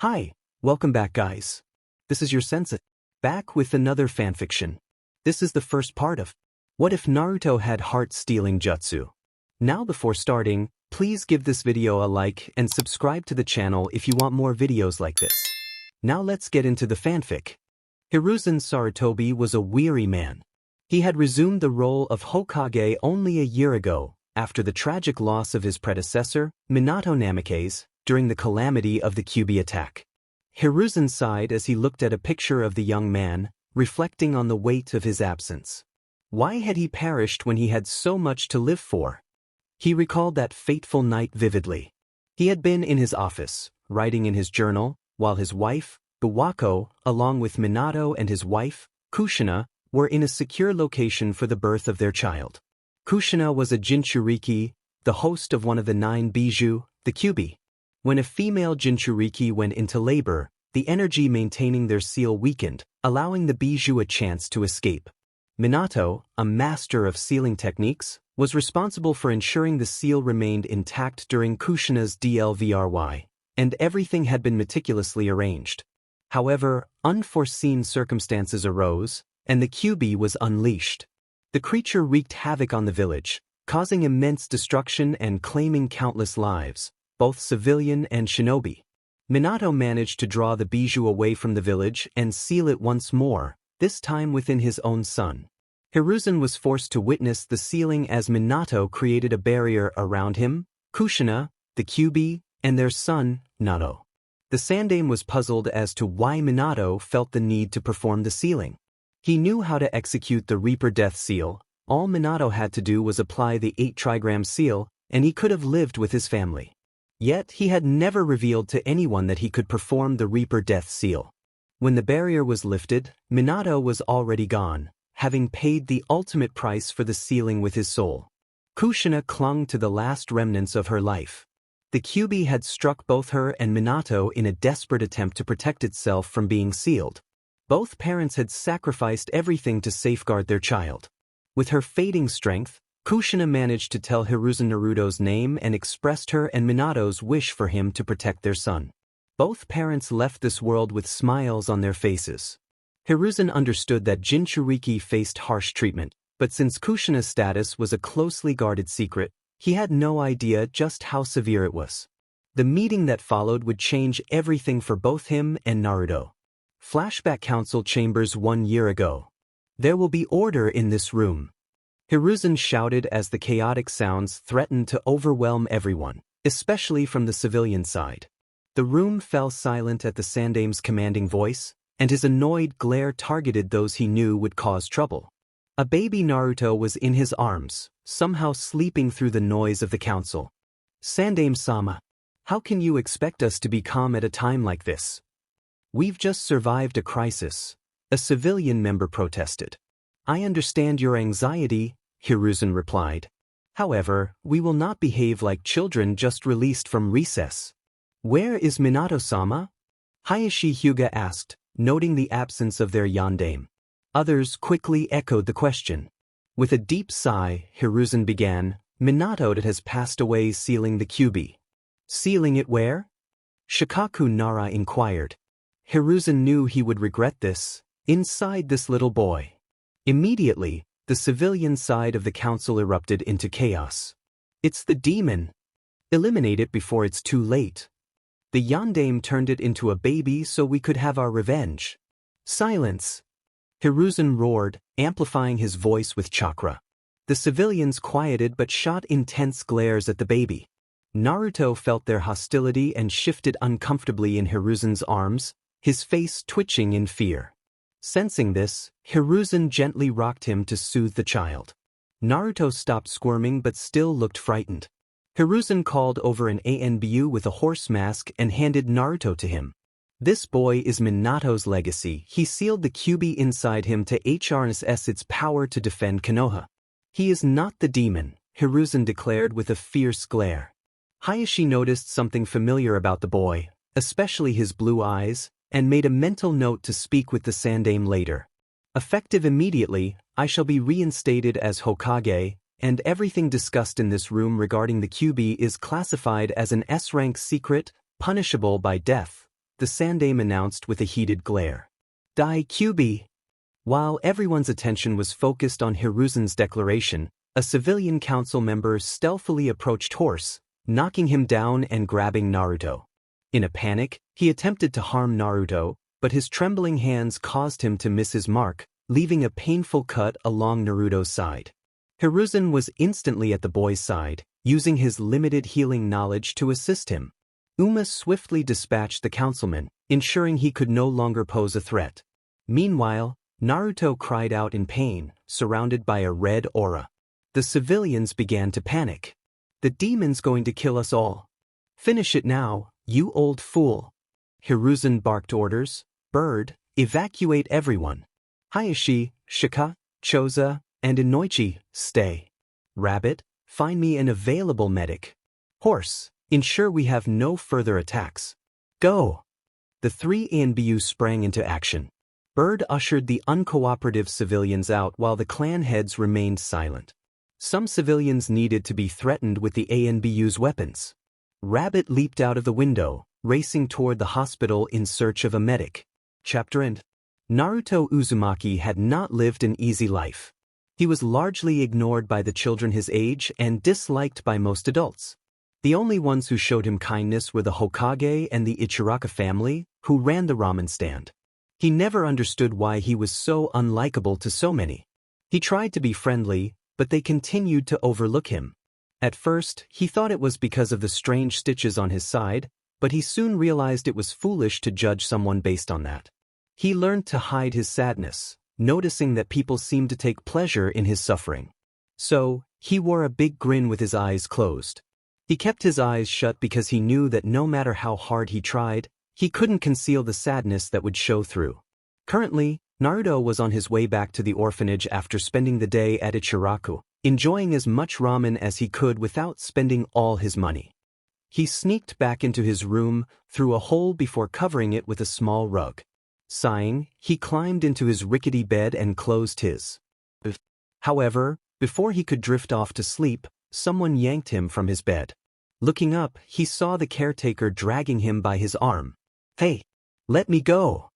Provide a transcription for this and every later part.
Hi, welcome back guys. This is your sensei, back with another fanfiction. This is the first part of What If Naruto Had Heart-Stealing Jutsu? Now before starting, please give this video a like and subscribe to the channel if you want more videos like this. Now let's get into the fanfic. Hiruzen Sarutobi was a weary man. He had resumed the role of Hokage only a year ago, after the tragic loss of his predecessor, Minato Namikaze, during the calamity of the Kyuubi attack. Hiruzen sighed as he looked at a picture of the young man, reflecting on the weight of his absence. Why had he perished when he had so much to live for? He recalled that fateful night vividly. He had been in his office, writing in his journal, while his wife, Buwako, along with Minato and his wife, Kushina, were in a secure location for the birth of their child. Kushina was a Jinchuriki, the host of one of the 9 Bijou, the Kyuubi. When a female Jinchuriki went into labor, the energy maintaining their seal weakened, allowing the Bijou a chance to escape. Minato, a master of sealing techniques, was responsible for ensuring the seal remained intact during Kushina's DLVRY, and everything had been meticulously arranged. However, unforeseen circumstances arose, and the Kyuubi was unleashed. The creature wreaked havoc on the village, causing immense destruction and claiming countless lives, both civilian and shinobi. Minato managed to draw the Bijou away from the village and seal it once more, this time within his own son. Hiruzen was forced to witness the sealing as Minato created a barrier around him, Kushina, the Kyuubi, and their son, Naru. The Sandaime was puzzled as to why Minato felt the need to perform the sealing. He knew how to execute the Reaper Death Seal. All Minato had to do was apply the 8 trigram seal, and he could have lived with his family. Yet he had never revealed to anyone that he could perform the Reaper Death Seal. When the barrier was lifted, Minato was already gone, having paid the ultimate price for the sealing with his soul. Kushina clung to the last remnants of her life. The Kyuubi had struck both her and Minato in a desperate attempt to protect itself from being sealed. Both parents had sacrificed everything to safeguard their child. With her fading strength, Kushina managed to tell Hiruzen Naruto's name and expressed her and Minato's wish for him to protect their son. Both parents left this world with smiles on their faces. Hiruzen understood that Jinchuriki faced harsh treatment, but since Kushina's status was a closely guarded secret, he had no idea just how severe it was. The meeting that followed would change everything for both him and Naruto. Flashback Council Chambers 1 year ago. There will be order in this room. Hiruzen shouted as the chaotic sounds threatened to overwhelm everyone, especially from the civilian side. The room fell silent at the Sandaime's commanding voice, and his annoyed glare targeted those he knew would cause trouble. A baby Naruto was in his arms, somehow sleeping through the noise of the council. Sandaime-sama, how can you expect us to be calm at a time like this? We've just survived a crisis, a civilian member protested. I understand your anxiety, Hiruzen replied. However, we will not behave like children just released from recess. Where is Minato-sama? Hayashi Hyuga asked, noting the absence of their yondaime. Others quickly echoed the question. With a deep sigh, Hiruzen began, Minato has passed away sealing the Kyuubi. Sealing it where? Shikaku Nara inquired. Hiruzen knew he would regret this, inside this little boy. Immediately, the civilian side of the council erupted into chaos. It's the demon. Eliminate it before it's too late. The yondaime turned it into a baby so we could have our revenge. Silence! Hiruzen roared, amplifying his voice with chakra. The civilians quieted but shot intense glares at the baby. Naruto felt their hostility and shifted uncomfortably in Hiruzen's arms, his face twitching in fear. Sensing this, Hiruzen gently rocked him to soothe the child. Naruto stopped squirming but still looked frightened. Hiruzen called over an ANBU with a horse mask and handed Naruto to him. This boy is Minato's legacy. He sealed the Kyuubi inside him to harness its power to defend Konoha. He is not the demon, Hiruzen declared with a fierce glare. Hayashi noticed something familiar about the boy, especially his blue eyes, and made a mental note to speak with the Sandaime later. Effective immediately, I shall be reinstated as Hokage, and everything discussed in this room regarding the Kyuubi is classified as an S-rank secret, punishable by death. the Sandaime announced with a heated glare. Dai QB. While everyone's attention was focused on Hiruzen's declaration, a civilian council member stealthily approached Horse, knocking him down and grabbing Naruto. In a panic, he attempted to harm Naruto, but his trembling hands caused him to miss his mark, leaving a painful cut along Naruto's side. Hiruzen was instantly at the boy's side, using his limited healing knowledge to assist him. Uma swiftly dispatched the councilman, ensuring he could no longer pose a threat. Meanwhile, Naruto cried out in pain, surrounded by a red aura. The civilians began to panic. The demon's going to kill us all. Finish it now, you old fool. Hiruzen barked orders. Bird, evacuate everyone. Hayashi, Shika, Choza, and Inoichi, stay. Rabbit, find me an available medic. Horse, ensure we have no further attacks. Go! The three ANBU sprang into action. Bird ushered the uncooperative civilians out while the clan heads remained silent. Some civilians needed to be threatened with the ANBU's weapons. Rabbit leaped out of the window, racing toward the hospital in search of a medic. Chapter End. Naruto Uzumaki had not lived an easy life. He was largely ignored by the children his age and disliked by most adults. The only ones who showed him kindness were the Hokage and the Ichiraka family, who ran the ramen stand. He never understood why he was so unlikable to so many. He tried to be friendly, but they continued to overlook him. At first, he thought it was because of the strange stitches on his side, but he soon realized it was foolish to judge someone based on that. He learned to hide his sadness, noticing that people seemed to take pleasure in his suffering. So, he wore a big grin with his eyes closed. He kept his eyes shut because he knew that no matter how hard he tried, he couldn't conceal the sadness that would show through. Currently, Naruto was on his way back to the orphanage after spending the day at Ichiraku, enjoying as much ramen as he could without spending all his money. He sneaked back into his room, through a hole before covering it with a small rug. Sighing, he climbed into his rickety bed and closed his. However, before he could drift off to sleep, someone yanked him from his bed. Looking up, he saw the caretaker dragging him by his arm. Hey! Let me go!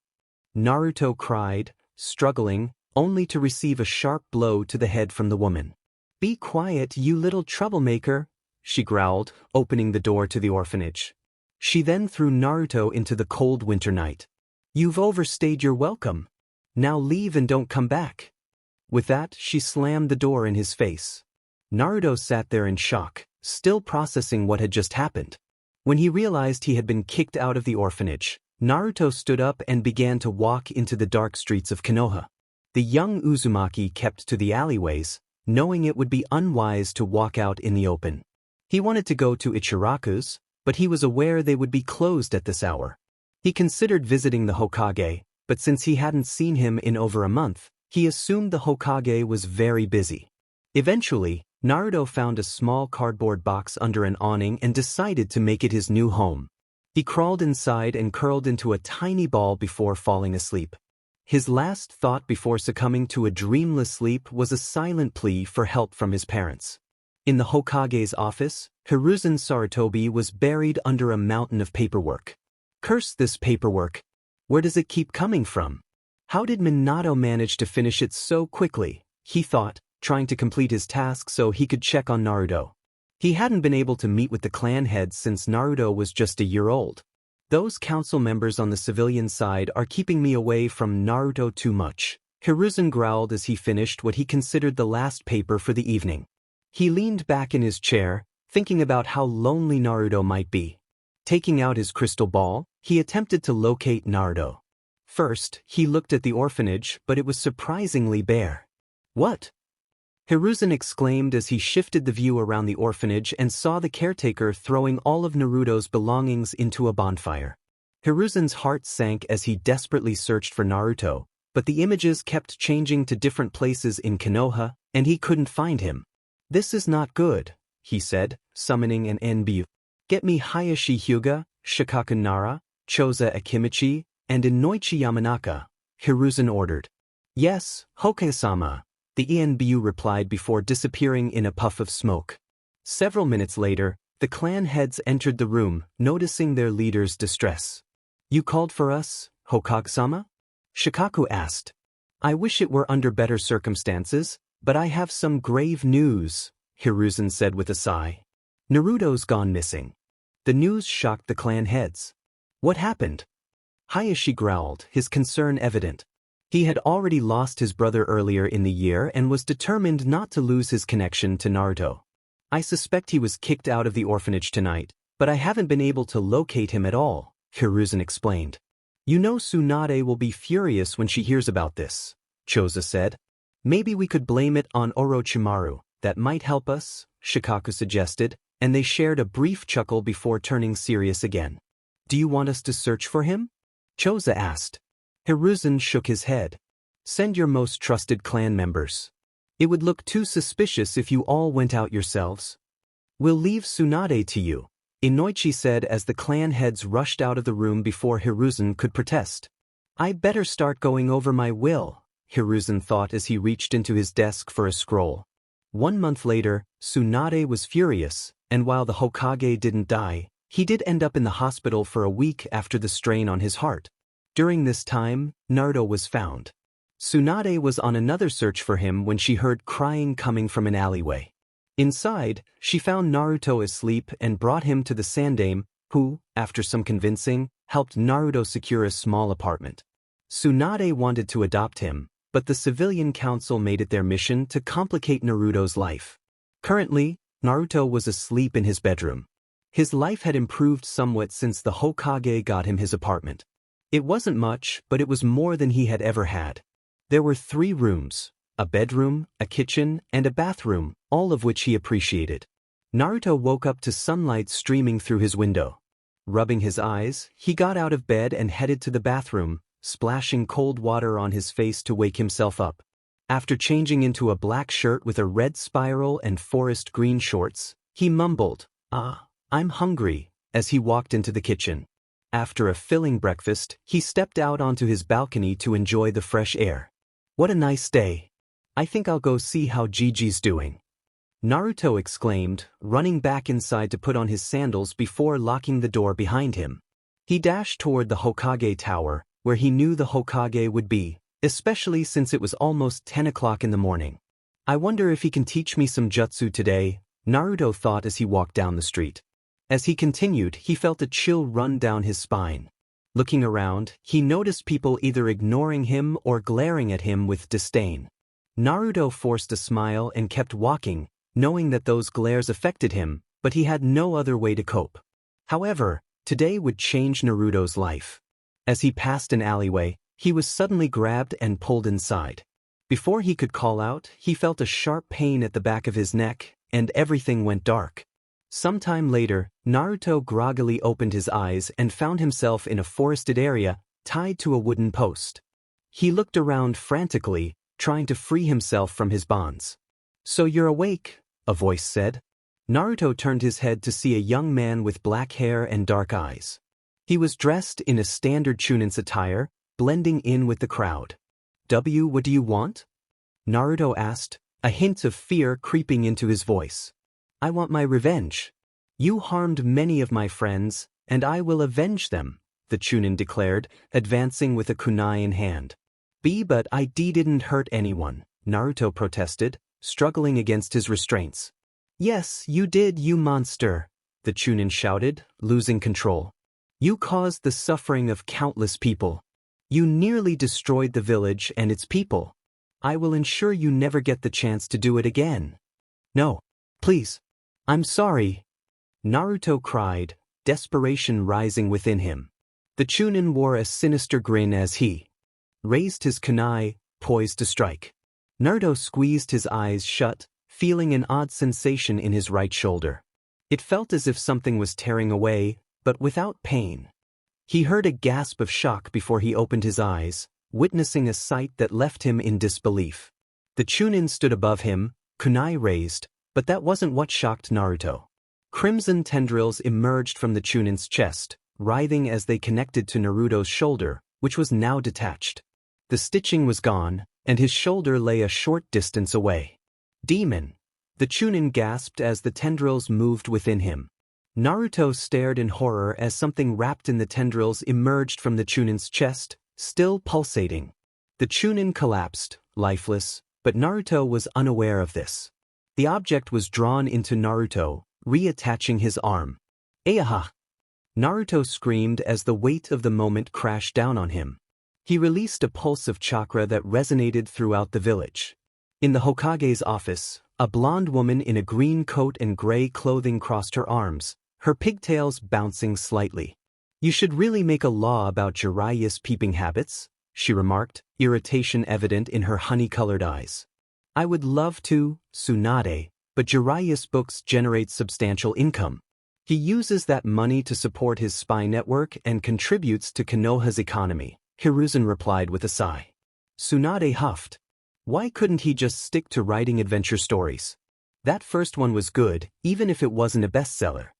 Naruto cried, struggling, only to receive a sharp blow to the head from the woman. Be quiet, you little troublemaker, she growled, opening the door to the orphanage. She then threw Naruto into the cold winter night. You've overstayed your welcome. Now leave and don't come back. With that, she slammed the door in his face. Naruto sat there in shock, still processing what had just happened. When he realized he had been kicked out of the orphanage, Naruto stood up and began to walk into the dark streets of Konoha. The young Uzumaki kept to the alleyways, knowing it would be unwise to walk out in the open. He wanted to go to Ichiraku's, but he was aware they would be closed at this hour. He considered visiting the Hokage, but since he hadn't seen him in over a month, he assumed the Hokage was very busy. Eventually, Naruto found a small cardboard box under an awning and decided to make it his new home. He crawled inside and curled into a tiny ball before falling asleep. His last thought before succumbing to a dreamless sleep was a silent plea for help from his parents. In the Hokage's office, Hiruzen Sarutobi was buried under a mountain of paperwork. Curse this paperwork. Where does it keep coming from? How did Minato manage to finish it so quickly? He thought, trying to complete his task so he could check on Naruto. He hadn't been able to meet with the clan heads since Naruto was just a year old. Those council members on the civilian side are keeping me away from Naruto too much. Hiruzen growled as he finished what he considered the last paper for the evening. He leaned back in his chair, thinking about how lonely Naruto might be. Taking out his crystal ball, he attempted to locate Naruto. First, he looked at the orphanage, but it was surprisingly bare. What? Hiruzen exclaimed as he shifted the view around the orphanage and saw the caretaker throwing all of Naruto's belongings into a bonfire. Hiruzen's heart sank as he desperately searched for Naruto, but the images kept changing to different places in Konoha, and he couldn't find him. This is not good, he said, summoning an Enbyu. Get me Hayashi Hyuga, Shikaku Nara, Choza Akimichi, and Inoichi Yamanaka, Hiruzen ordered. Yes, Hokage-sama, the Enbyu replied before disappearing in a puff of smoke. Several minutes later, the clan heads entered the room, noticing their leader's distress. You called for us, Hokage-sama? Shikaku asked. I wish it were under better circumstances, but I have some grave news, Hiruzen said with a sigh. Naruto's gone missing. The news shocked the clan heads. What happened? Hayashi growled, his concern evident. He had already lost his brother earlier in the year and was determined not to lose his connection to Naruto. I suspect he was kicked out of the orphanage tonight, but I haven't been able to locate him at all, Hiruzen explained. You know Tsunade will be furious when she hears about this, Choza said. Maybe we could blame it on Orochimaru, that might help us, Shikaku suggested, and they shared a brief chuckle before turning serious again. Do you want us to search for him? Choza asked. Hiruzen shook his head. Send your most trusted clan members. It would look too suspicious if you all went out yourselves. We'll leave Tsunade to you, Inoichi said as the clan heads rushed out of the room before Hiruzen could protest. I better start going over my will, Hiruzen thought as he reached into his desk for a scroll. 1 month later, Tsunade was furious, and while the Hokage didn't die, he did end up in the hospital for a week after the strain on his heart. During this time, Naruto was found. Tsunade was on another search for him when she heard crying coming from an alleyway. Inside, she found Naruto asleep and brought him to the Sandaime, who, after some convincing, helped Naruto secure a small apartment. Tsunade wanted to adopt him, but the civilian council made it their mission to complicate Naruto's life. Currently, Naruto was asleep in his bedroom. His life had improved somewhat since the Hokage got him his apartment. It wasn't much, but it was more than he had ever had. There were 3 rooms, a bedroom, a kitchen, and a bathroom, all of which he appreciated. Naruto woke up to sunlight streaming through his window. Rubbing his eyes, he got out of bed and headed to the bathroom, splashing cold water on his face to wake himself up. After changing into a black shirt with a red spiral and forest green shorts, he mumbled, I'm hungry, as he walked into the kitchen. After a filling breakfast, he stepped out onto his balcony to enjoy the fresh air. What a nice day. I think I'll go see how Gigi's doing. Naruto exclaimed, running back inside to put on his sandals before locking the door behind him. He dashed toward the Hokage Tower, where he knew the Hokage would be, especially since it was almost 10 o'clock in the morning. I wonder if he can teach me some jutsu today, Naruto thought as he walked down the street. As he continued, he felt a chill run down his spine. Looking around, he noticed people either ignoring him or glaring at him with disdain. Naruto forced a smile and kept walking, knowing that those glares affected him, but he had no other way to cope. However, today would change Naruto's life. As he passed an alleyway, he was suddenly grabbed and pulled inside. Before he could call out, he felt a sharp pain at the back of his neck, and everything went dark. Sometime later, Naruto groggily opened his eyes and found himself in a forested area, tied to a wooden post. He looked around frantically, trying to free himself from his bonds. So you're awake, a voice said. Naruto turned his head to see a young man with black hair and dark eyes. He was dressed in a standard Chunin's attire, blending in with the crowd. What do you want? Naruto asked, a hint of fear creeping into his voice. I want my revenge. You harmed many of my friends, and I will avenge them, the Chunin declared, advancing with a kunai in hand. But I didn't hurt anyone, Naruto protested, struggling against his restraints. Yes, you did, you monster, the Chunin shouted, losing control. You caused the suffering of countless people. You nearly destroyed the village and its people. I will ensure you never get the chance to do it again. No, please. I'm sorry. Naruto cried, desperation rising within him. The Chunin wore a sinister grin as he raised his kunai, poised to strike. Naruto squeezed his eyes shut, feeling an odd sensation in his right shoulder. It felt as if something was tearing away, but without pain. He heard a gasp of shock before he opened his eyes, witnessing a sight that left him in disbelief. The Chunin stood above him, kunai raised, but that wasn't what shocked Naruto. Crimson tendrils emerged from the Chunin's chest, writhing as they connected to Naruto's shoulder, which was now detached. The stitching was gone, and his shoulder lay a short distance away. Demon! The Chunin gasped as the tendrils moved within him. Naruto stared in horror as something wrapped in the tendrils emerged from the Chunin's chest, still pulsating. The Chunin collapsed, lifeless, but Naruto was unaware of this. The object was drawn into Naruto, reattaching his arm. Ayaha! Naruto screamed as the weight of the moment crashed down on him. He released a pulse of chakra that resonated throughout the village. In the Hokage's office, a blonde woman in a green coat and gray clothing crossed her arms, her pigtails bouncing slightly. "You should really make a law about Jiraiya's peeping habits," she remarked, irritation evident in her honey-colored eyes. "I would love to, Tsunade, but Jiraiya's books generate substantial income. He uses that money to support his spy network and contributes to Konoha's economy," Hiruzen replied with a sigh. Tsunade huffed. Why couldn't he just stick to writing adventure stories? That first one was good, even if it wasn't a bestseller.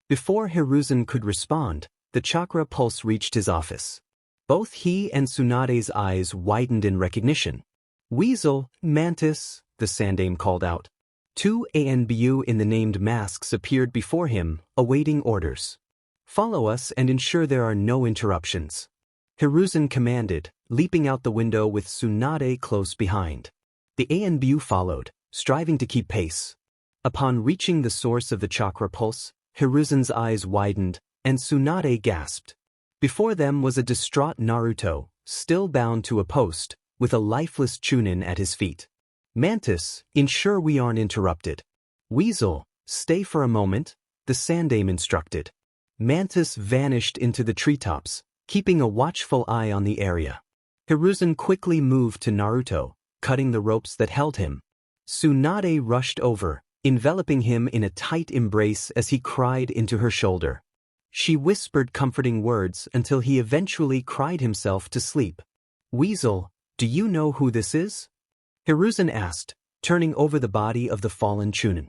Before Hiruzen could respond, the chakra pulse reached his office. Both he and Tsunade's eyes widened in recognition. "Weasel, Mantis," the Sandaime called out. Two ANBU in the named masks appeared before him, awaiting orders. "Follow us and ensure there are no interruptions," Hiruzen commanded, leaping out the window with Tsunade close behind. The ANBU followed, striving to keep pace. Upon reaching the source of the chakra pulse, Hiruzen's eyes widened, and Tsunade gasped. Before them was a distraught Naruto, still bound to a post, with a lifeless Chunin at his feet. "Mantis, ensure we aren't interrupted." "Weasel, stay for a moment," the Sandaime instructed. Mantis vanished into the treetops, keeping a watchful eye on the area. Hiruzen quickly moved to Naruto, cutting the ropes that held him. Tsunade rushed over, enveloping him in a tight embrace as he cried into her shoulder. She whispered comforting words until he eventually cried himself to sleep. "Weasel, do you know who this is?" Hiruzen asked, turning over the body of the fallen Chunin.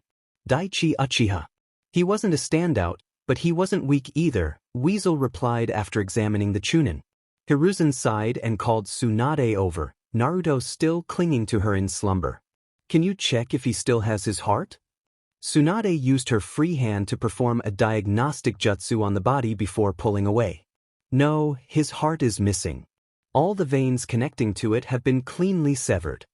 "Daichi Uchiha." "He wasn't a standout, but he wasn't weak either," Weasel replied after examining the Chunin. Hiruzen sighed and called Tsunade over, Naruto still clinging to her in slumber. "Can you check if he still has his heart?" Tsunade used her free hand to perform a diagnostic jutsu on the body before pulling away. "No, his heart is missing. All the veins connecting to it have been cleanly severed.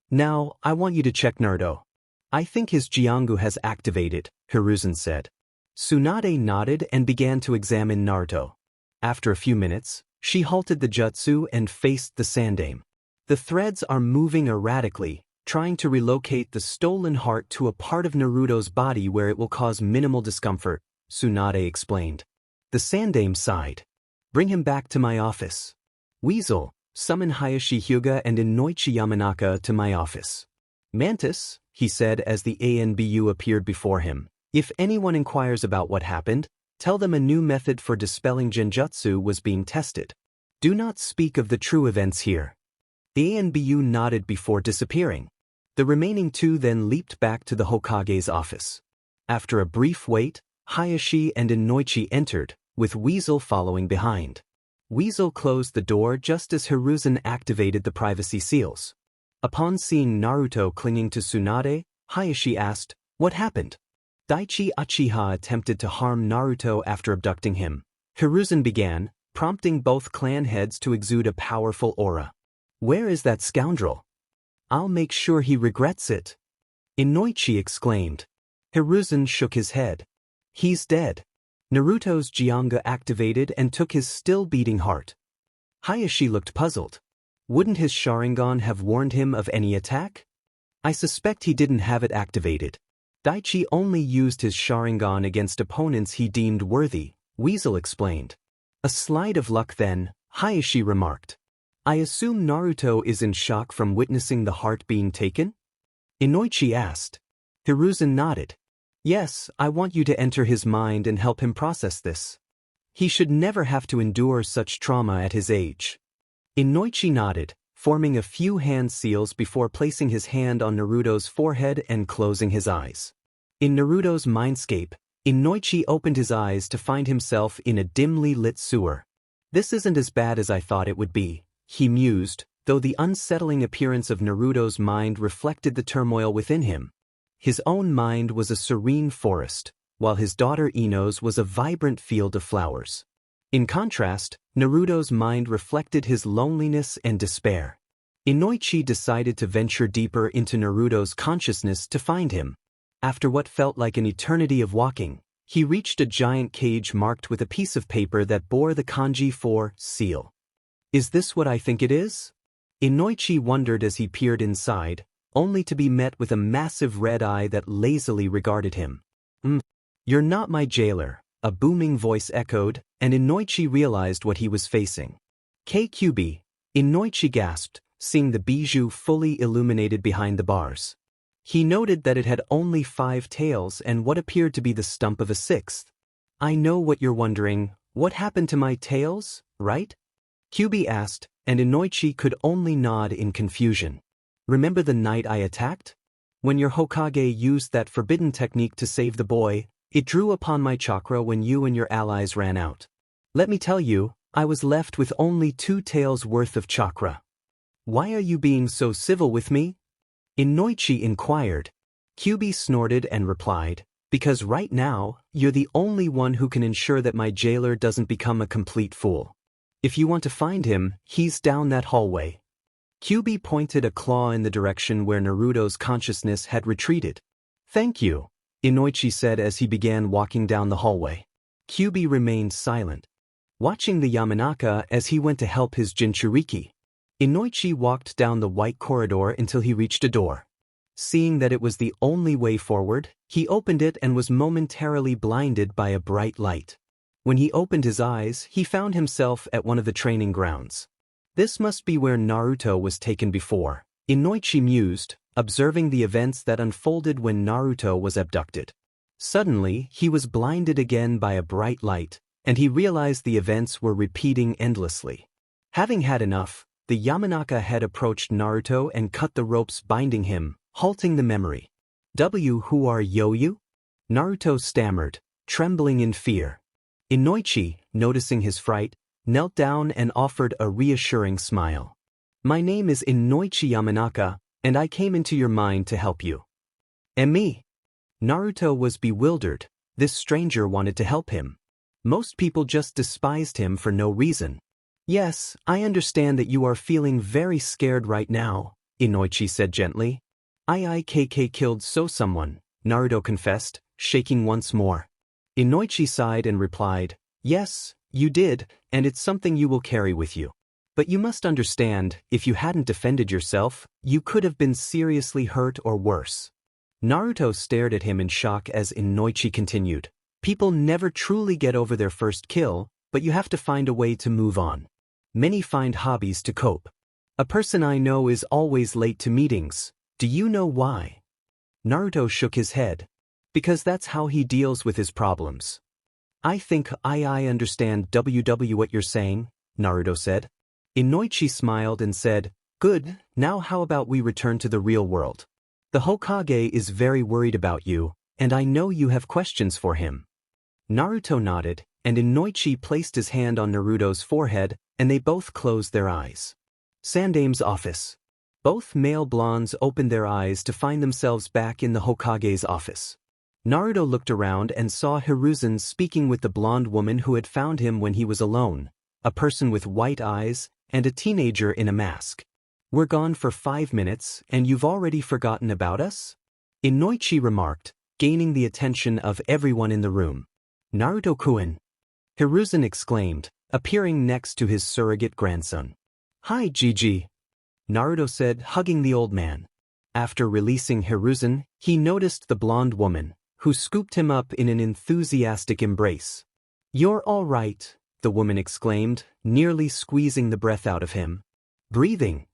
Now, I want you to check Naruto." "I think his Jiongu has activated," Hiruzen said. Tsunade nodded and began to examine Naruto. After a few minutes, she halted the jutsu and faced the Sandaime. "The threads are moving erratically, trying to relocate the stolen heart to a part of Naruto's body where it will cause minimal discomfort," Tsunade explained. The Sandaime sighed. "Bring him back to my office. Weasel, summon Hayashi Hyuga and Inoichi Yamanaka to my office." "Mantis," he said as the ANBU appeared before him, "if anyone inquires about what happened, tell them a new method for dispelling genjutsu was being tested. Do not speak of the true events here." The ANBU nodded before disappearing. The remaining two then leaped back to the Hokage's office. After a brief wait, Hayashi and Inoichi entered, with Weasel following behind. Weasel closed the door just as Hiruzen activated the privacy seals. Upon seeing Naruto clinging to Tsunade, Hayashi asked, "What happened?" "Daichi Uchiha attempted to harm Naruto after abducting him," Hiruzen began, prompting both clan heads to exude a powerful aura. "Where is that scoundrel? I'll make sure he regrets it," Inoichi exclaimed. Hiruzen shook his head. "He's dead." Naruto's Jiongu activated and took his still-beating heart. Hayashi looked puzzled. Wouldn't his Sharingan have warned him of any attack? "I suspect he didn't have it activated. Daichi only used his Sharingan against opponents he deemed worthy," Weasel explained. "A sleight of luck then," Hayashi remarked. "I assume Naruto is in shock from witnessing the heart being taken?" Inoichi asked. Hiruzen nodded. "Yes, I want you to enter his mind and help him process this. He should never have to endure such trauma at his age." Inoichi nodded, forming a few hand seals before placing his hand on Naruto's forehead and closing his eyes. In Naruto's mindscape, Inoichi opened his eyes to find himself in a dimly lit sewer. "This isn't as bad as I thought it would be," he mused, though the unsettling appearance of Naruto's mind reflected the turmoil within him. His own mind was a serene forest, while his daughter Ino's was a vibrant field of flowers. In contrast, Naruto's mind reflected his loneliness and despair. Inoichi decided to venture deeper into Naruto's consciousness to find him. After what felt like an eternity of walking, he reached a giant cage marked with a piece of paper that bore the kanji for seal. Is this what I think it is? Inoichi wondered as he peered inside, only to be met with a massive red eye that lazily regarded him. You're not my jailer, a booming voice echoed, and Inoichi realized what he was facing. KQB, Inoichi gasped, seeing the bijou fully illuminated behind the bars. He noted that it had only 5 tails and what appeared to be the stump of a 6th. I know what you're wondering, what happened to my tails, right? QB asked, and Inoichi could only nod in confusion. Remember the night I attacked? When your Hokage used that forbidden technique to save the boy, it drew upon my chakra when you and your allies ran out. Let me tell you, I was left with only 2 tails worth of chakra. Why are you being so civil with me? Inoichi inquired. QB snorted and replied, because right now, you're the only one who can ensure that my jailer doesn't become a complete fool. If you want to find him, he's down that hallway. QB pointed a claw in the direction where Naruto's consciousness had retreated. Thank you, Inoichi said as he began walking down the hallway. QB remained silent, watching the Yamanaka as he went to help his Jinchuriki. Inoichi walked down the white corridor until he reached a door. Seeing that it was the only way forward, he opened it and was momentarily blinded by a bright light. When he opened his eyes, he found himself at one of the training grounds. This must be where Naruto was taken before, Inoichi mused, observing the events that unfolded when Naruto was abducted. Suddenly, he was blinded again by a bright light, and he realized the events were repeating endlessly. Having had enough, the Yamanaka had approached Naruto and cut the ropes binding him, halting the memory. Who are you? Naruto stammered, trembling in fear. Inoichi, noticing his fright, knelt down and offered a reassuring smile. My name is Inoichi Yamanaka, and I came into your mind to help you. And me? Naruto was bewildered. This stranger wanted to help him. Most people just despised him for no reason. Yes, I understand that you are feeling very scared right now, Inoichi said gently. IIKK killed someone, Naruto confessed, shaking once more. Inoichi sighed and replied, yes, you did, and it's something you will carry with you. But you must understand, if you hadn't defended yourself, you could have been seriously hurt or worse. Naruto stared at him in shock as Inoichi continued. People never truly get over their first kill, but you have to find a way to move on. Many find hobbies to cope. A person I know is always late to meetings. Do you know why? Naruto shook his head. Because that's how he deals with his problems. I think I understand what you're saying, Naruto said. Inoichi smiled and said, good, now how about we return to the real world? The Hokage is very worried about you, and I know you have questions for him. Naruto nodded, and Inoichi placed his hand on Naruto's forehead, and they both closed their eyes. Sandaime's office. Both male blondes opened their eyes to find themselves back in the Hokage's office. Naruto looked around and saw Hiruzen speaking with the blonde woman who had found him when he was alone, a person with white eyes and a teenager in a mask. We're gone for 5 minutes, and you've already forgotten about us? Inoichi remarked, gaining the attention of everyone in the room. Naruto-kun! Hiruzen exclaimed, appearing next to his surrogate grandson. Hi, Gigi! Naruto said, hugging the old man. After releasing Hiruzen, he noticed the blonde woman, who scooped him up in an enthusiastic embrace. You're all right, the woman exclaimed, nearly squeezing the breath out of him. Breathing.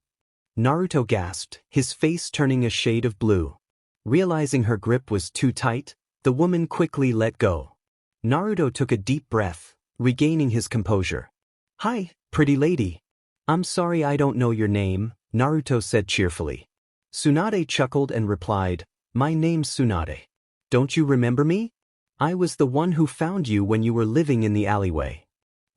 Naruto gasped, his face turning a shade of blue. Realizing her grip was too tight, the woman quickly let go. Naruto took a deep breath, regaining his composure. Hi, pretty lady. I'm sorry I don't know your name, Naruto said cheerfully. Tsunade chuckled and replied, my name's Tsunade. Don't you remember me? I was the one who found you when you were living in the alleyway.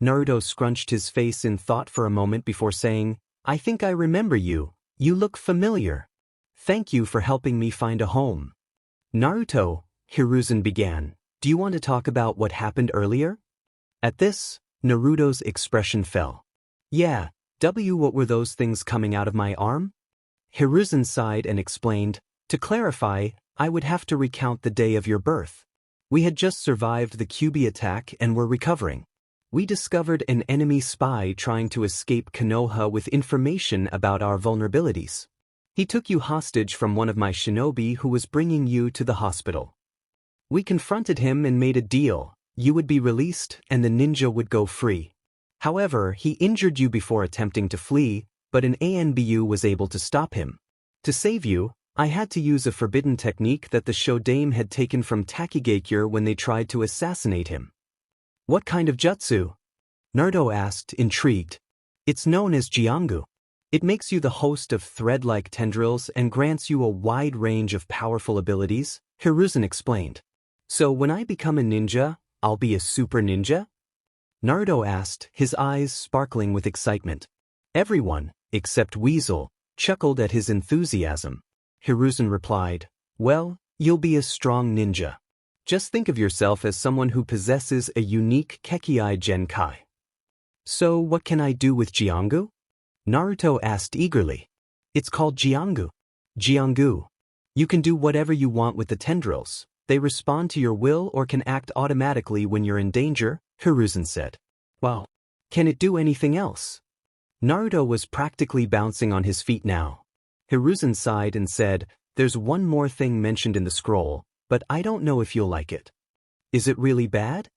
Naruto scrunched his face in thought for a moment before saying, I think I remember you. You look familiar. Thank you for helping me find a home. Naruto, Hiruzen began, Do you want to talk about what happened earlier? At this, Naruto's expression fell. Yeah, what were those things coming out of my arm? Hiruzen sighed and explained, to clarify, I would have to recount the day of your birth. We had just survived the Kyuubi attack and were recovering. We discovered an enemy spy trying to escape Konoha with information about our vulnerabilities. He took you hostage from one of my shinobi who was bringing you to the hospital. We confronted him and made a deal. You would be released and the ninja would go free. However, he injured you before attempting to flee, but an ANBU was able to stop him. To save you, I had to use a forbidden technique that the Shodaime had taken from Takigakure when they tried to assassinate him. What kind of jutsu? Naruto asked, intrigued. It's known as Jiongu. It makes you the host of thread-like tendrils and grants you a wide range of powerful abilities, Hiruzen explained. So when I become a ninja, I'll be a super ninja? Naruto asked, his eyes sparkling with excitement. Everyone, except Weasel, chuckled at his enthusiasm. Hiruzen replied, well, you'll be a strong ninja. Just think of yourself as someone who possesses a unique Kekkai Genkai. So what can I do with Jiongu? Naruto asked eagerly. It's called Jiongu. Jiongu. You can do whatever you want with the tendrils. They respond to your will or can act automatically when you're in danger, Hiruzen said. Wow. Can it do anything else? Naruto was practically bouncing on his feet now. Hiruzen sighed and said, there's one more thing mentioned in the scroll, but I don't know if you'll like it. Is it really bad?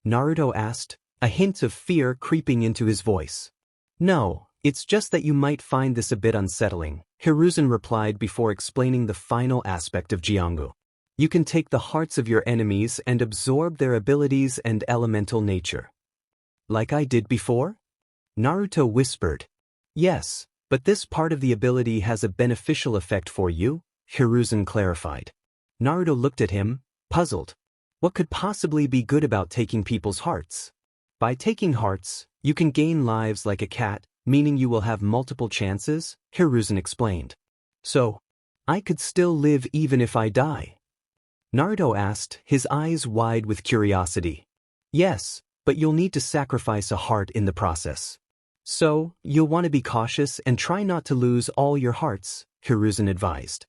Naruto asked, a hint of fear creeping into his voice. No, it's just that you might find this a bit unsettling, Hiruzen replied before explaining the final aspect of Jiongu. You can take the hearts of your enemies and absorb their abilities and elemental nature. Like I did before? Naruto whispered. Yes, but this part of the ability has a beneficial effect for you, Hiruzen clarified. Naruto looked at him, puzzled. What could possibly be good about taking people's hearts? By taking hearts, you can gain lives like a cat, meaning you will have multiple chances, Hiruzen explained. So, I could still live even if I die? Naruto asked, his eyes wide with curiosity. Yes, but you'll need to sacrifice a heart in the process. So, you'll want to be cautious and try not to lose all your hearts, Hiruzen advised.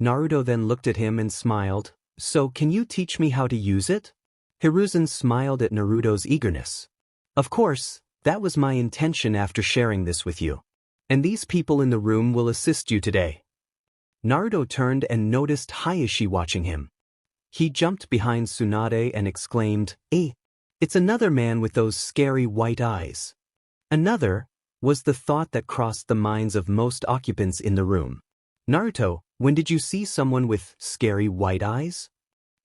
Naruto then looked at him and smiled. So can you teach me how to use it? Hiruzen smiled at Naruto's eagerness. Of course, that was my intention after sharing this with you. And these people in the room will assist you today. Naruto turned and noticed Hayashi watching him. He jumped behind Tsunade and exclaimed, it's another man with those scary white eyes. Another, was the thought that crossed the minds of most occupants in the room. Naruto, when did you see someone with scary white eyes?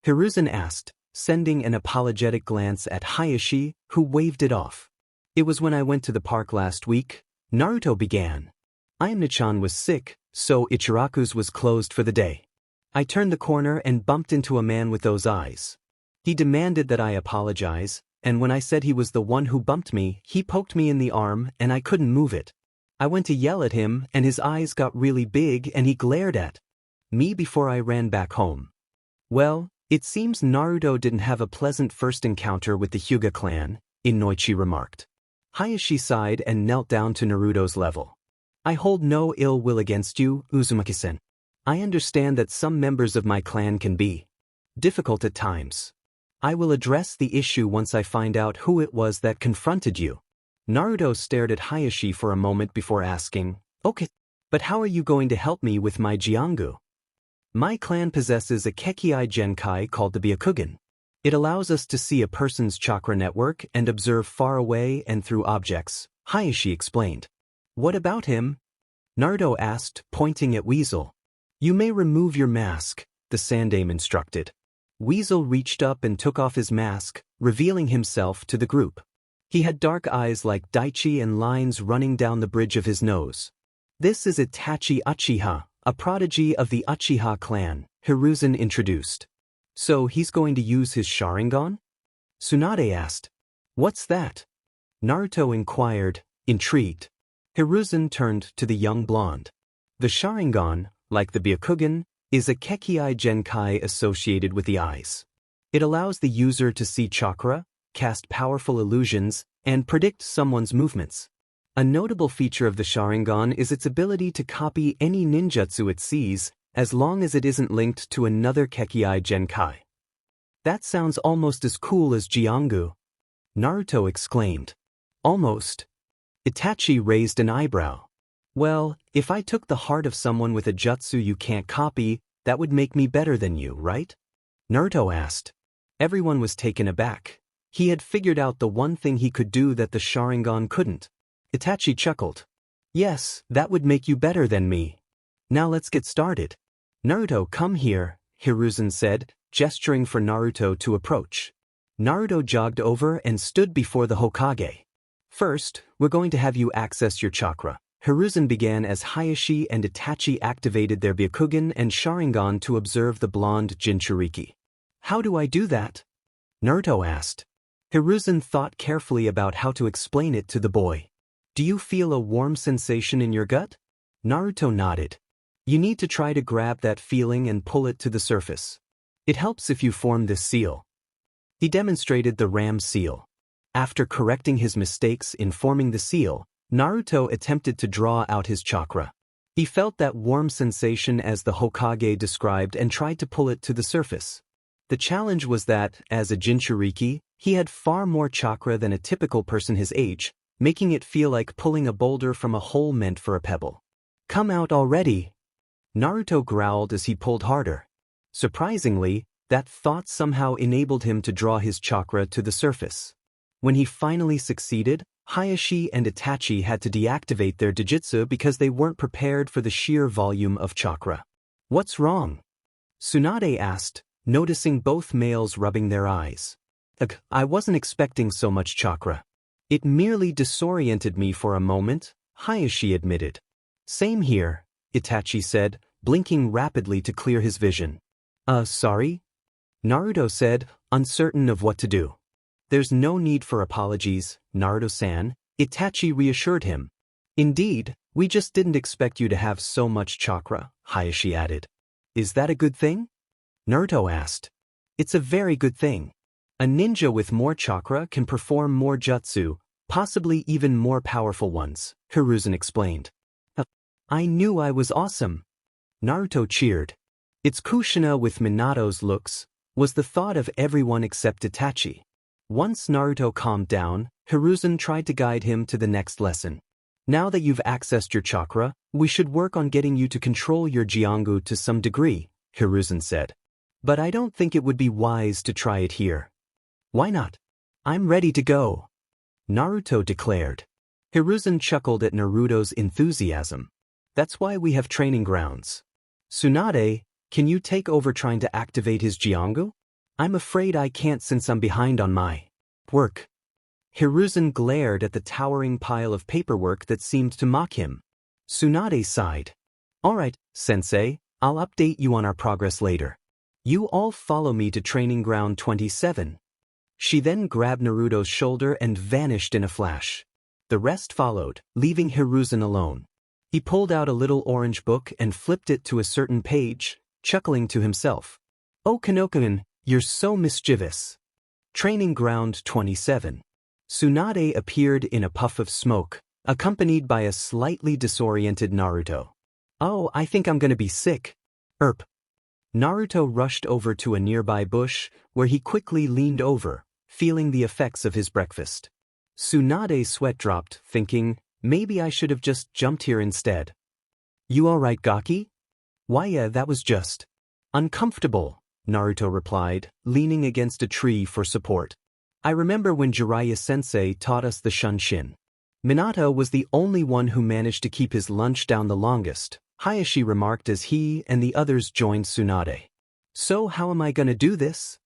Hiruzen asked, sending an apologetic glance at Hayashi, who waved it off. It was when I went to the park last week, Naruto began. Ayane-chan was sick, so Ichiraku's was closed for the day. I turned the corner and bumped into a man with those eyes. He demanded that I apologize, and when I said he was the one who bumped me, he poked me in the arm and I couldn't move it. I went to yell at him and his eyes got really big and he glared at me before I ran back home. Well, it seems Naruto didn't have a pleasant first encounter with the Hyuga clan, Inoichi remarked. Hayashi sighed and knelt down to Naruto's level. I hold no ill will against you, Uzumaki-sen. I understand that some members of my clan can be difficult at times. I will address the issue once I find out who it was that confronted you. Naruto stared at Hayashi for a moment before asking, okay, but how are you going to help me with my Jiongu? My clan possesses a Kekkai Genkai called the Byakugan. It allows us to see a person's chakra network and observe far away and through objects, Hayashi explained. What about him? Naruto asked, pointing at Weasel. You may remove your mask, the Sandaime instructed. Weasel reached up and took off his mask, revealing himself to the group. He had dark eyes like Daichi and lines running down the bridge of his nose. This is Itachi Uchiha, a prodigy of the Uchiha clan, Hiruzen introduced. So he's going to use his Sharingan? Tsunade asked. What's that? Naruto inquired, intrigued. Hiruzen turned to the young blonde. The Sharingan, like the Byakugan, is a Kekkai Genkai associated with the eyes. It allows the user to see chakra, cast powerful illusions, and predict someone's movements. A notable feature of the Sharingan is its ability to copy any ninjutsu it sees, as long as it isn't linked to another Kekkei Genkai. That sounds almost as cool as Jiongu, Naruto exclaimed. Almost. Itachi raised an eyebrow. Well, if I took the heart of someone with a jutsu you can't copy, that would make me better than you, right? Naruto asked. Everyone was taken aback. He had figured out the one thing he could do that the Sharingan couldn't. Itachi chuckled. Yes, that would make you better than me. Now let's get started. Naruto, come here, Hiruzen said, gesturing for Naruto to approach. Naruto jogged over and stood before the Hokage. First, we're going to have you access your chakra. Hiruzen began as Hayashi and Itachi activated their Byakugan and Sharingan to observe the blonde Jinchuriki. How do I do that? Naruto asked. Hiruzen thought carefully about how to explain it to the boy. Do you feel a warm sensation in your gut? Naruto nodded. You need to try to grab that feeling and pull it to the surface. It helps if you form this seal. He demonstrated the ram seal. After correcting his mistakes in forming the seal, Naruto attempted to draw out his chakra. He felt that warm sensation as the Hokage described and tried to pull it to the surface. The challenge was that, as a Jinchuriki, he had far more chakra than a typical person his age, making it feel like pulling a boulder from a hole meant for a pebble. Come out already! Naruto growled as he pulled harder. Surprisingly, that thought somehow enabled him to draw his chakra to the surface. When he finally succeeded, Hayashi and Itachi had to deactivate their Dijitsu because they weren't prepared for the sheer volume of chakra. What's wrong? Tsunade asked, noticing both males rubbing their eyes. Ugh, I wasn't expecting so much chakra. It merely disoriented me for a moment, Hayashi admitted. Same here, Itachi said, blinking rapidly to clear his vision. Sorry? Naruto said, uncertain of what to do. There's no need for apologies, Naruto-san, Itachi reassured him. Indeed, we just didn't expect you to have so much chakra, Hayashi added. Is that a good thing? Naruto asked. It's a very good thing. A ninja with more chakra can perform more jutsu, possibly even more powerful ones, Hiruzen explained. I knew I was awesome. Naruto cheered. It's Kushina with Minato's looks, was the thought of everyone except Itachi. Once Naruto calmed down, Hiruzen tried to guide him to the next lesson. Now that you've accessed your chakra, we should work on getting you to control your Jiongu to some degree, Hiruzen said. But I don't think it would be wise to try it here. Why not? I'm ready to go, Naruto declared. Hiruzen chuckled at Naruto's enthusiasm. That's why we have training grounds. Tsunade, can you take over trying to activate his Jiongu? I'm afraid I can't since I'm behind on my work. Hiruzen glared at the towering pile of paperwork that seemed to mock him. Tsunade sighed. All right, sensei, I'll update you on our progress later. You all follow me to training ground 27. She then grabbed Naruto's shoulder and vanished in a flash. The rest followed, leaving Hiruzen alone. He pulled out a little orange book and flipped it to a certain page, chuckling to himself. Oh Kanokan, you're so mischievous. Training ground 27. Tsunade appeared in a puff of smoke, accompanied by a slightly disoriented Naruto. Oh, I think I'm gonna be sick. Naruto rushed over to a nearby bush, where he quickly leaned over, feeling the effects of his breakfast. Tsunade's sweat dropped, thinking, maybe I should have just jumped here instead. You alright, Gaki? Why yeah, that was just uncomfortable, Naruto replied, leaning against a tree for support. I remember when Jiraiya-sensei taught us the Shunshin. Minato was the only one who managed to keep his lunch down the longest, Hayashi remarked as he and the others joined Tsunade. So how am I gonna do this?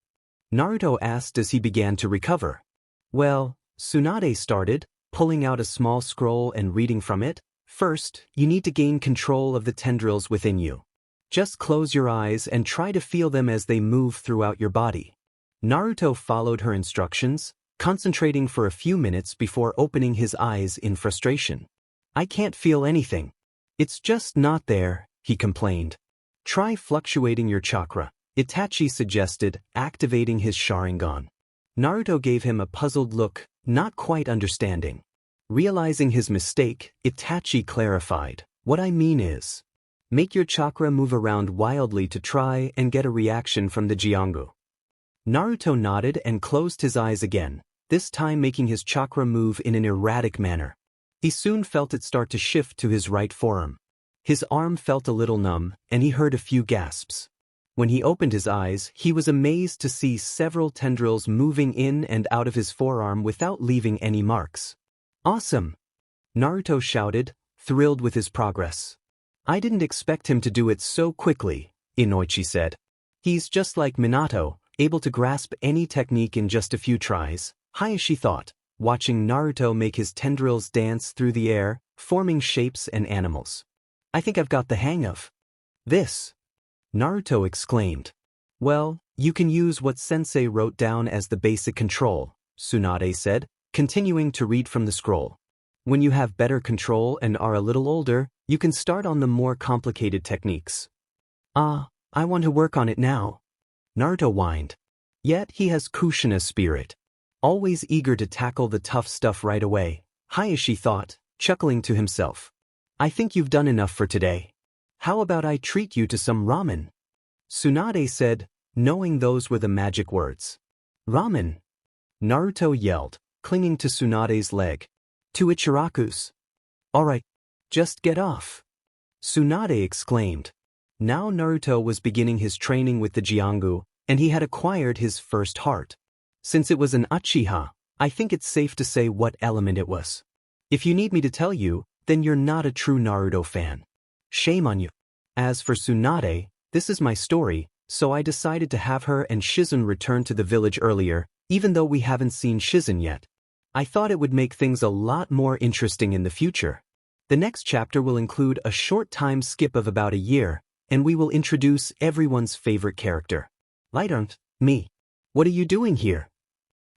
Naruto asked as he began to recover. Well, Tsunade started, pulling out a small scroll and reading from it. First, you need to gain control of the tendrils within you. Just close your eyes and try to feel them as they move throughout your body. Naruto followed her instructions, concentrating for a few minutes before opening his eyes in frustration. I can't feel anything. It's just not there, he complained. Try fluctuating your chakra. Itachi suggested, activating his Sharingan. Naruto gave him a puzzled look, not quite understanding. Realizing his mistake, Itachi clarified, "What I mean is, make your chakra move around wildly to try and get a reaction from the Jiongu." Naruto nodded and closed his eyes again, this time making his chakra move in an erratic manner. He soon felt it start to shift to his right forearm. His arm felt a little numb, and he heard a few gasps. When he opened his eyes, he was amazed to see several tendrils moving in and out of his forearm without leaving any marks. "Awesome!" Naruto shouted, thrilled with his progress. "I didn't expect him to do it so quickly," Inoichi said. "He's just like Minato, able to grasp any technique in just a few tries," Hayashi thought, watching Naruto make his tendrils dance through the air, forming shapes and animals. "I think I've got the hang of this," Naruto exclaimed. "Well, you can use what Sensei wrote down as the basic control," Tsunade said, continuing to read from the scroll. "When you have better control and are a little older, you can start on the more complicated techniques." "Ah, I want to work on it now," Naruto whined. Yet he has Kushina's spirit. Always eager to tackle the tough stuff right away, Hayashi thought, chuckling to himself. "I think you've done enough for today. How about I treat you to some ramen?" Tsunade said, knowing those were the magic words. "Ramen?" Naruto yelled, clinging to Tsunade's leg. "To Ichiraku's." "All right, just get off," Tsunade exclaimed. Now Naruto was beginning his training with the Jiongu, and he had acquired his first heart. Since it was an Uchiha, I think it's safe to say what element it was. If you need me to tell you, then you're not a true Naruto fan. Shame on you. As for Tsunade, this is my story, so I decided to have her and Shizen return to the village earlier, even though we haven't seen Shizen yet. I thought it would make things a lot more interesting in the future. The next chapter will include a short time skip of about a year, and we will introduce everyone's favorite character. Light-on, me. What are you doing here?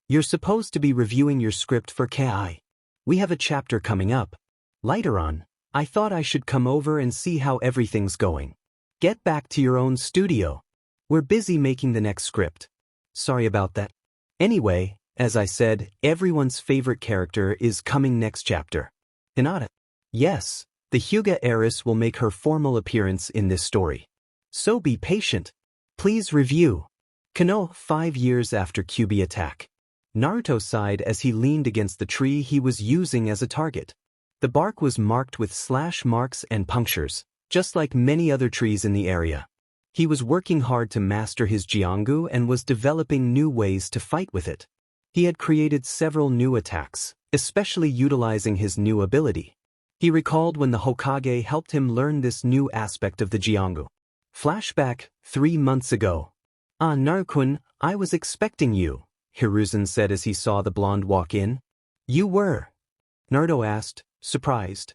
You're supposed to be reviewing your script for KI. We have a chapter coming up. Later on, I thought I should come over and see how everything's going. Get back to your own studio. We're busy making the next script. Sorry about that. Anyway, as I said, everyone's favorite character is coming next chapter. Hinata. Yes, the Hyuga heiress will make her formal appearance in this story. So be patient. Please review. Kano, 5 years after Kyuubi attack. Naruto sighed as he leaned against the tree he was using as a target. The bark was marked with slash marks and punctures, just like many other trees in the area. He was working hard to master his Jiongu and was developing new ways to fight with it. He had created several new attacks, especially utilizing his new ability. He recalled when the Hokage helped him learn this new aspect of the Jiongu. Flashback, 3 months ago. "Ah, Naru-kun, I was expecting you," Hiruzen said as he saw the blonde walk in. "You were?" Naruto asked, surprised.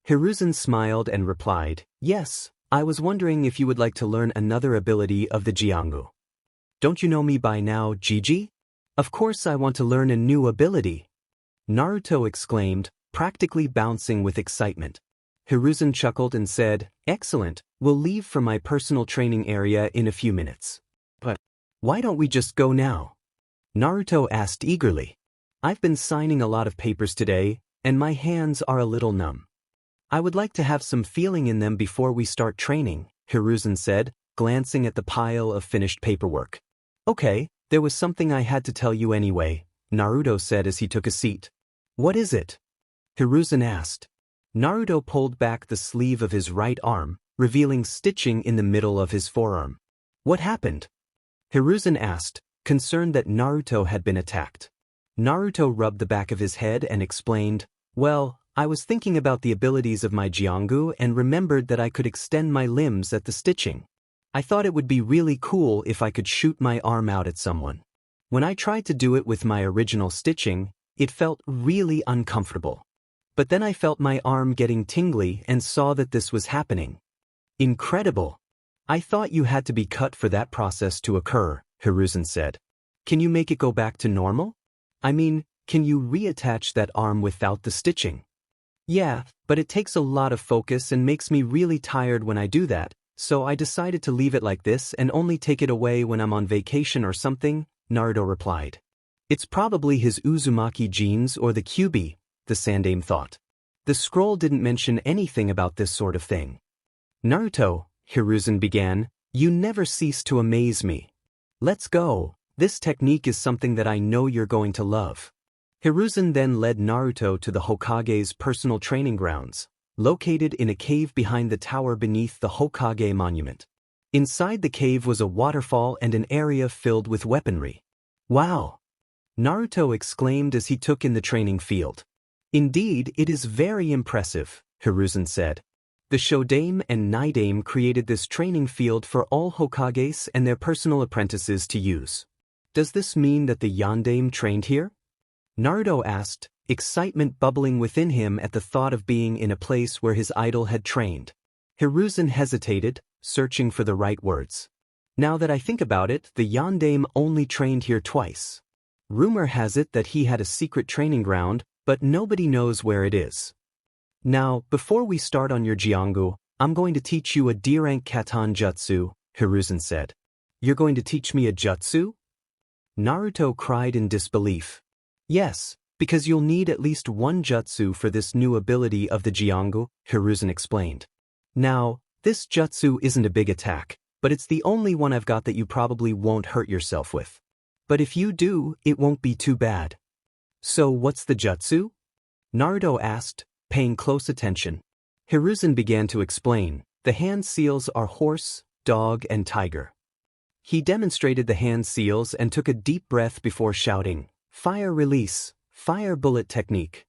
Hiruzen smiled and replied, "Yes, I was wondering if you would like to learn another ability of the Jiongu." "Don't you know me by now, Gigi?" "Of course I want to learn a new ability," Naruto exclaimed, practically bouncing with excitement. Hiruzen chuckled and said, "Excellent, we'll leave for my personal training area in a few minutes." "But why don't we just go now?" Naruto asked eagerly. "I've been signing a lot of papers today, and my hands are a little numb. I would like to have some feeling in them before we start training," Hiruzen said, glancing at the pile of finished paperwork. "Okay, there was something I had to tell you anyway," Naruto said as he took a seat. "What is it?" Hiruzen asked. Naruto pulled back the sleeve of his right arm, revealing stitching in the middle of his forearm. "What happened?" Hiruzen asked, concerned that Naruto had been attacked. Naruto rubbed the back of his head and explained, "Well, I was thinking about the abilities of my Jiongu and remembered that I could extend my limbs at the stitching. I thought it would be really cool if I could shoot my arm out at someone. When I tried to do it with my original stitching, it felt really uncomfortable. But then I felt my arm getting tingly and saw that this was happening. Incredible. I thought you had to be cut for that process to occur," Hiruzen said. "Can you make it go back to normal? I mean, can you reattach that arm without the stitching?" "Yeah, but it takes a lot of focus and makes me really tired when I do that," So I decided to leave it like this and only take it away when I'm on vacation or something, Naruto replied. It's probably his Uzumaki genes or the Kyuubi, the Sandaime thought. The scroll didn't mention anything about this sort of thing. Naruto, Hiruzen began, you never cease to amaze me. Let's go, this technique is something that I know you're going to love. Hiruzen then led Naruto to the Hokage's personal training grounds, located in a cave behind the tower beneath the Hokage monument. Inside the cave was a waterfall and an area filled with weaponry. Wow! Naruto exclaimed as he took in the training field. Indeed, it is very impressive, Hiruzen said. The Shodaime and Nidaime created this training field for all Hokages and their personal apprentices to use. Does this mean that the Yandaime trained here? Naruto asked, excitement bubbling within him at the thought of being in a place where his idol had trained. Hiruzen hesitated, searching for the right words. Now that I think about it, the Yandaime only trained here twice. Rumor has it that he had a secret training ground, but nobody knows where it is. Now, before we start on your Jiongu, I'm going to teach you a D-rank Katan Jutsu, Hiruzen said. You're going to teach me a jutsu? Naruto cried in disbelief. Yes, because you'll need at least one jutsu for this new ability of the Jiongu, Hiruzen explained. Now, this jutsu isn't a big attack, but it's the only one I've got that you probably won't hurt yourself with. But if you do, it won't be too bad. So what's the jutsu? Naruto asked, paying close attention. Hiruzen began to explain, the hand seals are horse, dog and tiger. He demonstrated the hand seals and took a deep breath before shouting, fire release, fire bullet technique.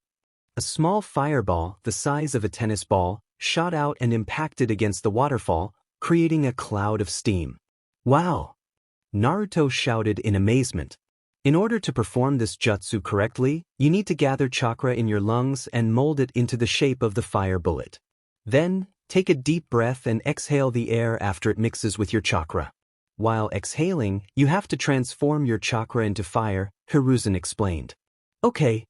A small fireball, the size of a tennis ball, shot out and impacted against the waterfall, creating a cloud of steam. Wow! Naruto shouted in amazement. In order to perform this jutsu correctly, you need to gather chakra in your lungs and mold it into the shape of the fire bullet. Then, take a deep breath and exhale the air after it mixes with your chakra. While exhaling, you have to transform your chakra into fire, Hiruzen explained. Okay.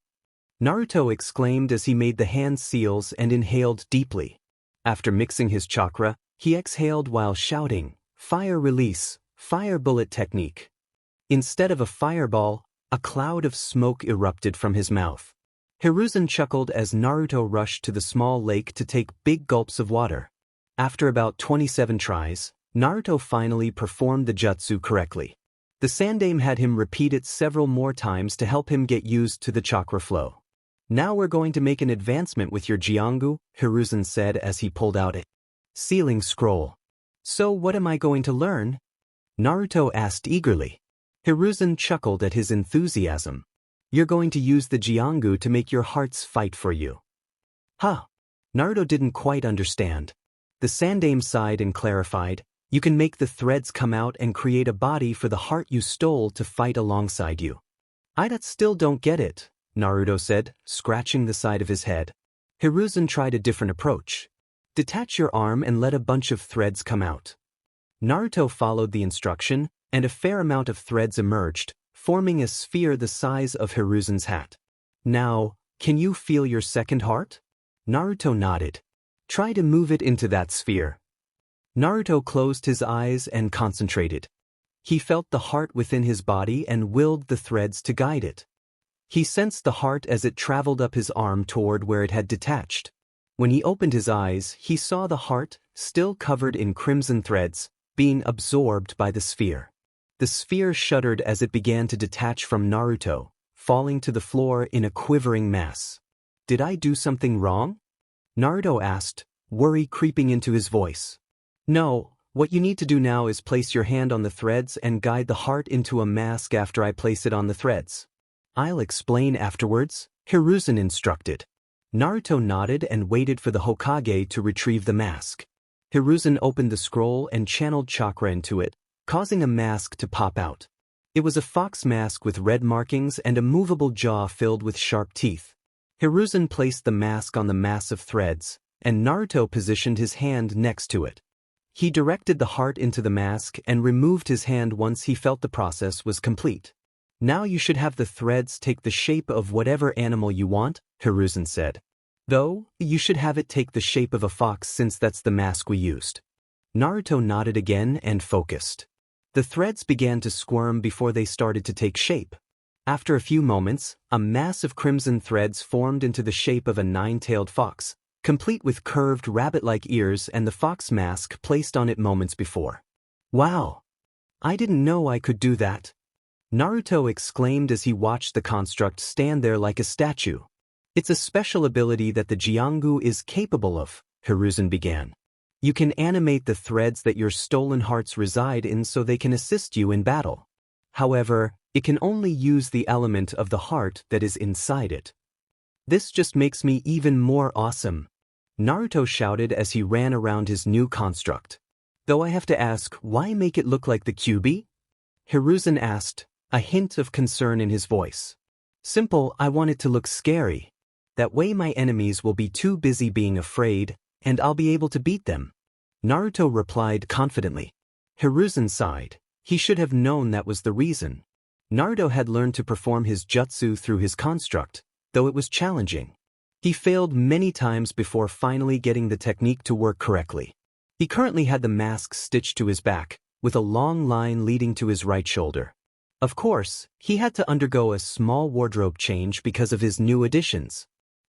Naruto exclaimed as he made the hand seals and inhaled deeply. After mixing his chakra, he exhaled while shouting, fire release, fire bullet technique. Instead of a fireball, a cloud of smoke erupted from his mouth. Hiruzen chuckled as Naruto rushed to the small lake to take big gulps of water. After about 27 tries, Naruto finally performed the jutsu correctly. The Sandaime had him repeat it several more times to help him get used to the chakra flow. Now we're going to make an advancement with your Jiongu, Hiruzen said as he pulled out a sealing scroll. So what am I going to learn? Naruto asked eagerly. Hiruzen chuckled at his enthusiasm. You're going to use the Jiongu to make your hearts fight for you. Huh. Naruto didn't quite understand. The Sandaime sighed and clarified, you can make the threads come out and create a body for the heart you stole to fight alongside you. I still don't get it, Naruto said, scratching the side of his head. Hiruzen tried a different approach. Detach your arm and let a bunch of threads come out. Naruto followed the instruction, and a fair amount of threads emerged, forming a sphere the size of Hiruzen's hat. Now, can you feel your second heart? Naruto nodded. Try to move it into that sphere. Naruto closed his eyes and concentrated. He felt the heart within his body and willed the threads to guide it. He sensed the heart as it traveled up his arm toward where it had detached. When he opened his eyes, he saw the heart, still covered in crimson threads, being absorbed by the sphere. The sphere shuddered as it began to detach from Naruto, falling to the floor in a quivering mass. Did I do something wrong? Naruto asked, worry creeping into his voice. No, what you need to do now is place your hand on the threads and guide the heart into a mask after I place it on the threads. I'll explain afterwards, Hiruzen instructed. Naruto nodded and waited for the Hokage to retrieve the mask. Hiruzen opened the scroll and channeled chakra into it, causing a mask to pop out. It was a fox mask with red markings and a movable jaw filled with sharp teeth. Hiruzen placed the mask on the mass of threads, and Naruto positioned his hand next to it. He directed the heart into the mask and removed his hand once he felt the process was complete. Now you should have the threads take the shape of whatever animal you want, Hiruzen said. Though, you should have it take the shape of a fox since that's the mask we used. Naruto nodded again and focused. The threads began to squirm before they started to take shape. After a few moments, a mass of crimson threads formed into the shape of a nine-tailed fox, complete with curved rabbit-like ears and the fox mask placed on it moments before. Wow! I didn't know I could do that. Naruto exclaimed as he watched the construct stand there like a statue. It's a special ability that the Jiongu is capable of, Hiruzen began. You can animate the threads that your stolen hearts reside in so they can assist you in battle. However, it can only use the element of the heart that is inside it. This just makes me even more awesome, Naruto shouted as he ran around his new construct. Though I have to ask, why make it look like the Kyuubi? Hiruzen asked, a hint of concern in his voice. Simple, I want it to look scary. That way my enemies will be too busy being afraid, and I'll be able to beat them. Naruto replied confidently. Hiruzen sighed. He should have known that was the reason. Naruto had learned to perform his jutsu through his construct, though it was challenging. He failed many times before finally getting the technique to work correctly. He currently had the mask stitched to his back, with a long line leading to his right shoulder. Of course, he had to undergo a small wardrobe change because of his new additions.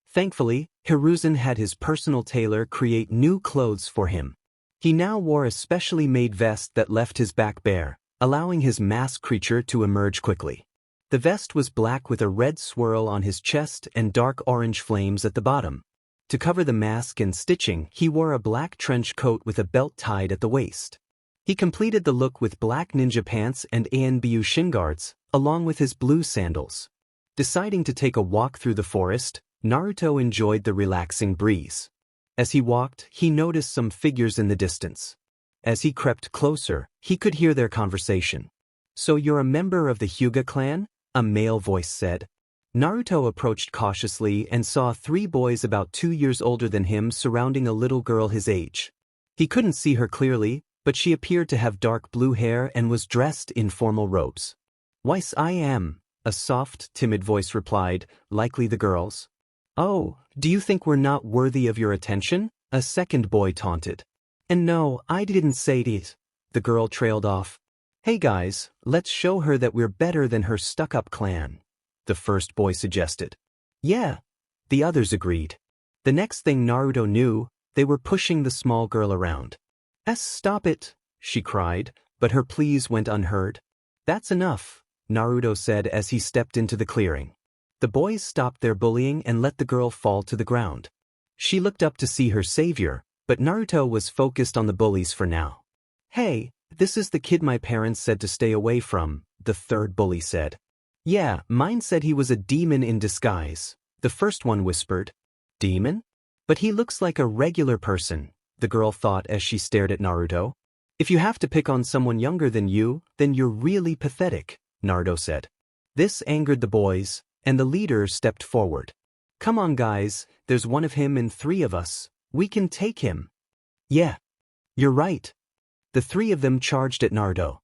Thankfully, Hiruzen had his personal tailor create new clothes for him. He now wore a specially made vest that left his back bare, allowing his mask creature to emerge quickly. The vest was black with a red swirl on his chest and dark orange flames at the bottom. To cover the mask and stitching, he wore a black trench coat with a belt tied at the waist. He completed the look with black ninja pants and Anbu shin guards, along with his blue sandals. Deciding to take a walk through the forest, Naruto enjoyed the relaxing breeze. As he walked, he noticed some figures in the distance. As he crept closer, he could hear their conversation. So you're a member of the Hyuga clan? A male voice said. Naruto approached cautiously and saw 3 boys about 2 years older than him surrounding a little girl his age. He couldn't see her clearly, but she appeared to have dark blue hair and was dressed in formal robes. Weiss I am, a soft, timid voice replied, likely the girl's. Oh, do you think we're not worthy of your attention? A second boy taunted. And no, I didn't say it. The girl trailed off. Hey guys, let's show her that we're better than her stuck-up clan, the first boy suggested. Yeah, the others agreed. The next thing Naruto knew, they were pushing the small girl around. Stop it, she cried, but her pleas went unheard. That's enough, Naruto said as he stepped into the clearing. The boys stopped their bullying and let the girl fall to the ground. She looked up to see her savior, but Naruto was focused on the bullies for now. Hey, this is the kid my parents said to stay away from, the third bully said. Yeah, mine said he was a demon in disguise, the first one whispered. Demon? But he looks like a regular person, the girl thought as she stared at Naruto. If you have to pick on someone younger than you, then you're really pathetic, Naruto said. This angered the boys, and the leader stepped forward. Come on guys, there's one of him and 3 of us. We can take him. Yeah. You're right. The 3 of them charged at Naruto.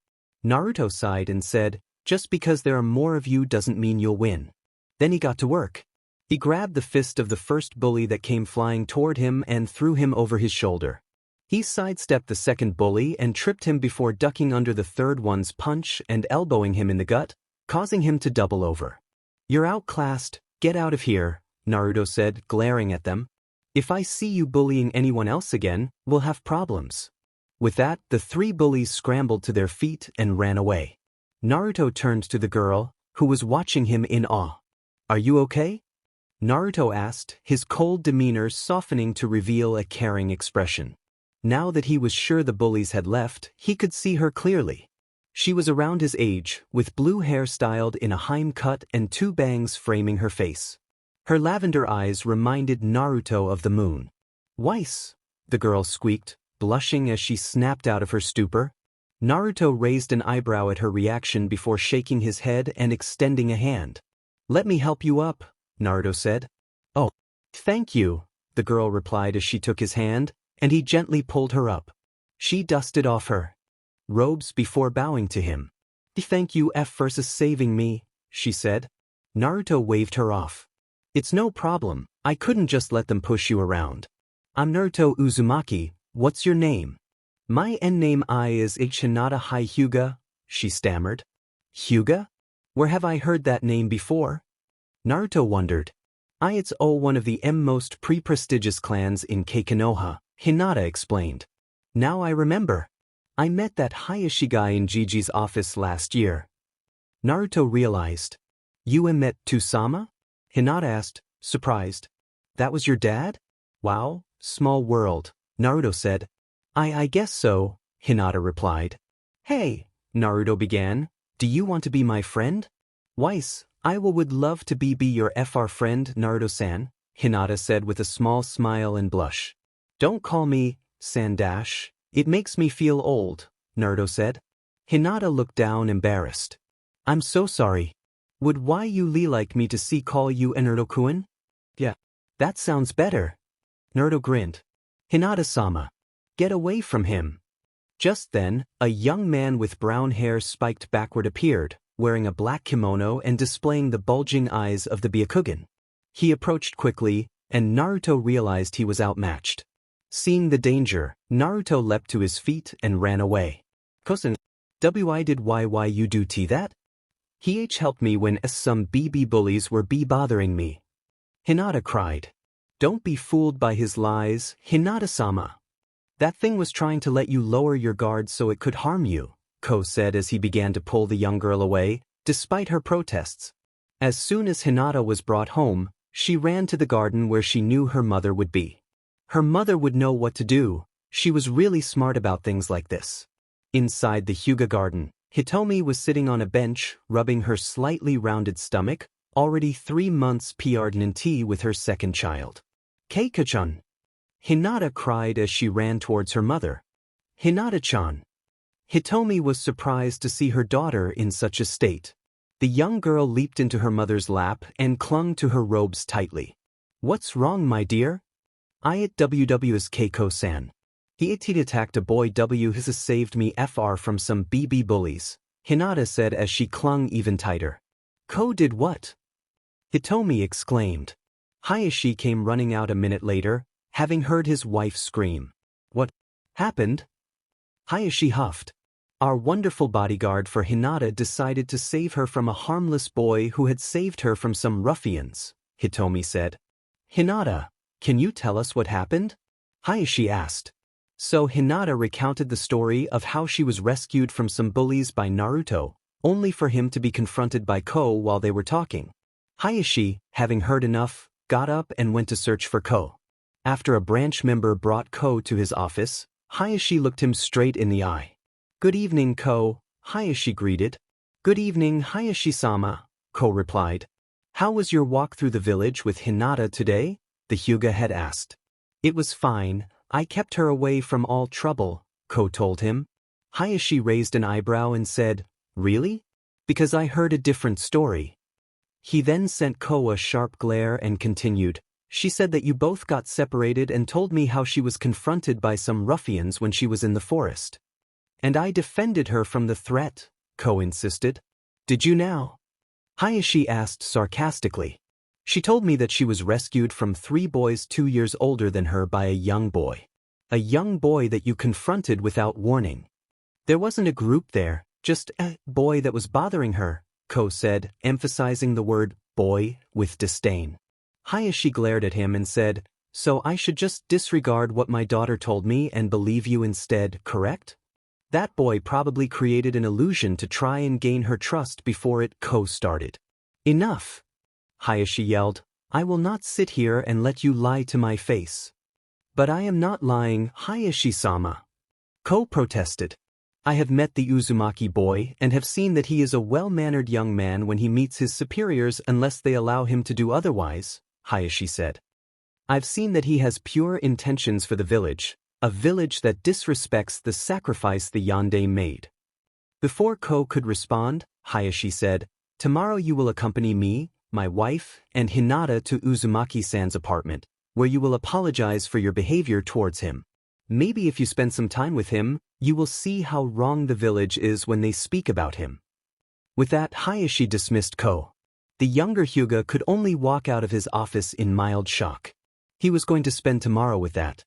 Naruto sighed and said, just because there are more of you doesn't mean you'll win. Then he got to work. He grabbed the fist of the first bully that came flying toward him and threw him over his shoulder. He sidestepped the second bully and tripped him before ducking under the third one's punch and elbowing him in the gut, causing him to double over. You're outclassed, get out of here, Naruto said, glaring at them. If I see you bullying anyone else again, we'll have problems. With that, the 3 bullies scrambled to their feet and ran away. Naruto turned to the girl, who was watching him in awe. Are you okay? Naruto asked, his cold demeanor softening to reveal a caring expression. Now that he was sure the bullies had left, he could see her clearly. She was around his age, with blue hair styled in a Heim cut and 2 bangs framing her face. Her lavender eyes reminded Naruto of the moon. Weiss, the girl squeaked, blushing as she snapped out of her stupor. Naruto raised an eyebrow at her reaction before shaking his head and extending a hand. Let me help you up, Naruto said. Oh, thank you, the girl replied as she took his hand, and he gently pulled her up. She dusted off her robes before bowing to him. Thank you for saving me, she said. Naruto waved her off. It's no problem, I couldn't just let them push you around. I'm Naruto Uzumaki, what's your name? My name is Hinata Hai Hyuga, she stammered. Hyuga? Where have I heard that name before? Naruto wondered. It's one of the most prestigious clans in Keikonoha, Hinata explained. Now I remember. I met that Hayashi guy in Gigi's office last year. Naruto realized. You met Tusama? Hinata asked, surprised. That was your dad? Wow, small world, Naruto said. I guess so, Hinata replied. Hey, Naruto began, do you want to be my friend? Weiss, I would love to be your friend, Naruto-san, Hinata said with a small smile and blush. Don't call me Sandash, it makes me feel old, Naruto said. Hinata looked down embarrassed. I'm so sorry. Would why you like me to call you Naruto-kun? Yeah, that sounds better. Naruto grinned. Hinata-sama. Get away from him. Just then, a young man with brown hair spiked backward appeared, wearing a black kimono and displaying the bulging eyes of the Byakugan. He approached quickly, and Naruto realized he was outmatched. Seeing the danger, Naruto leapt to his feet and ran away. Kosen, why did you do that? He helped me when some BB bullies were bothering me. Hinata cried. Don't be fooled by his lies, Hinata-sama. That thing was trying to let you lower your guard so it could harm you, Ko said as he began to pull the young girl away, despite her protests. As soon as Hinata was brought home, she ran to the garden where she knew her mother would be. Her mother would know what to do, she was really smart about things like this. Inside the Hyuga garden, Hitomi was sitting on a bench, rubbing her slightly rounded stomach, already 3 months pregnant with her second child. Keiko-chan. Hinata cried as she ran towards her mother. Hinata-chan. Hitomi was surprised to see her daughter in such a state. The young girl leaped into her mother's lap and clung to her robes tightly. What's wrong, my dear? WW's Keiko-san. He attacked a boy has saved me from some BB bullies, Hinata said as she clung even tighter. Ko did what? Hitomi exclaimed. Hayashi came running out a minute later, having heard his wife scream. What happened? Hayashi huffed. Our wonderful bodyguard for Hinata decided to save her from a harmless boy who had saved her from some ruffians, Hitomi said. Hinata, can you tell us what happened? Hayashi asked. So Hinata recounted the story of how she was rescued from some bullies by Naruto, only for him to be confronted by Ko while they were talking. Hayashi, having heard enough, got up and went to search for Ko. After a branch member brought Ko to his office, Hayashi looked him straight in the eye. Good evening, Ko, Hayashi greeted. Good evening, Hayashi-sama, Ko replied. How was your walk through the village with Hinata today? The Hyuga had asked. It was fine, I kept her away from all trouble, Ko told him. Hayashi raised an eyebrow and said, Really? Because I heard a different story. He then sent Ko a sharp glare and continued. She said that you both got separated and told me how she was confronted by some ruffians when she was in the forest. And I defended her from the threat, Ko insisted. Did you now? Hayashi asked sarcastically. She told me that she was rescued from 3 boys 2 years older than her by a young boy. A young boy that you confronted without warning. There wasn't a group there, just a boy that was bothering her, Ko said, emphasizing the word boy with disdain. Hayashi glared at him and said, So I should just disregard what my daughter told me and believe you instead, correct? That boy probably created an illusion to try and gain her trust before it started. Enough! Hayashi yelled, I will not sit here and let you lie to my face. But I am not lying, Hayashi-sama. Ko protested. I have met the Uzumaki boy and have seen that he is a well-mannered young man when he meets his superiors unless they allow him to do otherwise, Hayashi said. I've seen that he has pure intentions for the village, a village that disrespects the sacrifice the Yonde made. Before Ko could respond, Hayashi said, Tomorrow you will accompany me, my wife, and Hinata to Uzumaki-san's apartment, where you will apologize for your behavior towards him. Maybe if you spend some time with him, you will see how wrong the village is when they speak about him. With that, Hayashi dismissed Ko. The younger Hyuga could only walk out of his office in mild shock. He was going to spend tomorrow with that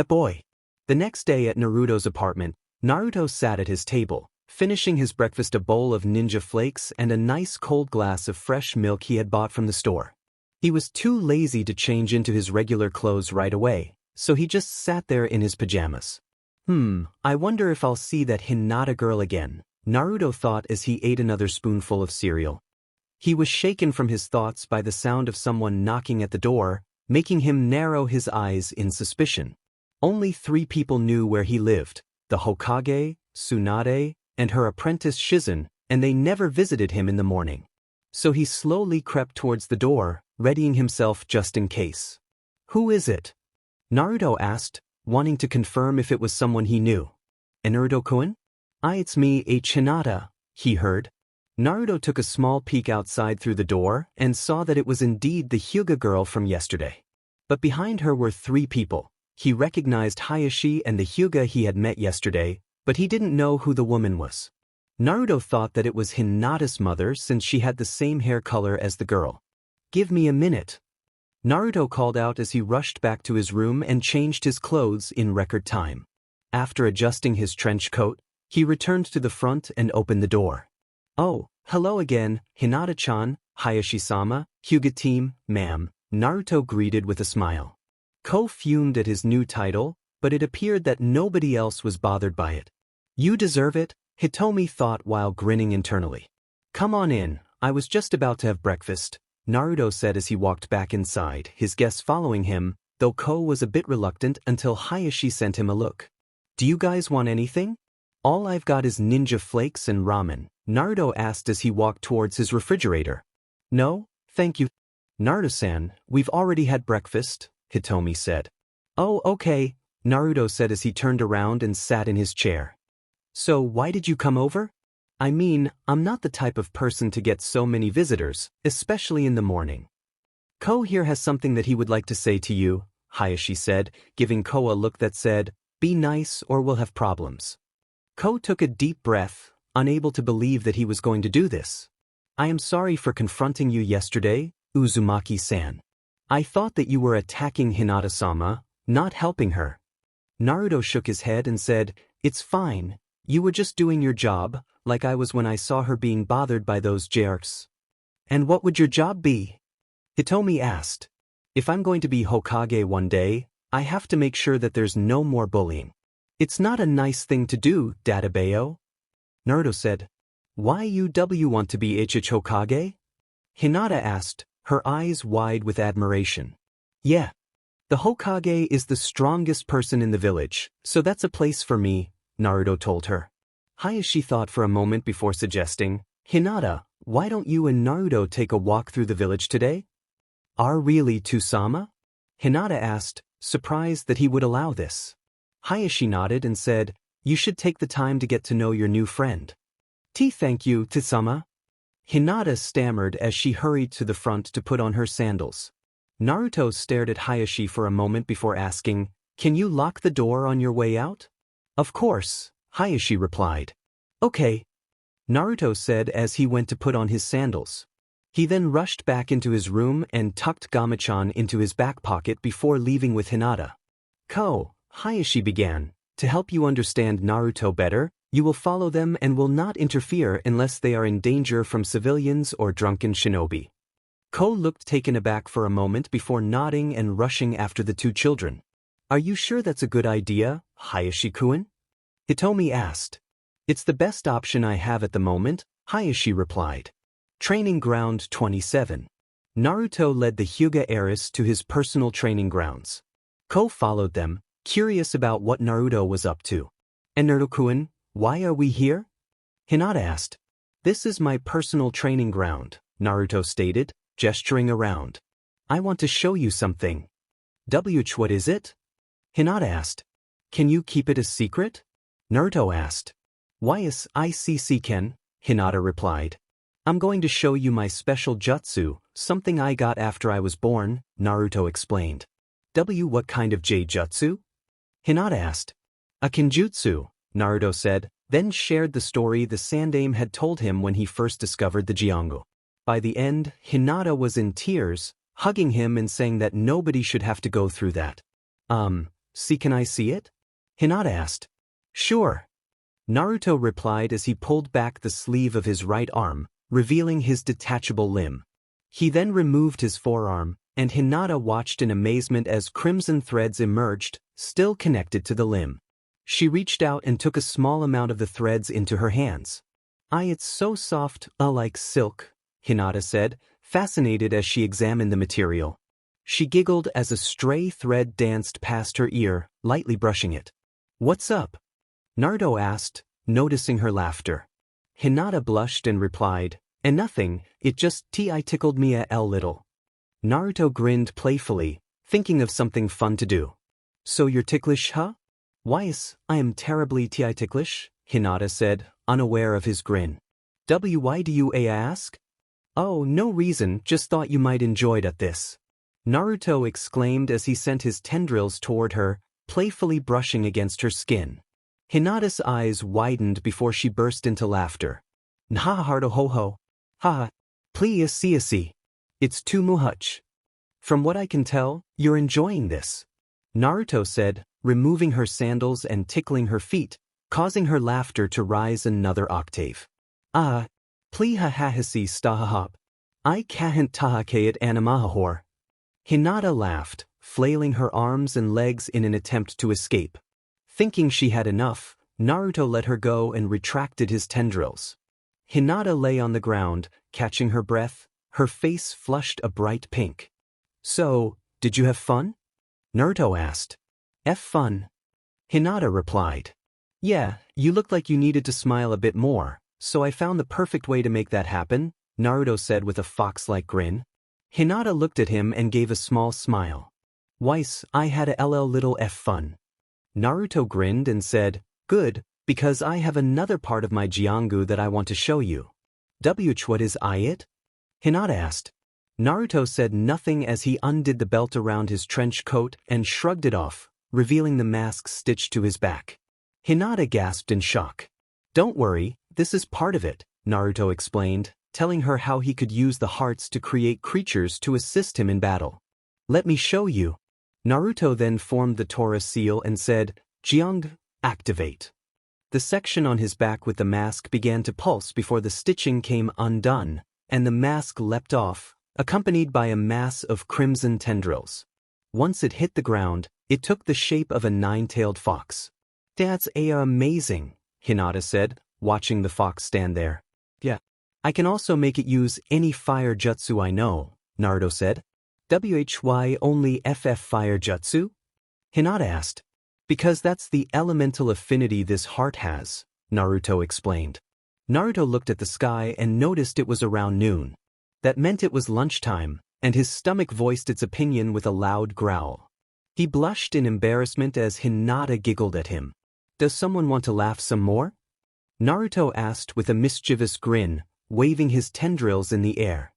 boy. The next day at Naruto's apartment, Naruto sat at his table, finishing his breakfast, a bowl of ninja flakes and a nice cold glass of fresh milk he had bought from the store. He was too lazy to change into his regular clothes right away, so he just sat there in his pajamas. I wonder if I'll see that Hinata girl again, Naruto thought as he ate another spoonful of cereal. He was shaken from his thoughts by the sound of someone knocking at the door, making him narrow his eyes in suspicion. Only 3 people knew where he lived, the Hokage, Tsunade, and her apprentice Shizen, and they never visited him in the morning. So he slowly crept towards the door, readying himself just in case. "Who is it?" Naruto asked, wanting to confirm if it was someone he knew. "Naruto-kun? It's me, Hinata," he heard. Naruto took a small peek outside through the door and saw that it was indeed the Hyuga girl from yesterday. But behind her were 3 people. He recognized Hayashi and the Hyuga he had met yesterday, but he didn't know who the woman was. Naruto thought that it was Hinata's mother since she had the same hair color as the girl. "Give me a minute," Naruto called out as he rushed back to his room and changed his clothes in record time. After adjusting his trench coat, he returned to the front and opened the door. "Oh, hello again, Hinata-chan, Hayashi-sama, Hyuga team, ma'am," Naruto greeted with a smile. Ko fumed at his new title, but it appeared that nobody else was bothered by it. "You deserve it," Hitomi thought while grinning internally. "Come on in, I was just about to have breakfast," Naruto said as he walked back inside, his guests following him, though Ko was a bit reluctant until Hayashi sent him a look. "Do you guys want anything?" "All I've got is ninja flakes and ramen," Naruto asked as he walked towards his refrigerator. "No, thank you. Naruto-san, we've already had breakfast," Hitomi said. "Oh, okay," Naruto said as he turned around and sat in his chair. "So why did you come over?" "I mean, I'm not the type of person to get so many visitors, especially in the morning." "Ko here has something that he would like to say to you," Hayashi said, giving Ko a look that said, "Be nice or we'll have problems." Ko took a deep breath, unable to believe that he was going to do this. "I am sorry for confronting you yesterday, Uzumaki-san. I thought that you were attacking Hinata-sama, not helping her." Naruto shook his head and said, "It's fine, you were just doing your job, like I was when I saw her being bothered by those jerks." "And what would your job be?" Hitomi asked. "If I'm going to be Hokage one day, I have to make sure that there's no more bullying. It's not a nice thing to do, Dadabayo." Naruto said, "Why you want to be Hokage?" Hinata asked, her eyes wide with admiration. "Yeah. The Hokage is the strongest person in the village, so that's a place for me," Naruto told her. Hayashi thought for a moment before suggesting, "Hinata, why don't you and Naruto take a walk through the village today?" "Are really Tusama?" Hinata asked, surprised that he would allow this. Hayashi nodded and said, "You should take the time to get to know your new friend." Thank you, Tusama." Hinata stammered as she hurried to the front to put on her sandals. Naruto stared at Hayashi for a moment before asking, "Can you lock the door on your way out?" "Of course," Hayashi replied. "Okay," Naruto said as he went to put on his sandals. He then rushed back into his room and tucked Gamachan into his back pocket before leaving with Hinata. "Ko," Hayashi began, "to help you understand Naruto better, you will follow them and will not interfere unless they are in danger from civilians or drunken shinobi." Ko looked taken aback for a moment before nodding and rushing after the 2 children. "Are you sure that's a good idea, Hayashi-kun?" Hitomi asked. "It's the best option I have at the moment," Hayashi replied. Training Ground 27. Naruto led the Hyuga heiress to his personal training grounds. Ko followed them, curious about what Naruto was up to. "And Naruto-kun, why are we here?" Hinata asked. "This is my personal training ground," Naruto stated, gesturing around. "I want to show you something." What is it?" Hinata asked. "Can you keep it a secret?" Naruto asked. "Why is ICC-ken?" Hinata replied. "I'm going to show you my special jutsu, something I got after I was born," Naruto explained. What kind of jutsu?" Hinata asked. "A kinjutsu," Naruto said, then shared the story the Sandaime had told him when he first discovered the Jiongu. By the end, Hinata was in tears, hugging him and saying that nobody should have to go through that. Can I see it?" Hinata asked. Sure. Naruto replied as he pulled back the sleeve of his right arm, revealing his detachable limb. He then removed his forearm, and Hinata watched in amazement as crimson threads emerged, still connected to the limb. She reached out and took a small amount of the threads into her hands. It's so soft, like silk, Hinata said, fascinated as she examined the material. She giggled as a stray thread danced past her ear, lightly brushing it. What's up? Naruto asked, noticing her laughter. Hinata blushed and replied, nothing, it just tickled me a little. Naruto grinned playfully, thinking of something fun to do. So you're ticklish, huh? Why's, I am terribly ticklish, Hinata said, unaware of his grin. Why do you ask? Oh, no reason, just thought you might enjoy this. Naruto exclaimed as he sent his tendrils toward her, playfully brushing against her skin. Hinata's eyes widened before she burst into laughter. Nha hardo ho ho. Ha. Please see. It's too much. From what I can tell, you're enjoying this. Naruto said, removing her sandals and tickling her feet, causing her laughter to rise another octave. Please hahahasi stahahop. I can't tahake animahahor. Hinata laughed, flailing her arms and legs in an attempt to escape. Thinking she had enough, Naruto let her go and retracted his tendrils. Hinata lay on the ground, catching her breath, her face flushed a bright pink. So, did you have fun? Naruto asked. Fun. Hinata replied. Yeah, you looked like you needed to smile a bit more, so I found the perfect way to make that happen, Naruto said with a fox-like grin. Hinata looked at him and gave a small smile. Weiss, I had a little fun. Naruto grinned and said, good, because I have another part of my Jiongu that I want to show you. What is it? Hinata asked. Naruto said nothing as he undid the belt around his trench coat and shrugged it off, revealing the mask stitched to his back. Hinata gasped in shock. Don't worry, this is part of it, Naruto explained, telling her how he could use the hearts to create creatures to assist him in battle. Let me show you. Naruto then formed the Torah seal and said, Jiongu, activate. The section on his back with the mask began to pulse before the stitching came undone, and the mask leapt off, accompanied by a mass of crimson tendrils. Once it hit the ground, it took the shape of a nine-tailed fox. That's amazing, Hinata said, watching the fox stand there. Yeah. I can also make it use any fire jutsu I know, Naruto said. Why only fire jutsu? Hinata asked. Because that's the elemental affinity this heart has, Naruto explained. Naruto looked at the sky and noticed it was around noon. That meant it was lunchtime, and his stomach voiced its opinion with a loud growl. He blushed in embarrassment as Hinata giggled at him. Does someone want to laugh some more? Naruto asked with a mischievous grin, waving his tendrils in the air.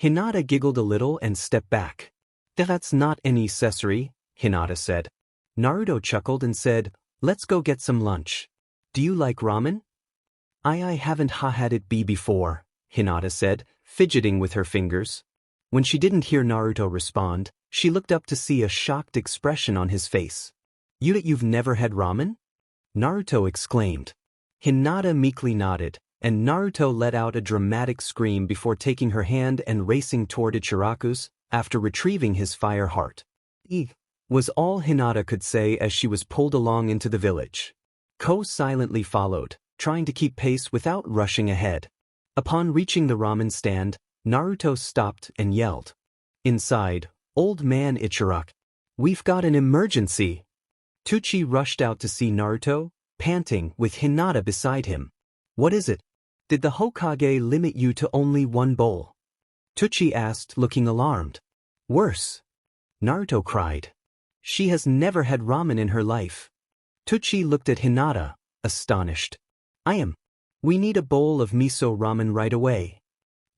Hinata giggled a little and stepped back. That's not an accessory, Hinata said. Naruto chuckled and said, let's go get some lunch. Do you like ramen? I haven't had it before, Hinata said, fidgeting with her fingers. When she didn't hear Naruto respond, she looked up to see a shocked expression on his face. You've never had ramen? Naruto exclaimed. Hinata meekly nodded, and Naruto let out a dramatic scream before taking her hand and racing toward Ichiraku's, after retrieving his fire heart. Was all Hinata could say as she was pulled along into the village. Ko silently followed, trying to keep pace without rushing ahead. Upon reaching the ramen stand, Naruto stopped and yelled. Inside, Old Man Ichiraku. We've got an emergency. Tucci rushed out to see Naruto, panting, with Hinata beside him. What is it? Did the Hokage limit you to only one bowl? Tucci asked, looking alarmed. Worse. Naruto cried. She has never had ramen in her life. Tucci looked at Hinata, astonished. We need a bowl of miso ramen right away.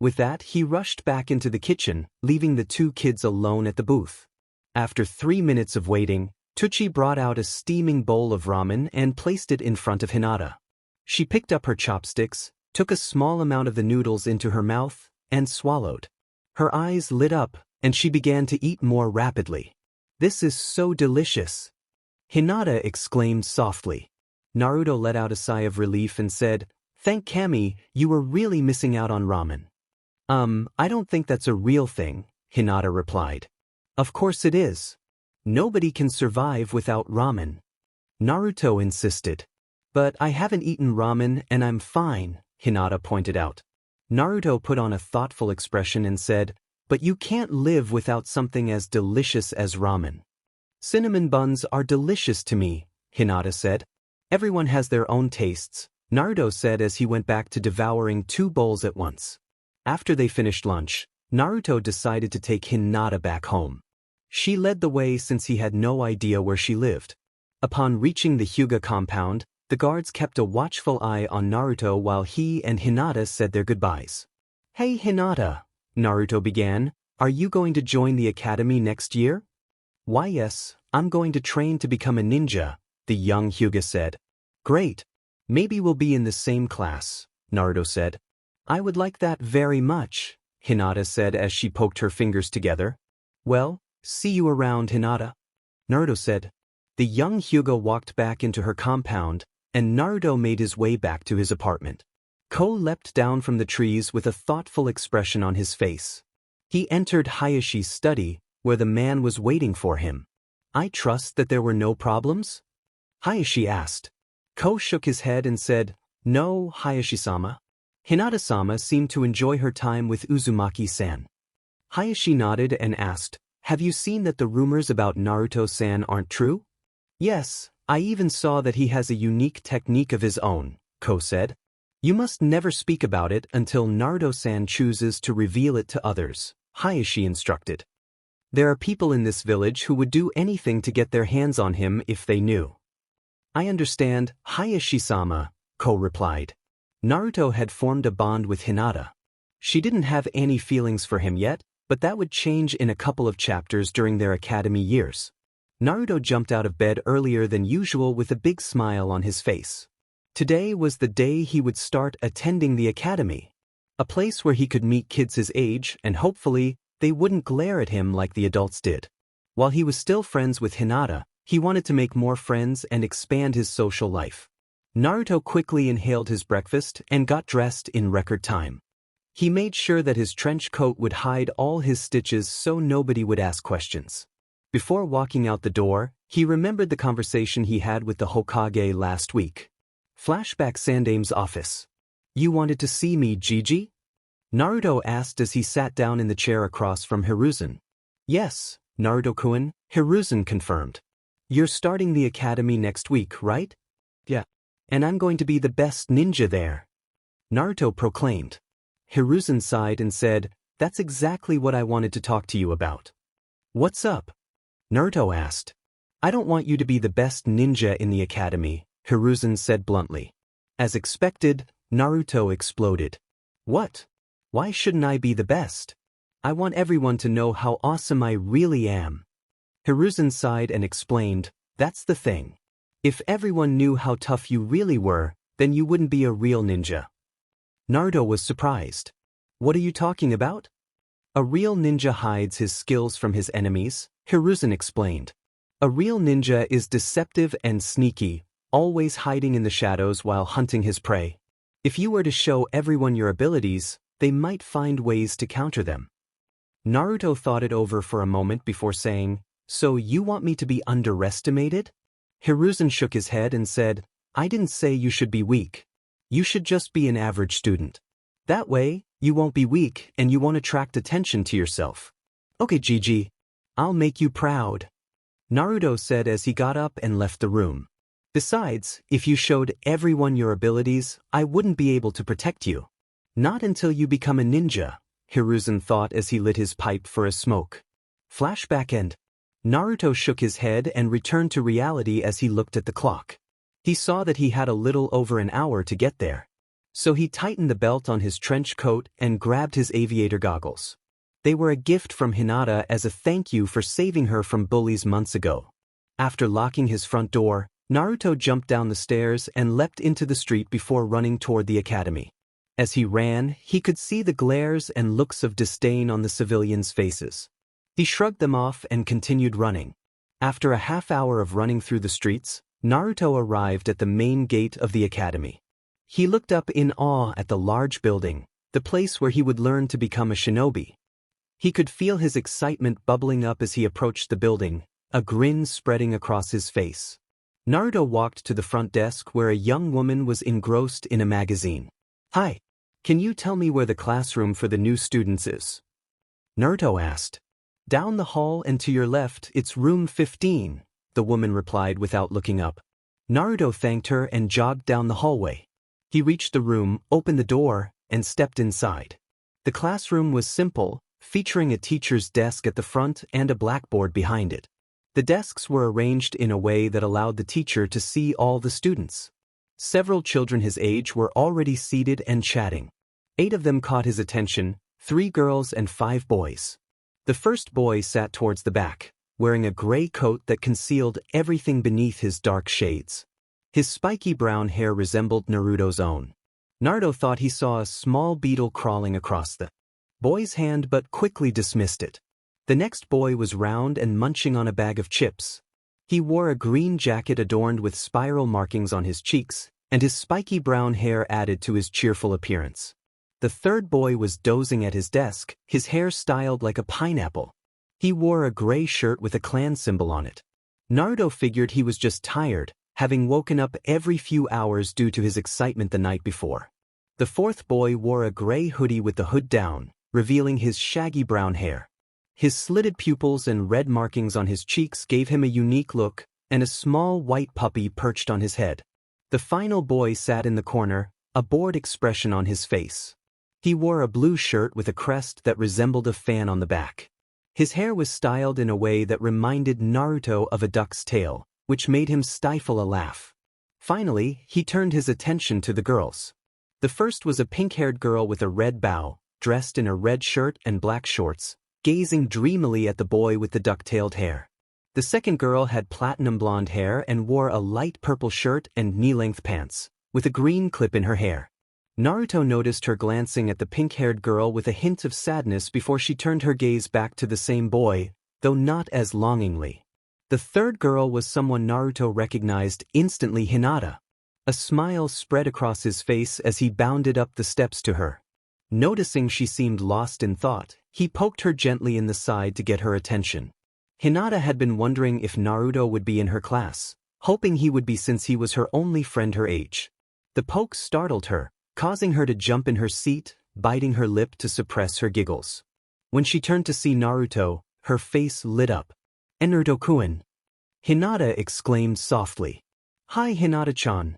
With that, he rushed back into the kitchen, leaving the two kids alone at the booth. After 3 minutes of waiting, Tucci brought out a steaming bowl of ramen and placed it in front of Hinata. She picked up her chopsticks, took a small amount of the noodles into her mouth, and swallowed. Her eyes lit up, and she began to eat more rapidly. This is so delicious. Hinata exclaimed softly. Naruto let out a sigh of relief and said, "Thank Kami, you were really missing out on ramen." I don't think that's a real thing," Hinata replied. "Of course it is. Nobody can survive without ramen," Naruto insisted. "But I haven't eaten ramen and I'm fine," Hinata pointed out. Naruto put on a thoughtful expression and said, "But you can't live without something as delicious as ramen." "Cinnamon buns are delicious to me," Hinata said. "Everyone has their own tastes," Naruto said as he went back to devouring 2 bowls at once. After they finished lunch, Naruto decided to take Hinata back home. She led the way since he had no idea where she lived. Upon reaching the Hyuga compound, the guards kept a watchful eye on Naruto while he and Hinata said their goodbyes. "Hey Hinata," Naruto began, "are you going to join the academy next year?" "Why yes, I'm going to train to become a ninja," the young Hyuga said. "Great. Maybe we'll be in the same class," Naruto said. "I would like that very much," Hinata said as she poked her fingers together. "Well, see you around, Hinata," Naruto said. The young Hyuga walked back into her compound, and Naruto made his way back to his apartment. Ko leapt down from the trees with a thoughtful expression on his face. He entered Hayashi's study, where the man was waiting for him. "I trust that there were no problems?" Hayashi asked. Ko shook his head and said, "No, Hayashi-sama." Hinata-sama seemed to enjoy her time with Uzumaki-san. Hayashi nodded and asked, "Have you seen that the rumors about Naruto-san aren't true?" "Yes, I even saw that he has a unique technique of his own," Ko said. "You must never speak about it until Naruto-san chooses to reveal it to others," Hayashi instructed. "There are people in this village who would do anything to get their hands on him if they knew." "I understand, Hayashi-sama," Ko replied. Naruto had formed a bond with Hinata. She didn't have any feelings for him yet, but that would change in a couple of chapters during their academy years. Naruto jumped out of bed earlier than usual with a big smile on his face. Today was the day he would start attending the academy, a place where he could meet kids his age and hopefully they wouldn't glare at him like the adults did. While he was still friends with Hinata, he wanted to make more friends and expand his social life. Naruto quickly inhaled his breakfast and got dressed in record time. He made sure that his trench coat would hide all his stitches so nobody would ask questions. Before walking out the door, he remembered the conversation he had with the Hokage last week. Flashback Sandaime's office. "You wanted to see me, Gigi?" Naruto asked as he sat down in the chair across from Hiruzen. "Yes, Naruto-kun," Hiruzen confirmed. "You're starting the academy next week, right?" "Yeah. And I'm going to be the best ninja there," Naruto proclaimed. Hiruzen sighed and said, "That's exactly what I wanted to talk to you about." "What's up?" Naruto asked. "I don't want you to be the best ninja in the academy," Hiruzen said bluntly. As expected, Naruto exploded. "What? Why shouldn't I be the best? I want everyone to know how awesome I really am." Hiruzen sighed and explained, "That's the thing. If everyone knew how tough you really were, then you wouldn't be a real ninja." Naruto was surprised. "What are you talking about?" "A real ninja hides his skills from his enemies," Hiruzen explained. "A real ninja is deceptive and sneaky, always hiding in the shadows while hunting his prey. If you were to show everyone your abilities, they might find ways to counter them." Naruto thought it over for a moment before saying, "So you want me to be underestimated?" Hiruzen shook his head and said, "I didn't say you should be weak. You should just be an average student. That way, you won't be weak and you won't attract attention to yourself." "Okay, Gigi. I'll make you proud," Naruto said as he got up and left the room. "Besides, if you showed everyone your abilities, I wouldn't be able to protect you." "Not until you become a ninja," Hiruzen thought as he lit his pipe for a smoke. Flashback end. Naruto shook his head and returned to reality as he looked at the clock. He saw that he had a little over an hour to get there. So he tightened the belt on his trench coat and grabbed his aviator goggles. They were a gift from Hinata as a thank you for saving her from bullies months ago. After locking his front door, Naruto jumped down the stairs and leapt into the street before running toward the academy. As he ran, he could see the glares and looks of disdain on the civilians' faces. He shrugged them off and continued running. After a half-hour of running through the streets, Naruto arrived at the main gate of the academy. He looked up in awe at the large building, the place where he would learn to become a shinobi. He could feel his excitement bubbling up as he approached the building, a grin spreading across his face. Naruto walked to the front desk where a young woman was engrossed in a magazine. "Hi, can you tell me where the classroom for the new students is?" Naruto asked. "Down the hall and to your left, it's room 15, the woman replied without looking up. Naruto thanked her and jogged down the hallway. He reached the room, opened the door, and stepped inside. The classroom was simple, featuring a teacher's desk at the front and a blackboard behind it. The desks were arranged in a way that allowed the teacher to see all the students. Several children his age were already seated and chatting. 8 of them caught his attention, 3 girls and 5 boys. The first boy sat towards the back, wearing a gray coat that concealed everything beneath his dark shades. His spiky brown hair resembled Naruto's own. Naruto thought he saw a small beetle crawling across the boy's hand but quickly dismissed it. The next boy was round and munching on a bag of chips. He wore a green jacket adorned with spiral markings on his cheeks, and his spiky brown hair added to his cheerful appearance. The third boy was dozing at his desk, his hair styled like a pineapple. He wore a gray shirt with a clan symbol on it. Naruto figured he was just tired, having woken up every few hours due to his excitement the night before. The fourth boy wore a gray hoodie with the hood down, revealing his shaggy brown hair. His slitted pupils and red markings on his cheeks gave him a unique look, and a small white puppy perched on his head. The final boy sat in the corner, a bored expression on his face. He wore a blue shirt with a crest that resembled a fan on the back. His hair was styled in a way that reminded Naruto of a duck's tail, which made him stifle a laugh. Finally, he turned his attention to the girls. The first was a pink-haired girl with a red bow, dressed in a red shirt and black shorts, gazing dreamily at the boy with the duck-tailed hair. The second girl had platinum blonde hair and wore a light purple shirt and knee-length pants, with a green clip in her hair. Naruto noticed her glancing at the pink-haired girl with a hint of sadness before she turned her gaze back to the same boy, though not as longingly. The third girl was someone Naruto recognized instantly: Hinata. A smile spread across his face as he bounded up the steps to her. Noticing she seemed lost in thought, he poked her gently in the side to get her attention. Hinata had been wondering if Naruto would be in her class, hoping he would be since he was her only friend her age. The poke startled her, causing her to jump in her seat, biting her lip to suppress her giggles. When she turned to see Naruto, her face lit up. "Naruto-kun!" Hinata exclaimed softly. "Hi, Hinata-chan."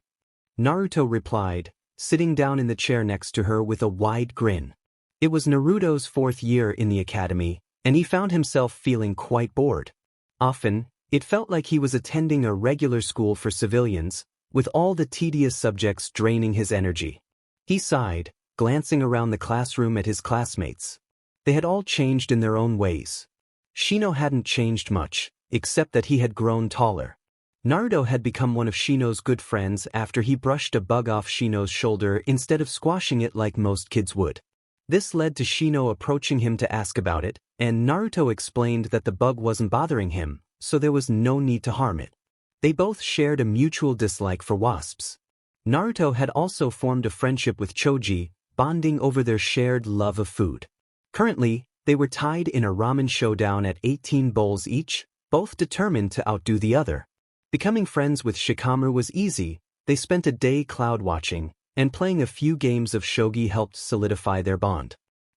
Naruto replied, sitting down in the chair next to her with a wide grin. It was Naruto's 4th year in the academy, and he found himself feeling quite bored. Often, it felt like he was attending a regular school for civilians, with all the tedious subjects draining his energy. He sighed, glancing around the classroom at his classmates. They had all changed in their own ways. Shino hadn't changed much, except that he had grown taller. Naruto had become one of Shino's good friends after he brushed a bug off Shino's shoulder instead of squashing it like most kids would. This led to Shino approaching him to ask about it, and Naruto explained that the bug wasn't bothering him, so there was no need to harm it. They both shared a mutual dislike for wasps. Naruto had also formed a friendship with Choji, bonding over their shared love of food. Currently, they were tied in a ramen showdown at 18 bowls each, both determined to outdo the other. Becoming friends with Shikamaru was easy. They spent a day cloud watching, and playing a few games of shogi helped solidify their bond.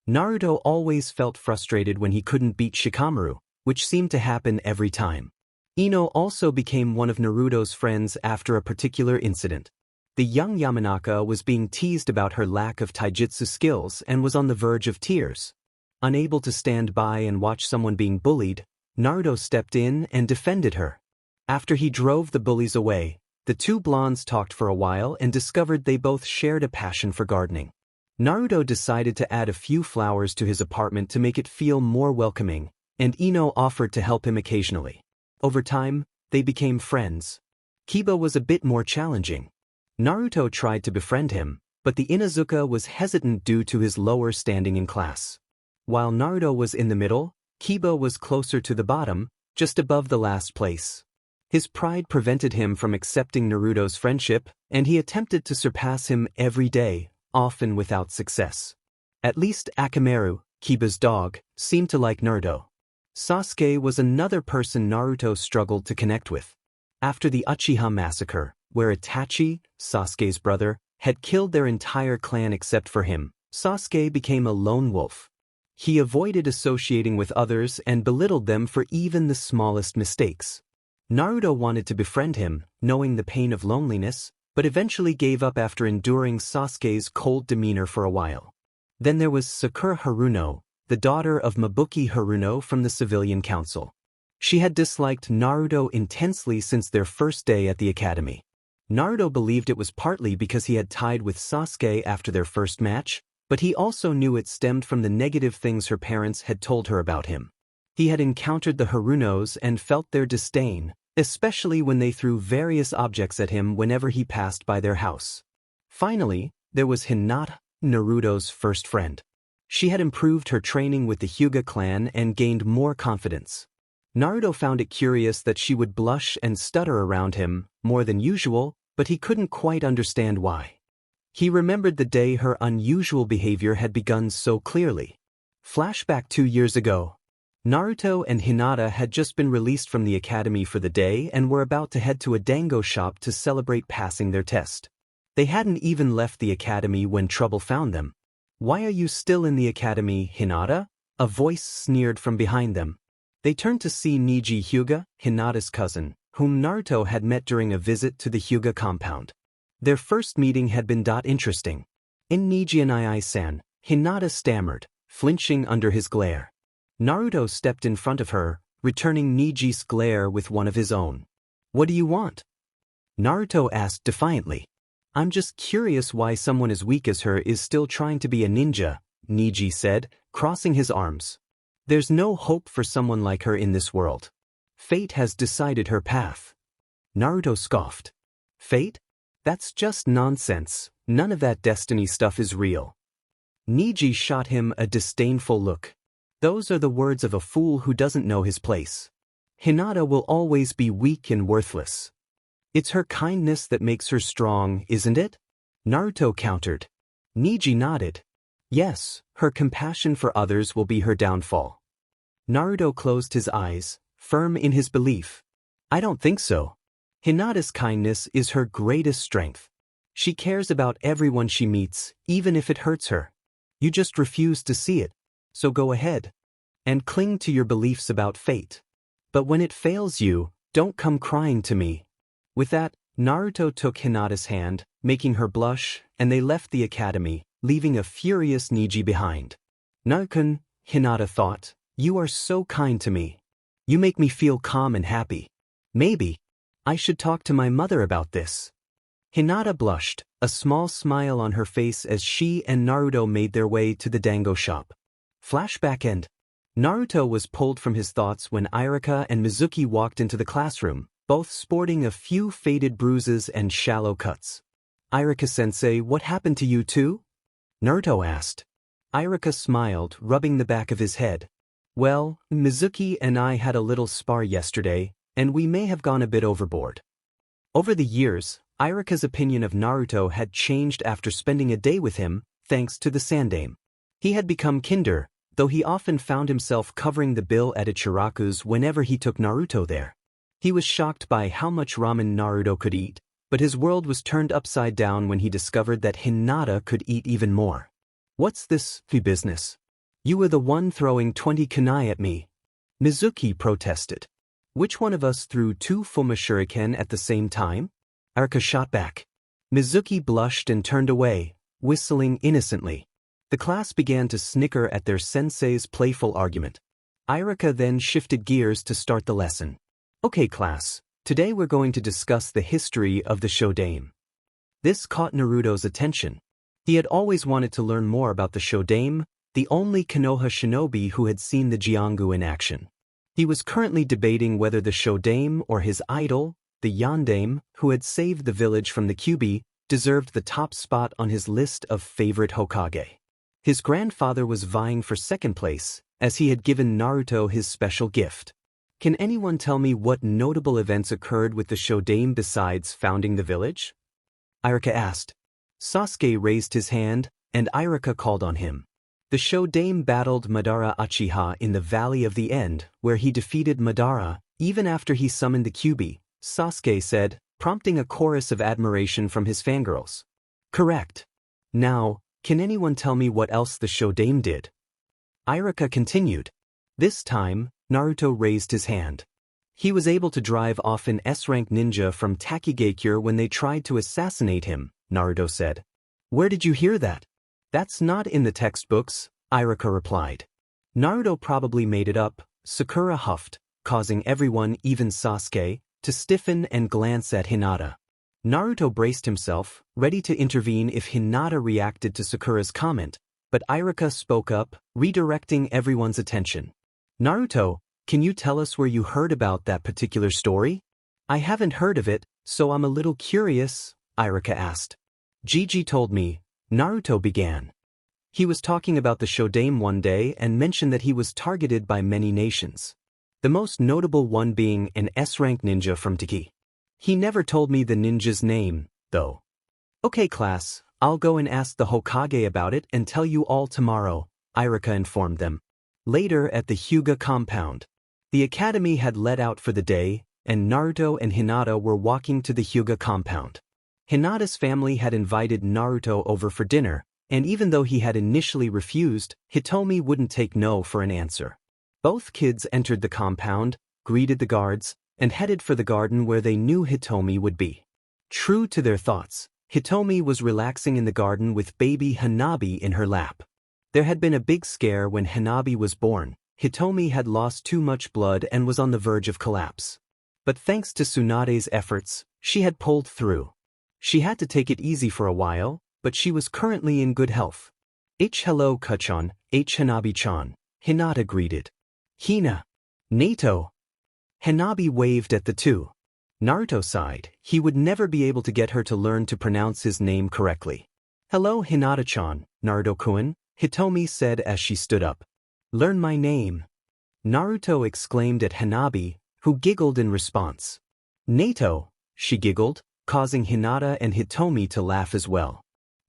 Naruto always felt frustrated when he couldn't beat Shikamaru, which seemed to happen every time. Ino also became one of Naruto's friends after a particular incident. The young Yamanaka was being teased about her lack of taijutsu skills and was on the verge of tears. Unable to stand by and watch someone being bullied, Naruto stepped in and defended her. After he drove the bullies away, the two blondes talked for a while and discovered they both shared a passion for gardening. Naruto decided to add a few flowers to his apartment to make it feel more welcoming, and Ino offered to help him occasionally. Over time, they became friends. Kiba was a bit more challenging. Naruto tried to befriend him, but the Inuzuka was hesitant due to his lower standing in class. While Naruto was in the middle, Kiba was closer to the bottom, just above the last place. His pride prevented him from accepting Naruto's friendship, and he attempted to surpass him every day, often without success. At least Akamaru, Kiba's dog, seemed to like Naruto. Sasuke was another person Naruto struggled to connect with. After the Uchiha massacre, where Itachi, Sasuke's brother, had killed their entire clan except for him, Sasuke became a lone wolf. He avoided associating with others and belittled them for even the smallest mistakes. Naruto wanted to befriend him, knowing the pain of loneliness, but eventually gave up after enduring Sasuke's cold demeanor for a while. Then there was Sakura Haruno, the daughter of Mabuki Haruno from the Civilian Council. She had disliked Naruto intensely since their first day at the academy. Naruto believed it was partly because he had tied with Sasuke after their first match, but he also knew it stemmed from the negative things her parents had told her about him. He had encountered the Harunos and felt their disdain, especially when they threw various objects at him whenever he passed by their house. Finally, there was Hinata, Naruto's first friend. She had improved her training with the Hyuga clan and gained more confidence. Naruto found it curious that she would blush and stutter around him, more than usual, but he couldn't quite understand why. He remembered the day her unusual behavior had begun so clearly. Flashback 2 years ago. Naruto and Hinata had just been released from the academy for the day and were about to head to a dango shop to celebrate passing their test. They hadn't even left the academy when trouble found them. "Why are you still in the academy, Hinata?" a voice sneered from behind them. They turned to see Neji Hyuga, Hinata's cousin, whom Naruto had met during a visit to the Hyuga compound. Their first meeting had been interesting. "In Neji and I-san," Hinata stammered, flinching under his glare. Naruto stepped in front of her, returning Neji's glare with one of his own. "What do you want?" Naruto asked defiantly. "I'm just curious why someone as weak as her is still trying to be a ninja," Neji said, crossing his arms. "There's no hope for someone like her in this world. Fate has decided her path." Naruto scoffed. "Fate? That's just nonsense. None of that destiny stuff is real." Neji shot him a disdainful look. "Those are the words of a fool who doesn't know his place. Hinata will always be weak and worthless. It's her kindness that makes her strong, isn't it?" Naruto countered. Neji nodded. "Yes, her compassion for others will be her downfall." Naruto closed his eyes, firm in his belief. "I don't think so. Hinata's kindness is her greatest strength. She cares about everyone she meets, even if it hurts her. You just refuse to see it, so go ahead. And cling to your beliefs about fate. But when it fails you, don't come crying to me." With that, Naruto took Hinata's hand, making her blush, and they left the academy, leaving a furious Neji behind. "Narukun," Hinata thought, "you are so kind to me. You make me feel calm and happy. Maybe I should talk to my mother about this." Hinata blushed, a small smile on her face as she and Naruto made their way to the dango shop. Flashback end. Naruto was pulled from his thoughts when Irika and Mizuki walked into the classroom, both sporting a few faded bruises and shallow cuts. "Irika-sensei, what happened to you too?" Naruto asked. Irika smiled, rubbing the back of his head. "Well, Mizuki and I had a little spar yesterday, and we may have gone a bit overboard." Over the years, Irika's opinion of Naruto had changed after spending a day with him, thanks to the Sandaime. He had become kinder, though he often found himself covering the bill at Ichiraku's whenever he took Naruto there. He was shocked by how much ramen Naruto could eat, but his world was turned upside down when he discovered that Hinata could eat even more. "What's this business? You were the one throwing 20 kunai at me," Mizuki protested. "Which one of us threw 2 Fuma shuriken at the same time?" Irika shot back. Mizuki blushed and turned away, whistling innocently. The class began to snicker at their sensei's playful argument. Irika then shifted gears to start the lesson. "Okay class, today we're going to discuss the history of the Shodaime." This caught Naruto's attention. He had always wanted to learn more about the Shodaime, the only Konoha shinobi who had seen the Jiongu in action. He was currently debating whether the Shodaime or his idol, the Yondaime, who had saved the village from the Kyuubi, deserved the top spot on his list of favorite Hokage. His grandfather was vying for second place, as he had given Naruto his special gift. Can anyone tell me what notable events occurred with the Shodaime besides founding the village? Irika asked. Sasuke raised his hand, and Irika called on him. The Shodaime battled Madara Uchiha in the Valley of the End, where he defeated Madara, even after he summoned the Kyuubi, Sasuke said, prompting a chorus of admiration from his fangirls. Correct. Now, can anyone tell me what else the Shodaime did? Irika continued. This time, Naruto raised his hand. He was able to drive off an S-rank ninja from Takigakure when they tried to assassinate him, Naruto said. Where did you hear that? That's not in the textbooks, Irika replied. Naruto probably made it up, Sakura huffed, causing everyone, even Sasuke, to stiffen and glance at Hinata. Naruto braced himself, ready to intervene if Hinata reacted to Sakura's comment, but Irika spoke up, redirecting everyone's attention. Naruto, can you tell us where you heard about that particular story? I haven't heard of it, so I'm a little curious, Irika asked. Gigi told me, Naruto began. He was talking about the Shodaime one day and mentioned that he was targeted by many nations. The most notable one being an S-rank ninja from Taki. He never told me the ninja's name, though. Okay class, I'll go and ask the Hokage about it and tell you all tomorrow, Irika informed them. Later at the Hyuga compound. The academy had let out for the day, and Naruto and Hinata were walking to the Hyuga compound. Hinata's family had invited Naruto over for dinner, and even though he had initially refused, Hitomi wouldn't take no for an answer. Both kids entered the compound, greeted the guards, and headed for the garden where they knew Hitomi would be. True to their thoughts, Hitomi was relaxing in the garden with baby Hanabi in her lap. There had been a big scare when Hanabi was born. Hitomi had lost too much blood and was on the verge of collapse. But thanks to Tsunade's efforts, she had pulled through. She had to take it easy for a while, but she was currently in good health. Hello Kuchan, Hanabi-chan, Hinata greeted. Hina. Nato. Hanabi waved at the two. Naruto sighed. He would never be able to get her to learn to pronounce his name correctly. Hello Hinata-chan, Naruto-kun, Hitomi said as she stood up. Learn my name. Naruto exclaimed at Hanabi, who giggled in response. Nato, she giggled, causing Hinata and Hitomi to laugh as well.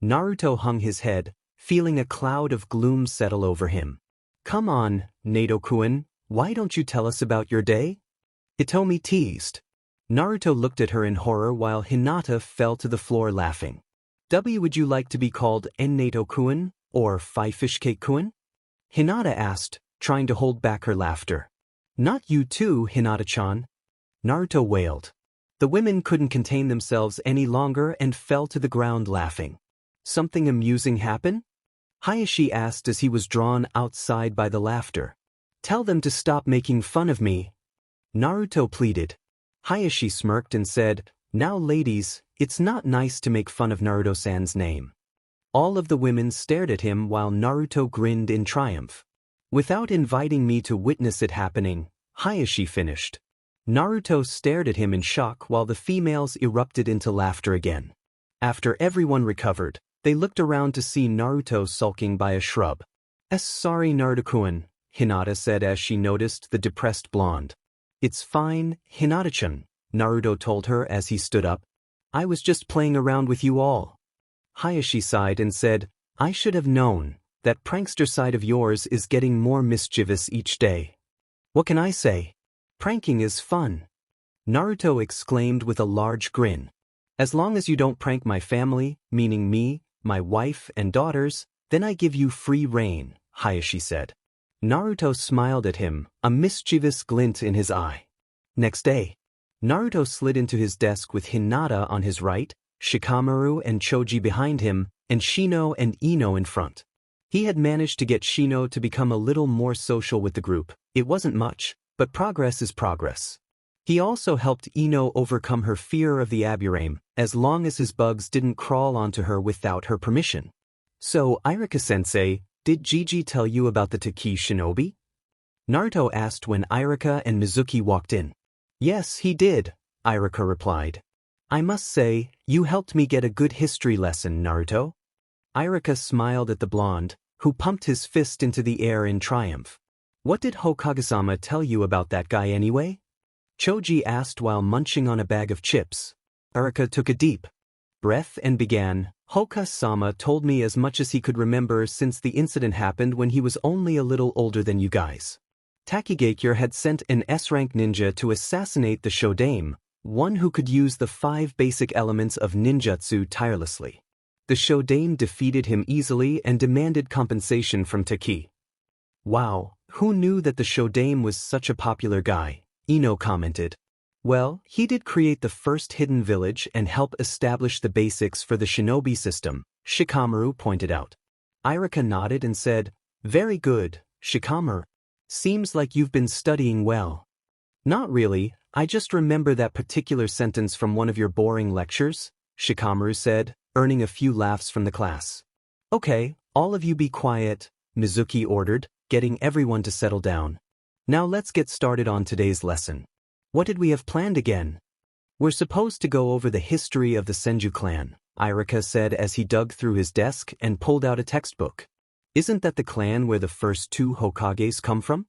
Naruto hung his head, feeling a cloud of gloom settle over him. Come on, Nato-kun, why don't you tell us about your day? Hitomi teased. Naruto looked at her in horror while Hinata fell to the floor laughing. Would you like to be called Nato-kun, or Five-Fish-Cake-kun? Hinata asked, trying to hold back her laughter. Not you too, Hinata-chan. Naruto wailed. The women couldn't contain themselves any longer and fell to the ground laughing. Something amusing happen? Hayashi asked as he was drawn outside by the laughter. Tell them to stop making fun of me. Naruto pleaded. Hayashi smirked and said, Now ladies, it's not nice to make fun of Naruto-san's name. All of the women stared at him while Naruto grinned in triumph. Without inviting me to witness it happening, Hayashi finished. Naruto stared at him in shock while the females erupted into laughter again. After everyone recovered, they looked around to see Naruto sulking by a shrub. Sorry Naruto-kun, Hinata said as she noticed the depressed blonde. It's fine, Hinata-chan, Naruto told her as he stood up. I was just playing around with you all. Hayashi sighed and said, I should have known. That prankster side of yours is getting more mischievous each day. What can I say? Pranking is fun. Naruto exclaimed with a large grin. As long as you don't prank my family, meaning me, my wife and daughters, then I give you free rein, Hayashi said. Naruto smiled at him, a mischievous glint in his eye. Next day, Naruto slid into his desk with Hinata on his right, Shikamaru and Choji behind him, and Shino and Ino in front. He had managed to get Shino to become a little more social with the group. It wasn't much, but progress is progress. He also helped Ino overcome her fear of the Aburame, as long as his bugs didn't crawl onto her without her permission. So, Irika-sensei, did Gigi tell you about the Taki shinobi? Naruto asked when Irika and Mizuki walked in. Yes, he did, Irika replied. I must say, you helped me get a good history lesson, Naruto. Irika smiled at the blonde, who pumped his fist into the air in triumph. What did Hokage-sama tell you about that guy anyway? Choji asked while munching on a bag of chips. Arika took a deep breath and began, Hokage-sama told me as much as he could remember since the incident happened when he was only a little older than you guys. Takigakure had sent an S-rank ninja to assassinate the Shodaime, one who could use the 5 basic elements of ninjutsu tirelessly. The Shodaime defeated him easily and demanded compensation from Taki. Wow, who knew that the Shodaime was such a popular guy? Ino commented. Well, he did create the first hidden village and help establish the basics for the shinobi system, Shikamaru pointed out. Irika nodded and said, very good, Shikamaru. Seems like you've been studying well. Not really, I just remember that particular sentence from one of your boring lectures, Shikamaru said, earning a few laughs from the class. Okay, all of you be quiet, Mizuki ordered, getting everyone to settle down. Now let's get started on today's lesson. What did we have planned again? We're supposed to go over the history of the Senju clan, Irika said as he dug through his desk and pulled out a textbook. Isn't that the clan where the first 2 Hokages come from?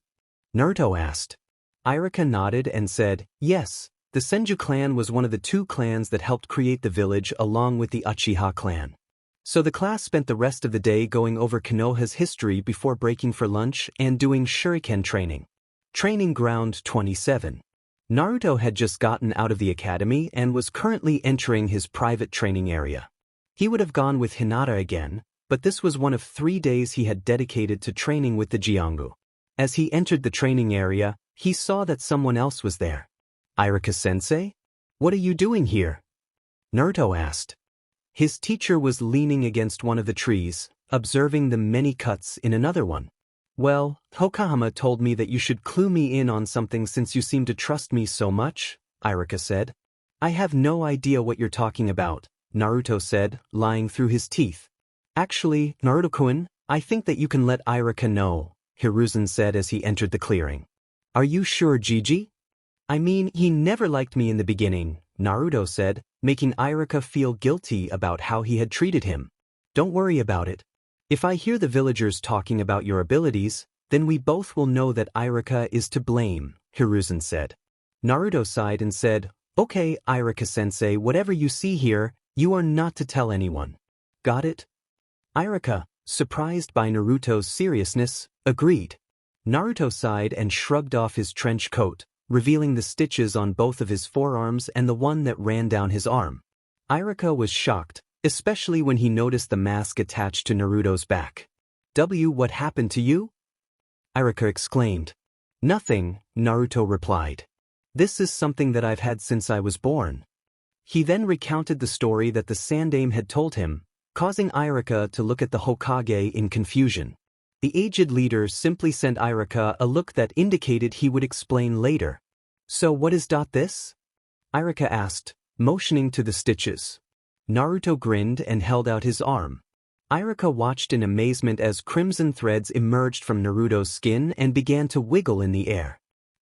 Naruto asked. Irika nodded and said, yes, the Senju clan was one of the 2 clans that helped create the village along with the Uchiha clan. So the class spent the rest of the day going over Konoha's history before breaking for lunch and doing shuriken training. Training Ground 27. Naruto had just gotten out of the academy and was currently entering his private training area. He would have gone with Hinata again, but this was one of 3 days he had dedicated to training with the Jiongu. As he entered the training area, he saw that someone else was there. Irika-sensei? What are you doing here? Naruto asked. His teacher was leaning against one of the trees, observing the many cuts in another one. Well, Hokahama told me that you should clue me in on something since you seem to trust me so much, Irika said. I have no idea what you're talking about, Naruto said, lying through his teeth. Actually, Naruto-kun, I think that you can let Irika know, Hiruzen said as he entered the clearing. Are you sure, Gigi? I mean, he never liked me in the beginning, Naruto said, making Irika feel guilty about how he had treated him. Don't worry about it. If I hear the villagers talking about your abilities, then we both will know that Irika is to blame, Hiruzen said. Naruto sighed and said, okay, Irika-sensei, whatever you see here, you are not to tell anyone. Got it? Irika, surprised by Naruto's seriousness, agreed. Naruto sighed and shrugged off his trench coat, revealing the stitches on both of his forearms and the one that ran down his arm. Irika was shocked, especially when he noticed the mask attached to Naruto's back. What happened to you? Irika exclaimed. Nothing, Naruto replied. This is something that I've had since I was born. He then recounted the story that the Sandaime had told him, causing Irika to look at the Hokage in confusion. The aged leader simply sent Irika a look that indicated he would explain later. So what is this? Irika asked, motioning to the stitches. Naruto grinned and held out his arm. Irika watched in amazement as crimson threads emerged from Naruto's skin and began to wiggle in the air.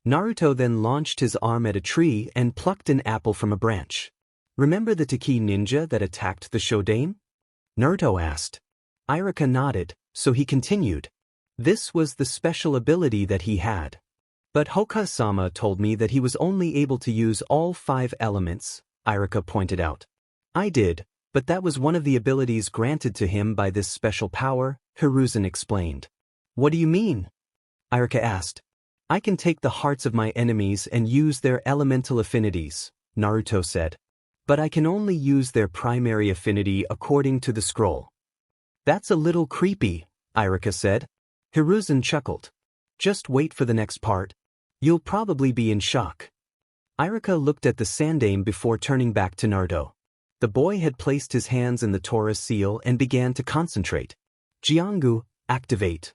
Naruto then launched his arm at a tree and plucked an apple from a branch. Remember the Taki ninja that attacked the Shodaime? Naruto asked. Irika nodded, so he continued. This was the special ability that he had. But Hokage-sama told me that he was only able to use all 5 elements, Irika pointed out. I did, but that was one of the abilities granted to him by this special power, Hiruzen explained. What do you mean? Irika asked. I can take the hearts of my enemies and use their elemental affinities, Naruto said. But I can only use their primary affinity according to the scroll. That's a little creepy, Irika said. Hiruzen chuckled. Just wait for the next part. You'll probably be in shock. Irika looked at the Sandaime before turning back to Naruto. The boy had placed his hands in the Torah seal and began to concentrate. Jiongu, activate.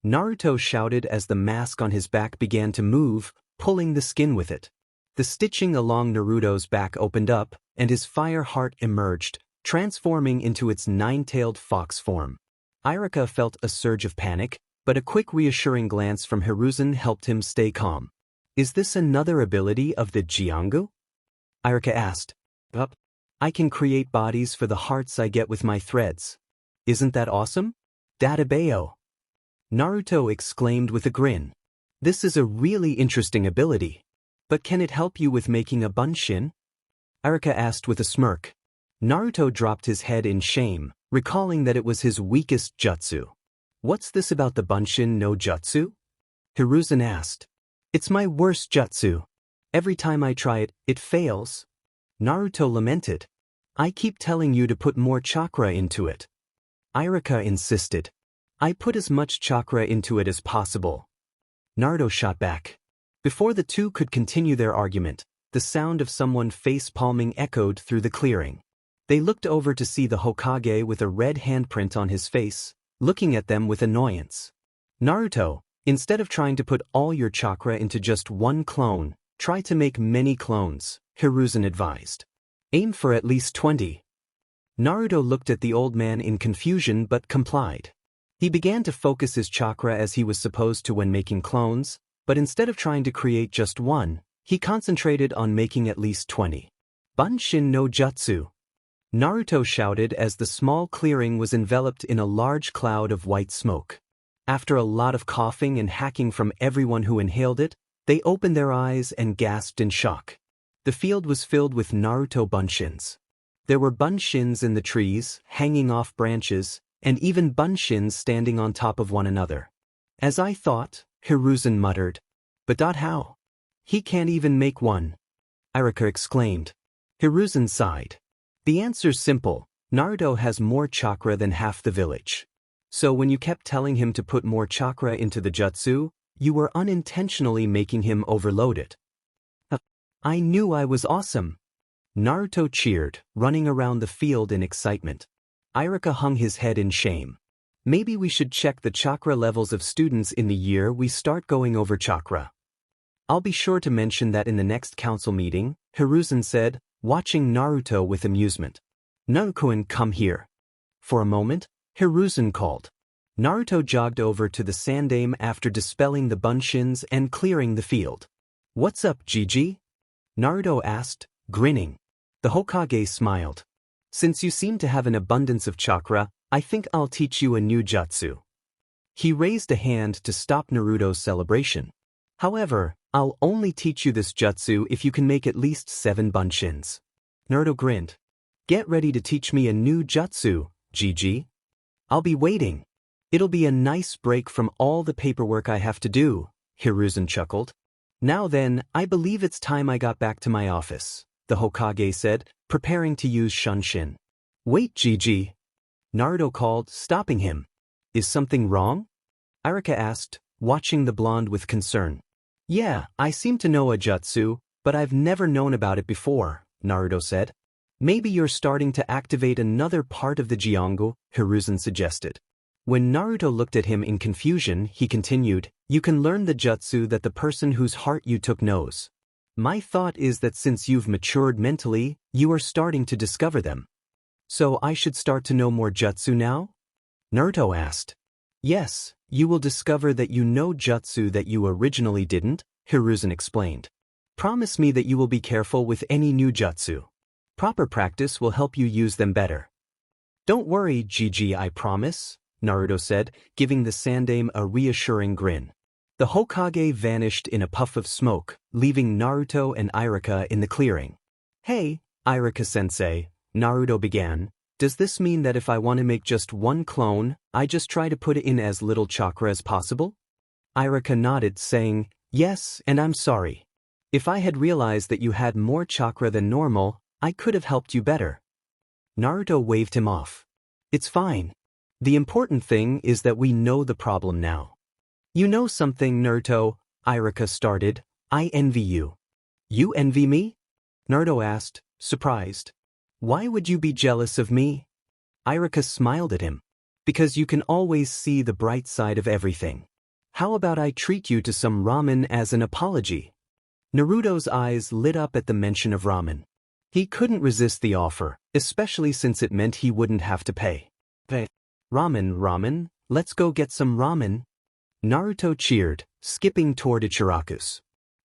Naruto shouted as the mask on his back began to move, pulling the skin with it. The stitching along Naruto's back opened up, and his fire heart emerged, transforming into its 9-tailed fox form. Irika felt a surge of panic, but a quick reassuring glance from Hiruzen helped him stay calm. Is this another ability of the Jiongu? Irika asked. Up. I can create bodies for the hearts I get with my threads. Isn't that awesome? Databeo. Naruto exclaimed with a grin. This is a really interesting ability. But can it help you with making a bunshin? Arika asked with a smirk. Naruto dropped his head in shame, recalling that it was his weakest jutsu. What's this about the bunshin no jutsu? Hiruzen asked. It's my worst jutsu. Every time I try it, it fails. Naruto lamented. I keep telling you to put more chakra into it. Arika insisted. I put as much chakra into it as possible. Naruto shot back. Before the two could continue their argument, the sound of someone face-palming echoed through the clearing. They looked over to see the Hokage with a red handprint on his face, looking at them with annoyance. Naruto, instead of trying to put all your chakra into just one clone, try to make many clones, Hiruzen advised. Aim for at least 20. Naruto looked at the old man in confusion but complied. He began to focus his chakra as he was supposed to when making clones, but instead of trying to create just one, he concentrated on making at least 20. Bunshin no Jutsu. Naruto shouted as the small clearing was enveloped in a large cloud of white smoke. After a lot of coughing and hacking from everyone who inhaled it, they opened their eyes and gasped in shock. The field was filled with Naruto bunshins. There were bunshins in the trees, hanging off branches, and even bunshins standing on top of one another. As I thought, Hiruzen muttered. But how? He can't even make one. Arika exclaimed. Hiruzen sighed. The answer's simple. Naruto has more chakra than half the village. So when you kept telling him to put more chakra into the jutsu, you were unintentionally making him overload it. I knew I was awesome. Naruto cheered, running around the field in excitement. Arika hung his head in shame. Maybe we should check the chakra levels of students in the year we start going over chakra. I'll be sure to mention that in the next council meeting, Hiruzen said, watching Naruto with amusement. Naruto-kun, come here. For a moment, Hiruzen called. Naruto jogged over to the Sandaime after dispelling the bunshins and clearing the field. What's up, Gigi? Naruto asked, grinning. The Hokage smiled. Since you seem to have an abundance of chakra, I think I'll teach you a new jutsu. He raised a hand to stop Naruto's celebration. However, I'll only teach you this jutsu if you can make at least 7 bunshins. Naruto grinned. Get ready to teach me a new jutsu, Gigi. I'll be waiting. It'll be a nice break from all the paperwork I have to do, Hiruzen chuckled. Now then, I believe it's time I got back to my office, the Hokage said, preparing to use Shunshin. Wait, Gigi. Naruto called, stopping him. Is something wrong? Arika asked, watching the blonde with concern. Yeah, I seem to know a jutsu, but I've never known about it before, Naruto said. Maybe you're starting to activate another part of the Jiongu, Hiruzen suggested. When Naruto looked at him in confusion, he continued, you can learn the jutsu that the person whose heart you took knows. My thought is that since you've matured mentally, you are starting to discover them. So I should start to know more jutsu now? Naruto asked. Yes, you will discover that you know jutsu that you originally didn't, Hiruzen explained. Promise me that you will be careful with any new jutsu. Proper practice will help you use them better. Don't worry, Gigi, I promise, Naruto said, giving the Sandaime a reassuring grin. The Hokage vanished in a puff of smoke, leaving Naruto and Arika in the clearing. Hey, Arika-sensei, Naruto began, does this mean that if I want to make just one clone, I just try to put in as little chakra as possible? Arika nodded, saying, yes, and I'm sorry. If I had realized that you had more chakra than normal, I could have helped you better. Naruto waved him off. It's fine. The important thing is that we know the problem now. You know something, Naruto, Arika started, I envy you. You envy me? Naruto asked, surprised. Why would you be jealous of me? Arika smiled at him. Because you can always see the bright side of everything. How about I treat you to some ramen as an apology? Naruto's eyes lit up at the mention of ramen. He couldn't resist the offer, especially since it meant he wouldn't have to pay. Ramen, let's go get some ramen. Naruto cheered, skipping toward Ichiraku's.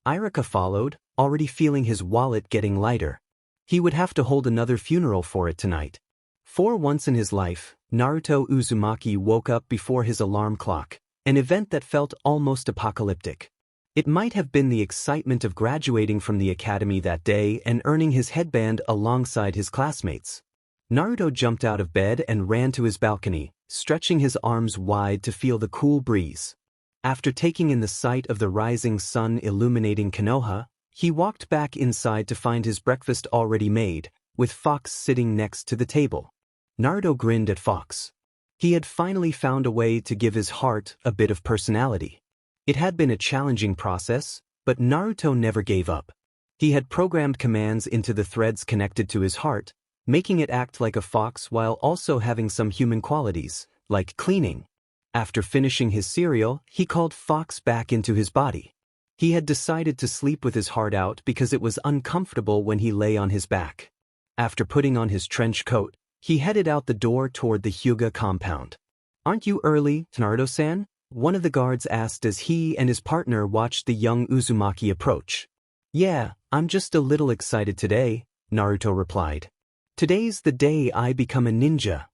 Arika followed, already feeling his wallet getting lighter. He would have to hold another funeral for it tonight. For once in his life, Naruto Uzumaki woke up before his alarm clock, an event that felt almost apocalyptic. It might have been the excitement of graduating from the academy that day and earning his headband alongside his classmates. Naruto jumped out of bed and ran to his balcony, stretching his arms wide to feel the cool breeze. After taking in the sight of the rising sun illuminating Konoha, he walked back inside to find his breakfast already made, with Fox sitting next to the table. Naruto grinned at Fox. He had finally found a way to give his heart a bit of personality. It had been a challenging process, but Naruto never gave up. He had programmed commands into the threads connected to his heart, making it act like a fox while also having some human qualities, like cleaning. After finishing his cereal, he called Fox back into his body. He had decided to sleep with his heart out because it was uncomfortable when he lay on his back. After putting on his trench coat, he headed out the door toward the Hyuga compound. "Aren't you early, Naruto-san?" one of the guards asked as he and his partner watched the young Uzumaki approach. "Yeah, I'm just a little excited today," Naruto replied. "Today's the day I become a ninja."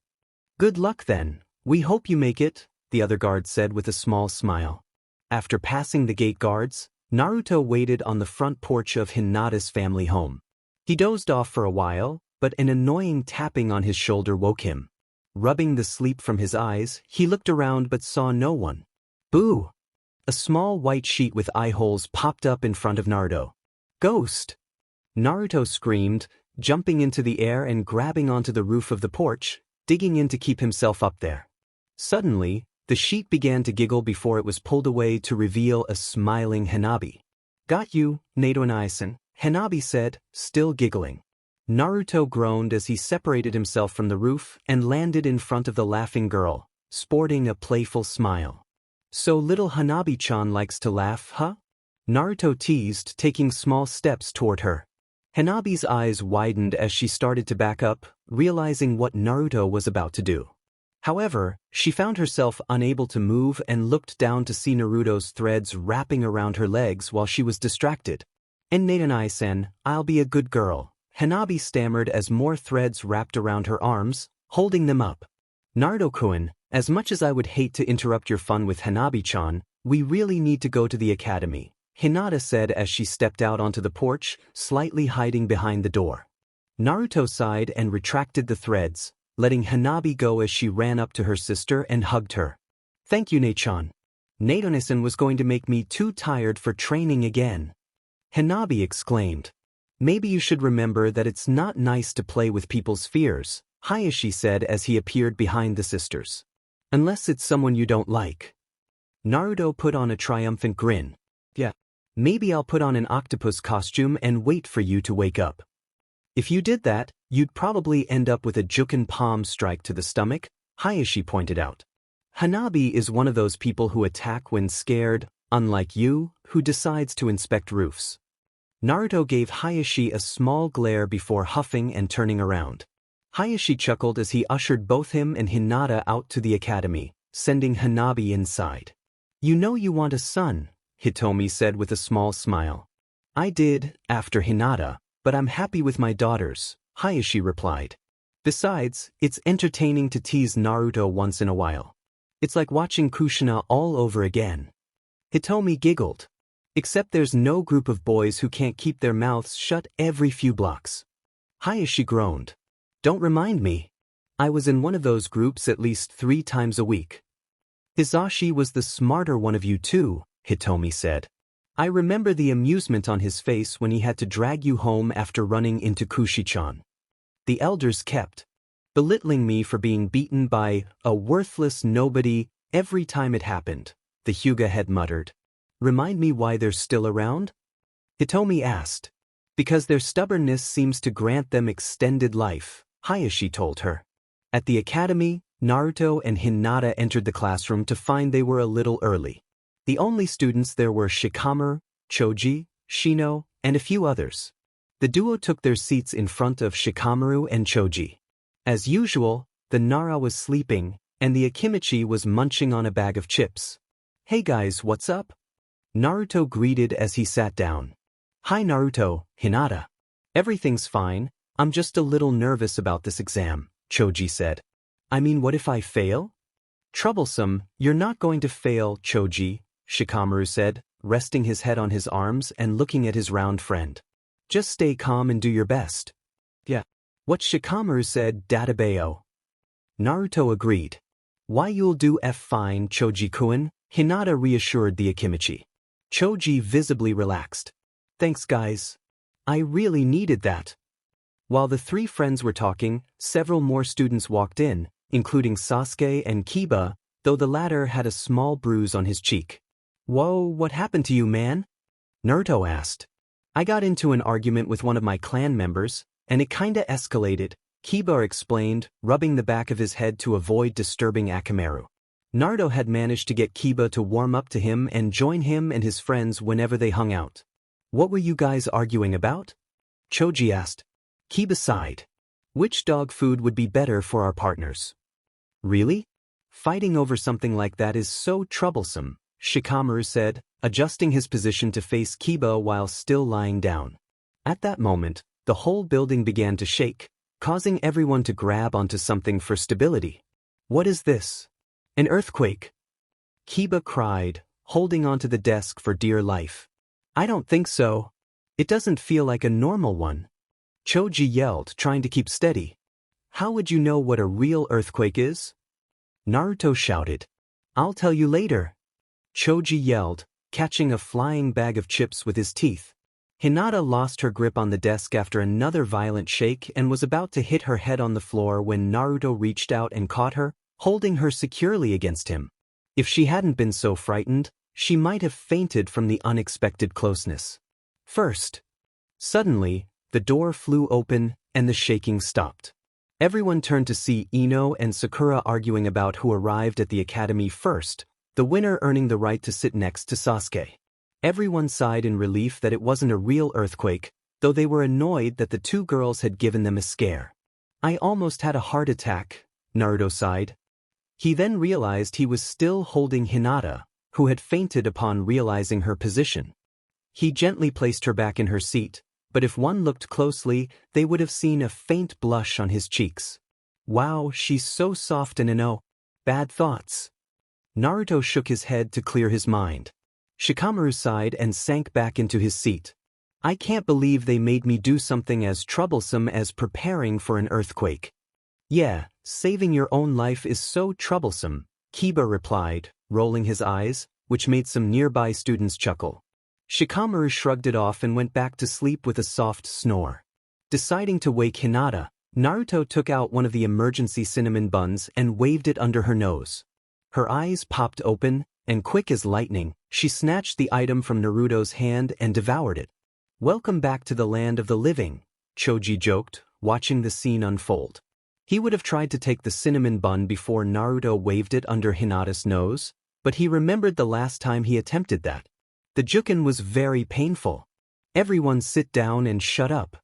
"Good luck then. We hope you make it," the other guard said with a small smile. After passing the gate guards, Naruto waited on the front porch of Hinata's family home. He dozed off for a while, but an annoying tapping on his shoulder woke him. Rubbing the sleep from his eyes, he looked around but saw no one. Boo! A small white sheet with eye holes popped up in front of Naruto. "Ghost!" Naruto screamed, jumping into the air and grabbing onto the roof of the porch, digging in to keep himself up there. Suddenly, the sheet began to giggle before it was pulled away to reveal a smiling Hanabi. "Got you, Naruto-san," Hanabi said, still giggling. Naruto groaned as he separated himself from the roof and landed in front of the laughing girl, sporting a playful smile. "So little Hanabi-chan likes to laugh, huh?" Naruto teased, taking small steps toward her. Hanabi's eyes widened as she started to back up, realizing what Naruto was about to do. However, she found herself unable to move and looked down to see Naruto's threads wrapping around her legs while she was distracted. "And Naruto-san, I'll be a good girl," Hanabi stammered as more threads wrapped around her arms, holding them up. "Naruto-kun, as much as I would hate to interrupt your fun with Hanabi-chan, we really need to go to the academy," Hinata said as she stepped out onto the porch, slightly hiding behind the door. Naruto sighed and retracted the threads, letting Hanabi go as she ran up to her sister and hugged her. "Thank you, Nae-chan. Naruto-san was going to make me too tired for training again." Hanabi exclaimed. "Maybe you should remember that it's not nice to play with people's fears," Hayashi said as he appeared behind the sisters. "Unless it's someone you don't like." Naruto put on a triumphant grin. "Yeah, maybe I'll put on an octopus costume and wait for you to wake up." "If you did that, you'd probably end up with a Juken palm strike to the stomach," Hayashi pointed out. "Hanabi is one of those people who attack when scared, unlike you, who decides to inspect roofs." Naruto gave Hayashi a small glare before huffing and turning around. Hayashi chuckled as he ushered both him and Hinata out to the academy, sending Hanabi inside. "You know you want a son," Hitomi said with a small smile. "I did, after Hinata, but I'm happy with my daughters," Hayashi replied. "Besides, it's entertaining to tease Naruto once in a while. It's like watching Kushina all over again." Hitomi giggled. "Except there's no group of boys who can't keep their mouths shut every few blocks." Hayashi groaned. "Don't remind me. I was in one of those groups at least 3 times a week." "Hisashi was the smarter one of you two," Hitomi said. "I remember the amusement on his face when he had to drag you home after running into Kushi-chan. The elders kept belittling me for being beaten by a worthless nobody every time it happened," the Hyuga head muttered. "Remind me why they're still around?" Hitomi asked. "Because their stubbornness seems to grant them extended life," Hayashi told her. At the academy, Naruto and Hinata entered the classroom to find they were a little early. The only students there were Shikamaru, Choji, Shino, and a few others. The duo took their seats in front of Shikamaru and Choji. As usual, the Nara was sleeping, and the Akimichi was munching on a bag of chips. "Hey guys, what's up?" Naruto greeted as he sat down. "Hi Naruto, Hinata. Everything's fine, I'm just a little nervous about this exam," Choji said. "I mean, what if I fail?" "Troublesome, you're not going to fail, Choji," Shikamaru said, resting his head on his arms and looking at his round friend. Just stay calm and do your best. Yeah. What Shikamaru said, Databeo. Naruto agreed. Why you'll do fine, Choji-kun, Hinata reassured the Akimichi. Choji visibly relaxed. Thanks guys. I really needed that. While the three friends were talking, several more students walked in, including Sasuke and Kiba, though the latter had a small bruise on his cheek. Whoa, what happened to you, man? Naruto asked. I got into an argument with one of my clan members, and it kinda escalated, Kiba explained, rubbing the back of his head to avoid disturbing Akamaru. Naruto had managed to get Kiba to warm up to him and join him and his friends whenever they hung out. What were you guys arguing about? Choji asked. Kiba sighed. Which dog food would be better for our partners? Really? Fighting over something like that is so troublesome, Shikamaru said, adjusting his position to face Kiba while still lying down. At that moment, the whole building began to shake, causing everyone to grab onto something for stability. What is this? An earthquake? Kiba cried, holding onto the desk for dear life. I don't think so. It doesn't feel like a normal one. Choji yelled, trying to keep steady. How would you know what a real earthquake is? Naruto shouted. I'll tell you later. Choji yelled, catching a flying bag of chips with his teeth. Hinata lost her grip on the desk after another violent shake and was about to hit her head on the floor when Naruto reached out and caught her, holding her securely against him. If she hadn't been so frightened, she might have fainted from the unexpected closeness. First. Suddenly, the door flew open and the shaking stopped. Everyone turned to see Ino and Sakura arguing about who arrived at the academy first, the winner earning the right to sit next to Sasuke. Everyone sighed in relief that it wasn't a real earthquake, though they were annoyed that the two girls had given them a scare. I almost had a heart attack, Naruto sighed. He then realized he was still holding Hinata, who had fainted upon realizing her position. He gently placed her back in her seat, but if one looked closely, they would have seen a faint blush on his cheeks. Wow, she's so soft and bad thoughts. Naruto shook his head to clear his mind. Shikamaru sighed and sank back into his seat. I can't believe they made me do something as troublesome as preparing for an earthquake. Yeah, saving your own life is so troublesome, Kiba replied, rolling his eyes, which made some nearby students chuckle. Shikamaru shrugged it off and went back to sleep with a soft snore. Deciding to wake Hinata, Naruto took out one of the emergency cinnamon buns and waved it under her nose. Her eyes popped open, and quick as lightning, she snatched the item from Naruto's hand and devoured it. Welcome back to the land of the living, Choji joked, watching the scene unfold. He would have tried to take the cinnamon bun before Naruto waved it under Hinata's nose, but he remembered the last time he attempted that. The juken was very painful. Everyone sit down and shut up.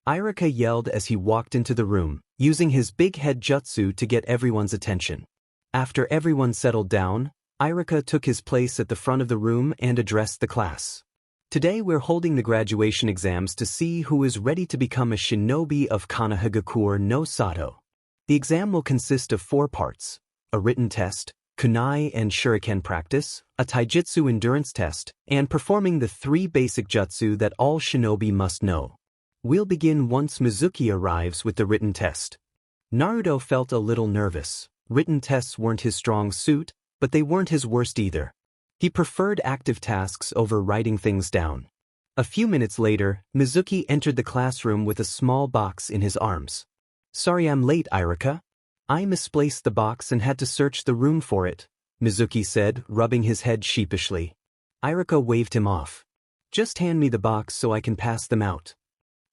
Irika yelled as he walked into the room, using his big head jutsu to get everyone's attention. After everyone settled down, Irika took his place at the front of the room and addressed the class. Today we're holding the graduation exams to see who is ready to become a shinobi of Konohagakure no Sato. The exam will consist of 4 parts: a written test, kunai and shuriken practice, a taijutsu endurance test, and performing the 3 basic jutsu that all shinobi must know. We'll begin once Mizuki arrives with the written test. Naruto felt a little nervous. Written tests weren't his strong suit, but they weren't his worst either. He preferred active tasks over writing things down. A few minutes later, Mizuki entered the classroom with a small box in his arms. Sorry I'm late, Irika. I misplaced the box and had to search the room for it, Mizuki said, rubbing his head sheepishly. Irika waved him off. Just hand me the box so I can pass them out.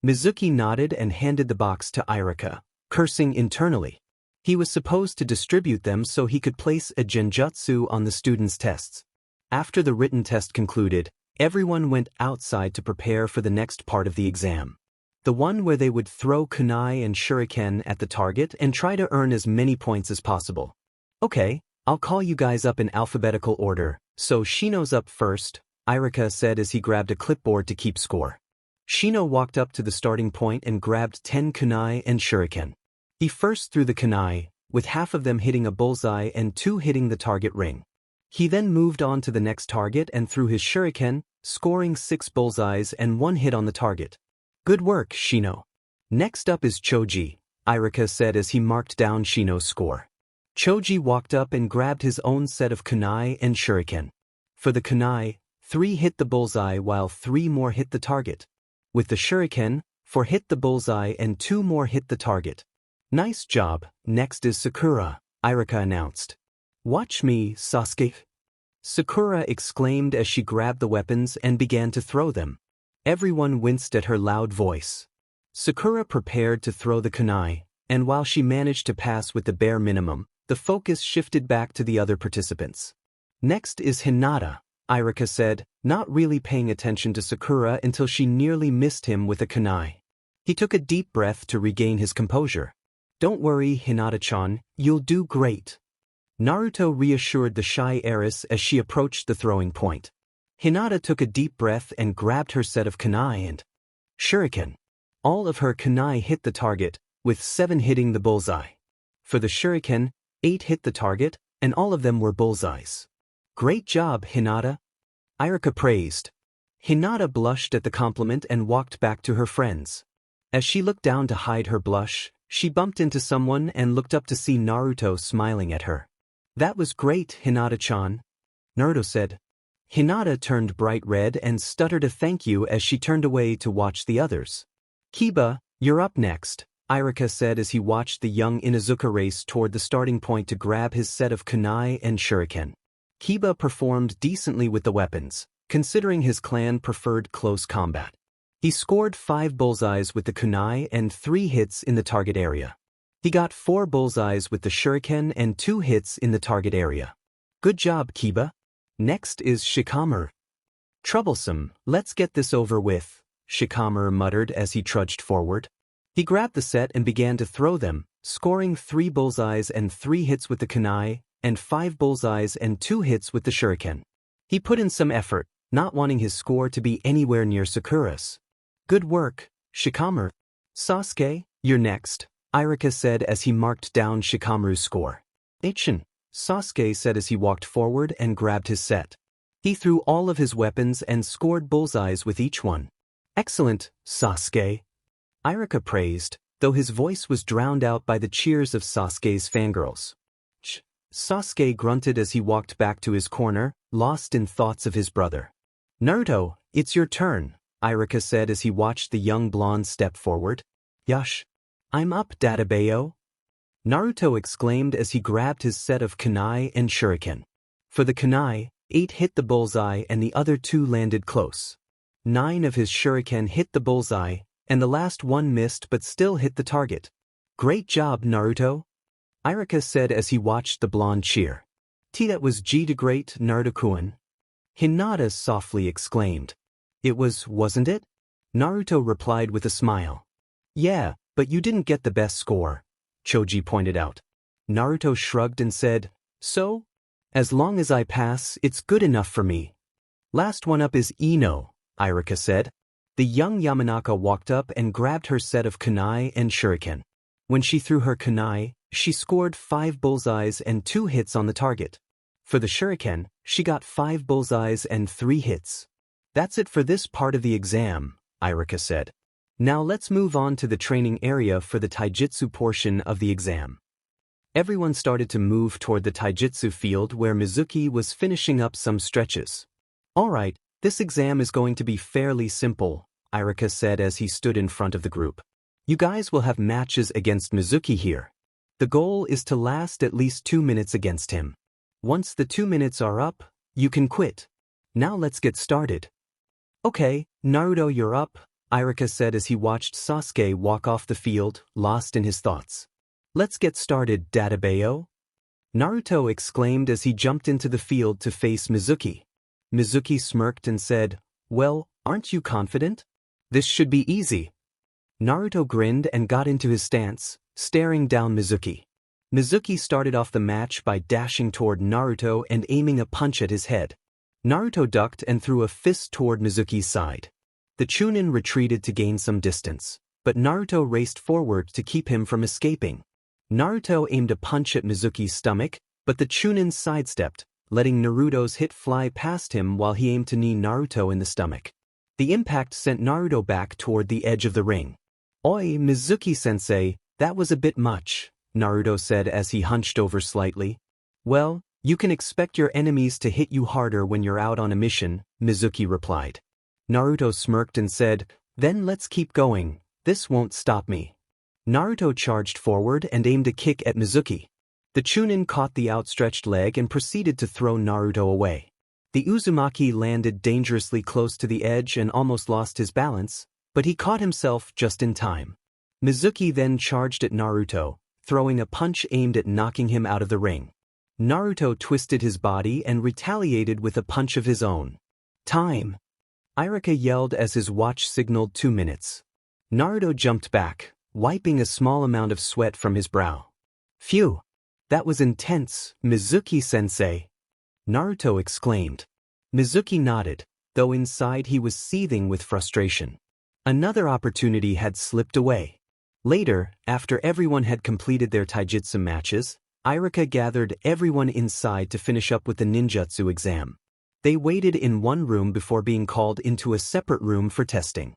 Mizuki nodded and handed the box to Irika, cursing internally. He was supposed to distribute them so he could place a genjutsu on the students' tests. After the written test concluded, everyone went outside to prepare for the next part of the exam. The one where they would throw kunai and shuriken at the target and try to earn as many points as possible. Okay, I'll call you guys up in alphabetical order, so Shino's up first, Irika said as he grabbed a clipboard to keep score. Shino walked up to the starting point and grabbed 10 kunai and shuriken. He first threw the kunai, with half of them hitting a bullseye and 2 hitting the target ring. He then moved on to the next target and threw his shuriken, scoring 6 bullseyes and 1 hit on the target. Good work, Shino. Next up is Choji, Irika said as he marked down Shino's score. Choji walked up and grabbed his own set of kunai and shuriken. For the kunai, 3 hit the bullseye while 3 more hit the target. With the shuriken, 4 hit the bullseye and 2 more hit the target. Nice job. Next is Sakura, Irika announced. Watch me, Sasuke. Sakura exclaimed as she grabbed the weapons and began to throw them. Everyone winced at her loud voice. Sakura prepared to throw the kunai, and while she managed to pass with the bare minimum, the focus shifted back to the other participants. Next is Hinata, Irika said, not really paying attention to Sakura until she nearly missed him with a kunai. He took a deep breath to regain his composure. Don't worry, Hinata-chan, you'll do great. Naruto reassured the shy heiress as she approached the throwing point. Hinata took a deep breath and grabbed her set of kunai and shuriken. All of her kunai hit the target, with 7 hitting the bullseye. For the shuriken, 8 hit the target, and all of them were bullseyes. Great job, Hinata. Irika praised. Hinata blushed at the compliment and walked back to her friends. As she looked down to hide her blush, she bumped into someone and looked up to see Naruto smiling at her. That was great, Hinata-chan, Naruto said. Hinata turned bright red and stuttered a thank you as she turned away to watch the others. Kiba, you're up next, Irika said as he watched the young Inuzuka race toward the starting point to grab his set of kunai and shuriken. Kiba performed decently with the weapons, considering his clan preferred close combat. He scored 5 bullseyes with the kunai and 3 hits in the target area. He got 4 bullseyes with the shuriken and 2 hits in the target area. Good job, Kiba. Next is Shikamaru. Troublesome, let's get this over with, Shikamaru muttered as he trudged forward. He grabbed the set and began to throw them, scoring 3 bullseyes and 3 hits with the kunai, and 5 bullseyes and 2 hits with the shuriken. He put in some effort, not wanting his score to be anywhere near Sakura's. Good work, Shikamaru. Sasuke, you're next, Irika said as he marked down Shikamaru's score. Ichin, Sasuke said as he walked forward and grabbed his set. He threw all of his weapons and scored bullseyes with each one. Excellent, Sasuke, Irika praised, though his voice was drowned out by the cheers of Sasuke's fangirls. Sasuke grunted as he walked back to his corner, lost in thoughts of his brother. Naruto, it's your turn, Irika said as he watched the young blonde step forward. Yush. I'm up, Dadabayo, Naruto exclaimed as he grabbed his set of kunai and shuriken. For the kunai, 8 hit the bullseye and the other 2 landed close. 9 of his shuriken hit the bullseye, and the last one missed but still hit the target. Great job, Naruto, Irika said as he watched the blonde cheer. That was great, Naruto-kun, Hinata softly exclaimed. It was, wasn't it? Naruto replied with a smile. Yeah, but you didn't get the best score, Choji pointed out. Naruto shrugged and said, So? As long as I pass, it's good enough for me. Last one up is Ino, Irika said. The young Yamanaka walked up and grabbed her set of kunai and shuriken. When she threw her kunai, she scored 5 bullseyes and 2 hits on the target. For the shuriken, she got 5 bullseyes and 3 hits. That's it for this part of the exam, Irika said. Now let's move on to the training area for the taijutsu portion of the exam. Everyone started to move toward the taijutsu field where Mizuki was finishing up some stretches. Alright, this exam is going to be fairly simple, Irika said as he stood in front of the group. You guys will have matches against Mizuki here. The goal is to last at least 2 minutes against him. Once the 2 minutes are up, you can quit. Now let's get started. Okay, Naruto, you're up, Irika said as he watched Sasuke walk off the field, lost in his thoughts. Let's get started, Dadabayo, Naruto exclaimed as he jumped into the field to face Mizuki. Mizuki smirked and said, Well, aren't you confident? This should be easy. Naruto grinned and got into his stance, staring down Mizuki. Mizuki started off the match by dashing toward Naruto and aiming a punch at his head. Naruto ducked and threw a fist toward Mizuki's side. The Chunin retreated to gain some distance, but Naruto raced forward to keep him from escaping. Naruto aimed a punch at Mizuki's stomach, but the Chunin sidestepped, letting Naruto's hit fly past him while he aimed to knee Naruto in the stomach. The impact sent Naruto back toward the edge of the ring. "Oi, Mizuki-sensei, that was a bit much," Naruto said as he hunched over slightly. "Well, you can expect your enemies to hit you harder when you're out on a mission," Mizuki replied. Naruto smirked and said, "Then let's keep going, this won't stop me." Naruto charged forward and aimed a kick at Mizuki. The Chunin caught the outstretched leg and proceeded to throw Naruto away. The Uzumaki landed dangerously close to the edge and almost lost his balance, but he caught himself just in time. Mizuki then charged at Naruto, throwing a punch aimed at knocking him out of the ring. Naruto twisted his body and retaliated with a punch of his own. "Time!" Irika yelled as his watch signaled 2 minutes. Naruto jumped back, wiping a small amount of sweat from his brow. "Phew! That was intense, Mizuki-sensei!" Naruto exclaimed. Mizuki nodded, though inside he was seething with frustration. Another opportunity had slipped away. Later, after everyone had completed their taijutsu matches, Irika gathered everyone inside to finish up with the ninjutsu exam. They waited in one room before being called into a separate room for testing.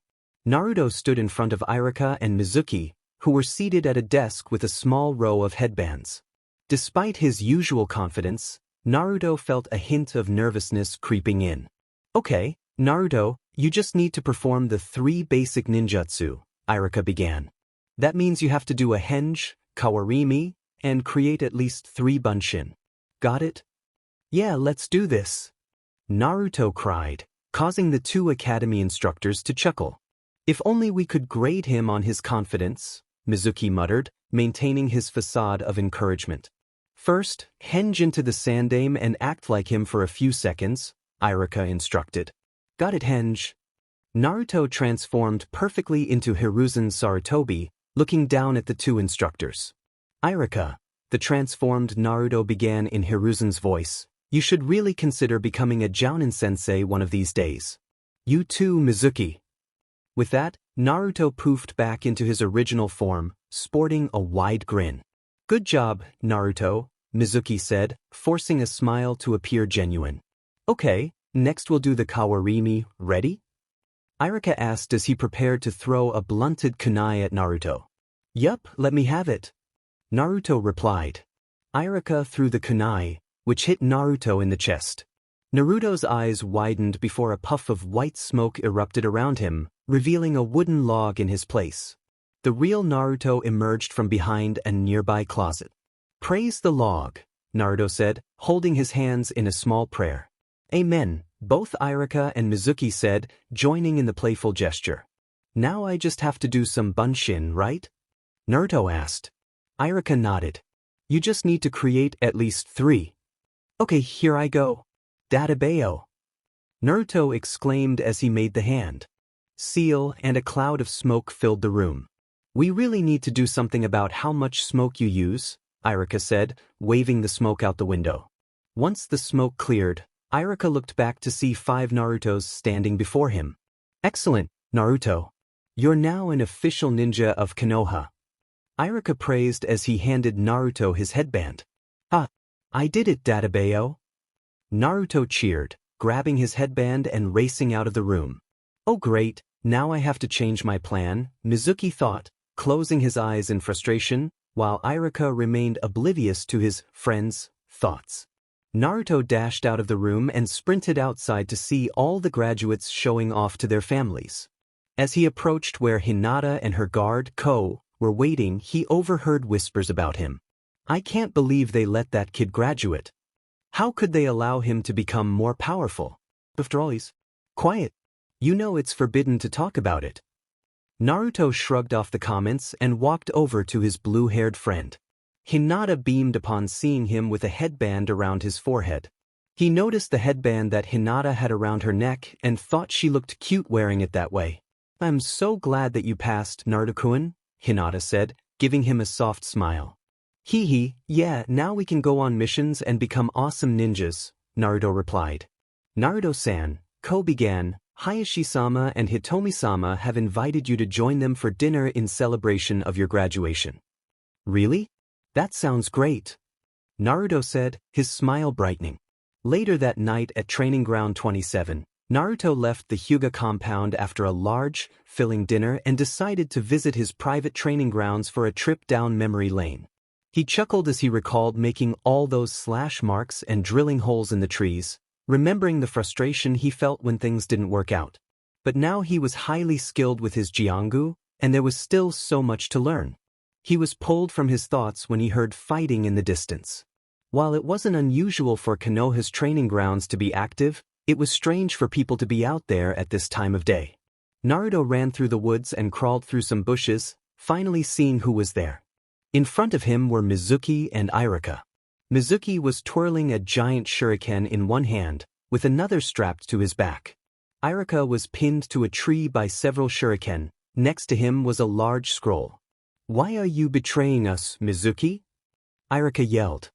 Naruto stood in front of Irika and Mizuki, who were seated at a desk with a small row of headbands. Despite his usual confidence, Naruto felt a hint of nervousness creeping in. "Okay, Naruto, you just need to perform the 3 basic ninjutsu," Irika began. "That means you have to do a henge, kawarimi, and create at least 3 bunshin. Got it?" "Yeah, let's do this," Naruto cried, causing the 2 academy instructors to chuckle. "If only we could grade him on his confidence," Mizuki muttered, maintaining his facade of encouragement. "First, henge into the Sandaime and act like him for a few seconds," Irika instructed. "Got it, henge." Naruto transformed perfectly into Hiruzen Sarutobi, looking down at the 2 instructors. "Irika," the transformed Naruto began in Hiruzen's voice, "you should really consider becoming a Jounin-sensei one of these days. You too, Mizuki." With that, Naruto poofed back into his original form, sporting a wide grin. "Good job, Naruto," Mizuki said, forcing a smile to appear genuine. "Okay, next we'll do the kawarimi, ready?" Irika asked as he prepared to throw a blunted kunai at Naruto. "Yup, let me have it," Naruto replied. Irika threw the kunai, which hit Naruto in the chest. Naruto's eyes widened before a puff of white smoke erupted around him, revealing a wooden log in his place. The real Naruto emerged from behind a nearby closet. "Praise the log," Naruto said, holding his hands in a small prayer. "Amen," both Irika and Mizuki said, joining in the playful gesture. "Now I just have to do some bunshin, right?" Naruto asked. Irika nodded. "You just need to create at least 3. "Okay, here I go. Databeo," Naruto exclaimed as he made the hand. Seal and a cloud of smoke filled the room. "We really need to do something about how much smoke you use," Irika said, waving the smoke out the window. Once the smoke cleared, Irika looked back to see 5 Narutos standing before him. "Excellent, Naruto. You're now an official ninja of Konoha," Irika praised as he handed Naruto his headband. "Ah, I did it, Databeo." Naruto cheered, grabbing his headband and racing out of the room. "Oh great, now I have to change my plan," Mizuki thought, closing his eyes in frustration, while Irika remained oblivious to his friend's thoughts. Naruto dashed out of the room and sprinted outside to see all the graduates showing off to their families. As he approached where Hinata and her guard, Ko, were waiting, he overheard whispers about him. "I can't believe they let that kid graduate. How could they allow him to become more powerful? After all, he's quiet. You know it's forbidden to talk about it." Naruto shrugged off the comments and walked over to his blue-haired friend. Hinata beamed upon seeing him with a headband around his forehead. He noticed the headband that Hinata had around her neck and thought she looked cute wearing it that way. "I'm so glad that you passed, Naruto-kun," Hinata said, giving him a soft smile. "Hee hee, yeah, now we can go on missions and become awesome ninjas," Naruto replied. "Naruto-san," Ko began, "Hayashi-sama and Hitomi-sama have invited you to join them for dinner in celebration of your graduation." "Really? That sounds great," Naruto said, his smile brightening. Later that night at Training Ground 27, Naruto left the Hyuga compound after a large, filling dinner and decided to visit his private training grounds for a trip down memory lane. He chuckled as he recalled making all those slash marks and drilling holes in the trees, remembering the frustration he felt when things didn't work out. But now he was highly skilled with his Jiongu, and there was still so much to learn. He was pulled from his thoughts when he heard fighting in the distance. While it wasn't unusual for Konoha's training grounds to be active, it was strange for people to be out there at this time of day. Naruto ran through the woods and crawled through some bushes, finally seeing who was there. In front of him were Mizuki and Irika. Mizuki was twirling a giant shuriken in one hand, with another strapped to his back. Irika was pinned to a tree by several shuriken. Next to him was a large scroll. "Why are you betraying us, Mizuki?" Irika yelled.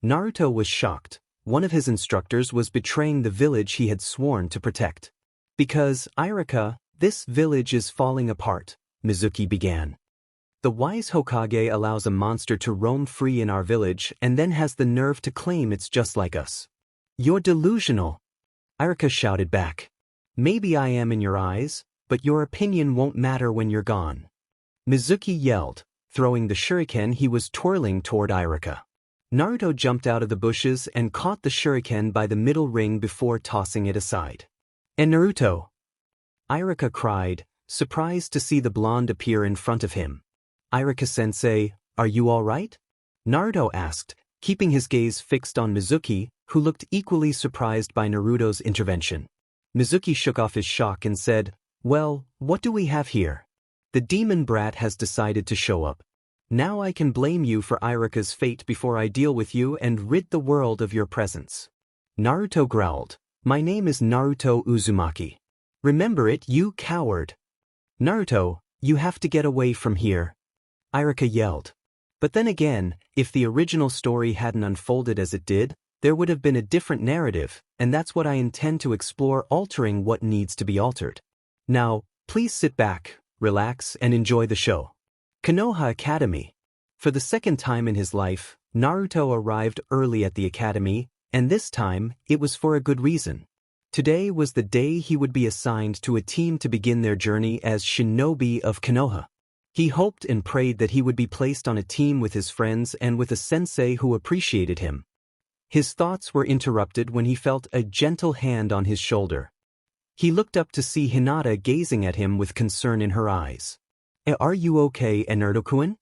Naruto was shocked. One of his instructors was betraying the village he had sworn to protect. "Because, Irika, this village is falling apart," Mizuki began. "The wise Hokage allows a monster to roam free in our village and then has the nerve to claim it's just like us." "You're delusional," Irika shouted back. "Maybe I am in your eyes, but your opinion won't matter when you're gone," Mizuki yelled, throwing the shuriken he was twirling toward Irika. Naruto jumped out of the bushes and caught the shuriken by the middle ring before tossing it aside. "And Naruto!" Irika cried, surprised to see the blonde appear in front of him. "Irika-sensei, are you all right?" Naruto asked, keeping his gaze fixed on Mizuki, who looked equally surprised by Naruto's intervention. Mizuki shook off his shock and said, "Well, what do we have here? The demon brat has decided to show up. Now I can blame you for Irika's fate before I deal with you and rid the world of your presence." Naruto growled, "My name is Naruto Uzumaki. Remember it, you coward." "Naruto, you have to get away from here," Irika yelled. But then again, if the original story hadn't unfolded as it did, there would have been a different narrative, and that's what I intend to explore, altering what needs to be altered. Now, please sit back, relax, and enjoy the show. Konoha Academy. For the second time in his life, Naruto arrived early at the academy, and this time, it was for a good reason. Today was the day he would be assigned to a team to begin their journey as shinobi of Konoha. He hoped and prayed that he would be placed on a team with his friends and with a sensei who appreciated him. His thoughts were interrupted when he felt a gentle hand on his shoulder. He looked up to see Hinata gazing at him with concern in her eyes. "Are you okay, Naruto-kun?"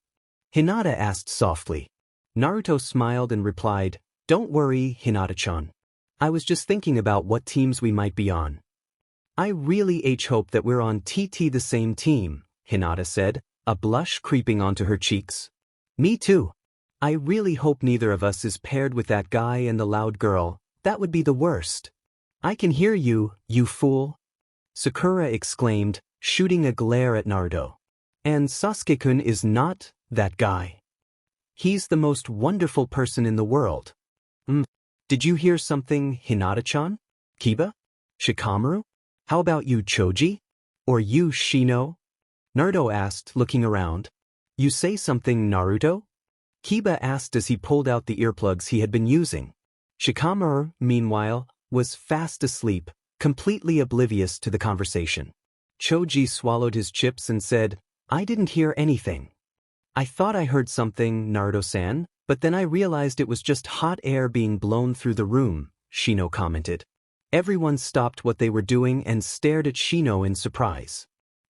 Hinata asked softly. Naruto smiled and replied, "Don't worry, Hinata-chan. I was just thinking about what teams we might be on." "I really hope that we're on the same team," Hinata said, a blush creeping onto her cheeks. "Me too. I really hope neither of us is paired with that guy and the loud girl. That would be the worst." "I can hear you, you fool," Sakura exclaimed, shooting a glare at Naruto. "And Sasuke-kun is not that guy. He's the most wonderful person in the world." Did you hear something, Hinata-chan? Kiba? Shikamaru? How about you, Choji? Or you, Shino?" Naruto asked, looking around. "You say something, Naruto?" Kiba asked as he pulled out the earplugs he had been using. Shikamaru, meanwhile, was fast asleep, completely oblivious to the conversation. Choji swallowed his chips and said, "I didn't hear anything." "I thought I heard something, Naruto-san, but then I realized it was just hot air being blown through the room," Shino commented. Everyone stopped what they were doing and stared at Shino in surprise.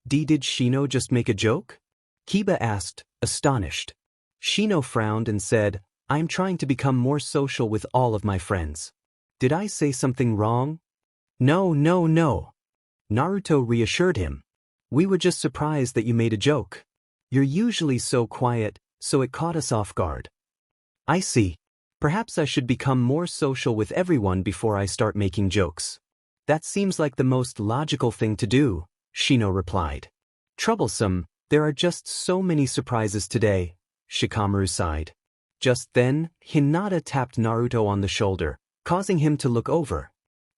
Did Shino just make a joke?" Kiba asked, astonished. Shino frowned and said, "I'm trying to become more social with all of my friends. Did I say something wrong?" No. Naruto reassured him. "We were just surprised that you made a joke. You're usually so quiet, so it caught us off guard." "I see. Perhaps I should become more social with everyone before I start making jokes." "That seems like the most logical thing to do," Shino replied. "Troublesome, there are just so many surprises today," Shikamaru sighed. Just then, Hinata tapped Naruto on the shoulder, causing him to look over.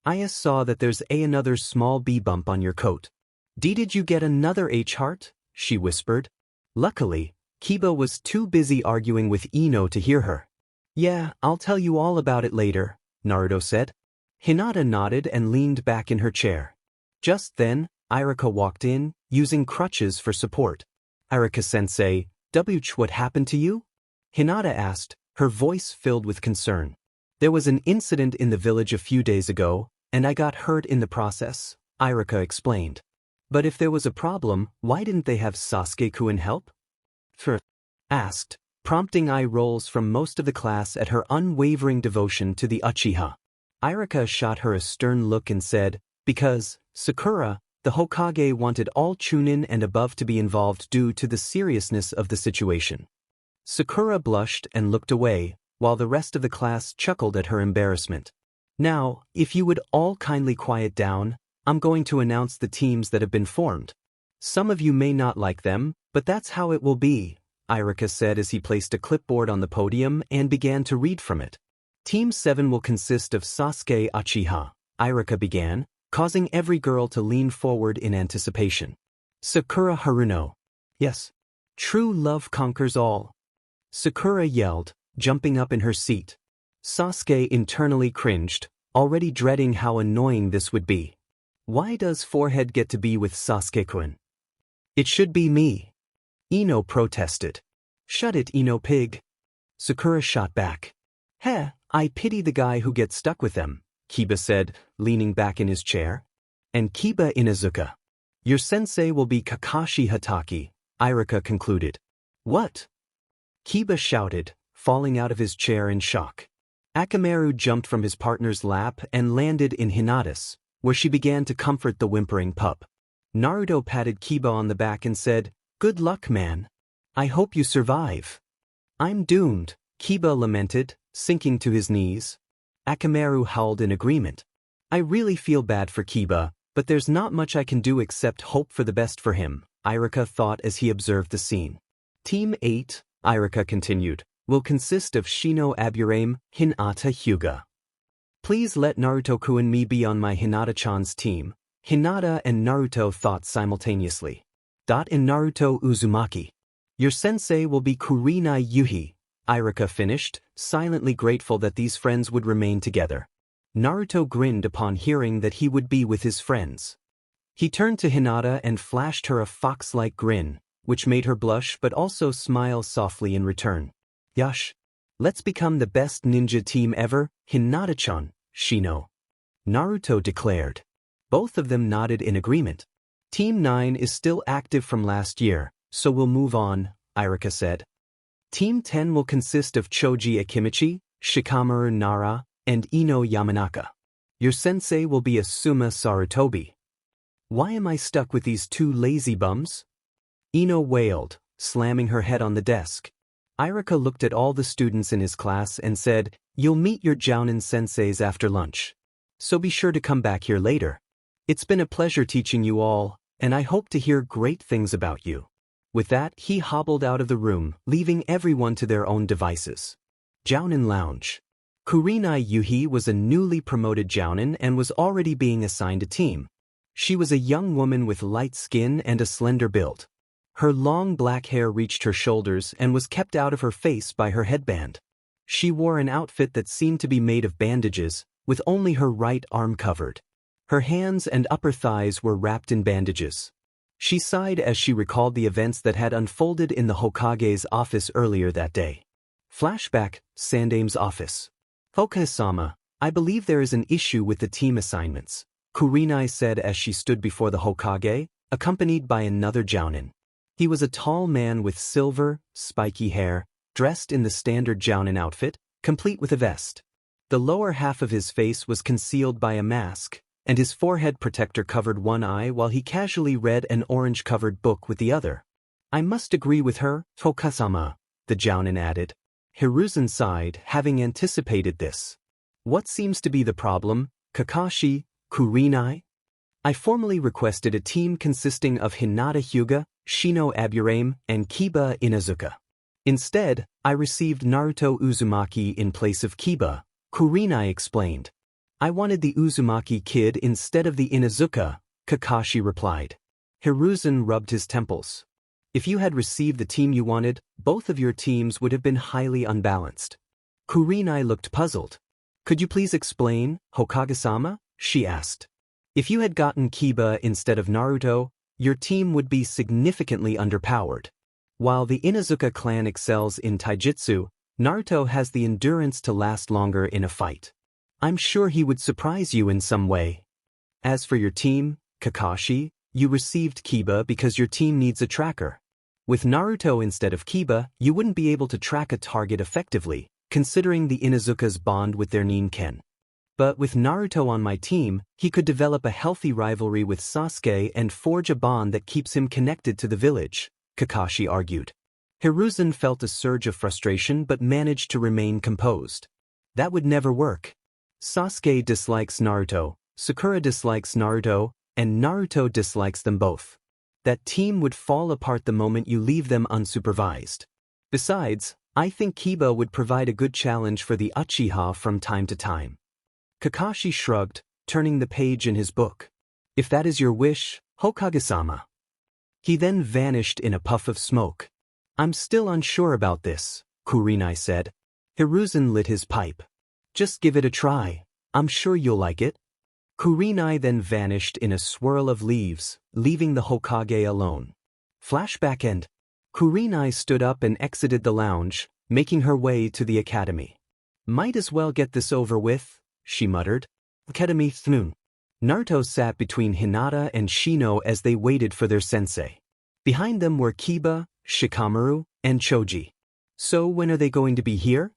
"I saw that there's another small bee bump on your coat. Did you get another H-heart?" she whispered. Luckily, Kiba was too busy arguing with Ino to hear her. "Yeah, I'll tell you all about it later," Naruto said. Hinata nodded and leaned back in her chair. Just then, Irika walked in, using crutches for support. Irika-sensei, what happened to you? Hinata asked, her voice filled with concern. There was an incident in the village a few days ago, and I got hurt in the process, Irika explained. But if there was a problem, why didn't they have Sasuke-kun help? Asked, prompting eye rolls from most of the class at her unwavering devotion to the Uchiha. Irika shot her a stern look and said, because, Sakura, the Hokage wanted all Chunin and above to be involved due to the seriousness of the situation. Sakura blushed and looked away, while the rest of the class chuckled at her embarrassment. Now, if you would all kindly quiet down, I'm going to announce the teams that have been formed. Some of you may not like them, but that's how it will be, Irika said as he placed a clipboard on the podium and began to read from it. Team 7 will consist of Sasuke Uchiha, Irika began, causing every girl to lean forward in anticipation. Sakura Haruno. Yes. True love conquers all. Sakura yelled, jumping up in her seat. Sasuke internally cringed, already dreading how annoying this would be. Why does Forehead get to be with Sasuke-kun? It should be me. Ino protested. Shut it, Ino pig. Sakura shot back. Heh, I pity the guy who gets stuck with them, Kiba said, leaning back in his chair. And Kiba Inuzuka. Your sensei will be Kakashi Hatake, Irika concluded. What? Kiba shouted, falling out of his chair in shock. Akamaru jumped from his partner's lap and landed in Hinata's, where she began to comfort the whimpering pup. Naruto patted Kiba on the back and said, Good luck, man. I hope you survive. I'm doomed, Kiba lamented, sinking to his knees. Akamaru howled in agreement. I really feel bad for Kiba, but there's not much I can do except hope for the best for him, Irika thought as he observed the scene. Team 8, Irika continued, will consist of Shino Aburame, Hinata Hyuga. Please let Naruto-kun and me be on my Hinata-chan's team, Hinata and Naruto thought simultaneously. In Naruto Uzumaki. Your sensei will be Kurenai Yuhi, Irika finished, silently grateful that these friends would remain together. Naruto grinned upon hearing that he would be with his friends. He turned to Hinata and flashed her a fox-like grin, which made her blush but also smile softly in return. Yash. Let's become the best ninja team ever, Hinata-chan, Shino. Naruto declared. Both of them nodded in agreement. Team 9 is still active from last year, so we'll move on, Irika said. Team 10 will consist of Choji Akimichi, Shikamaru Nara, and Ino Yamanaka. Your sensei will be Asuma Sarutobi. Why am I stuck with these two lazy bums? Ino wailed, slamming her head on the desk. Irika looked at all the students in his class and said, You'll meet your Jounin senseis after lunch. So be sure to come back here later. It's been a pleasure teaching you all, and I hope to hear great things about you. With that, he hobbled out of the room, leaving everyone to their own devices. Jounin Lounge. Kurenai Yuhi was a newly promoted Jounin and was already being assigned a team. She was a young woman with light skin and a slender build. Her long black hair reached her shoulders and was kept out of her face by her headband. She wore an outfit that seemed to be made of bandages, with only her right arm covered. Her hands and upper thighs were wrapped in bandages. She sighed as she recalled the events that had unfolded in the Hokage's office earlier that day. Flashback, Sandaime's office. Hokage-sama, I believe there is an issue with the team assignments, Kurenai said as she stood before the Hokage, accompanied by another Jounin. He was a tall man with silver, spiky hair, dressed in the standard Jounin outfit, complete with a vest. The lower half of his face was concealed by a mask, and his forehead protector covered one eye while he casually read an orange-covered book with the other. I must agree with her, Hokage-sama, the Jounin added. Hiruzen sighed, having anticipated this. What seems to be the problem, Kakashi, Kurenai? I formally requested a team consisting of Hinata Hyuga, Shino Aburame, and Kiba Inuzuka. Instead, I received Naruto Uzumaki in place of Kiba, Kurenai explained. I wanted the Uzumaki kid instead of the Inuzuka, Kakashi replied. Hiruzen rubbed his temples. If you had received the team you wanted, both of your teams would have been highly unbalanced. Kurenai looked puzzled. Could you please explain, Hokage-sama? She asked. If you had gotten Kiba instead of Naruto, your team would be significantly underpowered. While the Inuzuka clan excels in taijutsu, Naruto has the endurance to last longer in a fight. I'm sure he would surprise you in some way. As for your team, Kakashi, you received Kiba because your team needs a tracker. With Naruto instead of Kiba, you wouldn't be able to track a target effectively, considering the Inuzuka's bond with their Nin-ken. But with Naruto on my team, he could develop a healthy rivalry with Sasuke and forge a bond that keeps him connected to the village, Kakashi argued. Hiruzen felt a surge of frustration but managed to remain composed. That would never work. Sasuke dislikes Naruto, Sakura dislikes Naruto, and Naruto dislikes them both. That team would fall apart the moment you leave them unsupervised. Besides, I think Kiba would provide a good challenge for the Uchiha from time to time. Kakashi shrugged, turning the page in his book. If that is your wish, Hokage-sama. He then vanished in a puff of smoke. I'm still unsure about this, Kurenai said. Hiruzen lit his pipe. Just give it a try. I'm sure you'll like it. Kurenai then vanished in a swirl of leaves, leaving the Hokage alone. Flashback end. Kurenai stood up and exited the lounge, making her way to the academy. Might as well get this over with, she muttered. Academy Thnoon. Naruto sat between Hinata and Shino as they waited for their sensei. Behind them were Kiba, Shikamaru, and Choji. So when are they going to be here?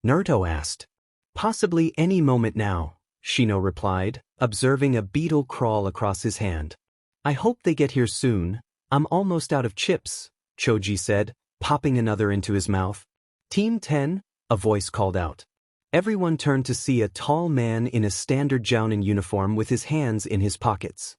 Naruto asked. Possibly any moment now, Shino replied, observing a beetle crawl across his hand. I hope they get here soon. I'm almost out of chips, Choji said, popping another into his mouth. Team 10, a voice called out. Everyone turned to see a tall man in a standard Jounin uniform with his hands in his pockets.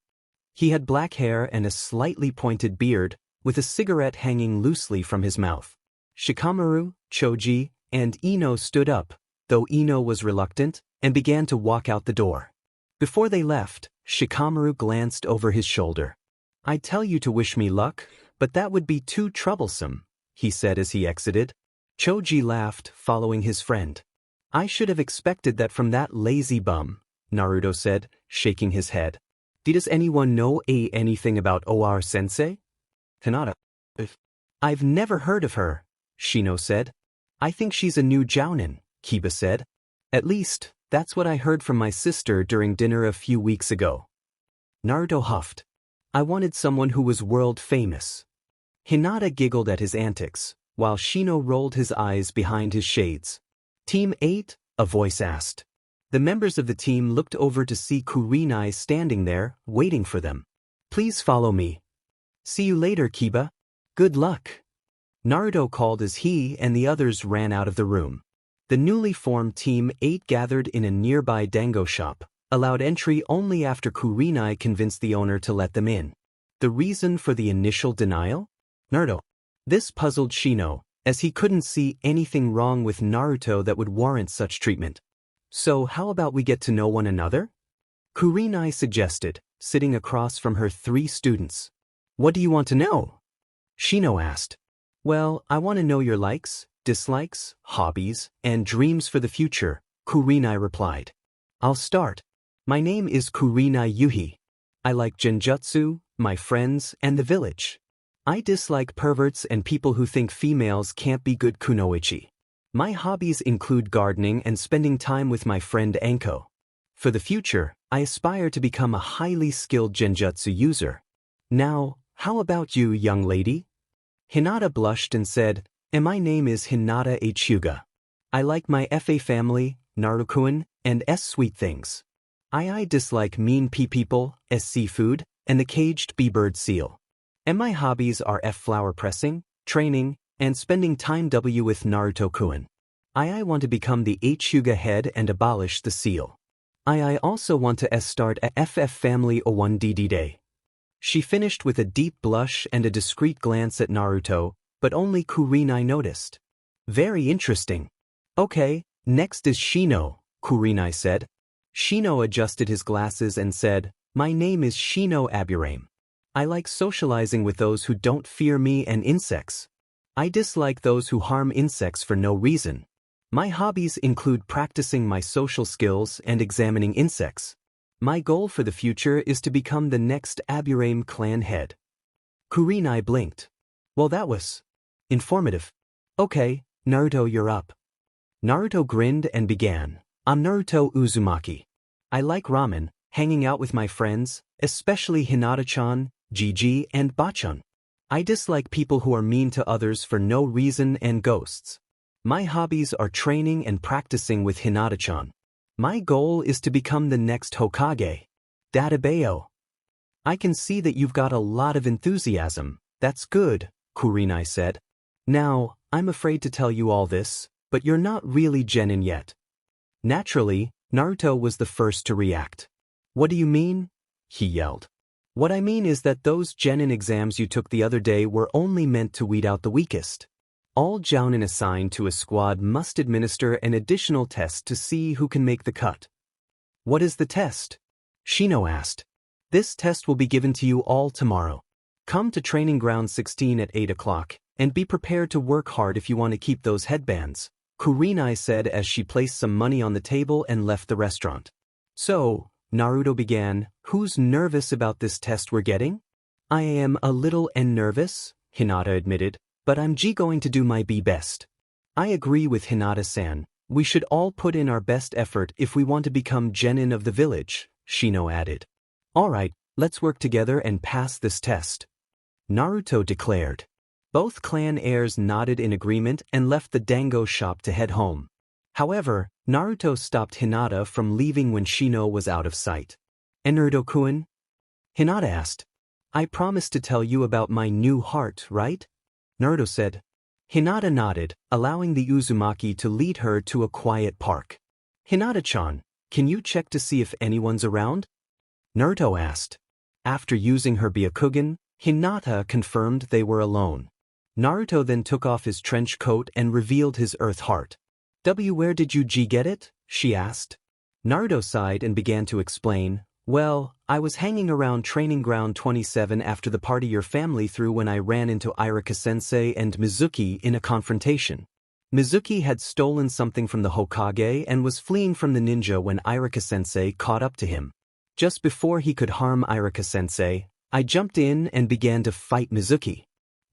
He had black hair and a slightly pointed beard, with a cigarette hanging loosely from his mouth. Shikamaru, Choji, and Ino stood up, though Ino was reluctant, and began to walk out the door. Before they left, Shikamaru glanced over his shoulder. I'd tell you to wish me luck, but that would be too troublesome, he said as he exited. Choji laughed, following his friend. I should have expected that from that lazy bum, Naruto said, shaking his head. Does anyone know anything about OR-sensei? Hinata. I've never heard of her, Shino said. I think she's a new Jounin, Kiba said. At least, that's what I heard from my sister during dinner a few weeks ago. Naruto huffed. I wanted someone who was world famous. Hinata giggled at his antics, while Shino rolled his eyes behind his shades. Team 8? A voice asked. The members of the team looked over to see Kurenai standing there, waiting for them. Please follow me. See you later, Kiba. Good luck. Naruto called as he and the others ran out of the room. The newly formed Team 8 gathered in a nearby dango shop, allowed entry only after Kurenai convinced the owner to let them in. The reason for the initial denial? Naruto. This puzzled Shino, as he couldn't see anything wrong with Naruto that would warrant such treatment. So how about we get to know one another? Kurenai suggested, sitting across from her 3 students. What do you want to know? Shino asked. Well, I want to know your likes, dislikes, hobbies, and dreams for the future, Kurenai replied. I'll start. My name is Kurenai Yuhi. I like genjutsu, my friends, and the village. I dislike perverts and people who think females can't be good kunoichi. My hobbies include gardening and spending time with my friend Anko. For the future, I aspire to become a highly skilled genjutsu user. Now, how about you, young lady? Hinata blushed and said, and my name is Hinata Hyuga. I like my FA family, Naruto-kun, and S sweet things. I dislike mean people, S seafood, and the caged bee-bird seal. And my hobbies are F flower pressing, training, and spending time W with Naruto-kun. I want to become the Hyuga head and abolish the seal. I also want to start a FF family O1DD day. She finished with a deep blush and a discreet glance at Naruto, but only Kurenai noticed. Very interesting. Okay, next is Shino, Kurenai said. Shino adjusted his glasses and said, my name is Shino Aburame. I like socializing with those who don't fear me and insects. I dislike those who harm insects for no reason. My hobbies include practicing my social skills and examining insects. My goal for the future is to become the next Aburame clan head. Kurenai blinked. Well, that was informative. Okay, Naruto, you're up. Naruto grinned and began. I'm Naruto Uzumaki. I like ramen, hanging out with my friends, especially Hinata-chan, Gigi, and Bachan. I dislike people who are mean to others for no reason and ghosts. My hobbies are training and practicing with Hinata-chan. My goal is to become the next Hokage. Databeo. I can see that you've got a lot of enthusiasm. That's good, Kurenai said. Now, I'm afraid to tell you all this, but you're not really genin yet. Naturally, Naruto was the first to react. What do you mean? He yelled. What I mean is that those genin exams you took the other day were only meant to weed out the weakest. All jounin assigned to a squad must administer an additional test to see who can make the cut. What is the test? Shino asked. This test will be given to you all tomorrow. Come to Training Ground 16 at 8 o'clock, and be prepared to work hard if you want to keep those headbands, Kurenai said as she placed some money on the table and left the restaurant. So, Naruto began, who's nervous about this test we're getting? I am a little nervous, Hinata admitted, but I'm going to do my best. I agree with Hinata-san. We should all put in our best effort if we want to become genin of the village, Shino added. Alright, let's work together and pass this test. Naruto declared. Both clan heirs nodded in agreement and left the dango shop to head home. However, Naruto stopped Hinata from leaving when Shino was out of sight. Naruto-kun? Hinata asked. I promised to tell you about my new heart, right? Naruto said. Hinata nodded, allowing the Uzumaki to lead her to a quiet park. Hinata-chan, can you check to see if anyone's around? Naruto asked. After using her Byakugan, Hinata confirmed they were alone. Naruto then took off his trench coat and revealed his earth heart. Where did you get it? She asked. Naruto sighed and began to explain. Well, I was hanging around Training Ground 27 after the party your family threw when I ran into Irika-sensei and Mizuki in a confrontation. Mizuki had stolen something from the Hokage and was fleeing from the ninja when Irika-sensei caught up to him. Just before he could harm Irika-sensei, I jumped in and began to fight Mizuki.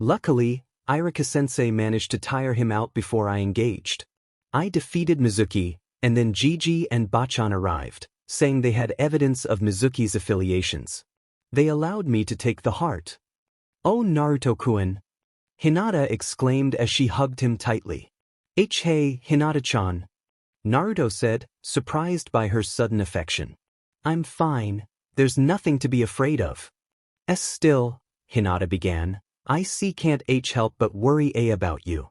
Luckily, Irika-sensei managed to tire him out before I engaged. I defeated Mizuki, and then Gigi and Bachan arrived, saying they had evidence of Mizuki's affiliations. They allowed me to take the heart. Oh, Naruto-kun! Hinata exclaimed as she hugged him tightly. Hey, Hinata-chan! Naruto said, surprised by her sudden affection. I'm fine, there's nothing to be afraid of. Still, Hinata began, I can't help but worry about you.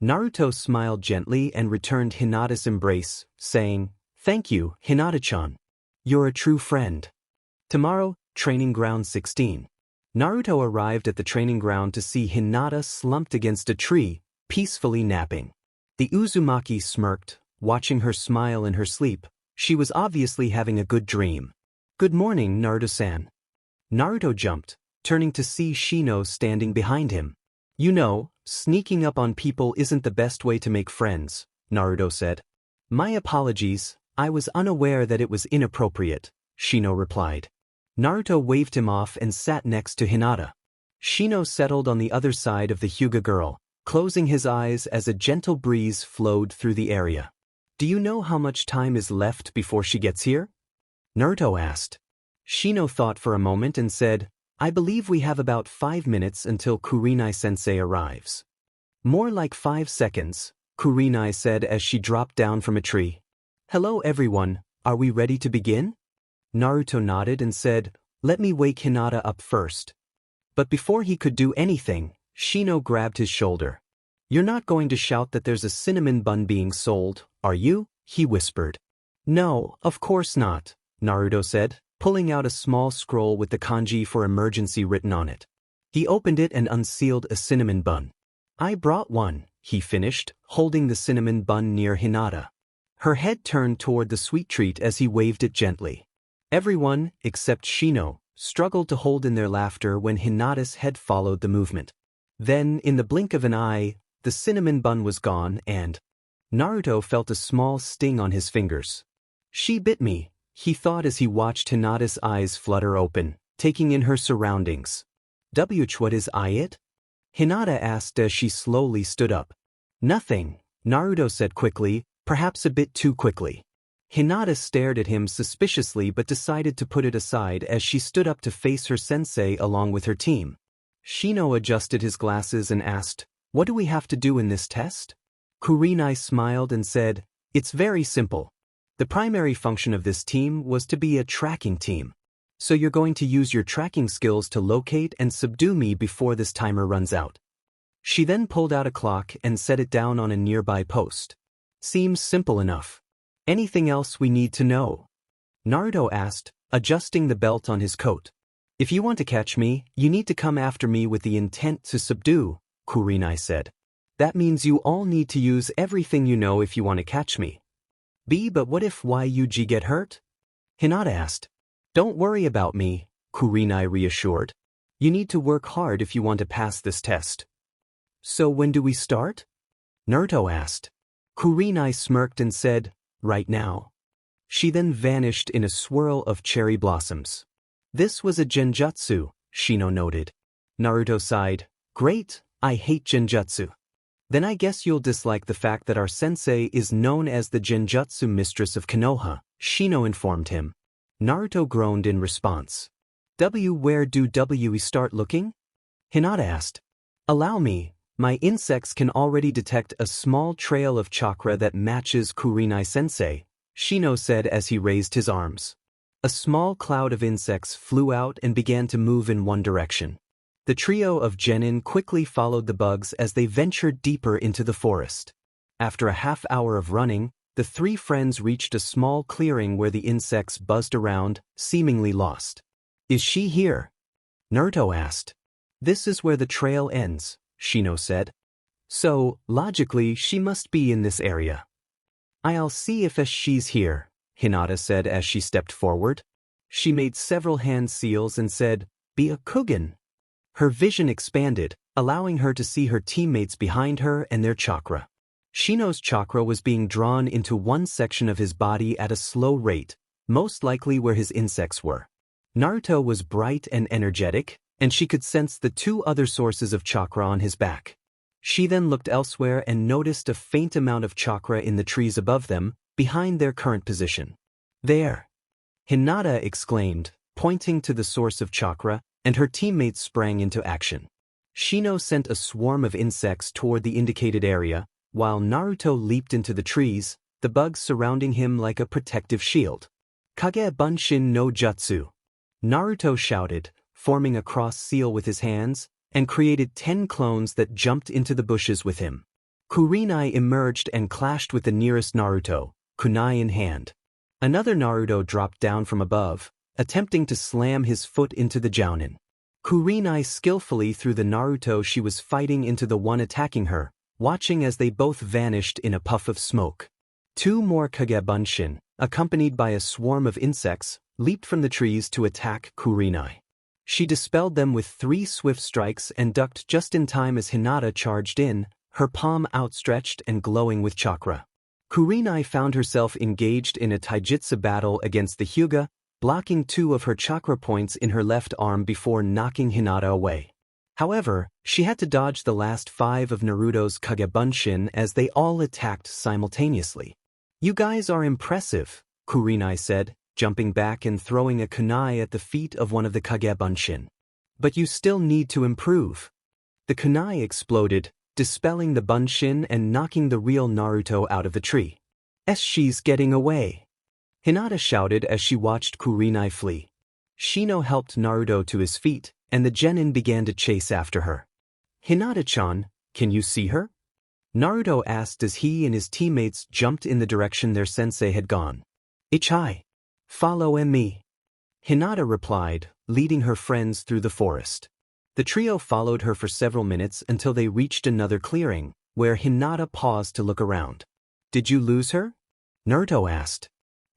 Naruto smiled gently and returned Hinata's embrace, saying, Thank you, Hinata-chan. You're a true friend. Tomorrow, Training Ground 16. Naruto arrived at the training ground to see Hinata slumped against a tree, peacefully napping. The Uzumaki smirked, watching her smile in her sleep. She was obviously having a good dream. Good morning, Naruto-san. Naruto jumped, turning to see Shino standing behind him. You know, sneaking up on people isn't the best way to make friends, Naruto said. My apologies, I was unaware that it was inappropriate, Shino replied. Naruto waved him off and sat next to Hinata. Shino settled on the other side of the Hyuga girl, closing his eyes as a gentle breeze flowed through the area. Do you know how much time is left before she gets here? Naruto asked. Shino thought for a moment and said, I believe we have about 5 minutes until Kurenai-sensei arrives. More like 5 seconds, Kurenai said as she dropped down from a tree. Hello everyone, are we ready to begin? Naruto nodded and said, let me wake Hinata up first. But before he could do anything, Shino grabbed his shoulder. You're not going to shout that there's a cinnamon bun being sold, are you? He whispered. No, of course not, Naruto said, pulling out a small scroll with the kanji for emergency written on it. He opened it and unsealed a cinnamon bun. I brought one, he finished, holding the cinnamon bun near Hinata. Her head turned toward the sweet treat as he waved it gently. Everyone, except Shino, struggled to hold in their laughter when Hinata's head followed the movement. Then, in the blink of an eye, the cinnamon bun was gone and... Naruto felt a small sting on his fingers. She bit me, he thought as he watched Hinata's eyes flutter open, taking in her surroundings. What is it? Hinata asked as she slowly stood up. Nothing, Naruto said quickly, perhaps a bit too quickly. Hinata stared at him suspiciously but decided to put it aside as she stood up to face her sensei along with her team. Shino adjusted his glasses and asked, "What do we have to do in this test?" Kurenai smiled and said, "It's very simple. The primary function of this team was to be a tracking team. So you're going to use your tracking skills to locate and subdue me before this timer runs out." She then pulled out a clock and set it down on a nearby post. "Seems simple enough. Anything else we need to know?" Naruto asked, adjusting the belt on his coat. "If you want to catch me, you need to come after me with the intent to subdue," Kurenai said. "That means you all need to use everything you know if you want to catch me." But what if Yuji get hurt?" Hinata asked. "Don't worry about me," Kurenai reassured. "You need to work hard if you want to pass this test." "So when do we start?" Naruto asked. Kurenai smirked and said, "Right now." She then vanished in a swirl of cherry blossoms. "This was a genjutsu," Shino noted. Naruto sighed. "Great, I hate genjutsu." "Then I guess you'll dislike the fact that our sensei is known as the genjutsu mistress of Konoha," Shino informed him. Naruto groaned in response. Where do we start looking?" Hinata asked. "Allow me, my insects can already detect a small trail of chakra that matches Kurenai-sensei," Shino said as he raised his arms. A small cloud of insects flew out and began to move in one direction. The trio of genin quickly followed the bugs as they ventured deeper into the forest. After a half-hour of running, the three friends reached a small clearing where the insects buzzed around, seemingly lost. "Is she here?" Naruto asked. "This is where the trail ends," Shino said. "So, logically, she must be in this area." "I'll see if she's here," Hinata said as she stepped forward. She made several hand seals and said, "Be a Kugen." Her vision expanded, allowing her to see her teammates behind her and their chakra. Shino's chakra was being drawn into one section of his body at a slow rate, most likely where his insects were. Naruto was bright and energetic, and she could sense the two other sources of chakra on his back. She then looked elsewhere and noticed a faint amount of chakra in the trees above them, behind their current position. "There!" Hinata exclaimed, pointing to the source of chakra, and her teammates sprang into action. Shino sent a swarm of insects toward the indicated area, while Naruto leaped into the trees, the bugs surrounding him like a protective shield. "Kage Bunshin no Jutsu!" Naruto shouted, forming a cross seal with his hands, and created 10 clones that jumped into the bushes with him. Kurenai emerged and clashed with the nearest Naruto, kunai in hand. Another Naruto dropped down from above, attempting to slam his foot into the jounin. Kurenai skillfully threw the Naruto she was fighting into the one attacking her, watching as they both vanished in a puff of smoke. 2 more Kage Bunshin, accompanied by a swarm of insects, leaped from the trees to attack Kurenai. She dispelled them with 3 swift strikes and ducked just in time as Hinata charged in, her palm outstretched and glowing with chakra. Kurenai found herself engaged in a taijutsu battle against the Hyuga, blocking 2 of her chakra points in her left arm before knocking Hinata away. However, she had to dodge the last 5 of Naruto's Kage Bunshin as they all attacked simultaneously. "You guys are impressive," Kurenai said, jumping back and throwing a kunai at the feet of one of the Kage Bunshin. "But you still need to improve." The kunai exploded, dispelling the Bunshin and knocking the real Naruto out of the tree. "She's getting away," Hinata shouted as she watched Kurenai flee. Shino helped Naruto to his feet, and the genin began to chase after her. "Hinata-chan, can you see her?" Naruto asked as he and his teammates jumped in the direction their sensei had gone. "Ichai. Follow me," Hinata replied, leading her friends through the forest. The trio followed her for several minutes until they reached another clearing, where Hinata paused to look around. "Did you lose her?" Naruto asked.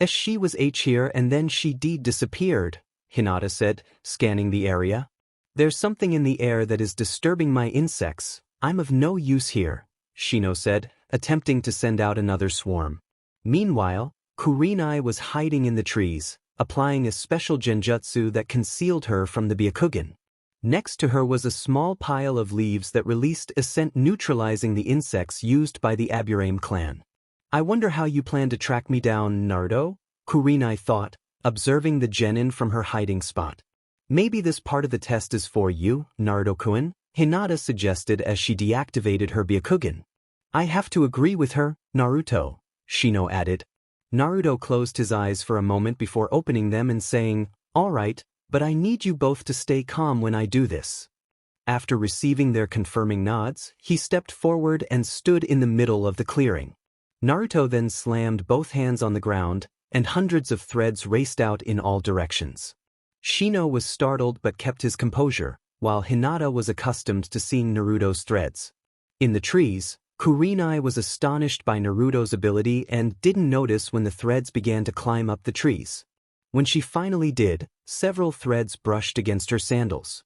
She was here and then she disappeared," Hinata said, scanning the area. "There's something in the air that is disturbing my insects. I'm of no use here," Shino said, attempting to send out another swarm. Meanwhile, Kurenai was hiding in the trees, applying a special genjutsu that concealed her from the Byakugan. Next to her was a small pile of leaves that released a scent neutralizing the insects used by the Aburame clan. I wonder how you plan to track me down, Naruto? Kurenai thought, observing the genin from her hiding spot. Maybe this part of the test is for you, Naruto-kun, Hinata suggested as she deactivated her Byakugan. I have to agree with her, Naruto, Shino added. Naruto closed his eyes for a moment before opening them and saying, all right, but I need you both to stay calm when I do this. After receiving their confirming nods, he stepped forward and stood in the middle of the clearing. Naruto then slammed both hands on the ground, and hundreds of threads raced out in all directions. Shino was startled but kept his composure, while Hinata was accustomed to seeing Naruto's threads. In the trees, Kurenai was astonished by Naruto's ability and didn't notice when the threads began to climb up the trees. When she finally did, several threads brushed against her sandals.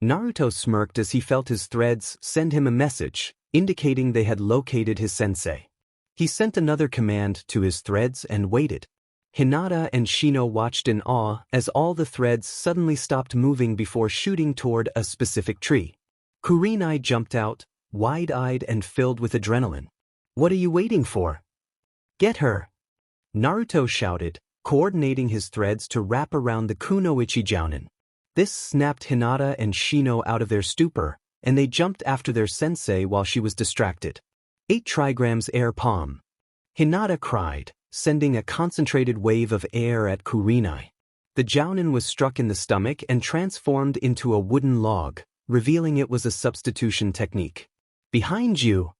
Naruto smirked as he felt his threads send him a message, indicating they had located his sensei. He sent another command to his threads and waited. Hinata and Shino watched in awe as all the threads suddenly stopped moving before shooting toward a specific tree. Kurenai jumped out, wide-eyed and filled with adrenaline. What are you waiting for? Get her! Naruto shouted, coordinating his threads to wrap around the kunoichi jounin. This snapped Hinata and Shino out of their stupor, and they jumped after their sensei while she was distracted. 8 trigrams air palm. Hinata cried, sending a concentrated wave of air at Kurenai. The jounin was struck in the stomach and transformed into a wooden log, revealing it was a substitution technique. Behind you!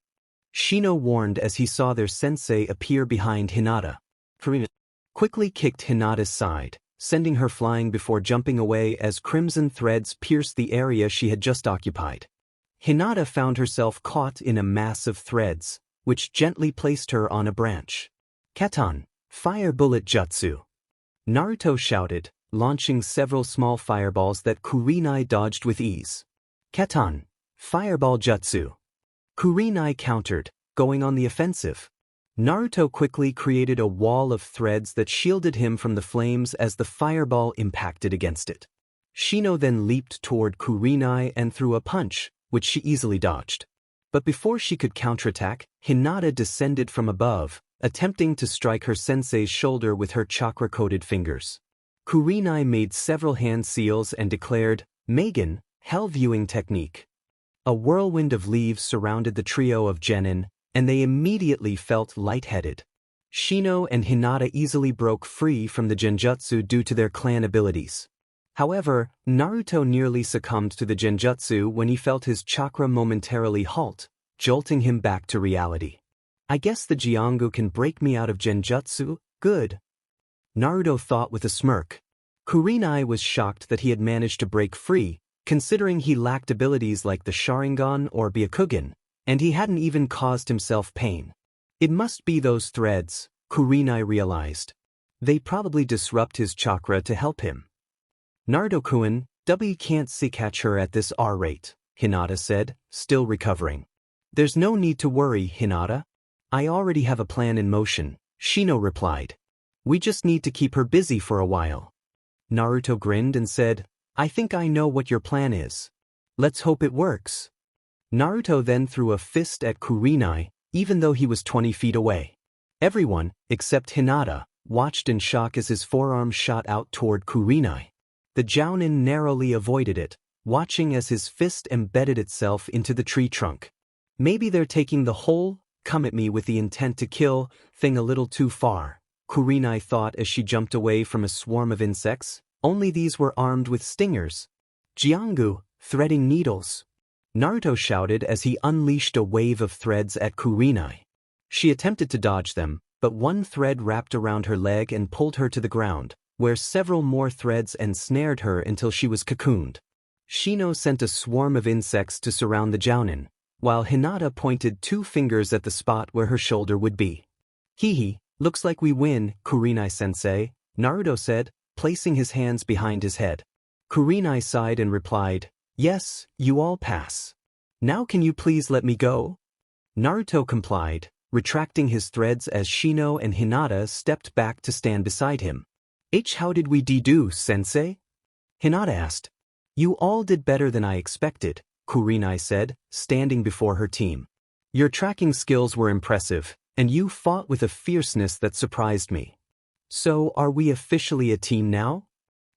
Shino warned as he saw their sensei appear behind Hinata. Kurama quickly kicked Hinata's side, sending her flying before jumping away as crimson threads pierced the area she had just occupied. Hinata found herself caught in a mass of threads, which gently placed her on a branch. Keton, fire bullet jutsu! Naruto shouted, launching several small fireballs that Kurenai dodged with ease. Keton, fireball jutsu! Kurenai countered, going on the offensive. Naruto quickly created a wall of threads that shielded him from the flames as the fireball impacted against it. Shino then leaped toward Kurenai and threw a punch, which she easily dodged. But before she could counterattack, Hinata descended from above, attempting to strike her sensei's shoulder with her chakra-coated fingers. Kurenai made several hand seals and declared, Megan, hell viewing technique. A whirlwind of leaves surrounded the trio of genin, and they immediately felt lightheaded. Shino and Hinata easily broke free from the genjutsu due to their clan abilities. However, Naruto nearly succumbed to the genjutsu when he felt his chakra momentarily halt, jolting him back to reality. I guess the Jiongu can break me out of genjutsu, good. Naruto thought with a smirk. Kurenai was shocked that he had managed to break free, considering he lacked abilities like the Sharingan or Byakugan, and he hadn't even caused himself pain. It must be those threads, Kurenai realized. They probably disrupt his chakra to help him. Naruto-kun, W can't catch her at this R rate, Hinata said, still recovering. There's no need to worry, Hinata. I already have a plan in motion, Shino replied. We just need to keep her busy for a while. Naruto grinned and said, I think I know what your plan is. Let's hope it works. Naruto then threw a fist at Kurenai, even though he was 20 feet away. Everyone, except Hinata, watched in shock as his forearm shot out toward Kurenai. The jounin narrowly avoided it, watching as his fist embedded itself into the tree trunk. Maybe they're taking the whole, come at me with the intent to kill, thing a little too far, Kurenai thought as she jumped away from a swarm of insects, only these were armed with stingers. Jiongu, threading needles. Naruto shouted as he unleashed a wave of threads at Kurenai. She attempted to dodge them, but one thread wrapped around her leg and pulled her to the ground, where several more threads ensnared her until she was cocooned. Shino sent a swarm of insects to surround the jounin, while Hinata pointed 2 fingers at the spot where her shoulder would be. Hee, looks like we win, Kurenai-sensei, Naruto said, placing his hands behind his head. Kurenai sighed and replied, yes, you all pass. Now can you please let me go? Naruto complied, retracting his threads as Shino and Hinata stepped back to stand beside him. How did we do, sensei? Hinata asked. You all did better than I expected, Kurenai said, standing before her team. Your tracking skills were impressive, and you fought with a fierceness that surprised me. So, are we officially a team now?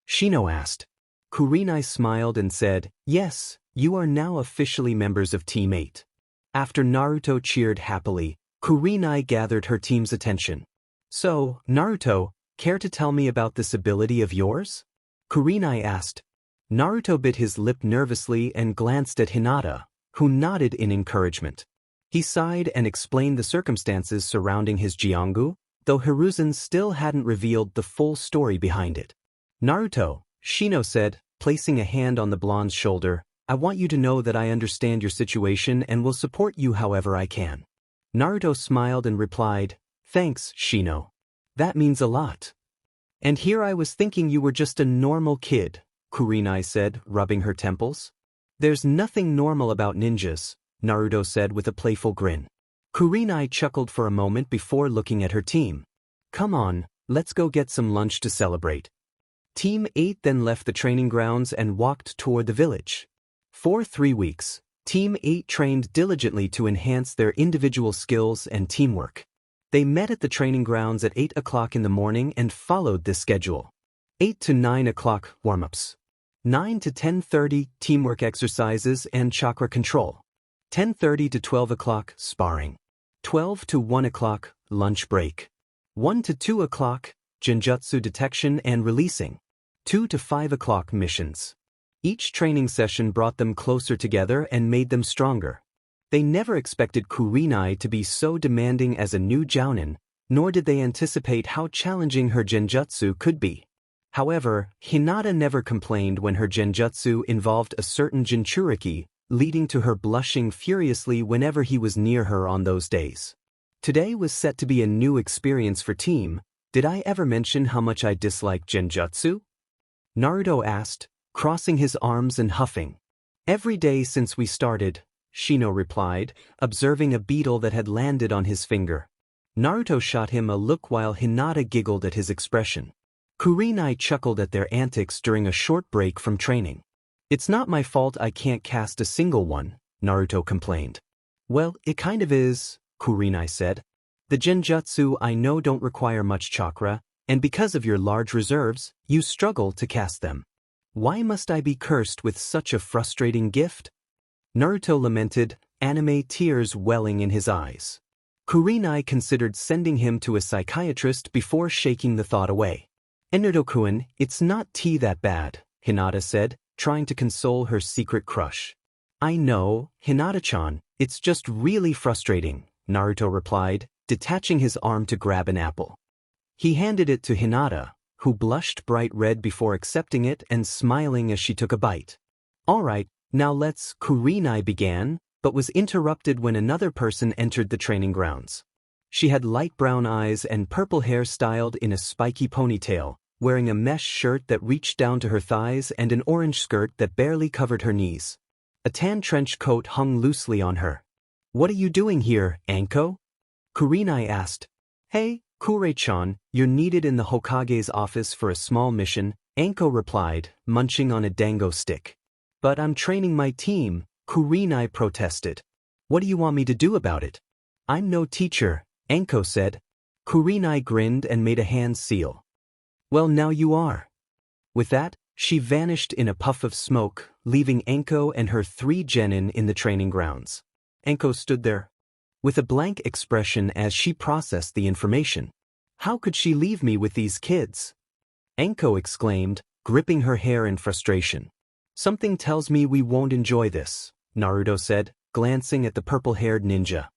Shino asked. Kurenai smiled and said, Yes, you are now officially members of Team 8. After Naruto cheered happily, Kurenai gathered her team's attention. So, Naruto, care to tell me about this ability of yours? Kurenai asked. Naruto bit his lip nervously and glanced at Hinata, who nodded in encouragement. He sighed and explained the circumstances surrounding his Jiongu, though Hiruzen still hadn't revealed the full story behind it. Naruto, Shino said, placing a hand on the blonde's shoulder, I want you to know that I understand your situation and will support you however I can. Naruto smiled and replied, Thanks, Shino. That means a lot. And here I was thinking you were just a normal kid, Kurenai said, rubbing her temples. There's nothing normal about ninjas, Naruto said with a playful grin. Kurenai chuckled for a moment before looking at her team. Come on, let's go get some lunch to celebrate. Team 8 then left the training grounds and walked toward the village. For 3 weeks, Team 8 trained diligently to enhance their individual skills and teamwork. They met at the training grounds at 8 o'clock in the morning and followed this schedule. 8 to 9 o'clock warm-ups. 9 to 10:30 teamwork exercises and chakra control. 10:30 to 12 o'clock sparring. 12 to 1 o'clock lunch break. 1 to 2 o'clock genjutsu detection and releasing. 2 to 5 o'clock missions. Each training session brought them closer together and made them stronger. They never expected Kurenai to be so demanding as a new jounin, nor did they anticipate how challenging her genjutsu could be. However, Hinata never complained when her genjutsu involved a certain jinchuriki, leading to her blushing furiously whenever he was near her on those days. Today was set to be a new experience for Team. Did I ever mention how much I dislike genjutsu? Naruto asked, crossing his arms and huffing. Every day since we started, Shino replied, observing a beetle that had landed on his finger. Naruto shot him a look while Hinata giggled at his expression. Kurenai chuckled at their antics during a short break from training. It's not my fault I can't cast a single one, Naruto complained. Well, it kind of is, Kurenai said. The genjutsu I know don't require much chakra, and because of your large reserves, you struggle to cast them. Why must I be cursed with such a frustrating gift? Naruto lamented, anime tears welling in his eyes. Kurenai considered sending him to a psychiatrist before shaking the thought away. Naruto-kun, it's not tea that bad, Hinata said, trying to console her secret crush. I know, Hinata-chan, it's just really frustrating, Naruto replied, detaching his arm to grab an apple. He handed it to Hinata, who blushed bright red before accepting it and smiling as she took a bite. All right, now let's, Kurenai began, but was interrupted when another person entered the training grounds. She had light brown eyes and purple hair styled in a spiky ponytail, wearing a mesh shirt that reached down to her thighs and an orange skirt that barely covered her knees. A tan trench coat hung loosely on her. What are you doing here, Anko? Kurenai asked. Hey, Kure-chan, you're needed in the Hokage's office for a small mission, Anko replied, munching on a dango stick. But I'm training my team, Kurenai protested. What do you want me to do about it? I'm no teacher, Anko said. Kurenai grinned and made a hand seal. Well, now you are. With that, she vanished in a puff of smoke, leaving Anko and her 3 genin in the training grounds. Anko stood there with a blank expression as she processed the information. How could she leave me with these kids? Anko exclaimed, gripping her hair in frustration. Something tells me we won't enjoy this, Naruto said, glancing at the purple-haired ninja.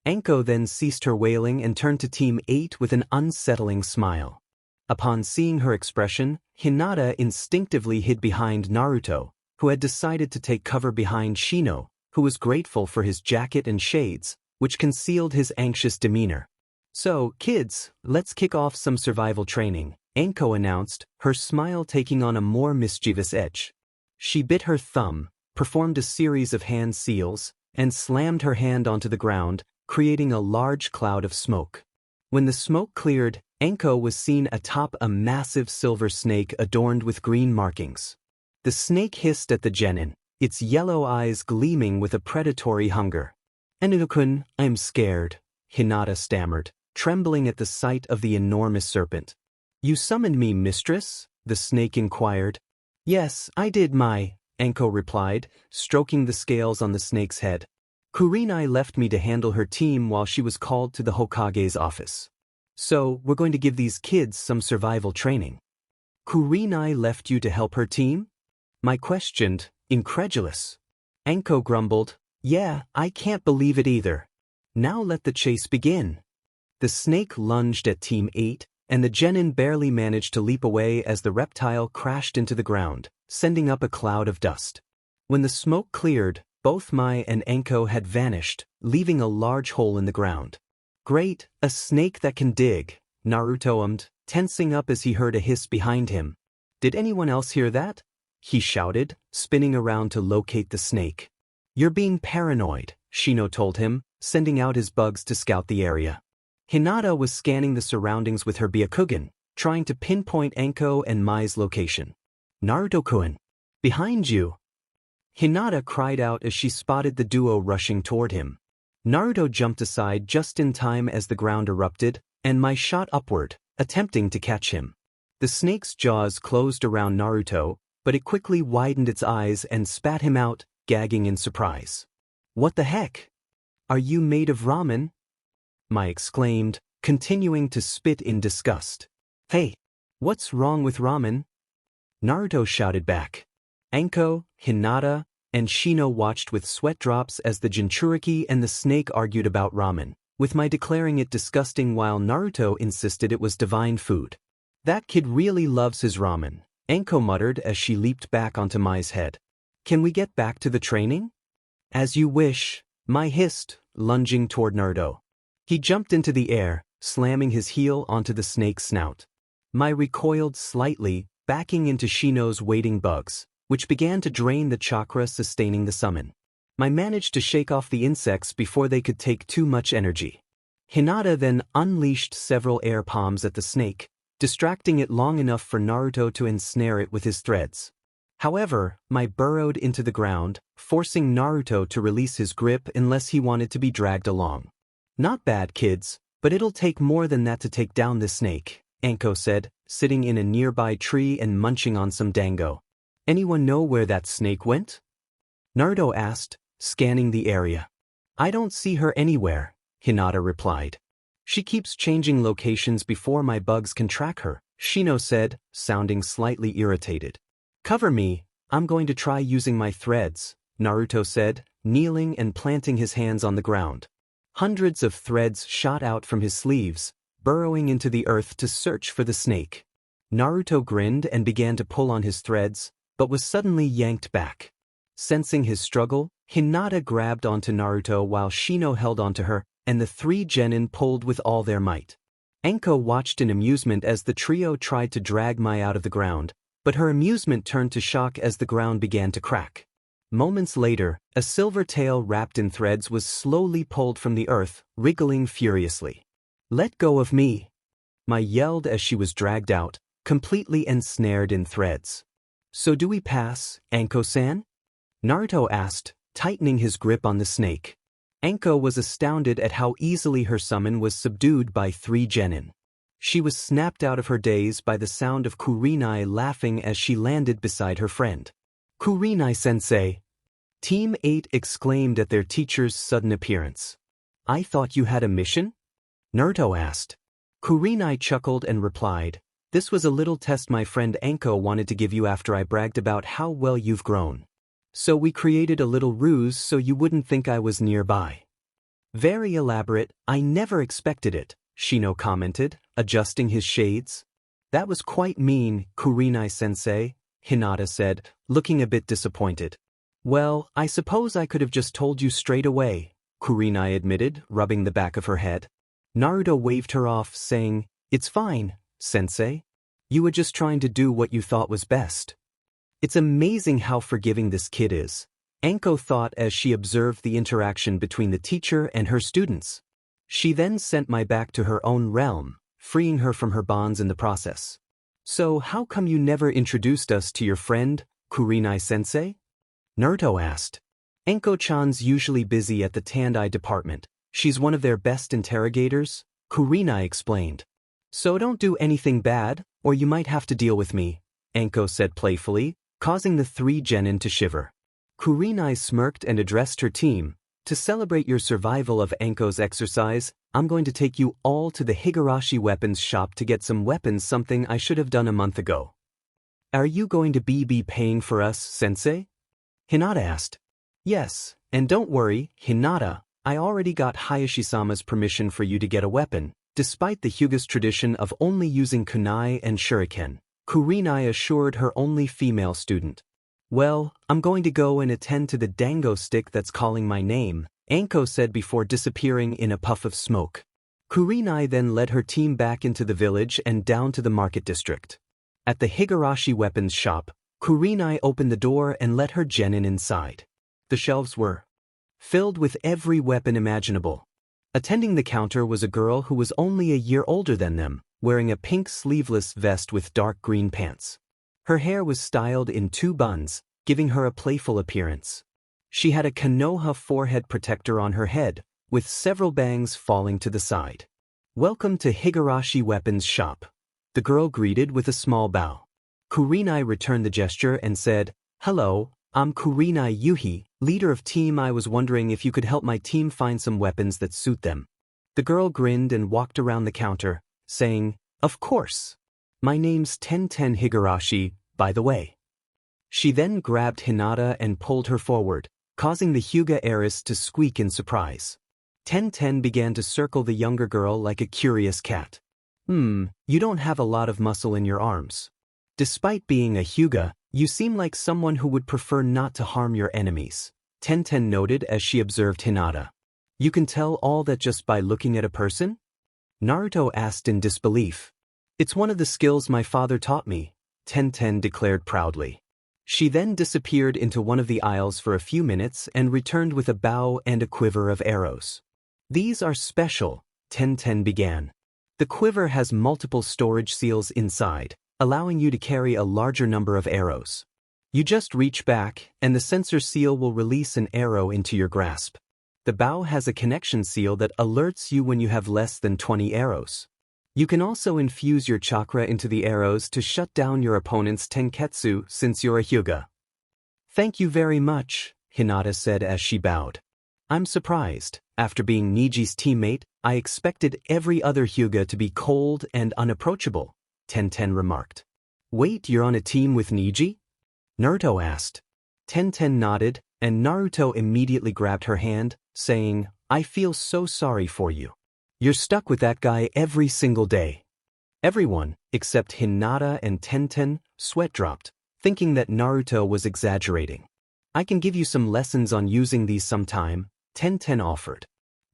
Anko then ceased her wailing and turned to Team 8 with an unsettling smile. Upon seeing her expression, Hinata instinctively hid behind Naruto, who had decided to take cover behind Shino, who was grateful for his jacket and shades, which concealed his anxious demeanor. So, kids, let's kick off some survival training, Anko announced, her smile taking on a more mischievous edge. She bit her thumb, performed a series of hand seals, and slammed her hand onto the ground, creating a large cloud of smoke. When the smoke cleared, Enko was seen atop a massive silver snake adorned with green markings. The snake hissed at the genin, its yellow eyes gleaming with a predatory hunger. "Enko-kun, I'm scared," Hinata stammered, trembling at the sight of the enormous serpent. "You summoned me, mistress?" the snake inquired. "Yes, I did, Enko replied, stroking the scales on the snake's head. "Kurenai left me to handle her team while she was called to the Hokage's office. So, we're going to give these kids some survival training." "Kurenai left you to help her team?" I questioned, incredulous. Enko grumbled, "Yeah, I can't believe it either. Now let the chase begin." The snake lunged at Team 8, and the genin barely managed to leap away as the reptile crashed into the ground, sending up a cloud of dust. When the smoke cleared, both Mai and Enko had vanished, leaving a large hole in the ground. "Great, a snake that can dig," Naruto ummed, tensing up as he heard a hiss behind him. "Did anyone else hear that?" he shouted, spinning around to locate the snake. "You're being paranoid," Shino told him, sending out his bugs to scout the area. Hinata was scanning the surroundings with her Byakugan, trying to pinpoint Enko and Mai's location. "Naruto-kun, behind you!" Hinata cried out as she spotted the duo rushing toward him. Naruto jumped aside just in time as the ground erupted, and Mai shot upward, attempting to catch him. The snake's jaws closed around Naruto, but it quickly widened its eyes and spat him out, gagging in surprise. "What the heck? Are you made of ramen?" Mai exclaimed, continuing to spit in disgust. "Hey, what's wrong with ramen?" Naruto shouted back. Enko, Hinata, and Shino watched with sweat drops as the Jinchuriki and the snake argued about ramen, with Mai declaring it disgusting while Naruto insisted it was divine food. "That kid really loves his ramen," Enko muttered as she leaped back onto Mai's head. "Can we get back to the training?" "As you wish," Mai hissed, lunging toward Naruto. He jumped into the air, slamming his heel onto the snake's snout. Mai recoiled slightly, backing into Shino's waiting bugs, which began to drain the chakra sustaining the summon. Mai managed to shake off the insects before they could take too much energy. Hinata then unleashed several air palms at the snake, distracting it long enough for Naruto to ensnare it with his threads. However, Mai burrowed into the ground, forcing Naruto to release his grip unless he wanted to be dragged along. "Not bad, kids, but it'll take more than that to take down this snake," Enko said, sitting in a nearby tree and munching on some dango. "Anyone know where that snake went?" Naruto asked, scanning the area. "I don't see her anywhere," Hinata replied. "She keeps changing locations before my bugs can track her," Shino said, sounding slightly irritated. "Cover me, I'm going to try using my threads," Naruto said, kneeling and planting his hands on the ground. Hundreds of threads shot out from his sleeves, burrowing into the earth to search for the snake. Naruto grinned and began to pull on his threads, but was suddenly yanked back. Sensing his struggle, Hinata grabbed onto Naruto while Shino held onto her, and the three genin pulled with all their might. Enko watched in amusement as the trio tried to drag Mai out of the ground, but her amusement turned to shock as the ground began to crack. Moments later, a silver tail wrapped in threads was slowly pulled from the earth, wriggling furiously. "Let go of me!" Mai yelled as she was dragged out, completely ensnared in threads. "So do we pass, Enko-san?" Naruto asked, tightening his grip on the snake. Enko was astounded at how easily her summon was subdued by three genin. She was snapped out of her daze by the sound of Kurenai laughing as she landed beside her friend. "Kurenai-sensei!" Team 8 exclaimed at their teacher's sudden appearance. "I thought you had a mission?" Naruto asked. Kurenai chuckled and replied, "This was a little test my friend Enko wanted to give you after I bragged about how well you've grown. So we created a little ruse so you wouldn't think I was nearby." "Very elaborate, I never expected it," Shino commented, adjusting his shades. "That was quite mean, Kurenai-sensei," Hinata said, looking a bit disappointed. "Well, I suppose I could have just told you straight away," Kurenai admitted, rubbing the back of her head. Naruto waved her off, saying, "It's fine, sensei. You were just trying to do what you thought was best." "It's amazing how forgiving this kid is," Anko thought as she observed the interaction between the teacher and her students. She then sent Mai back to her own realm, freeing her from her bonds in the process. So how come you never introduced us to your friend, Kurenai-sensei? Naruto asked. Anko-chan's usually busy at the Tandai department. She's one of their best interrogators, Kurenai explained. So don't do anything bad, or you might have to deal with me, Anko said playfully, causing the three genin to shiver. Kurenai smirked and addressed her team. To celebrate your survival of Anko's exercise, I'm going to take you all to the Higurashi weapons shop to get some weapons, something I should have done a month ago. Are you going to be paying for us, sensei? Hinata asked. Yes, and don't worry, Hinata, I already got Hayashi-sama's permission for you to get a weapon, despite the Hyuga's tradition of only using kunai and shuriken, Kurenai assured her only female student. Well, I'm going to go and attend to the dango stick that's calling my name, Anko said before disappearing in a puff of smoke. Kurenai then led her team back into the village and down to the market district. At the Higurashi weapons shop, Kurenai opened the door and let her genin inside. The shelves were filled with every weapon imaginable. Attending the counter was a girl who was only a year older than them, wearing a pink sleeveless vest with dark green pants. Her hair was styled in 2 buns, giving her a playful appearance. She had a Konoha forehead protector on her head, with several bangs falling to the side. Welcome to Higurashi Weapons Shop. The girl greeted with a small bow. Kurenai returned the gesture and said, Hello, I'm Kurenai Yuhi, leader of team. I was wondering if you could help my team find some weapons that suit them. The girl grinned and walked around the counter, saying, Of course. My name's Tenten Higurashi, by the way. She then grabbed Hinata and pulled her forward, causing the Hyuga heiress to squeak in surprise. Tenten began to circle the younger girl like a curious cat. You don't have a lot of muscle in your arms. Despite being a Hyuga, you seem like someone who would prefer not to harm your enemies, Tenten noted as she observed Hinata. You can tell all that just by looking at a person? Naruto asked in disbelief. It's one of the skills my father taught me, Tenten declared proudly. She then disappeared into one of the aisles for a few minutes and returned with a bow and a quiver of arrows. These are special, Tenten began. The quiver has multiple storage seals inside, allowing you to carry a larger number of arrows. You just reach back, and the sensor seal will release an arrow into your grasp. The bow has a connection seal that alerts you when you have less than 20 arrows. You can also infuse your chakra into the arrows to shut down your opponent's tenketsu since you're a Hyuga. Thank you very much, Hinata said as she bowed. I'm surprised. After being Niji's teammate, I expected every other Hyuga to be cold and unapproachable, Tenten remarked. Wait, you're on a team with Niji? Naruto asked. Tenten nodded, and Naruto immediately grabbed her hand, saying, I feel so sorry for you. You're stuck with that guy every single day. Everyone, except Hinata and Tenten, sweat dropped, thinking that Naruto was exaggerating. I can give you some lessons on using these sometime, Tenten offered.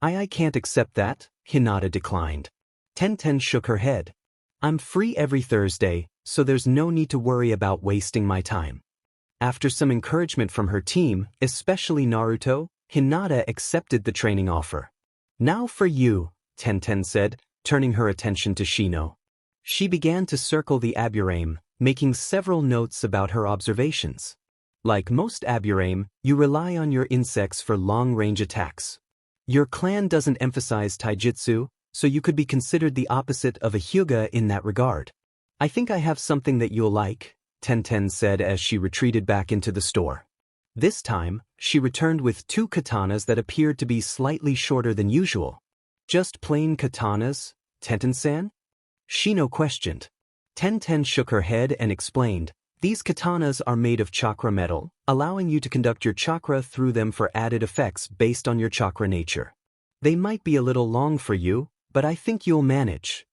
I can't accept that, Hinata declined. Tenten shook her head. I'm free every Thursday, so there's no need to worry about wasting my time. After some encouragement from her team, especially Naruto, Hinata accepted the training offer. Now for you, Tenten said, turning her attention to Shino. She began to circle the aburame, making several notes about her observations. Like most aburame, you rely on your insects for long-range attacks. Your clan doesn't emphasize taijutsu, so you could be considered the opposite of a Hyuga in that regard. I think I have something that you'll like, Tenten said as she retreated back into the store. This time, she returned with 2 katanas that appeared to be slightly shorter than usual. Just plain katanas, Tenten-san? Shino questioned. Tenten shook her head and explained, these katanas are made of chakra metal, allowing you to conduct your chakra through them for added effects based on your chakra nature. They might be a little long for you, but I think you'll manage.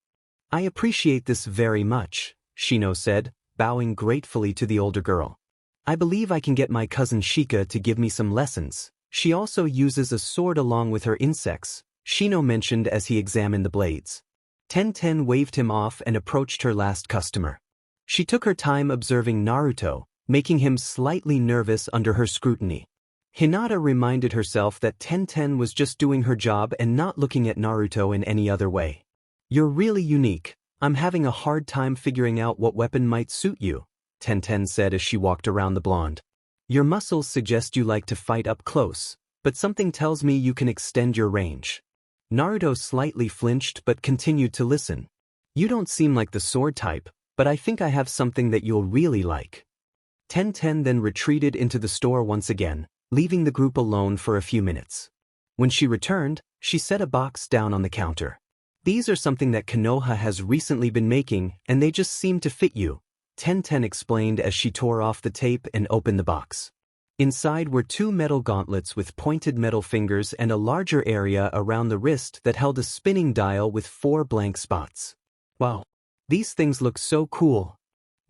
I appreciate this very much, Shino said, bowing gratefully to the older girl. I believe I can get my cousin Shika to give me some lessons. She also uses a sword along with her insects, Shino mentioned as he examined the blades. Tenten waved him off and approached her last customer. She took her time observing Naruto, making him slightly nervous under her scrutiny. Hinata reminded herself that Tenten was just doing her job and not looking at Naruto in any other way. You're really unique. I'm having a hard time figuring out what weapon might suit you, Tenten said as she walked around the blonde. Your muscles suggest you like to fight up close, but something tells me you can extend your range. Naruto slightly flinched but continued to listen. You don't seem like the sword type, but I think I have something that you'll really like. Tenten then retreated into the store once again, leaving the group alone for a few minutes. When she returned, she set a box down on the counter. These are something that Konoha has recently been making, and they just seem to fit you, Tenten explained as she tore off the tape and opened the box. Inside were 2 metal gauntlets with pointed metal fingers and a larger area around the wrist that held a spinning dial with 4 blank spots. Wow! These things look so cool!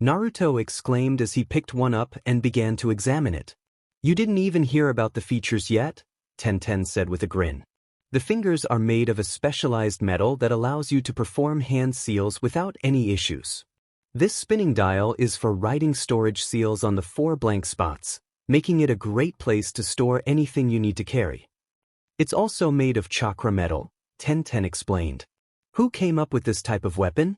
Naruto exclaimed as he picked one up and began to examine it. You didn't even hear about the features yet? Tenten said with a grin. The fingers are made of a specialized metal that allows you to perform hand seals without any issues. This spinning dial is for writing storage seals on the 4 blank spots, making it a great place to store anything you need to carry. It's also made of chakra metal, Tenten explained. Who came up with this type of weapon?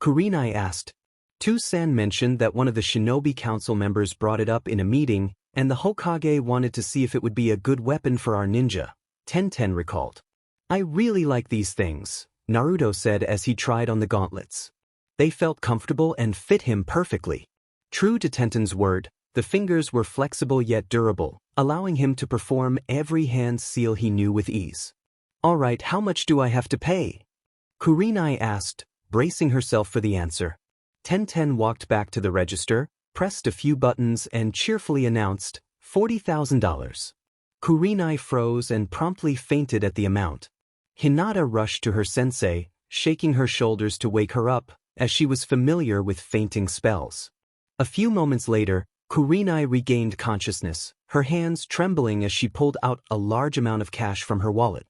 Kurenai asked. Toussan mentioned that one of the Shinobi Council members brought it up in a meeting, and the Hokage wanted to see if it would be a good weapon for our ninja, Tenten recalled. I really like these things, Naruto said as he tried on the gauntlets. They felt comfortable and fit him perfectly. True to Tenten's word, the fingers were flexible yet durable, allowing him to perform every hand seal he knew with ease. Alright, how much do I have to pay? Kurenai asked, bracing herself for the answer. Tenten walked back to the register, pressed a few buttons and cheerfully announced, $40,000. Kurenai froze and promptly fainted at the amount. Hinata rushed to her sensei, shaking her shoulders to wake her up, as she was familiar with fainting spells. A few moments later, Kurenai regained consciousness, her hands trembling as she pulled out a large amount of cash from her wallet.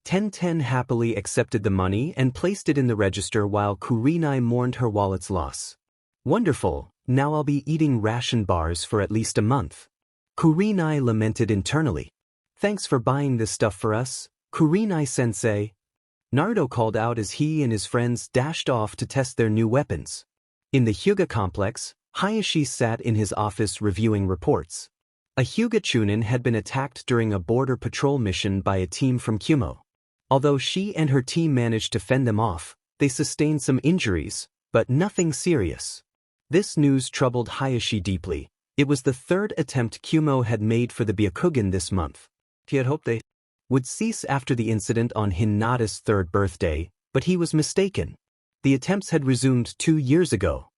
Tenten happily accepted the money and placed it in the register while Kurenai mourned her wallet's loss. Wonderful, now I'll be eating ration bars for at least a month. Kurenai lamented internally. Thanks for buying this stuff for us, Kurenai-sensei. Naruto called out as he and his friends dashed off to test their new weapons. In the Hyuga complex, Hayashi sat in his office reviewing reports. A Hyuga Chunin had been attacked during a border patrol mission by a team from Kumo. Although she and her team managed to fend them off, they sustained some injuries, but nothing serious. This news troubled Hayashi deeply. It was the 3rd attempt Kumo had made for the Byakugan this month. He had hoped they would cease after the incident on Hinata's 3rd birthday, but he was mistaken. The attempts had resumed 2 years ago.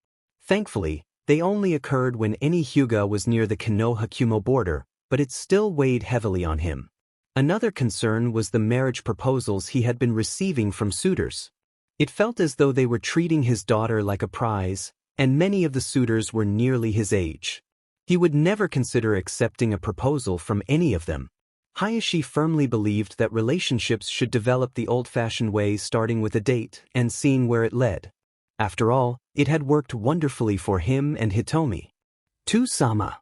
Thankfully, they only occurred when any Hyuga was near the Konoha-Kumo border, but it still weighed heavily on him. Another concern was the marriage proposals he had been receiving from suitors. It felt as though they were treating his daughter like a prize, and many of the suitors were nearly his age. He would never consider accepting a proposal from any of them. Hayashi firmly believed that relationships should develop the old-fashioned way, starting with a date and seeing where it led. After all, it had worked wonderfully for him and Hitomi. "To-sama."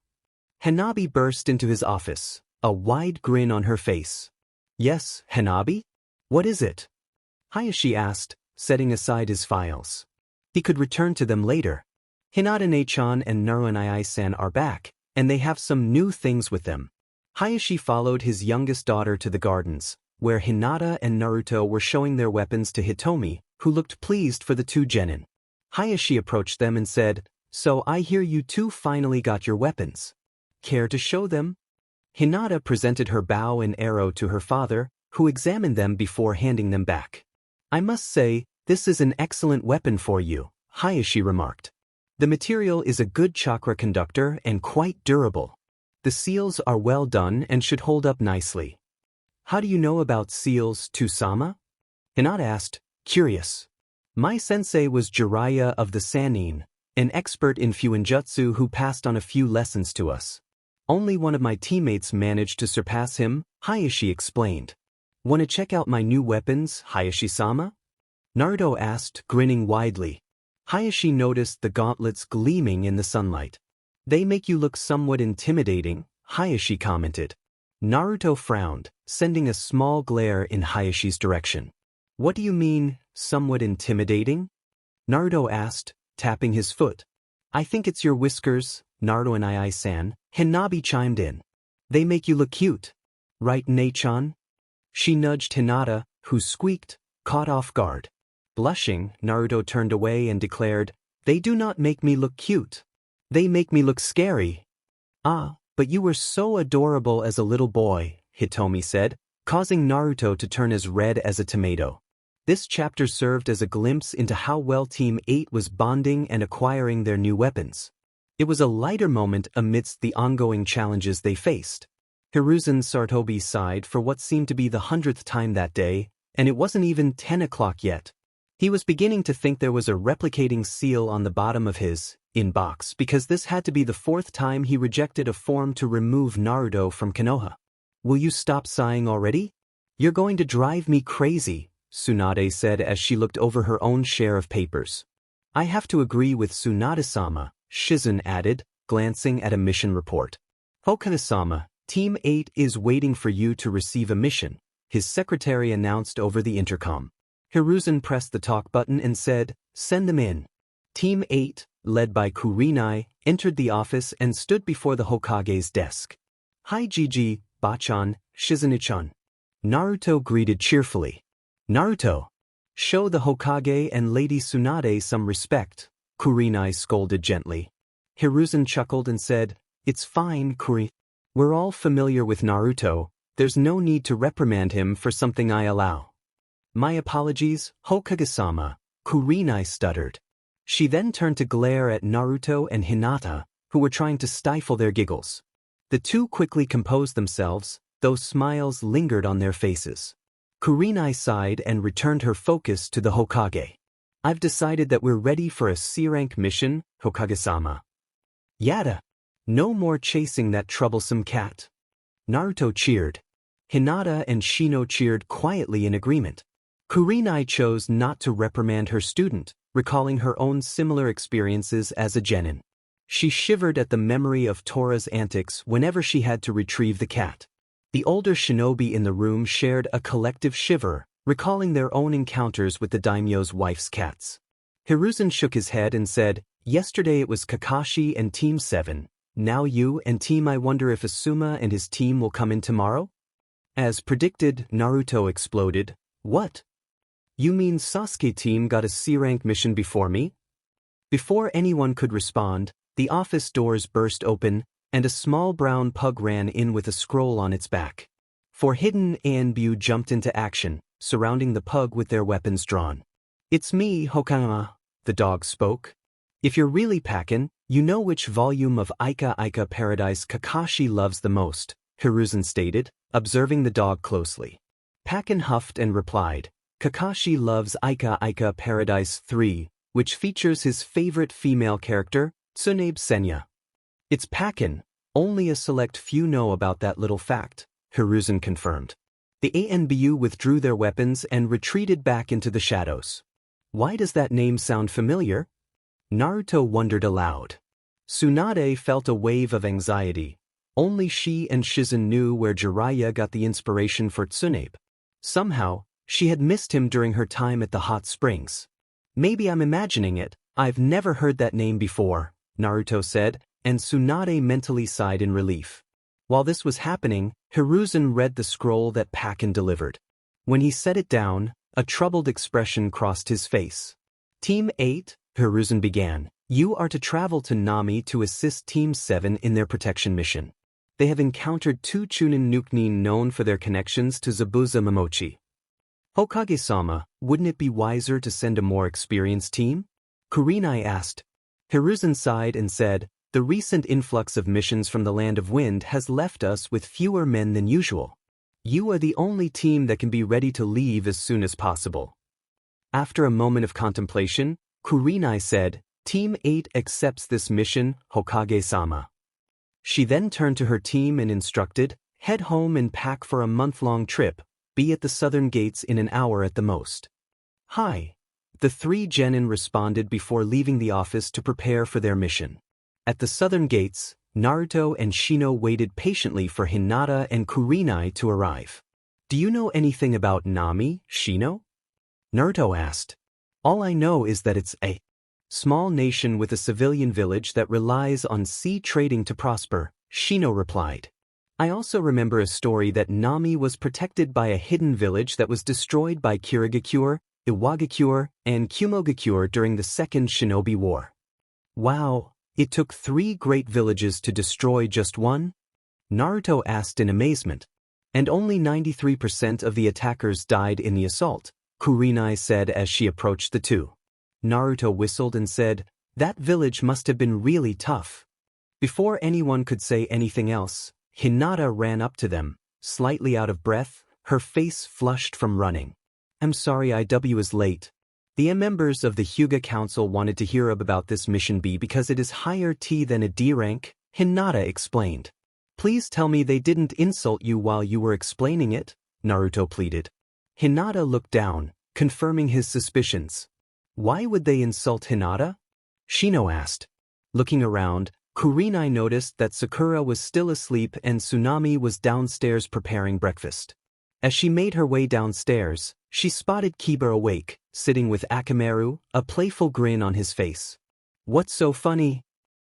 Hanabi burst into his office, a wide grin on her face. "Yes, Hanabi? What is it?" Hayashi asked, setting aside his files. He could return to them later. Hinata-ne-chan and Naru-san are back, and they have some new things with them. Hayashi followed his youngest daughter to the gardens, where Hinata and Naruto were showing their weapons to Hitomi, who looked pleased for the 2 genin. Hayashi approached them and said, "So I hear you 2 finally got your weapons. Care to show them?" Hinata presented her bow and arrow to her father, who examined them before handing them back. "I must say, this is an excellent weapon for you," Hayashi remarked. "The material is a good chakra conductor and quite durable. The seals are well done and should hold up nicely." "How do you know about seals, To-sama?" Hinata asked, curious. "My sensei was Jiraiya of the Sannin, an expert in Fuinjutsu who passed on a few lessons to us. Only one of my teammates managed to surpass him," Hayashi explained. "Want to check out my new weapons, Hayashi-sama?" Naruto asked, grinning widely. Hayashi noticed the gauntlets gleaming in the sunlight. "They make you look somewhat intimidating," Hayashi commented. Naruto frowned, sending a small glare in Hayashi's direction. What do you mean, somewhat intimidating? Naruto asked, tapping his foot. I think it's your whiskers, Naruto and Ai-san, Hinabi chimed in. They make you look cute. Right, Nei-chan? She nudged Hinata, who squeaked, caught off guard. Blushing, Naruto turned away and declared, They do not make me look cute. They make me look scary. Ah, but you were so adorable as a little boy, Hitomi said, causing Naruto to turn as red as a tomato. This chapter served as a glimpse into how well Team 8 was bonding and acquiring their new weapons. It was a lighter moment amidst the ongoing challenges they faced. Hiruzen Sarutobi sighed for what seemed to be the 100th time that day, and it wasn't even 10 o'clock yet. He was beginning to think there was a replicating seal on the bottom of his inbox because this had to be the 4th time he rejected a form to remove Naruto from Konoha. Will you stop sighing already? You're going to drive me crazy, Tsunade said as she looked over her own share of papers. I have to agree with Tsunade-sama, Shizen added, glancing at a mission report. Hokage-sama, Team 8 is waiting for you to receive a mission, his secretary announced over the intercom. Hiruzen pressed the talk button and said, Send them in. Team 8, led by Kurenai, entered the office and stood before the Hokage's desk. Hi Gigi, Bachan, Shizen-chan. Naruto greeted cheerfully. Naruto, show the Hokage and Lady Tsunade some respect, Kurenai scolded gently. Hiruzen chuckled and said, It's fine, Kuri. We're all familiar with Naruto, there's no need to reprimand him for something I allow. My apologies, Hokage-sama, Kurenai stuttered. She then turned to glare at Naruto and Hinata, who were trying to stifle their giggles. The two quickly composed themselves, though smiles lingered on their faces. Kurenai sighed and returned her focus to the Hokage. I've decided that we're ready for a C-rank mission, Hokage-sama. Yada! No more chasing that troublesome cat. Naruto cheered. Hinata and Shino cheered quietly in agreement. Kurenai chose not to reprimand her student, recalling her own similar experiences as a genin. She shivered at the memory of Tora's antics whenever she had to retrieve the cat. The older shinobi in the room shared a collective shiver, recalling their own encounters with the daimyo's wife's cats. Hiruzen shook his head and said, Yesterday it was Kakashi and Team 7, now you and Team I wonder if Asuma and his team will come in tomorrow? As predicted, Naruto exploded. What? You mean Sasuke team got a C-rank mission before me? Before anyone could respond, the office doors burst open, and a small brown pug ran in with a scroll on its back. For hidden Anbu jumped into action, surrounding the pug with their weapons drawn. It's me, Hokage, the dog spoke. If you're really packin', you know which volume of Ika Ika Paradise Kakashi loves the most, Hiruzen stated, observing the dog closely. Packin huffed and replied, Kakashi loves Ika Ika Paradise 3, which features his favorite female character, Tsunade Senya. It's Packin, only a select few know about that little fact, Hiruzen confirmed. The ANBU withdrew their weapons and retreated back into the shadows. Why does that name sound familiar? Naruto wondered aloud. Tsunade felt a wave of anxiety. Only she and Shizen knew where Jiraiya got the inspiration for Tsunade. Somehow, she had missed him during her time at the hot springs. Maybe I'm imagining it, I've never heard that name before, Naruto said, and Tsunade mentally sighed in relief. While this was happening, Hiruzen read the scroll that Packin delivered. When he set it down, a troubled expression crossed his face. Team 8, Hiruzen began, you are to travel to Nami to assist Team 7 in their protection mission. They have encountered two Chunin Nukenin known for their connections to Zabuza Momochi. Hokage-sama, wouldn't it be wiser to send a more experienced team? Kurenai asked. Hiruzen sighed and said, the recent influx of missions from the Land of Wind has left us with fewer men than usual. You are the only team that can be ready to leave as soon as possible. After a moment of contemplation, Kurenai said, Team 8 accepts this mission, Hokage-sama. She then turned to her team and instructed, head home and pack for a month-long trip, be at the southern gates in an hour at the most. Hi. The three genin responded before leaving the office to prepare for their mission. At the southern gates, Naruto and Shino waited patiently for Hinata and Kurenai to arrive. Do you know anything about Nami, Shino? Naruto asked. All I know is that it's a small nation with a civilian village that relies on sea trading to prosper, Shino replied. I also remember a story that Nami was protected by a hidden village that was destroyed by Kirigakure, Iwagakure, and Kumogakure during the Second Shinobi War. Wow, it took 3 great villages to destroy just one? Naruto asked in amazement. And only 93% of the attackers died in the assault, Kurenai said as she approached the two. Naruto whistled and said, that village must have been really tough. Before anyone could say anything else, Hinata ran up to them, slightly out of breath, her face flushed from running. I'm sorry I was late. The members of the Hyuga Council wanted to hear about this mission B because it is higher T than a D rank, Hinata explained. Please tell me they didn't insult you while you were explaining it, Naruto pleaded. Hinata looked down, confirming his suspicions. Why would they insult Hinata? Shino asked. Looking around, Kurenai noticed that Sakura was still asleep and Tsunami was downstairs preparing breakfast. As she made her way downstairs, she spotted Kiba awake, sitting with Akamaru, a playful grin on his face. What's so funny?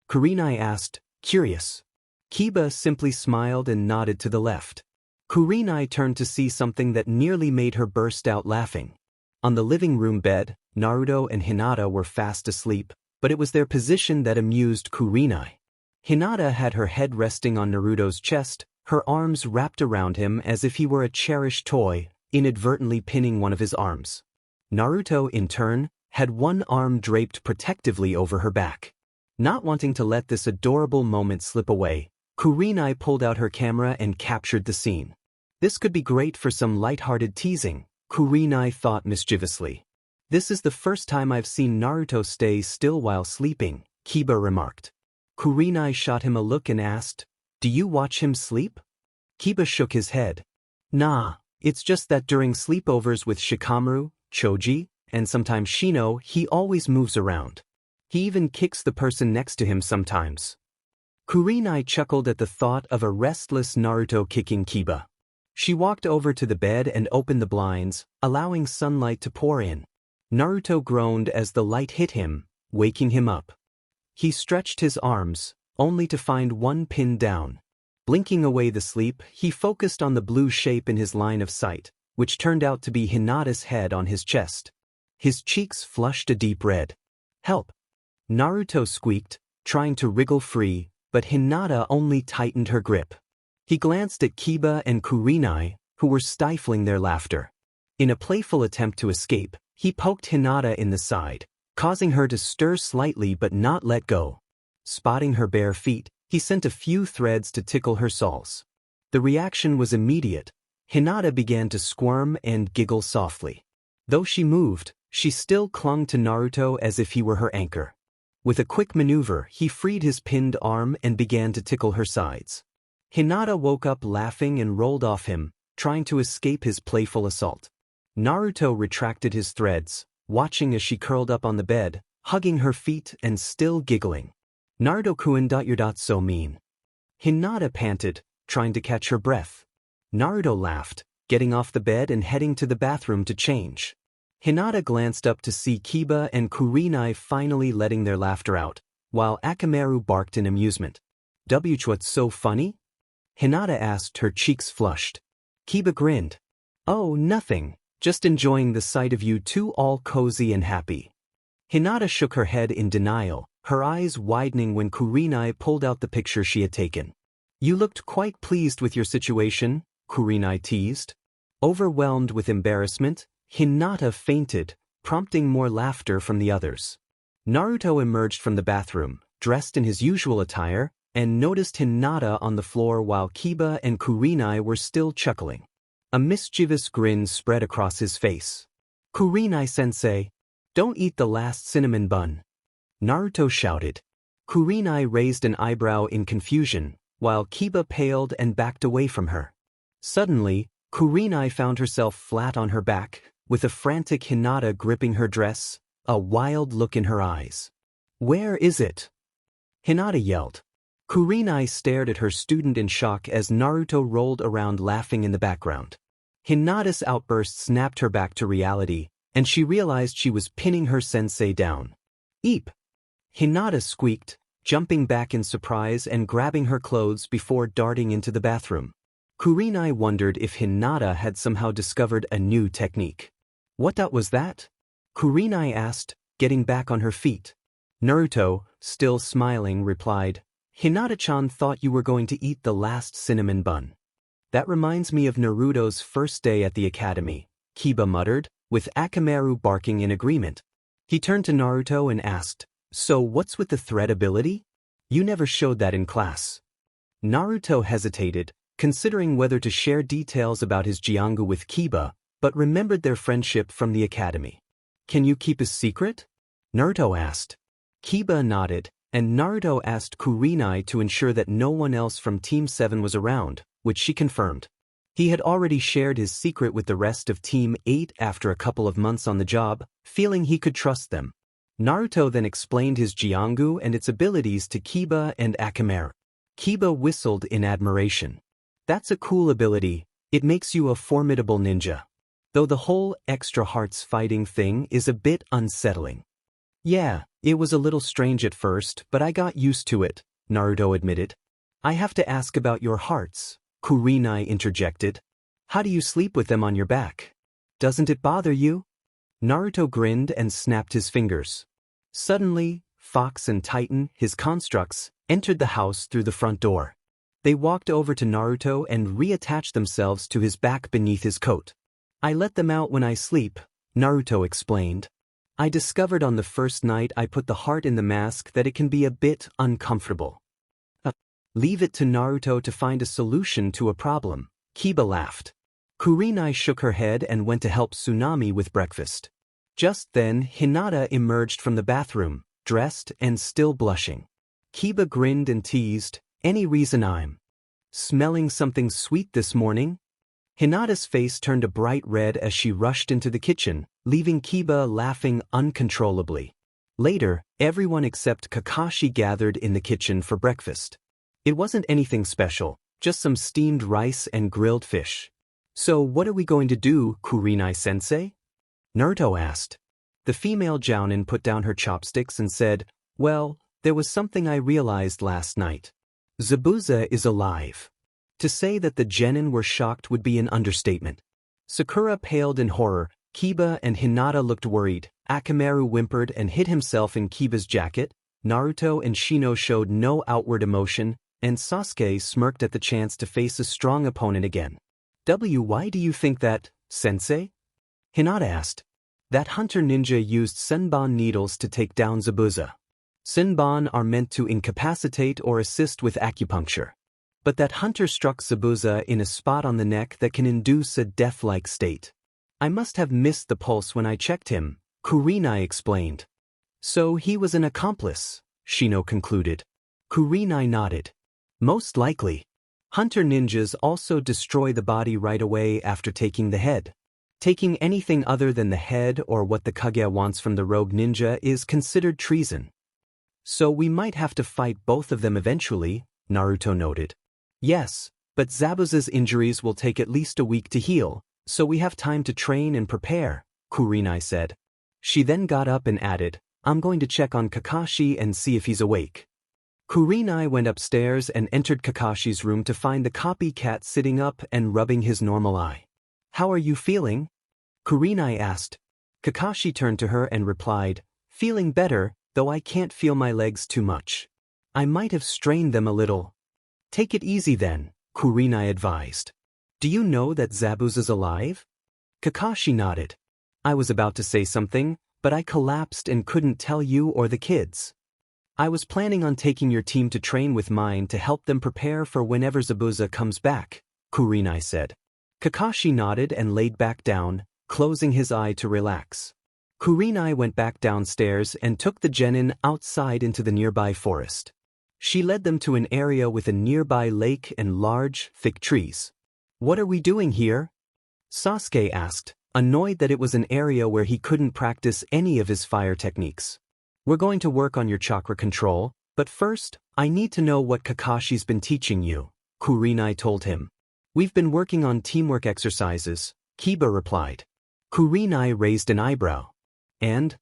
Kurenai asked, curious. Kiba simply smiled and nodded to the left. Kurenai turned to see something that nearly made her burst out laughing. On the living room bed, Naruto and Hinata were fast asleep, but it was their position that amused Kurenai. Hinata had her head resting on Naruto's chest, her arms wrapped around him as if he were a cherished toy, inadvertently pinning one of his arms. Naruto, in turn, had one arm draped protectively over her back. Not wanting to let this adorable moment slip away, Kurenai pulled out her camera and captured the scene. This could be great for some light-hearted teasing, Kurenai thought mischievously. This is the first time I've seen Naruto stay still while sleeping, Kiba remarked. Kurenai shot him a look and asked, do you watch him sleep? Kiba shook his head. Nah, it's just that during sleepovers with Shikamaru, Choji, and sometimes Shino, he always moves around. He even kicks the person next to him sometimes. Kurenai chuckled at the thought of a restless Naruto kicking Kiba. She walked over to the bed and opened the blinds, allowing sunlight to pour in. Naruto groaned as the light hit him, waking him up. He stretched his arms, only to find one pinned down. Blinking away the sleep, he focused on the blue shape in his line of sight, which turned out to be Hinata's head on his chest. His cheeks flushed a deep red. Help! Naruto squeaked, trying to wriggle free, but Hinata only tightened her grip. He glanced at Kiba and Kurenai, who were stifling their laughter. In a playful attempt to escape, he poked Hinata in the side, causing her to stir slightly but not let go. Spotting her bare feet, he sent a few threads to tickle her soles. The reaction was immediate. Hinata began to squirm and giggle softly. Though she moved, she still clung to Naruto as if he were her anchor. With a quick maneuver, he freed his pinned arm and began to tickle her sides. Hinata woke up laughing and rolled off him, trying to escape his playful assault. Naruto retracted his threads, watching as she curled up on the bed, hugging her feet and still giggling. Naruto-kun, you're so mean. Hinata panted, trying to catch her breath. Naruto laughed, getting off the bed and heading to the bathroom to change. Hinata glanced up to see Kiba and Kurenai finally letting their laughter out, while Akamaru barked in amusement. What's so funny? Hinata asked, her cheeks flushed. Kiba grinned. Oh, nothing, just enjoying the sight of you two all cozy and happy. Hinata shook her head in denial, her eyes widening when Kurenai pulled out the picture she had taken. You looked quite pleased with your situation, Kurenai teased. Overwhelmed with embarrassment, Hinata fainted, prompting more laughter from the others. Naruto emerged from the bathroom, dressed in his usual attire, and noticed Hinata on the floor while Kiba and Kurenai were still chuckling. A mischievous grin spread across his face. Kurenai-sensei, don't eat the last cinnamon bun. Naruto shouted. Kurenai raised an eyebrow in confusion, while Kiba paled and backed away from her. Suddenly, Kurenai found herself flat on her back, with a frantic Hinata gripping her dress, a wild look in her eyes. Where is it? Hinata yelled. Kurenai stared at her student in shock as Naruto rolled around laughing in the background. Hinata's outburst snapped her back to reality, and she realized she was pinning her sensei down. "Eep!" Hinata squeaked, jumping back in surprise and grabbing her clothes before darting into the bathroom. Kurenai wondered if Hinata had somehow discovered a new technique. "What was that?" Kurenai asked, getting back on her feet. Naruto, still smiling, replied, "Hinata-chan thought you were going to eat the last cinnamon bun." "That reminds me of Naruto's first day at the academy," Kiba muttered, with Akamaru barking in agreement. He turned to Naruto and asked, "So what's with the thread ability? You never showed that in class." Naruto hesitated, considering whether to share details about his Jiongu with Kiba, but remembered their friendship from the academy. "Can you keep a secret?" Naruto asked. Kiba nodded, and Naruto asked Kurenai to ensure that no one else from Team 7 was around, which she confirmed. He had already shared his secret with the rest of Team 8 after a couple of months on the job, feeling he could trust them. Naruto then explained his Jiongu and its abilities to Kiba and Akamaru. Kiba whistled in admiration. "That's a cool ability, it makes you a formidable ninja. Though the whole extra hearts fighting thing is a bit unsettling." "Yeah, it was a little strange at first, but I got used to it," Naruto admitted. "I have to ask about your hearts," Kurenai interjected. "How do you sleep with them on your back? Doesn't it bother you?" Naruto grinned and snapped his fingers. Suddenly, Fox and Titan, his constructs, entered the house through the front door. They walked over to Naruto and reattached themselves to his back beneath his coat. "I let them out when I sleep," Naruto explained. "I discovered on the first night I put the heart in the mask that it can be a bit uncomfortable." "Leave it to Naruto to find a solution to a problem," Kiba laughed. Kurenai shook her head and went to help Tsunami with breakfast. Just then, Hinata emerged from the bathroom, dressed and still blushing. Kiba grinned and teased, "Any reason I'm smelling something sweet this morning?" Hinata's face turned a bright red as she rushed into the kitchen, leaving Kiba laughing uncontrollably. Later, everyone except Kakashi gathered in the kitchen for breakfast. It wasn't anything special, just some steamed rice and grilled fish. "So what are we going to do, Kurenai-sensei?" Naruto asked. The female jounin put down her chopsticks and said, "Well, there was something I realized last night. Zabuza is alive." To say that the genin were shocked would be an understatement. Sakura paled in horror, Kiba and Hinata looked worried, Akamaru whimpered and hid himself in Kiba's jacket, Naruto and Shino showed no outward emotion, and Sasuke smirked at the chance to face a strong opponent again. "Why do you think that, sensei?" Hinata asked. "That hunter ninja used senbon needles to take down Zabuza. Senbon are meant to incapacitate or assist with acupuncture. But that hunter struck Zabuza in a spot on the neck that can induce a death-like state. I must have missed the pulse when I checked him," Kurenai explained. "So he was an accomplice," Shino concluded. Kurenai nodded. "Most likely. Hunter ninjas also destroy the body right away after taking the head. Taking anything other than the head or what the Kage wants from the rogue ninja is considered treason. So we might have to fight both of them eventually," Naruto noted. "Yes, but Zabuza's injuries will take at least a week to heal, so we have time to train and prepare," Kurenai said. She then got up and added, "I'm going to check on Kakashi and see if he's awake." Kurenai went upstairs and entered Kakashi's room to find the copycat sitting up and rubbing his normal eye. "How are you feeling?" Kurenai asked. Kakashi turned to her and replied, "Feeling better, though I can't feel my legs too much. I might have strained them a little." "Take it easy then," Kurenai advised. "Do you know that Zabuza's alive?" Kakashi nodded. "I was about to say something, but I collapsed and couldn't tell you or the kids. I was planning on taking your team to train with mine to help them prepare for whenever Zabuza comes back," Kurenai said. Kakashi nodded and laid back down, closing his eye to relax. Kurenai went back downstairs and took the genin outside into the nearby forest. She led them to an area with a nearby lake and large, thick trees. "What are we doing here?" Sasuke asked, annoyed that it was an area where he couldn't practice any of his fire techniques. "We're going to work on your chakra control, but first, I need to know what Kakashi's been teaching you, Kurenai told him. We've been working on teamwork exercises, Kiba replied. Kurenai raised an eyebrow. And?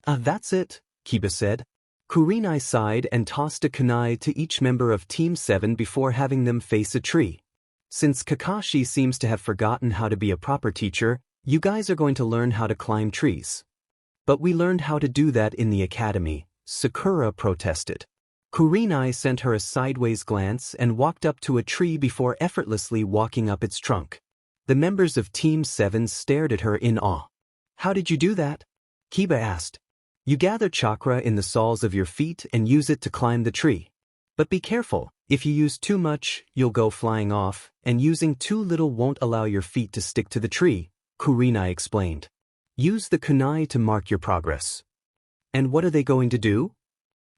That's it, Kiba said. Kurenai sighed and tossed a kunai to each member of Team 7 before having them face a tree. Since Kakashi seems to have forgotten how to be a proper teacher, you guys are going to learn how to climb trees. But we learned how to do that in the academy, Sakura protested. Kurenai sent her a sideways glance and walked up to a tree before effortlessly walking up its trunk. The members of Team 7 stared at her in awe. How did you do that? Kiba asked. You gather chakra in the soles of your feet and use it to climb the tree. But be careful, if you use too much, you'll go flying off, and using too little won't allow your feet to stick to the tree, Kurenai explained. Use the kunai to mark your progress. And what are they going to do?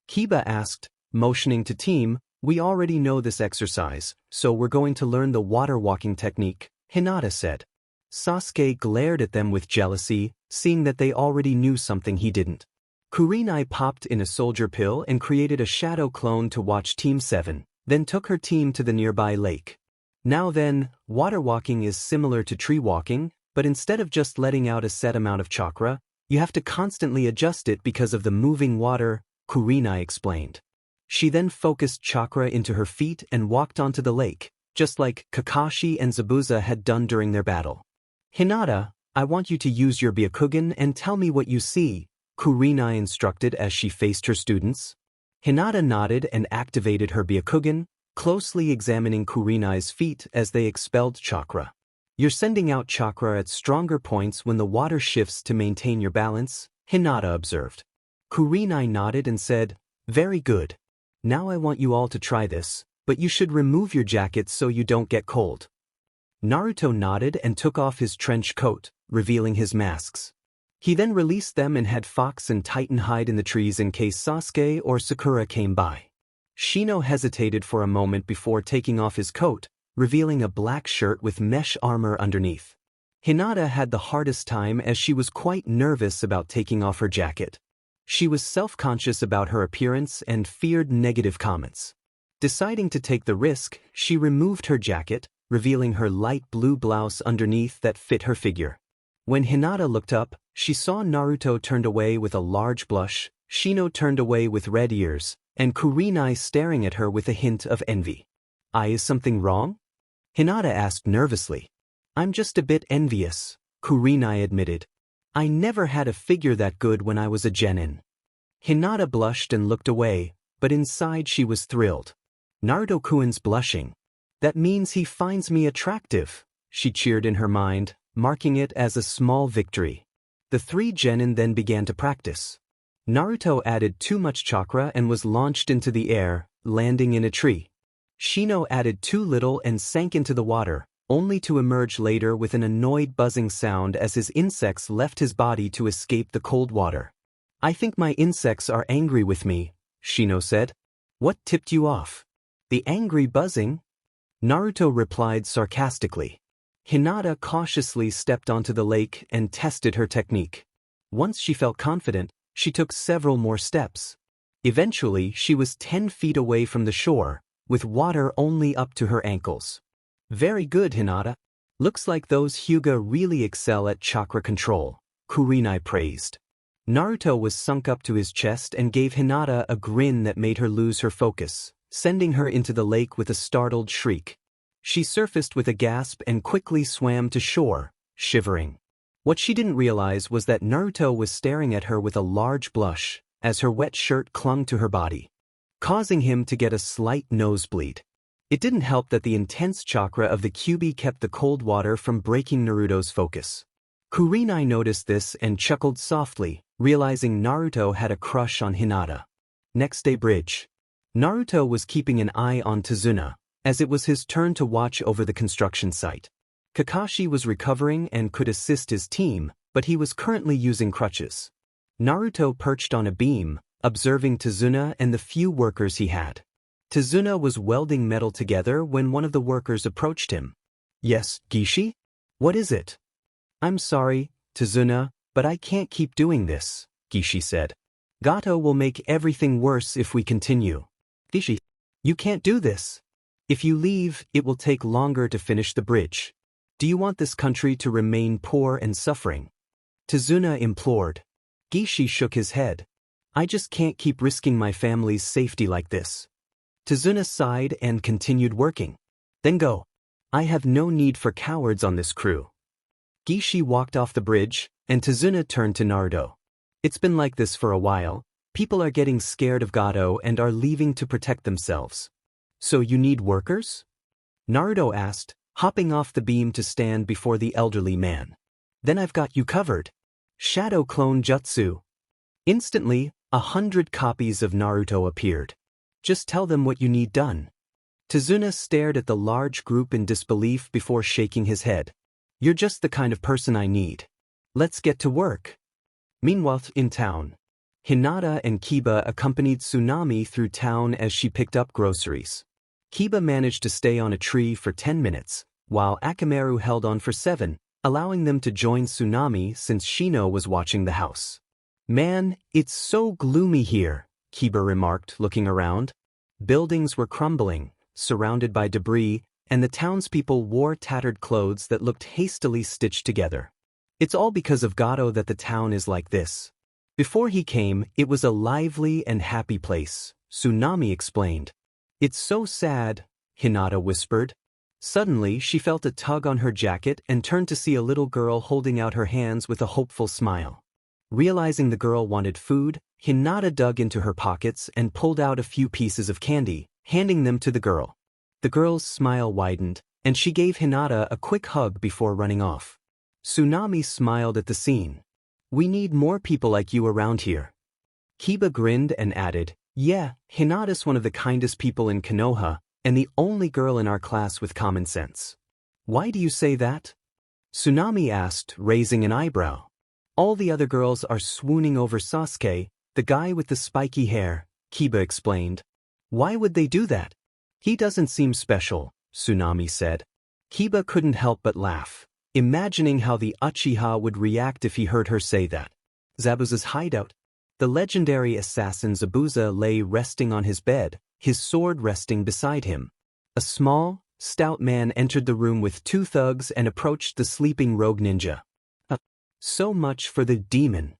Kiba asked, motioning to Team. We already know this exercise, so we're going to learn the water walking technique, Hinata said. Sasuke glared at them with jealousy, seeing that they already knew something he didn't. Kurenai popped in a soldier pill and created a shadow clone to watch Team 7, then took her team to the nearby lake. Now then, water walking is similar to tree walking, but instead of just letting out a set amount of chakra, you have to constantly adjust it because of the moving water, Kurenai explained. She then focused chakra into her feet and walked onto the lake, just like Kakashi and Zabuza had done during their battle. Hinata, I want you to use your Byakugan and tell me what you see, Kurenai instructed as she faced her students. Hinata nodded and activated her Byakugan, closely examining Kurenai's feet as they expelled chakra. You're sending out chakra at stronger points when the water shifts to maintain your balance, Hinata observed. Kurenai nodded and said, Very good. Now I want you all to try this, but you should remove your jacket so you don't get cold. Naruto nodded and took off his trench coat, revealing his masks. He then released them and had Fox and Titan hide in the trees in case Sasuke or Sakura came by. Shino hesitated for a moment before taking off his coat, revealing a black shirt with mesh armor underneath. Hinata had the hardest time as she was quite nervous about taking off her jacket. She was self-conscious about her appearance and feared negative comments. Deciding to take the risk, she removed her jacket, revealing her light blue blouse underneath that fit her figure. When Hinata looked up, she saw Naruto turned away with a large blush, Shino turned away with red ears, and Kurenai staring at her with a hint of envy. Is something wrong? Hinata asked nervously. I'm just a bit envious, Kurenai admitted. I never had a figure that good when I was a genin. Hinata blushed and looked away, but inside she was thrilled. Naruto-kun's blushing. That means he finds me attractive, she cheered in her mind, marking it as a small victory. The three genin then began to practice. Naruto added too much chakra and was launched into the air, landing in a tree. Shino added too little and sank into the water, only to emerge later with an annoyed buzzing sound as his insects left his body to escape the cold water. I think my insects are angry with me, Shino said. What tipped you off? The angry buzzing? Naruto replied sarcastically. Hinata cautiously stepped onto the lake and tested her technique. Once she felt confident, she took several more steps. Eventually, she was 10 feet away from the shore, with water only up to her ankles. Very good, Hinata. Looks like those Hyuga really excel at chakra control, Kurenai praised. Naruto was sunk up to his chest and gave Hinata a grin that made her lose her focus, sending her into the lake with a startled shriek. She surfaced with a gasp and quickly swam to shore, shivering. What she didn't realize was that Naruto was staring at her with a large blush, as her wet shirt clung to her body, causing him to get a slight nosebleed. It didn't help that the intense chakra of the Kyuubi kept the cold water from breaking Naruto's focus. Kurenai noticed this and chuckled softly, realizing Naruto had a crush on Hinata. Next day bridge. Naruto was keeping an eye on Tazuna, as it was his turn to watch over the construction site. Kakashi was recovering and could assist his team, but he was currently using crutches. Naruto perched on a beam, observing Tazuna and the few workers he had. Tazuna was welding metal together when one of the workers approached him. Yes, Gishi? What is it? I'm sorry, Tazuna, but I can't keep doing this, Gishi said. Gato will make everything worse if we continue. Gishi, you can't do this. If you leave, it will take longer to finish the bridge. Do you want this country to remain poor and suffering? Tazuna implored. Gishi shook his head. I just can't keep risking my family's safety like this. Tazuna sighed and continued working. Then go. I have no need for cowards on this crew. Gishi walked off the bridge, and Tazuna turned to Naruto. It's been like this for a while. People are getting scared of Gato and are leaving to protect themselves. So you need workers? Naruto asked, hopping off the beam to stand before the elderly man. Then I've got you covered. Shadow Clone Jutsu. Instantly, 100 copies of Naruto appeared. Just tell them what you need done. Tazuna stared at the large group in disbelief before shaking his head. You're just the kind of person I need. Let's get to work. Meanwhile, in town, Hinata and Kiba accompanied Tsunami through town as she picked up groceries. Kiba managed to stay on a tree for 10 minutes, while Akamaru held on for 7, allowing them to join Tsunami since Shino was watching the house. Man, it's so gloomy here, Kiba remarked, looking around. Buildings were crumbling, surrounded by debris, and the townspeople wore tattered clothes that looked hastily stitched together. It's all because of Gato that the town is like this. Before he came, it was a lively and happy place, Tsunami explained. It's so sad, Hinata whispered. Suddenly, she felt a tug on her jacket and turned to see a little girl holding out her hands with a hopeful smile. Realizing the girl wanted food, Hinata dug into her pockets and pulled out a few pieces of candy, handing them to the girl. The girl's smile widened, and she gave Hinata a quick hug before running off. Tsunami smiled at the scene. We need more people like you around here. Kiba grinned and added, yeah, Hinata's one of the kindest people in Konoha, and the only girl in our class with common sense. Why do you say that? Tsunami asked, raising an eyebrow. All the other girls are swooning over Sasuke, the guy with the spiky hair, Kiba explained. Why would they do that? He doesn't seem special, Tsunami said. Kiba couldn't help but laugh, imagining how the Uchiha would react if he heard her say that. Zabuza's hideout. The legendary assassin Zabuza lay resting on his bed, his sword resting beside him. A small, stout man entered the room with 2 thugs and approached the sleeping rogue ninja. So much for the demon.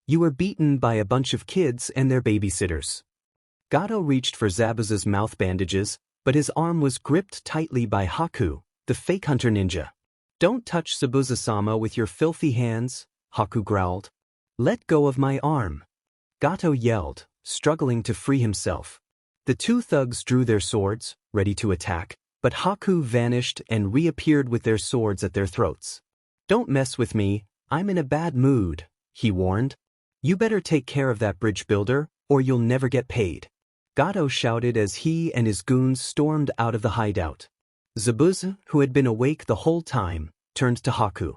You were beaten by a bunch of kids and their babysitters. Gato reached for Zabuza's mouth bandages, but his arm was gripped tightly by Haku, the fake hunter ninja. Don't touch Zabuza-sama with your filthy hands, Haku growled. Let go of my arm. Gato yelled, struggling to free himself. The 2 thugs drew their swords, ready to attack, but Haku vanished and reappeared with their swords at their throats. Don't mess with me, I'm in a bad mood, he warned. You better take care of that bridge builder, or you'll never get paid. Gato shouted as he and his goons stormed out of the hideout. Zabuza, who had been awake the whole time, turned to Haku.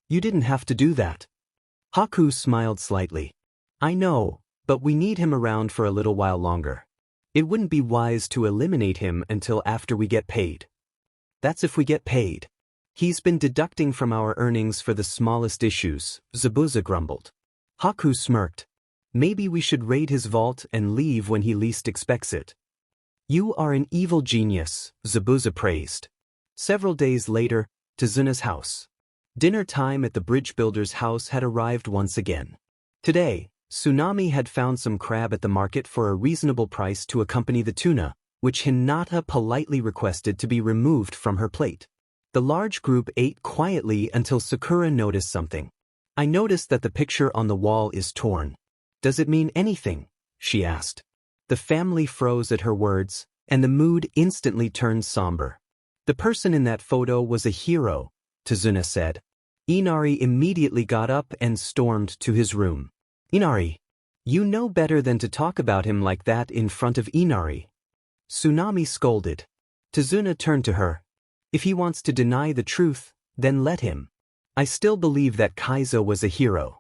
You didn't have to do that. Haku smiled slightly. I know, but we need him around for a little while longer. It wouldn't be wise to eliminate him until after we get paid. That's if we get paid. He's been deducting from our earnings for the smallest issues, Zabuza grumbled. Haku smirked. Maybe we should raid his vault and leave when he least expects it. You are an evil genius, Zabuza praised. Several days later, Tazuna's house. Dinner time at the bridge builder's house had arrived once again. Today, Tsunami had found some crab at the market for a reasonable price to accompany the tuna, which Hinata politely requested to be removed from her plate. The large group ate quietly until Sakura noticed something. I noticed that the picture on the wall is torn. Does it mean anything? She asked. The family froze at her words, and the mood instantly turned somber. The person in that photo was a hero, Tazuna said. Inari immediately got up and stormed to his room. Inari, you know better than to talk about him like that in front of Inari. Tsunami scolded. Tazuna turned to her. If he wants to deny the truth, then let him. I still believe that Kaiza was a hero.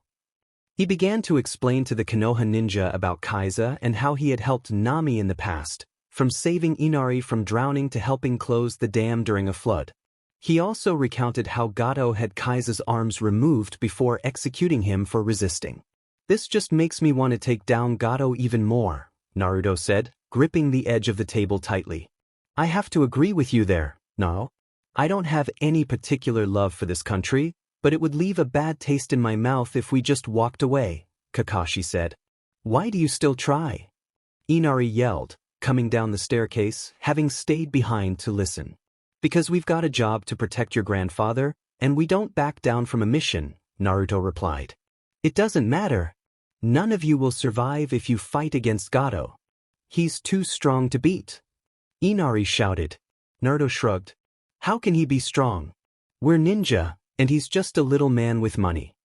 He began to explain to the Konoha ninja about Kaiza and how he had helped Nami in the past, from saving Inari from drowning to helping close the dam during a flood. He also recounted how Gato had Kaiza's arms removed before executing him for resisting. This just makes me want to take down Gato even more, Naruto said, gripping the edge of the table tightly. I have to agree with you there, Naru. I don't have any particular love for this country, but it would leave a bad taste in my mouth if we just walked away, Kakashi said. Why do you still try? Inari yelled, coming down the staircase, having stayed behind to listen. Because we've got a job to protect your grandfather, and we don't back down from a mission, Naruto replied. It doesn't matter. None of you will survive if you fight against Gato. He's too strong to beat. Inari shouted. Naruto shrugged. How can he be strong? We're ninja, and he's just a little man with money.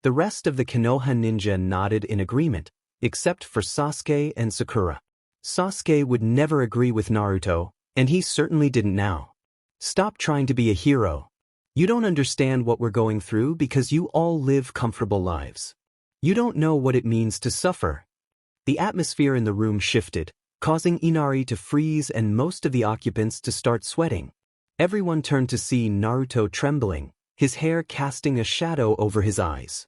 The rest of the Konoha ninja nodded in agreement, except for Sasuke and Sakura. Sasuke would never agree with Naruto, and he certainly didn't now. Stop trying to be a hero. You don't understand what we're going through because you all live comfortable lives. You don't know what it means to suffer. The atmosphere in the room shifted, causing Inari to freeze and most of the occupants to start sweating. Everyone turned to see Naruto trembling, his hair casting a shadow over his eyes.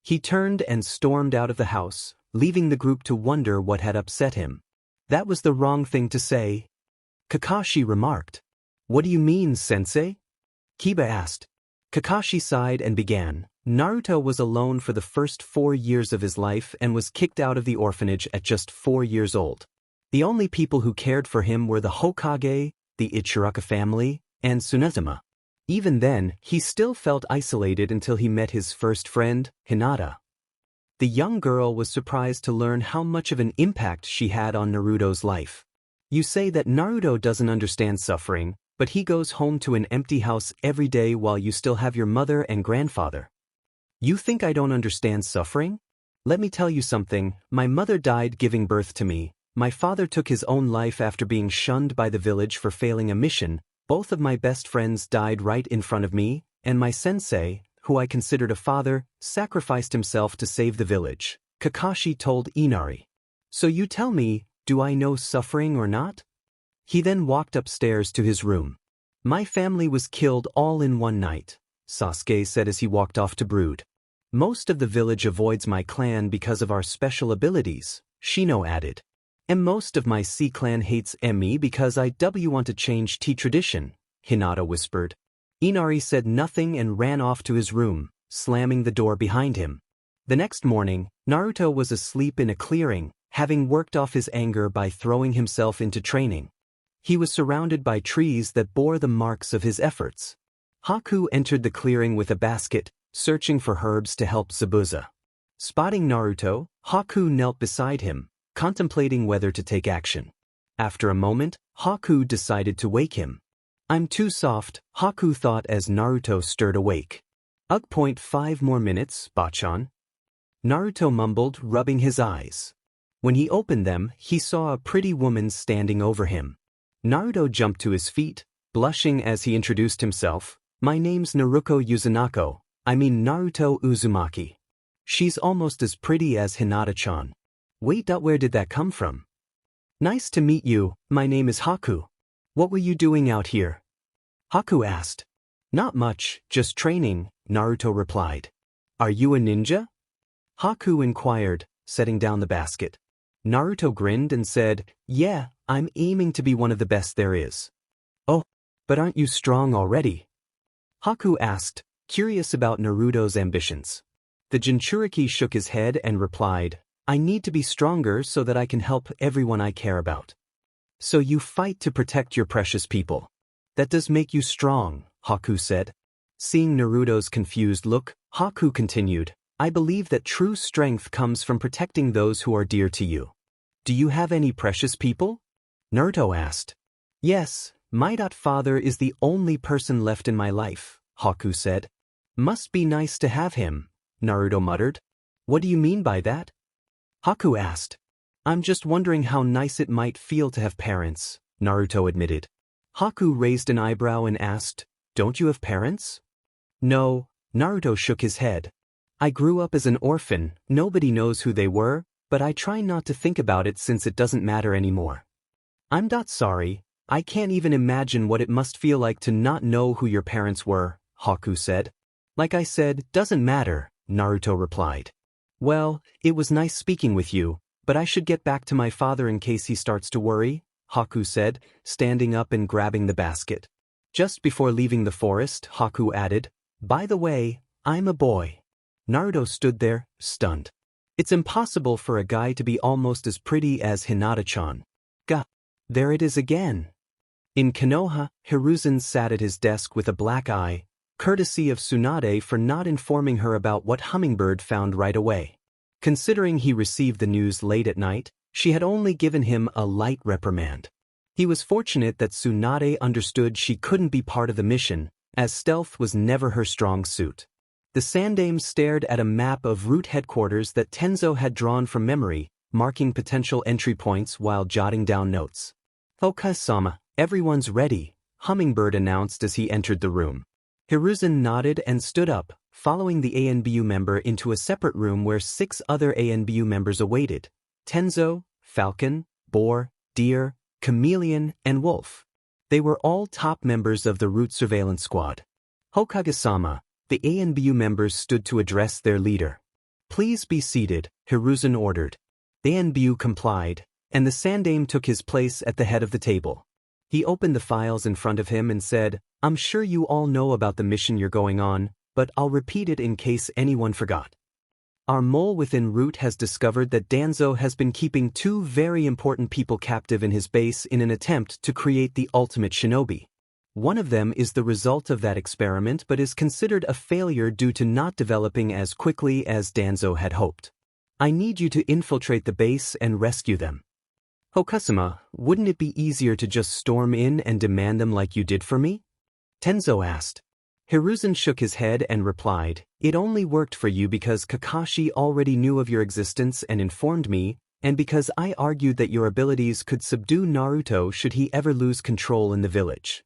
He turned and stormed out of the house, leaving the group to wonder what had upset him. That was the wrong thing to say. Kakashi remarked. What do you mean, sensei? Kiba asked. Kakashi sighed and began. Naruto was alone for the first 4 years of his life and was kicked out of the orphanage at just 4 years old. The only people who cared for him were the Hokage, the Ichiraka family, and Tsunezama. Even then, he still felt isolated until he met his first friend, Hinata. The young girl was surprised to learn how much of an impact she had on Naruto's life. You say that Naruto doesn't understand suffering, but he goes home to an empty house every day while you still have your mother and grandfather. You think I don't understand suffering? Let me tell you something. My mother died giving birth to me. My father took his own life after being shunned by the village for failing a mission. Both of my best friends died right in front of me, and my sensei, who I considered a father, sacrificed himself to save the village, Kakashi told Inari. So you tell me, do I know suffering or not? He then walked upstairs to his room. My family was killed all in one night, Sasuke said as he walked off to brood. Most of the village avoids my clan because of our special abilities, Shino added. And most of my C-clan hates me because I want to change tea tradition, Hinata whispered. Inari said nothing and ran off to his room, slamming the door behind him. The next morning, Naruto was asleep in a clearing, having worked off his anger by throwing himself into training. He was surrounded by trees that bore the marks of his efforts. Haku entered the clearing with a basket, searching for herbs to help Zabuza. Spotting Naruto, Haku knelt beside him, contemplating whether to take action. After a moment, Haku decided to wake him. I'm too soft, Haku thought as Naruto stirred awake. Ugh. 5 more minutes, Bachan. Naruto mumbled, rubbing his eyes. When he opened them, he saw a pretty woman standing over him. Naruto jumped to his feet, blushing as he introduced himself. My name's Naruko Uzunako, Naruto Uzumaki. She's almost as pretty as Hinata-chan. Wait, where did that come from? Nice to meet you, my name is Haku. What were you doing out here? Haku asked. Not much, just training, Naruto replied. Are you a ninja? Haku inquired, setting down the basket. Naruto grinned and said, yeah, I'm aiming to be one of the best there is. Oh, but aren't you strong already? Haku asked, curious about Naruto's ambitions. The Jinchuriki shook his head and replied, I need to be stronger so that I can help everyone I care about. So you fight to protect your precious people. That does make you strong, Haku said. Seeing Naruto's confused look, Haku continued, I believe that true strength comes from protecting those who are dear to you. Do you have any precious people? Naruto asked. Yes, my father is the only person left in my life, Haku said. Must be nice to have him, Naruto muttered. What do you mean by that? Haku asked. I'm just wondering how nice it might feel to have parents, Naruto admitted. Haku raised an eyebrow and asked, don't you have parents? No, Naruto shook his head. I grew up as an orphan, nobody knows who they were, but I try not to think about it since it doesn't matter anymore. I'm not sorry, I can't even imagine what it must feel like to not know who your parents were, Haku said. Like I said, doesn't matter, Naruto replied. Well, it was nice speaking with you, But I should get back to my father in case he starts to worry, Haku said, standing up and grabbing the basket. Just before leaving the forest, Haku added, "By the way, I'm a boy." Naruto stood there, stunned. It's impossible for a guy to be almost as pretty as Hinata-chan. There it is again. In Konoha, Hiruzen sat at his desk with a black eye, courtesy of Tsunade for not informing her about what Hummingbird found right away. Considering he received the news late at night, she had only given him a light reprimand. He was fortunate that Tsunade understood she couldn't be part of the mission, as stealth was never her strong suit. The Sandaime stared at a map of route headquarters that Tenzo had drawn from memory, marking potential entry points while jotting down notes. "Hoka-sama, everyone's ready," Hummingbird announced as he entered the room. Hiruzen nodded and stood up, following the ANBU member into a separate room where 6 other ANBU members awaited: Tenzo, Falcon, Boar, Deer, Chameleon, and Wolf. They were all top members of the route surveillance squad. "Hokage-sama," the ANBU members stood to address their leader. "Please be seated," Hiruzen ordered. ANBU complied, and the Sandaime took his place at the head of the table. He opened the files in front of him and said, "I'm sure you all know about the mission you're going on, but I'll repeat it in case anyone forgot. Our mole within route has discovered that Danzo has been keeping 2 very important people captive in his base in an attempt to create the ultimate shinobi. One of them is the result of that experiment but is considered a failure due to not developing as quickly as Danzo had hoped. I need you to infiltrate the base and rescue them." "Hokusama, wouldn't it be easier to just storm in and demand them like you did for me?" Tenzo asked. Hiruzen shook his head and replied, "It only worked for you because Kakashi already knew of your existence and informed me, and because I argued that your abilities could subdue Naruto should he ever lose control in the village.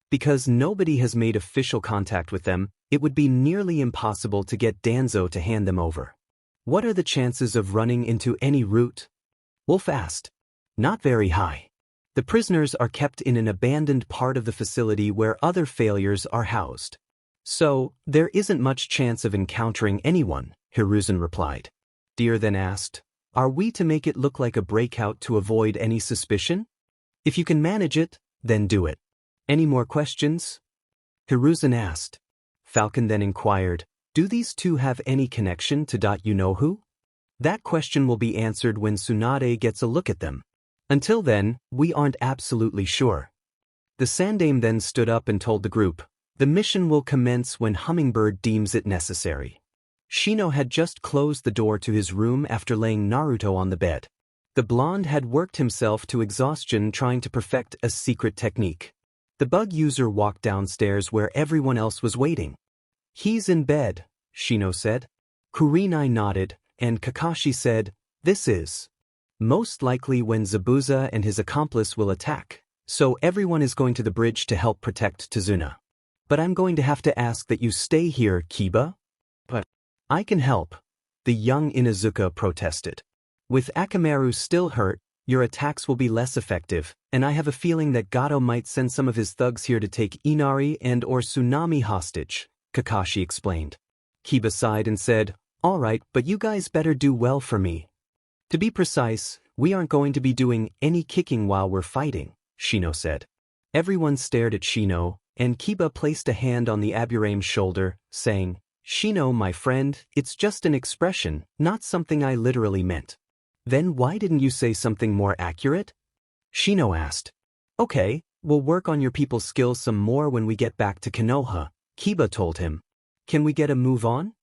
Because nobody has made official contact with them, it would be nearly impossible to get Danzo to hand them over." "What are the chances of running into any route?" Wolf asked. "Not very high. The prisoners are kept in an abandoned part of the facility where other failures are housed. So, there isn't much chance of encountering anyone," Hiruzen replied. Deer then asked, "Are we to make it look like a breakout to avoid any suspicion? If you can manage it, then do it. Any more questions?" Hiruzen asked. Falcon then inquired, "Do these 2 have any connection to you-know-who?" "That question will be answered when Tsunade gets a look at them. Until then, we aren't absolutely sure." The Sandaime then stood up and told the group, "The mission will commence when Hummingbird deems it necessary." Shino had just closed the door to his room after laying Naruto on the bed. The blonde had worked himself to exhaustion trying to perfect a secret technique. The bug user walked downstairs where everyone else was waiting. "He's in bed," Shino said. Kurenai nodded, and Kakashi said, "This is most likely when Zabuza and his accomplice will attack, so everyone is going to the bridge to help protect Tazuna. But I'm going to have to ask that you stay here, Kiba." "But I can help," the young Inuzuka protested. "With Akamaru still hurt, your attacks will be less effective, and I have a feeling that Gato might send some of his thugs here to take Inari and or Tsunami hostage," Kakashi explained. Kiba sighed and said, "All right, but you guys better do well for me." "To be precise, we aren't going to be doing any kicking while we're fighting," Shino said. Everyone stared at Shino, and Kiba placed a hand on the Aburame's shoulder, saying, "Shino, my friend, it's just an expression, not something I literally meant." "Then why didn't you say something more accurate?" Shino asked. "Okay, we'll work on your people's skills some more when we get back to Konoha," Kiba told him. "Can we get a move on?"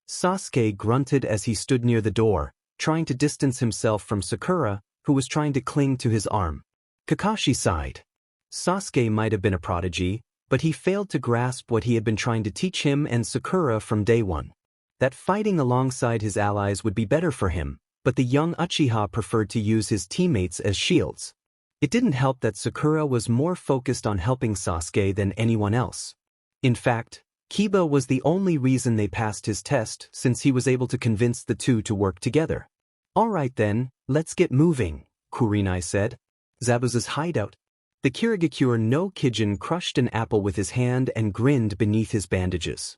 Sasuke grunted as he stood near the door, trying to distance himself from Sakura, who was trying to cling to his arm. Kakashi sighed. Sasuke might have been a prodigy, but he failed to grasp what he had been trying to teach him and Sakura from day one. That fighting alongside his allies would be better for him, but the young Uchiha preferred to use his teammates as shields. It didn't help that Sakura was more focused on helping Sasuke than anyone else. In fact, Kiba was the only reason they passed his test since he was able to convince the 2 to work together. "All right then, let's get moving," Kurenai said. Zabuza's hideout. The Kirigakure no Kijin crushed an apple with his hand and grinned beneath his bandages.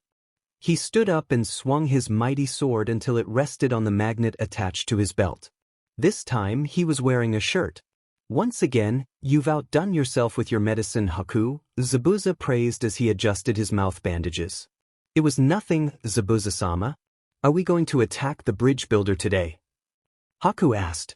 He stood up and swung his mighty sword until it rested on the magnet attached to his belt. This time he was wearing a shirt. Once again, you've outdone yourself with your medicine, Haku, Zabuza praised as he adjusted his mouth bandages. It was nothing, Zabuza-sama. Are we going to attack the bridge builder today? Haku asked.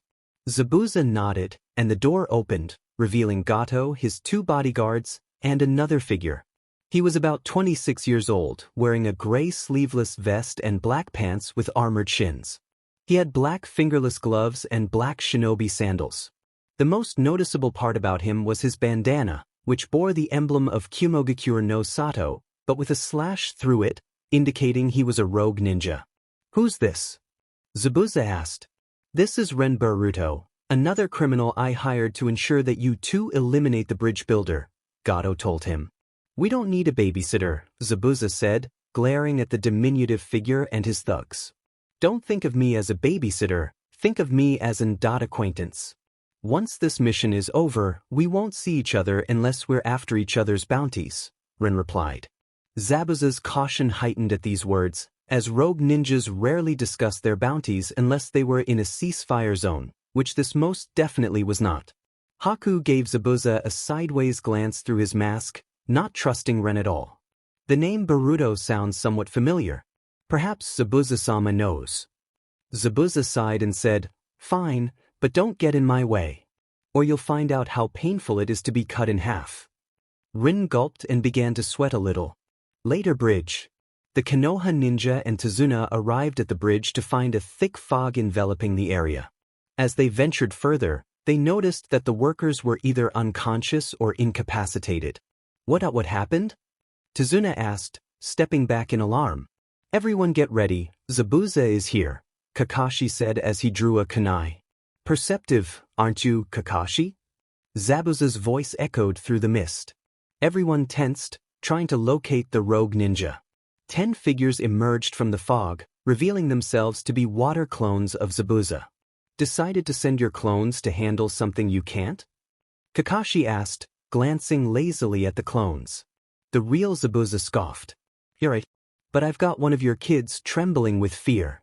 Zabuza nodded, and the door opened, revealing Gato, his 2 bodyguards, and another figure. He was about 26 years old, wearing a gray sleeveless vest and black pants with armored shins. He had black fingerless gloves and black shinobi sandals. The most noticeable part about him was his bandana, which bore the emblem of Kumogakure no Sato, but with a slash through it, indicating he was a rogue ninja. Who's this? Zabuza asked. This is Ren Naruto, another criminal I hired to ensure that you two eliminate the bridge builder, Gato told him. We don't need a babysitter, Zabuza said, glaring at the diminutive figure and his thugs. Don't think of me as a babysitter, think of me as an acquaintance. Once this mission is over, we won't see each other unless we're after each other's bounties, Ren replied. Zabuza's caution heightened at these words, as rogue ninjas rarely discussed their bounties unless they were in a ceasefire zone, which this most definitely was not. Haku gave Zabuza a sideways glance through his mask, not trusting Ren at all. The name Boruto sounds somewhat familiar. Perhaps Zabuza-sama knows. Zabuza sighed and said, Fine, but don't get in my way. Or you'll find out how painful it is to be cut in half. Rin gulped and began to sweat a little. Later bridge. The Konoha ninja and Tazuna arrived at the bridge to find a thick fog enveloping the area. As they ventured further, they noticed that the workers were either unconscious or incapacitated. What happened? Tazuna asked, stepping back in alarm. Everyone get ready, Zabuza is here, Kakashi said as he drew a kunai. Perceptive, aren't you, Kakashi? Zabuza's voice echoed through the mist. Everyone tensed, trying to locate the rogue ninja. 10 figures emerged from the fog, revealing themselves to be water clones of Zabuza. Decided to send your clones to handle something you can't? Kakashi asked, glancing lazily at the clones. The real Zabuza scoffed. You're right, but I've got one of your kids trembling with fear.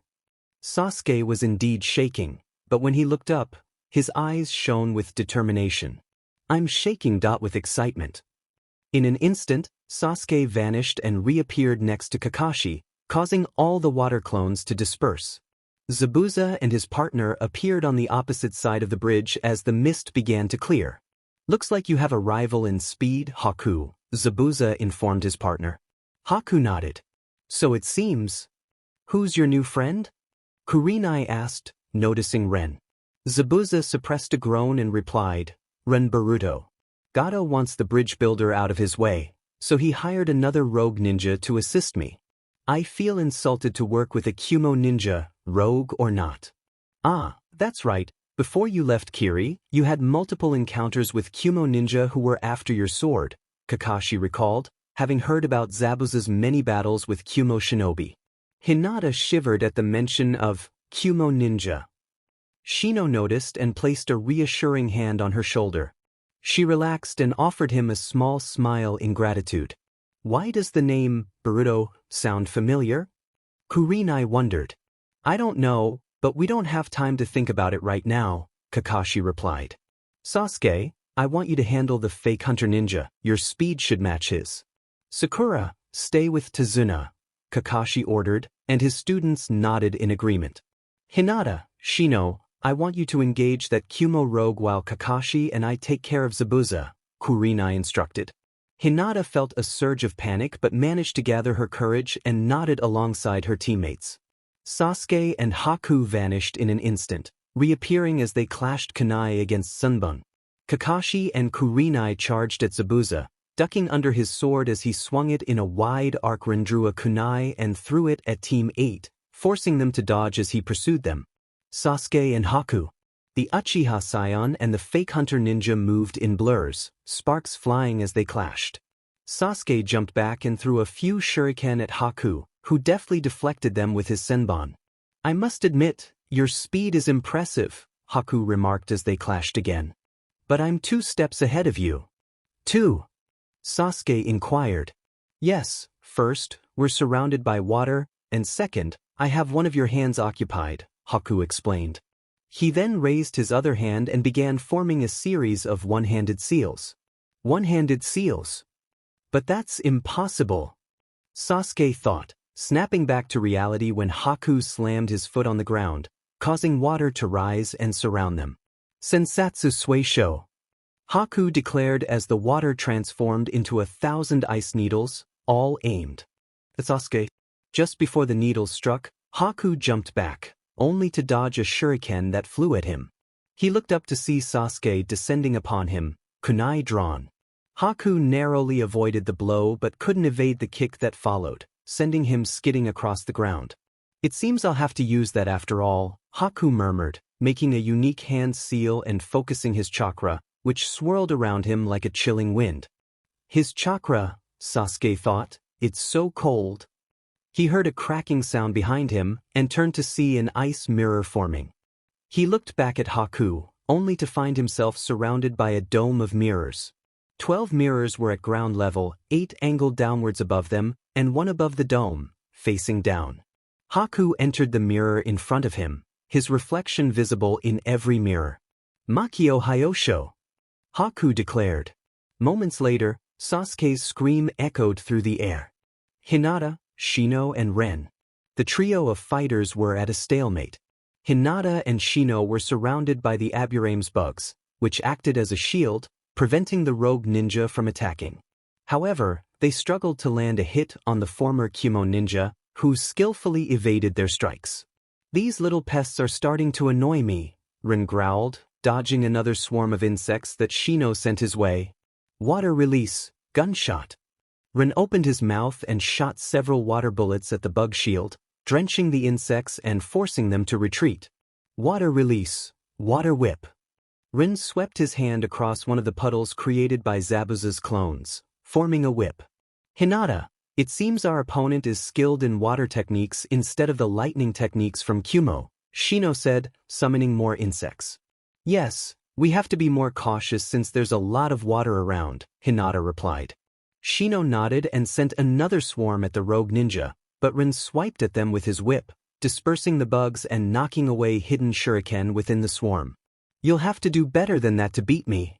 Sasuke was indeed shaking, but when he looked up, his eyes shone with determination. I'm shaking. With excitement. In an instant, Sasuke vanished and reappeared next to Kakashi, causing all the water clones to disperse. Zabuza and his partner appeared on the opposite side of the bridge as the mist began to clear. Looks like you have a rival in speed, Haku, Zabuza informed his partner. Haku nodded. So it seems. Who's your new friend? Kurenai asked, noticing Ren. Zabuza suppressed a groan and replied, Ren Boruto. Gato wants the bridge builder out of his way, so he hired another rogue ninja to assist me. I feel insulted to work with a Kumo ninja, rogue or not. Ah, that's right. Before you left Kiri, you had multiple encounters with Kumo ninja who were after your sword, Kakashi recalled, having heard about Zabuza's many battles with Kumo shinobi. Hinata shivered at the mention of Kumo ninja. Shino noticed and placed a reassuring hand on her shoulder. She relaxed and offered him a small smile in gratitude. Why does the name Boruto sound familiar? Kurenai wondered. I don't know, but we don't have time to think about it right now, Kakashi replied. Sasuke, I want you to handle the fake hunter ninja. Your speed should match his. Sakura, stay with Tazuna, Kakashi ordered, and his students nodded in agreement. Hinata, Shino, I want you to engage that Kumo rogue while Kakashi and I take care of Zabuza, Kurenai instructed. Hinata felt a surge of panic but managed to gather her courage and nodded alongside her teammates. Sasuke and Haku vanished in an instant, reappearing as they clashed kunai against Sunbun. Kakashi and Kurenai charged at Zabuza, ducking under his sword as he swung it in a wide arc. Ren drew a kunai and threw it at Team 8, forcing them to dodge as he pursued them. Sasuke and Haku. The Uchiha Scion and the fake hunter ninja moved in blurs, sparks flying as they clashed. Sasuke jumped back and threw a few shuriken at Haku, who deftly deflected them with his senbon. I must admit, your speed is impressive, Haku remarked as they clashed again. But I'm 2 steps ahead of you. 2? Sasuke inquired. Yes, first, we're surrounded by water, and second, I have one of your hands occupied, Haku explained. He then raised his other hand and began forming a series of one-handed seals. One-handed seals? But that's impossible, Sasuke thought, snapping back to reality when Haku slammed his foot on the ground, causing water to rise and surround them. Sensatsu Suisho, Haku declared as the water transformed into 1,000 ice needles, all aimed at Sasuke. Just before the needles struck, Haku jumped back, only to dodge a shuriken that flew at him. He looked up to see Sasuke descending upon him, kunai drawn. Haku narrowly avoided the blow but couldn't evade the kick that followed, sending him skidding across the ground. It seems I'll have to use that after all, Haku murmured, making a unique hand seal and focusing his chakra, which swirled around him like a chilling wind. His chakra, Sasuke thought, it's so cold. He heard a cracking sound behind him and turned to see an ice mirror forming. He looked back at Haku, only to find himself surrounded by a dome of mirrors. 12 mirrors were at ground level, 8 angled downwards above them, and 1 above the dome, facing down. Haku entered the mirror in front of him, his reflection visible in every mirror. Makio Hyosho, Haku declared. Moments later, Sasuke's scream echoed through the air. Hinata, Shino and Ren. The trio of fighters were at a stalemate. Hinata and Shino were surrounded by the Aburame's bugs, which acted as a shield, preventing the rogue ninja from attacking. However, they struggled to land a hit on the former Kyumo ninja, who skillfully evaded their strikes. These little pests are starting to annoy me, Ren growled, dodging another swarm of insects that Shino sent his way. Water release, gunshot. Ren opened his mouth and shot several water bullets at the bug shield, drenching the insects and forcing them to retreat. Water release, water whip. Ren swept his hand across one of the puddles created by Zabuza's clones, forming a whip. Hinata, it seems our opponent is skilled in water techniques instead of the lightning techniques from Kyumo, Shino said, summoning more insects. Yes, we have to be more cautious since there's a lot of water around, Hinata replied. Shino nodded and sent another swarm at the rogue ninja, but Ren swiped at them with his whip, dispersing the bugs and knocking away hidden shuriken within the swarm. You'll have to do better than that to beat me,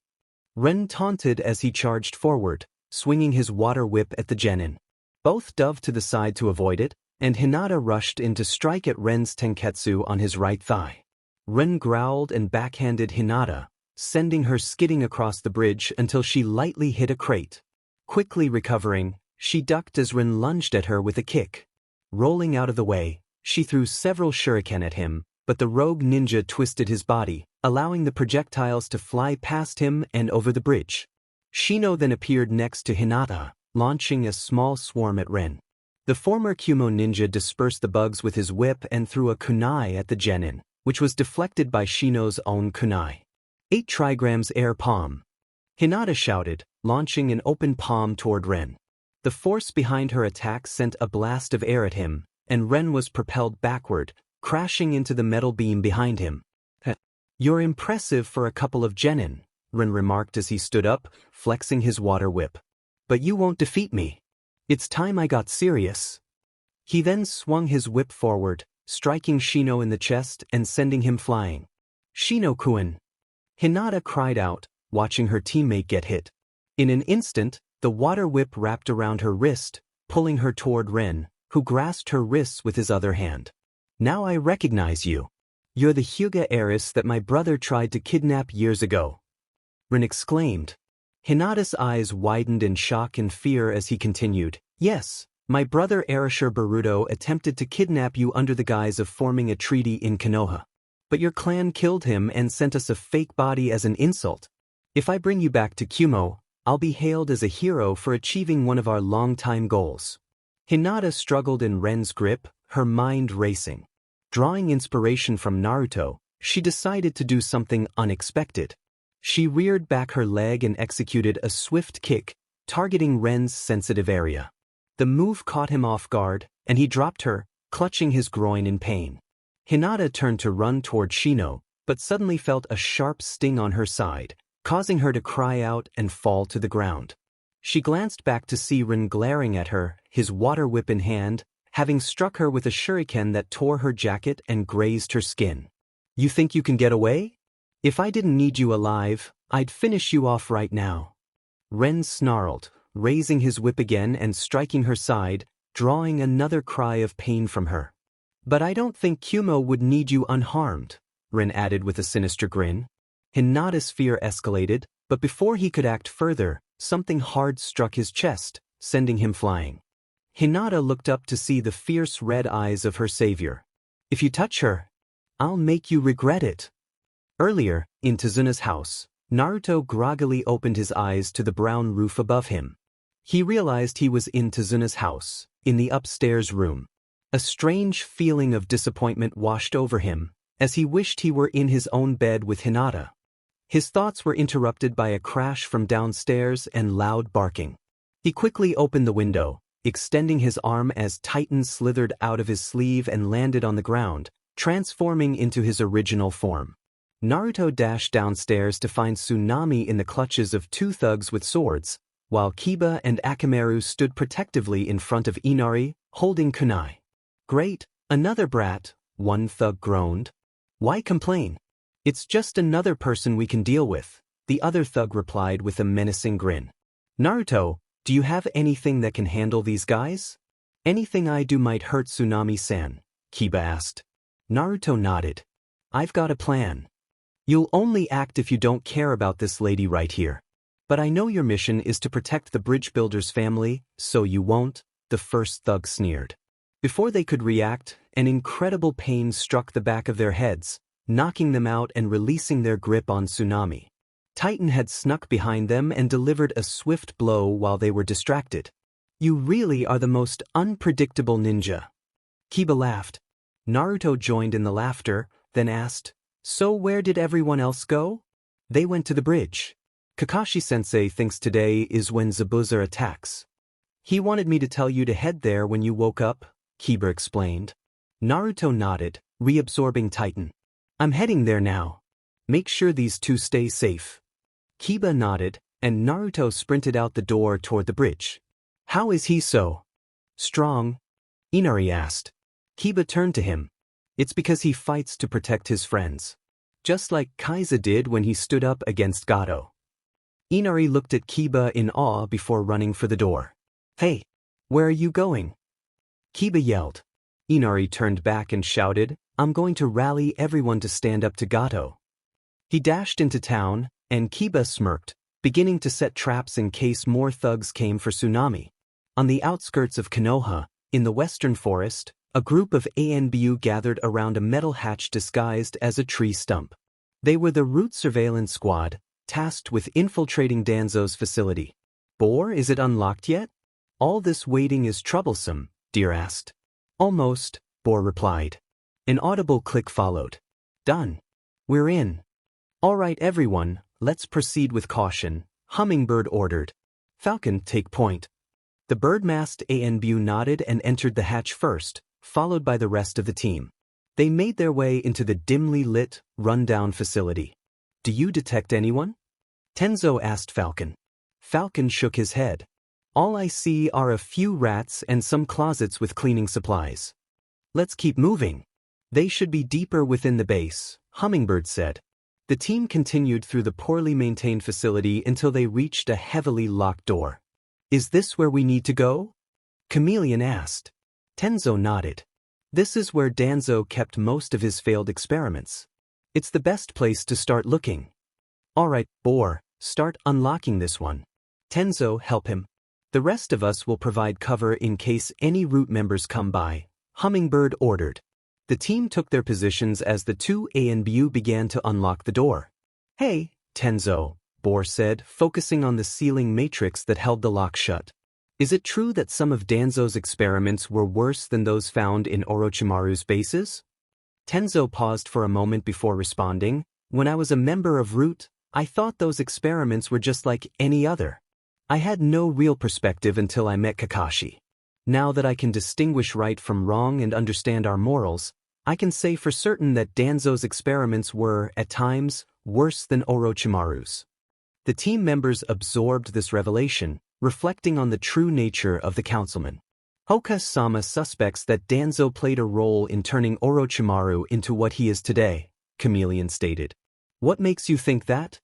Ren taunted as he charged forward, swinging his water whip at the genin. Both dove to the side to avoid it, and Hinata rushed in to strike at Ren's tenketsu on his right thigh. Ren growled and backhanded Hinata, sending her skidding across the bridge until she lightly hit a crate. Quickly recovering, she ducked as Ren lunged at her with a kick. Rolling out of the way, she threw several shuriken at him, but the rogue ninja twisted his body, allowing the projectiles to fly past him and over the bridge. Shino then appeared next to Hinata, launching a small swarm at Ren. The former Kyumo ninja dispersed the bugs with his whip and threw a kunai at the genin, which was deflected by Shino's own kunai. 8 trigrams air palm. Hinata shouted, launching an open palm toward Ren. The force behind her attack sent a blast of air at him, and Ren was propelled backward, crashing into the metal beam behind him. You're impressive for a couple of genin, Ren remarked as he stood up, flexing his water whip. But you won't defeat me. It's time I got serious. He then swung his whip forward, striking Shino in the chest and sending him flying. Shino-kun! Hinata cried out, watching her teammate get hit. In an instant, the water whip wrapped around her wrist, pulling her toward Ren, who grasped her wrists with his other hand. Now I recognize you. You're the Hyuga heiress that my brother tried to kidnap years ago, Ren exclaimed. Hinata's eyes widened in shock and fear as he continued, Yes, my brother Arashir Baruto attempted to kidnap you under the guise of forming a treaty in Konoha. But your clan killed him and sent us a fake body as an insult. If I bring you back to Kyumo, I'll be hailed as a hero for achieving one of our long-time goals. Hinata struggled in Ren's grip, her mind racing. Drawing inspiration from Naruto, she decided to do something unexpected. She reared back her leg and executed a swift kick, targeting Ren's sensitive area. The move caught him off guard, and he dropped her, clutching his groin in pain. Hinata turned to run toward Shino, but suddenly felt a sharp sting on her side, causing her to cry out and fall to the ground. She glanced back to see Ren glaring at her, his water whip in hand, having struck her with a shuriken that tore her jacket and grazed her skin. You think you can get away? If I didn't need you alive, I'd finish you off right now. Ren snarled, raising his whip again and striking her side, drawing another cry of pain from her. But I don't think Kumo would need you unharmed, Ren added with a sinister grin. Hinata's fear escalated, but before he could act further, something hard struck his chest, sending him flying. Hinata looked up to see the fierce red eyes of her savior. If you touch her, I'll make you regret it. Earlier, in Tezuna's house, Naruto groggily opened his eyes to the brown roof above him. He realized he was in Tezuna's house, in the upstairs room. A strange feeling of disappointment washed over him, as he wished he were in his own bed with Hinata. His thoughts were interrupted by a crash from downstairs and loud barking. He quickly opened the window, extending his arm as Titan slithered out of his sleeve and landed on the ground, transforming into his original form. Naruto dashed downstairs to find Tsunami in the clutches of two thugs with swords, while Kiba and Akamaru stood protectively in front of Inari, holding kunai. Great, another brat, one thug groaned. Why complain? It's just another person we can deal with, the other thug replied with a menacing grin. Naruto, do you have anything that can handle these guys? Anything I do might hurt Tsunami-san, Kiba asked. Naruto nodded. I've got a plan. You'll only act if you don't care about this lady right here. But I know your mission is to protect the bridge builder's family, so you won't, the first thug sneered. Before they could react, an incredible pain struck the back of their heads, knocking them out and releasing their grip on Tsunami. Titan had snuck behind them and delivered a swift blow while they were distracted. You really are the most unpredictable ninja. Kiba laughed. Naruto joined in the laughter, then asked, So where did everyone else go? They went to the bridge. Kakashi-sensei thinks today is when Zabuza attacks. He wanted me to tell you to head there when you woke up, Kiba explained. Naruto nodded, reabsorbing Titan. I'm heading there now. Make sure these two stay safe. Kiba nodded, and Naruto sprinted out the door toward the bridge. How is he so strong? Inari asked. Kiba turned to him. It's because he fights to protect his friends. Just like Kaiza did when he stood up against Gato. Inari looked at Kiba in awe before running for the door. Hey, where are you going? Kiba yelled. Inari turned back and shouted, I'm going to rally everyone to stand up to Gato. He dashed into town, and Kiba smirked, beginning to set traps in case more thugs came for Tsunami. On the outskirts of Konoha, in the western forest, a group of ANBU gathered around a metal hatch disguised as a tree stump. They were the Root Surveillance Squad, tasked with infiltrating Danzo's facility. Boar, is it unlocked yet? All this waiting is troublesome, Deer asked. Almost, Boar replied. An audible click followed. Done. We're in. All right everyone, let's proceed with caution, Hummingbird ordered. Falcon, take point. The bird-masked ANBU nodded and entered the hatch first, followed by the rest of the team. They made their way into the dimly lit, run-down facility. Do you detect anyone? Tenzo asked Falcon. Falcon shook his head. All I see are a few rats and some closets with cleaning supplies. Let's keep moving. They should be deeper within the base, Hummingbird said. The team continued through the poorly maintained facility until they reached a heavily locked door. Is this where we need to go? Chameleon asked. Tenzo nodded. This is where Danzo kept most of his failed experiments. It's the best place to start looking. All right, Boar, start unlocking this one. Tenzo, help him. The rest of us will provide cover in case any Root members come by, Hummingbird ordered. The team took their positions as the two ANBU began to unlock the door. Hey, Tenzo, Boar said, focusing on the sealing matrix that held the lock shut. Is it true that some of Danzo's experiments were worse than those found in Orochimaru's bases? Tenzo paused for a moment before responding. When I was a member of Root, I thought those experiments were just like any other. I had no real perspective until I met Kakashi. Now that I can distinguish right from wrong and understand our morals, I can say for certain that Danzo's experiments were, at times, worse than Orochimaru's. The team members absorbed this revelation, reflecting on the true nature of the councilman. Hoka-sama suspects that Danzo played a role in turning Orochimaru into what he is today, Chameleon stated. What makes you think that?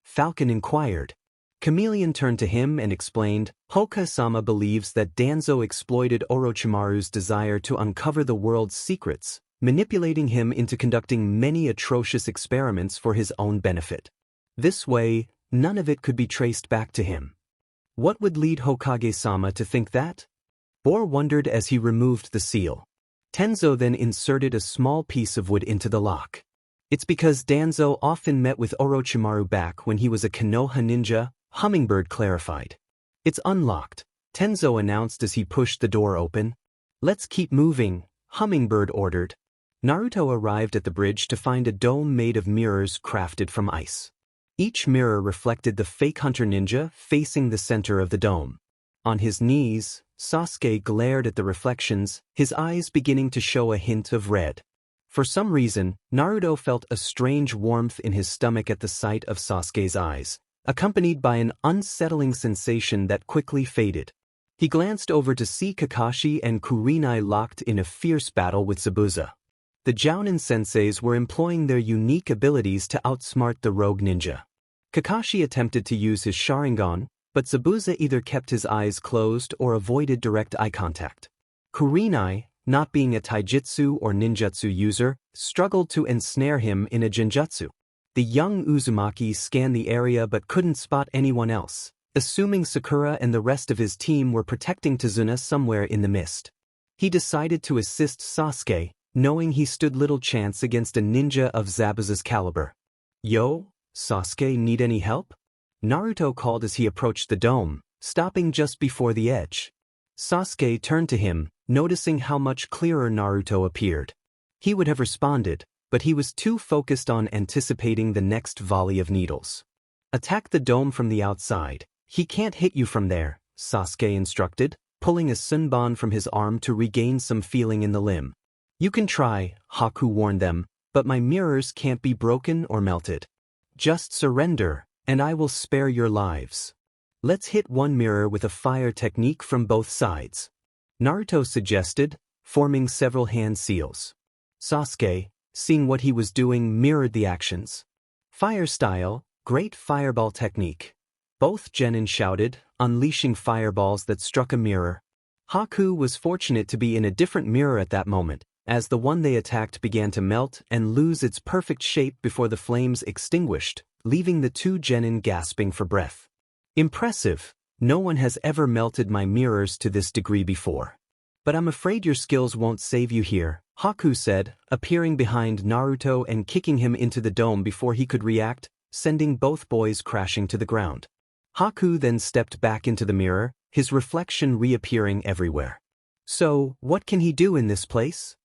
Falcon inquired. Chameleon turned to him and explained, Hoka-sama believes that Danzo exploited Orochimaru's desire to uncover the world's secrets, manipulating him into conducting many atrocious experiments for his own benefit. This way, none of it could be traced back to him. What would lead Hokage-sama to think that? Bor wondered as he removed the seal. Tenzo then inserted a small piece of wood into the lock. It's because Danzo often met with Orochimaru back when he was a Konoha ninja, Hummingbird clarified. It's unlocked, Tenzo announced as he pushed the door open. Let's keep moving, Hummingbird ordered. Naruto arrived at the bridge to find a dome made of mirrors crafted from ice. Each mirror reflected the fake hunter ninja facing the center of the dome. On his knees, Sasuke glared at the reflections, his eyes beginning to show a hint of red. For some reason, Naruto felt a strange warmth in his stomach at the sight of Sasuke's eyes, accompanied by an unsettling sensation that quickly faded. He glanced over to see Kakashi and Kurenai locked in a fierce battle with Zabuza. The Jounin senseis were employing their unique abilities to outsmart the rogue ninja. Kakashi attempted to use his Sharingan, but Zabuza either kept his eyes closed or avoided direct eye contact. Kurenai, not being a taijutsu or ninjutsu user, struggled to ensnare him in a genjutsu. The young Uzumaki scanned the area but couldn't spot anyone else, assuming Sakura and the rest of his team were protecting Tazuna somewhere in the mist. He decided to assist Sasuke, knowing he stood little chance against a ninja of Zabuza's caliber. Yo, Sasuke, need any help? Naruto called as he approached the dome, stopping just before the edge. Sasuke turned to him, noticing how much clearer Naruto appeared. He would have responded, but he was too focused on anticipating the next volley of needles. Attack the dome from the outside. He can't hit you from there, Sasuke instructed, pulling a sunban from his arm to regain some feeling in the limb. You can try, Haku warned them, but my mirrors can't be broken or melted. Just surrender, and I will spare your lives. Let's hit one mirror with a fire technique from both sides, Naruto suggested, forming several hand seals. Sasuke, seeing what he was doing, mirrored the actions. Fire style, great fireball technique. Both genin shouted, unleashing fireballs that struck a mirror. Haku was fortunate to be in a different mirror at that moment, as the one they attacked began to melt and lose its perfect shape before the flames extinguished, leaving the two genin gasping for breath. Impressive. No one has ever melted my mirrors to this degree before. But I'm afraid your skills won't save you here, Haku said, appearing behind Naruto and kicking him into the dome before he could react, sending both boys crashing to the ground. Haku then stepped back into the mirror, his reflection reappearing everywhere. So, what can he do in this place?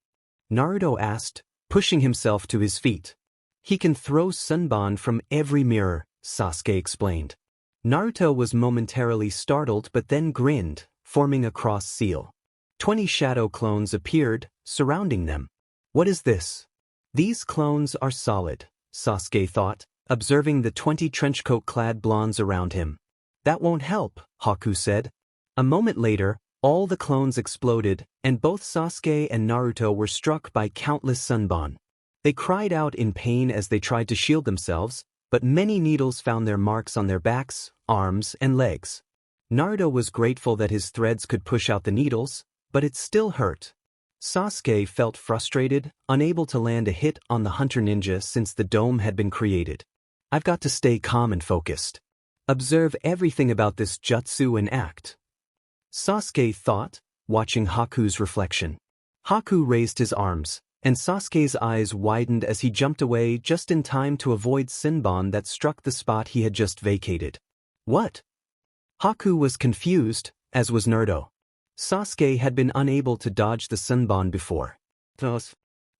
Naruto asked, pushing himself to his feet. He can throw sunban from every mirror, Sasuke explained. Naruto was momentarily startled but then grinned, forming a cross seal. 20 shadow clones appeared, surrounding them. What is this? These clones are solid, Sasuke thought, observing the 20 trenchcoat-clad blondes around him. That won't help, Haku said. A moment later, all the clones exploded, and both Sasuke and Naruto were struck by countless sunban. They cried out in pain as they tried to shield themselves, but many needles found their marks on their backs, arms, and legs. Naruto was grateful that his threads could push out the needles, but it still hurt. Sasuke felt frustrated, unable to land a hit on the hunter ninja since the dome had been created. I've got to stay calm and focused. Observe everything about this jutsu and act, Sasuke thought, watching Haku's reflection. Haku raised his arms, and Sasuke's eyes widened as he jumped away just in time to avoid sunban that struck the spot he had just vacated. What? Haku was confused, as was Naruto. Sasuke had been unable to dodge the sunban before.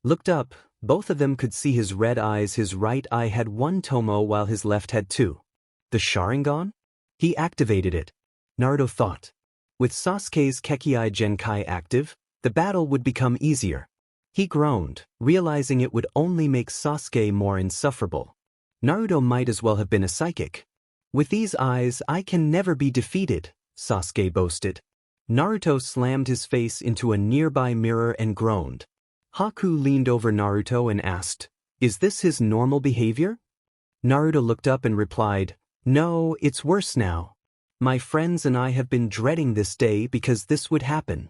Looked up, both of them could see his red eyes. His right eye had one tomo while his left had two. The Sharingan? He activated it, Naruto thought. With Sasuke's Kekkei Genkai active, the battle would become easier. He groaned, realizing it would only make Sasuke more insufferable. Naruto might as well have been a psychic. With these eyes, I can never be defeated, Sasuke boasted. Naruto slammed his face into a nearby mirror and groaned. Haku leaned over Naruto and asked, Is this his normal behavior? Naruto looked up and replied, "No, it's worse now. My friends and I have been dreading this day because this would happen."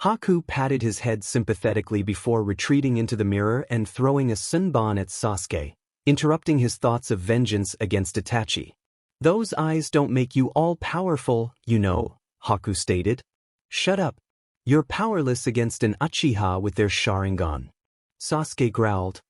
Haku patted his head sympathetically before retreating into the mirror and throwing a sunban at Sasuke, interrupting his thoughts of vengeance against Itachi. "Those eyes don't make you all-powerful, you know," Haku stated. "Shut up. You're powerless against an Uchiha with their Sharingan." Sasuke growled.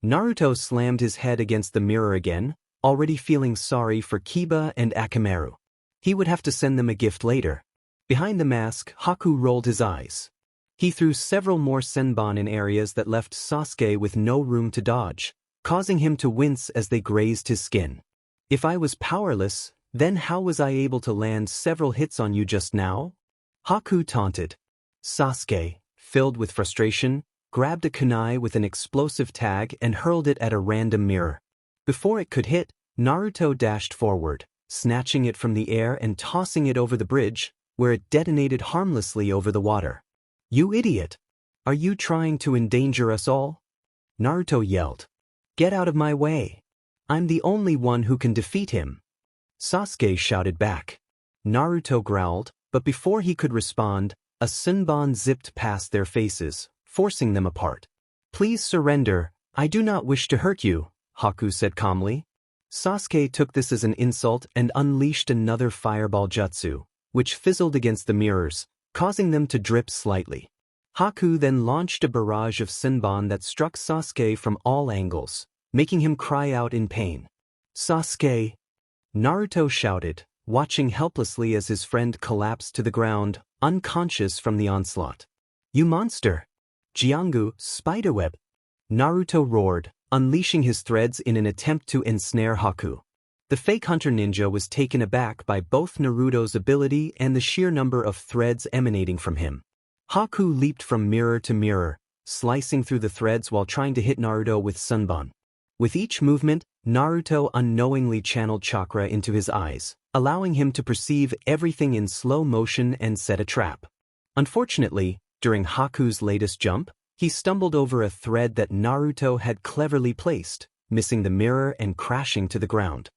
Naruto slammed his head against the mirror again, already feeling sorry for Kiba and Akamaru. He would have to send them a gift later. Behind the mask, Haku rolled his eyes. He threw several more senbon in areas that left Sasuke with no room to dodge, causing him to wince as they grazed his skin. "If I was powerless, then how was I able to land several hits on you just now?" Haku taunted. Sasuke, filled with frustration, grabbed a kunai with an explosive tag and hurled it at a random mirror. Before it could hit, Naruto dashed forward, snatching it from the air and tossing it over the bridge, where it detonated harmlessly over the water. "You idiot! Are you trying to endanger us all?" Naruto yelled. "Get out of my way! I'm the only one who can defeat him!" Sasuke shouted back. Naruto growled, but before he could respond, a sunban zipped past their faces, forcing them apart. "Please surrender, I do not wish to hurt you," Haku said calmly. Sasuke took this as an insult and unleashed another fireball jutsu, which fizzled against the mirrors, causing them to drip slightly. Haku then launched a barrage of senbon that struck Sasuke from all angles, making him cry out in pain. "Sasuke!" Naruto shouted, watching helplessly as his friend collapsed to the ground, unconscious from the onslaught. "You monster! Jiongu, spiderweb!" Naruto roared, unleashing his threads in an attempt to ensnare Haku. The fake hunter ninja was taken aback by both Naruto's ability and the sheer number of threads emanating from him. Haku leaped from mirror to mirror, slicing through the threads while trying to hit Naruto with sunban. With each movement, Naruto unknowingly channeled chakra into his eyes, allowing him to perceive everything in slow motion and set a trap. Unfortunately, during Haku's latest jump, he stumbled over a thread that Naruto had cleverly placed, missing the mirror and crashing to the ground.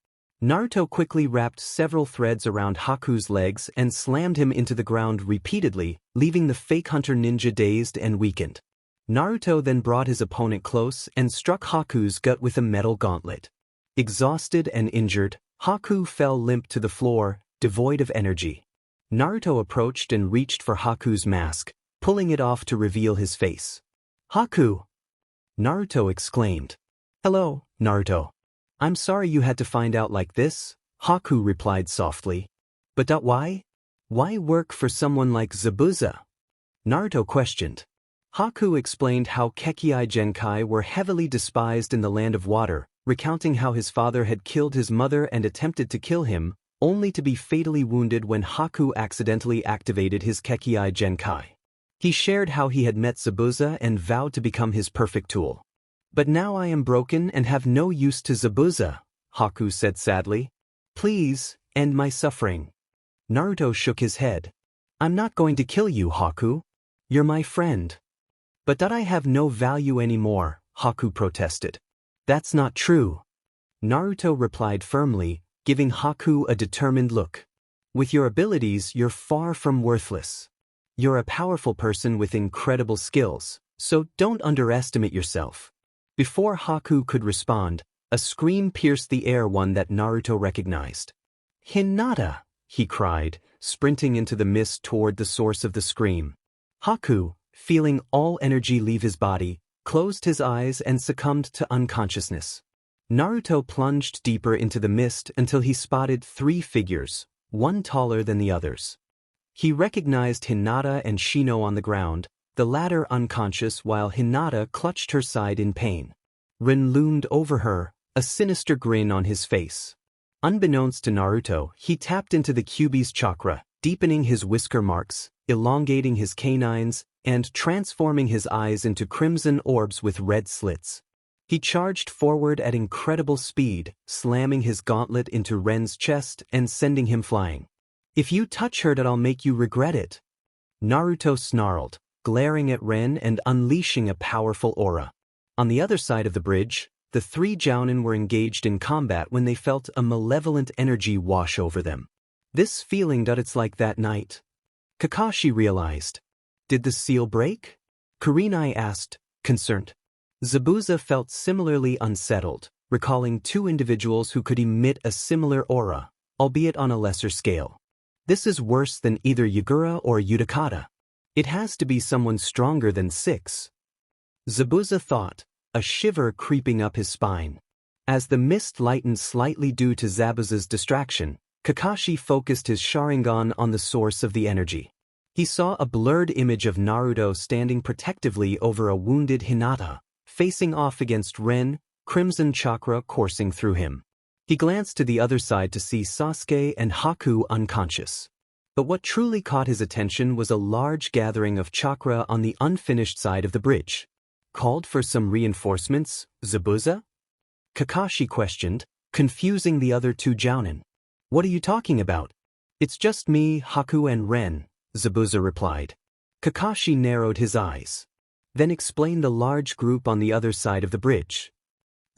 Naruto quickly wrapped several threads around Haku's legs and slammed him into the ground repeatedly, leaving the fake hunter ninja dazed and weakened. Naruto then brought his opponent close and struck Haku's gut with a metal gauntlet. Exhausted and injured, Haku fell limp to the floor, devoid of energy. Naruto approached and reached for Haku's mask, pulling it off to reveal his face. "Haku!" Naruto exclaimed. "Hello, Naruto. I'm sorry you had to find out like this," Haku replied softly. "But why? Why work for someone like Zabuza?" Naruto questioned. Haku explained how Kekkei Genkai were heavily despised in the Land of Water, recounting how his father had killed his mother and attempted to kill him, only to be fatally wounded when Haku accidentally activated his Kekkei Genkai. He shared how he had met Zabuza and vowed to become his perfect tool. "But now I am broken and have no use to Zabuza," Haku said sadly. "Please, end my suffering." Naruto shook his head. "I'm not going to kill you, Haku. You're my friend." "But that I have no value anymore," Haku protested. "That's not true." Naruto replied firmly, giving Haku a determined look. "With your abilities, you're far from worthless. You're a powerful person with incredible skills, so don't underestimate yourself." Before Haku could respond, a scream pierced the air, one that Naruto recognized. "Hinata!" he cried, sprinting into the mist toward the source of the scream. Haku, feeling all energy leave his body, closed his eyes and succumbed to unconsciousness. Naruto plunged deeper into the mist until he spotted three figures, one taller than the others. He recognized Hinata and Shino on the ground, the latter unconscious while Hinata clutched her side in pain. Rin loomed over her, a sinister grin on his face. Unbeknownst to Naruto, he tapped into the Kyuubi's chakra, deepening his whisker marks, elongating his canines, and transforming his eyes into crimson orbs with red slits. He charged forward at incredible speed, slamming his gauntlet into Ren's chest and sending him flying. "If you touch her, that'll make you regret it." Naruto snarled, glaring at Ren and unleashing a powerful aura. On the other side of the bridge, the three jounin were engaged in combat when they felt a malevolent energy wash over them. This feeling it's like that night. Kakashi realized. Did the seal break? Kurenai asked, concerned. Zabuza felt similarly unsettled, recalling two individuals who could emit a similar aura, albeit on a lesser scale. This is worse than either Yagura or Utakata. It has to be someone stronger than 6. Zabuza thought, a shiver creeping up his spine. As the mist lightened slightly due to Zabuza's distraction, Kakashi focused his Sharingan on the source of the energy. He saw a blurred image of Naruto standing protectively over a wounded Hinata, facing off against Ren, crimson chakra coursing through him. He glanced to the other side to see Sasuke and Haku unconscious. But what truly caught his attention was a large gathering of chakra on the unfinished side of the bridge. Called for some reinforcements, Zabuza? Kakashi questioned, confusing the other two jounin. What are you talking about? It's just me, Haku and Ren, Zabuza replied. Kakashi narrowed his eyes. Then explained the large group on the other side of the bridge.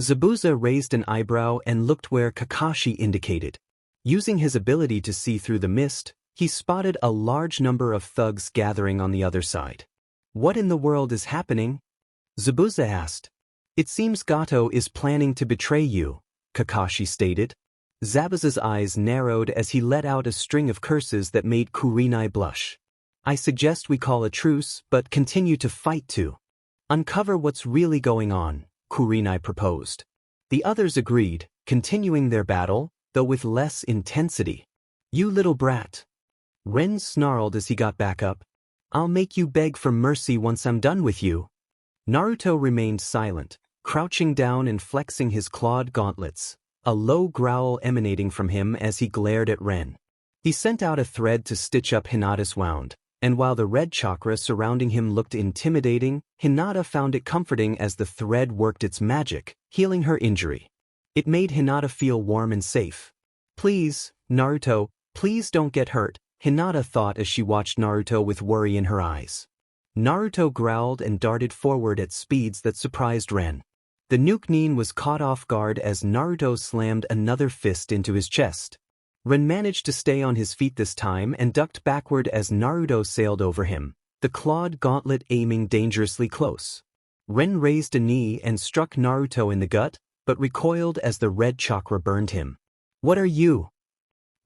Zabuza raised an eyebrow and looked where Kakashi indicated. Using his ability to see through the mist, he spotted a large number of thugs gathering on the other side. What in the world is happening? Zabuza asked. It seems Gato is planning to betray you, Kakashi stated. Zabuza's eyes narrowed as he let out a string of curses that made Kurenai blush. I suggest we call a truce but continue to fight to uncover what's really going on, Kurenai proposed. The others agreed, continuing their battle, though with less intensity. You little brat. Ren snarled as he got back up. I'll make you beg for mercy once I'm done with you. Naruto remained silent, crouching down and flexing his clawed gauntlets, a low growl emanating from him as he glared at Ren. He sent out a thread to stitch up Hinata's wound, and while the red chakra surrounding him looked intimidating, Hinata found it comforting as the thread worked its magic, healing her injury. It made Hinata feel warm and safe. Please, Naruto, please don't get hurt, Hinata thought as she watched Naruto with worry in her eyes. Naruto growled and darted forward at speeds that surprised Ren. The Nuke-nin was caught off guard as Naruto slammed another fist into his chest. Ren managed to stay on his feet this time and ducked backward as Naruto sailed over him, the clawed gauntlet aiming dangerously close. Ren raised a knee and struck Naruto in the gut, but recoiled as the red chakra burned him. What are you?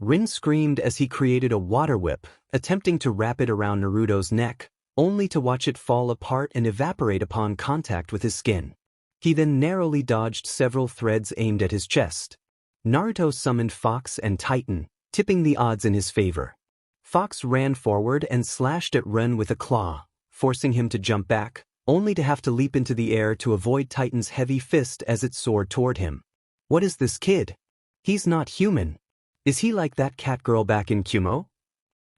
Ren screamed as he created a water whip, attempting to wrap it around Naruto's neck, only to watch it fall apart and evaporate upon contact with his skin. He then narrowly dodged several threads aimed at his chest. Naruto summoned Fox and Titan, tipping the odds in his favor. Fox ran forward and slashed at Ren with a claw, forcing him to jump back, only to have to leap into the air to avoid Titan's heavy fist as it soared toward him. What is this kid? He's not human. Is he like that cat girl back in Kumo?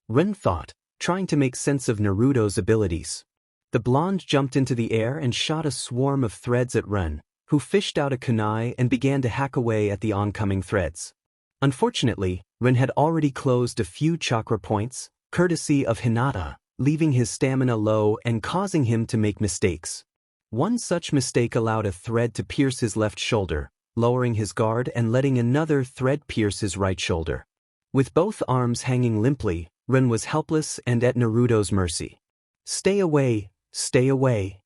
Ren thought, trying to make sense of Naruto's abilities. The blonde jumped into the air and shot a swarm of threads at Ren, who fished out a kunai and began to hack away at the oncoming threads. Unfortunately, Ren had already closed a few chakra points, courtesy of Hinata, leaving his stamina low and causing him to make mistakes. One such mistake allowed a thread to pierce his left shoulder, lowering his guard and letting another thread pierce his right shoulder. With both arms hanging limply, Ren was helpless and at Naruto's mercy. Stay away, stay away.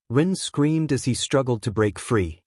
Ren screamed as he struggled to break free.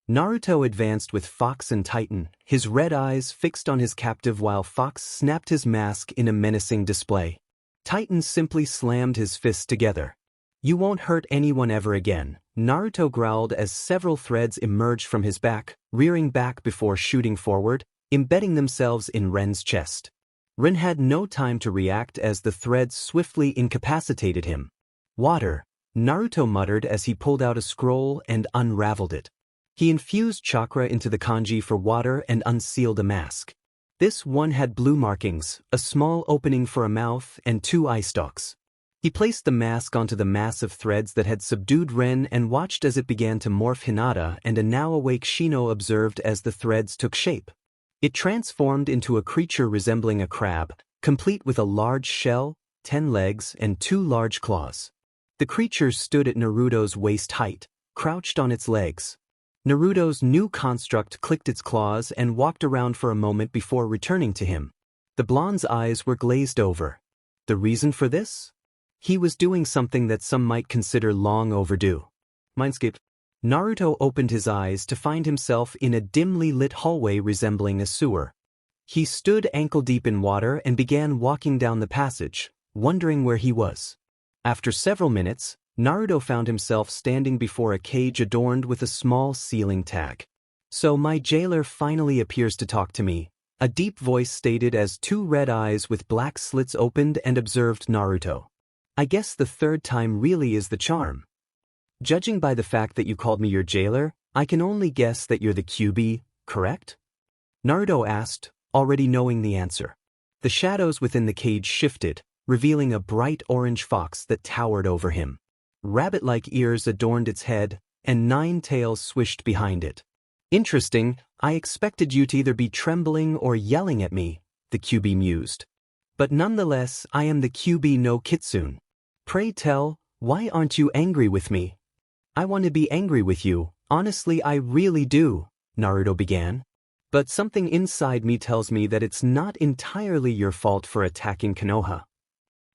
Naruto advanced with Fox and Titan, his red eyes fixed on his captive while Fox snapped his mask in a menacing display. Titan simply slammed his fists together. You won't hurt anyone ever again, Naruto growled as several threads emerged from his back, rearing back before shooting forward, embedding themselves in Ren's chest. Ren had no time to react as the threads swiftly incapacitated him. Water, Naruto muttered as he pulled out a scroll and unraveled it. He infused chakra into the kanji for water and unsealed a mask. This one had blue markings, a small opening for a mouth, and 2 eye stalks. He placed the mask onto the mass of threads that had subdued Ren and watched as it began to morph Hinata, and a now-awake Shino observed as the threads took shape. It transformed into a creature resembling a crab, complete with a large shell, 10 legs, and 2 large claws. The creature stood at Naruto's waist height, crouched on its legs. Naruto's new construct clicked its claws and walked around for a moment before returning to him. The blonde's eyes were glazed over. The reason for this? He was doing something that some might consider long overdue. Mindscape. Naruto opened his eyes to find himself in a dimly lit hallway resembling a sewer. He stood ankle-deep in water and began walking down the passage, wondering where he was. After several minutes, Naruto found himself standing before a cage adorned with a small ceiling tag. "So my jailer finally appears to talk to me," a deep voice stated as two red eyes with black slits opened and observed Naruto. "I guess the third time really is the charm. Judging by the fact that you called me your jailer, I can only guess that you're the QB, correct?" Naruto asked, already knowing the answer. The shadows within the cage shifted, revealing a bright orange fox that towered over him. Rabbit-like ears adorned its head, and 9 tails swished behind it. "Interesting, I expected you to either be trembling or yelling at me," the QB mused. "But nonetheless, I am the QB no Kitsune. Pray tell, why aren't you angry with me?" "I want to be angry with you, honestly I really do," Naruto began. "But something inside me tells me that it's not entirely your fault for attacking Konoha."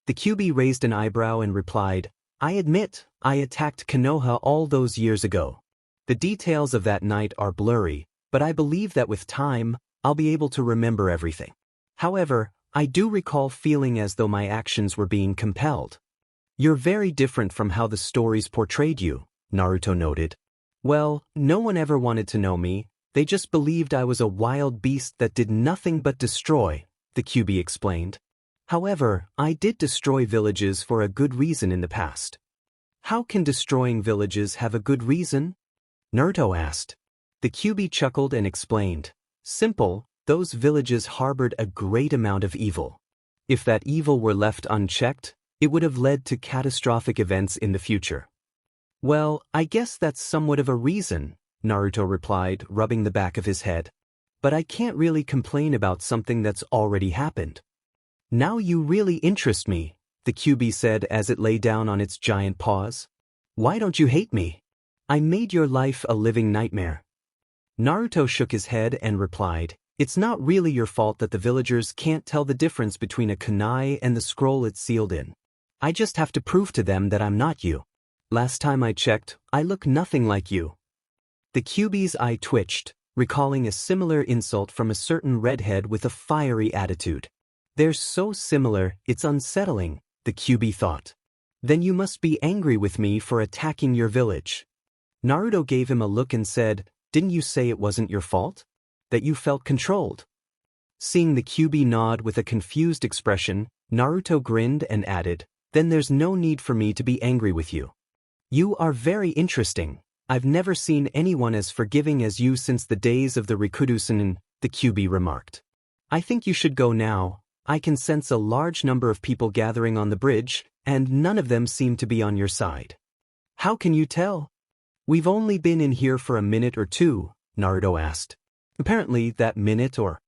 The QB raised an eyebrow and replied, "I admit, I attacked Konoha all those years ago. The details of that night are blurry, but I believe that with time, I'll be able to remember everything. However, I do recall feeling as though my actions were being compelled." "You're very different from how the stories portrayed you," Naruto noted. "Well, no one ever wanted to know me, they just believed I was a wild beast that did nothing but destroy," the QB explained. "However, I did destroy villages for a good reason in the past." "How can destroying villages have a good reason?" Naruto asked. The QB chuckled and explained, "Simple, those villages harbored a great amount of evil. If that evil were left unchecked, it would have led to catastrophic events in the future." "Well, I guess that's somewhat of a reason," Naruto replied, rubbing the back of his head. "But I can't really complain about something that's already happened." "Now you really interest me," the QB said as it lay down on its giant paws. "Why don't you hate me? I made your life a living nightmare." Naruto shook his head and replied, "It's not really your fault that the villagers can't tell the difference between a kunai and the scroll it's sealed in. I just have to prove to them that I'm not you. Last time I checked, I look nothing like you." The QB's eye twitched, recalling a similar insult from a certain redhead with a fiery attitude. "They're so similar, it's unsettling," the QB thought. "Then you must be angry with me for attacking your village." Naruto gave him a look and said, "Didn't you say it wasn't your fault? That you felt controlled?" Seeing the QB nod with a confused expression, Naruto grinned and added, "Then there's no need for me to be angry with you. You are very interesting. I've never seen anyone as forgiving as you since the days of the Rikurusen," the QB remarked. "I think you should go now. I can sense a large number of people gathering on the bridge, and none of them seem to be on your side." "How can you tell?" "We've only been in here for a minute or two," Naruto asked. Apparently, that minute or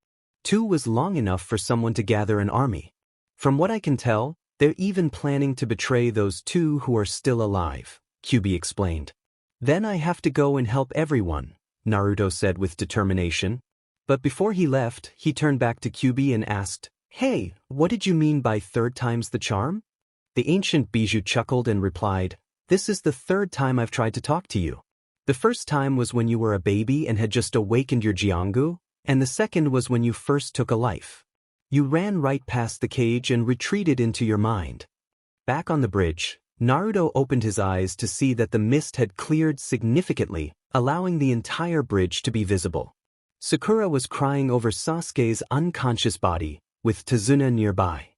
two was long enough for someone to gather an army. "From what I can tell, they're even planning to betray those two who are still alive," QB explained. "Then I have to go and help everyone," Naruto said with determination. But before he left, he turned back to QB and asked, "Hey, what did you mean by third time's the charm?" The ancient Bijou chuckled and replied, "This is the third time I've tried to talk to you. The first time was when you were a baby and had just awakened your Jiongu, and the second was when you first took a life. You ran right past the cage and retreated into your mind." Back on the bridge, Naruto opened his eyes to see that the mist had cleared significantly, allowing the entire bridge to be visible. Sakura was crying over Sasuke's unconscious body, with Tazuna nearby.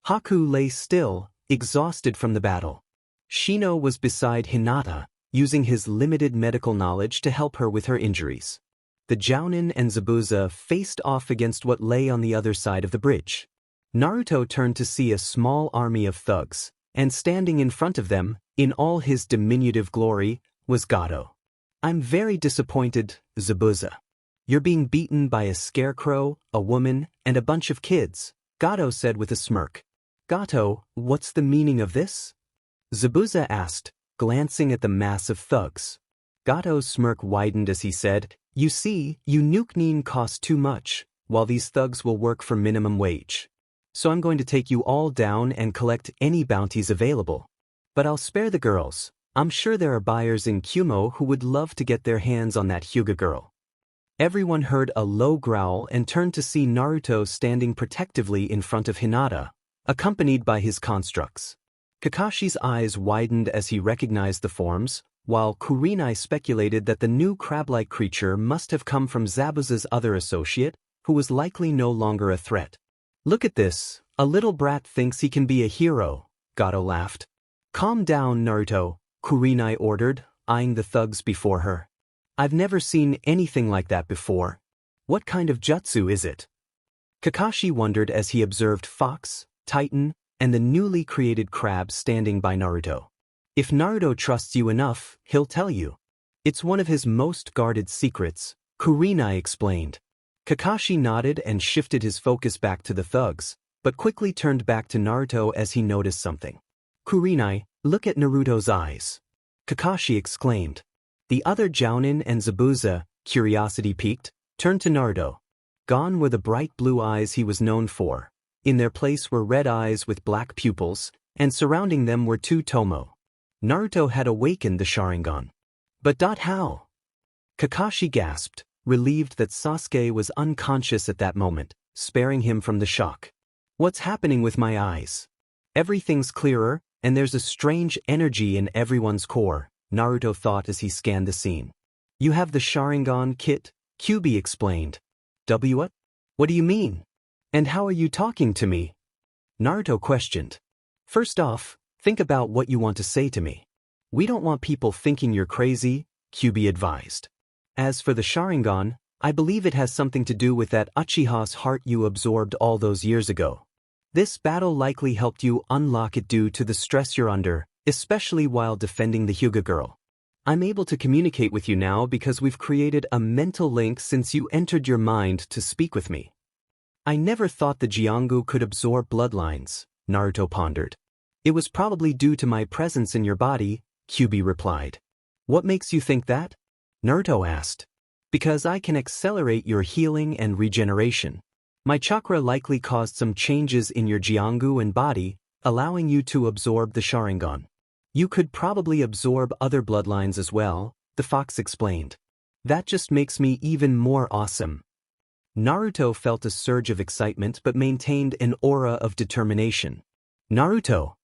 Haku lay still, exhausted from the battle. Shino was beside Hinata, using his limited medical knowledge to help her with her injuries. The Jounin and Zabuza faced off against what lay on the other side of the bridge. Naruto turned to see a small army of thugs, and standing in front of them, in all his diminutive glory, was Gato. "I'm very disappointed, Zabuza. You're being beaten by a scarecrow, a woman, and a bunch of kids," Gato said with a smirk. "Gato, what's the meaning of this?" Zabuza asked, glancing at the mass of thugs. Gato's smirk widened as he said, "You see, you nuke cost too much, while these thugs will work for minimum wage. So I'm going to take you all down and collect any bounties available. But I'll spare the girls. I'm sure there are buyers in Kumo who would love to get their hands on that Hyuga girl." Everyone heard a low growl and turned to see Naruto standing protectively in front of Hinata, accompanied by his constructs. Kakashi's eyes widened as he recognized the forms, while Kurenai speculated that the new crab-like creature must have come from Zabuza's other associate, who was likely no longer a threat. "Look at this, a little brat thinks he can be a hero," Gato laughed. "Calm down, Naruto," Kurenai ordered, eyeing the thugs before her. "I've never seen anything like that before. What kind of jutsu is it?" Kakashi wondered as he observed Fox, Titan, and the newly created crab standing by Naruto. "If Naruto trusts you enough, he'll tell you. It's one of his most guarded secrets," Kurenai explained. Kakashi nodded and shifted his focus back to the thugs, but quickly turned back to Naruto as he noticed something. "Kurenai, look at Naruto's eyes," Kakashi exclaimed. The other Jounin and Zabuza, curiosity piqued, turned to Naruto. Gone were the bright blue eyes he was known for. In their place were red eyes with black pupils, and surrounding them were two Tomo. Naruto had awakened the Sharingan. But how? Kakashi gasped, relieved that Sasuke was unconscious at that moment, sparing him from the shock. "What's happening with my eyes? Everything's clearer, and there's a strange energy in everyone's core," Naruto thought as he scanned the scene. "You have the Sharingan kit," Kyuubi explained. What? What do you mean? And how are you talking to me?" Naruto questioned. "First off, think about what you want to say to me. We don't want people thinking you're crazy," Kyuubi advised. "As for the Sharingan, I believe it has something to do with that Uchiha's heart you absorbed all those years ago. This battle likely helped you unlock it due to the stress you're under, especially while defending the Hyuga girl. I'm able to communicate with you now because we've created a mental link since you entered your mind to speak with me." "I never thought the Jiongu could absorb bloodlines," Naruto pondered. "It was probably due to my presence in your body," Kyuubi replied. "What makes you think that?" Naruto asked. "Because I can accelerate your healing and regeneration. My chakra likely caused some changes in your Jiongu and body, allowing you to absorb the Sharingan. You could probably absorb other bloodlines as well," the fox explained. "That just makes me even more awesome." Naruto felt a surge of excitement but maintained an aura of determination. "Naruto!"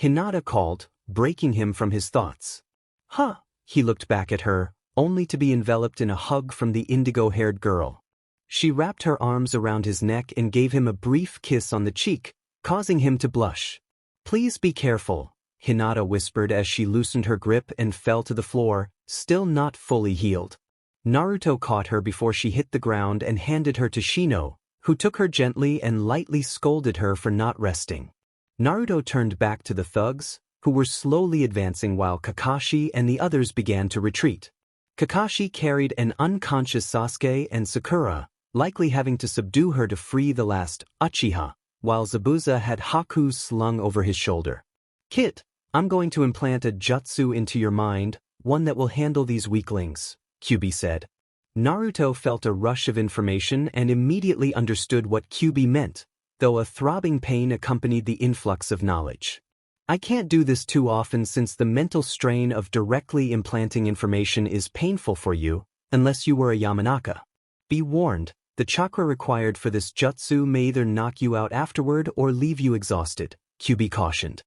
Hinata called, breaking him from his thoughts. "Huh!" He looked back at her, only to be enveloped in a hug from the indigo-haired girl. She wrapped her arms around his neck and gave him a brief kiss on the cheek, causing him to blush. "Please be careful," Hinata whispered as she loosened her grip and fell to the floor, still not fully healed. Naruto caught her before she hit the ground and handed her to Shino, who took her gently and lightly scolded her for not resting. Naruto turned back to the thugs, who were slowly advancing while Kakashi and the others began to retreat. Kakashi carried an unconscious Sasuke and Sakura, likely having to subdue her to free the last Uchiha, while Zabuza had Haku slung over his shoulder. "Kit, I'm going to implant a jutsu into your mind, one that will handle these weaklings," Kyuubi said. Naruto felt a rush of information and immediately understood what Kyuubi meant, though a throbbing pain accompanied the influx of knowledge. "I can't do this too often since the mental strain of directly implanting information is painful for you, unless you were a Yamanaka. Be warned, the chakra required for this jutsu may either knock you out afterward or leave you exhausted," Kyuubi cautioned.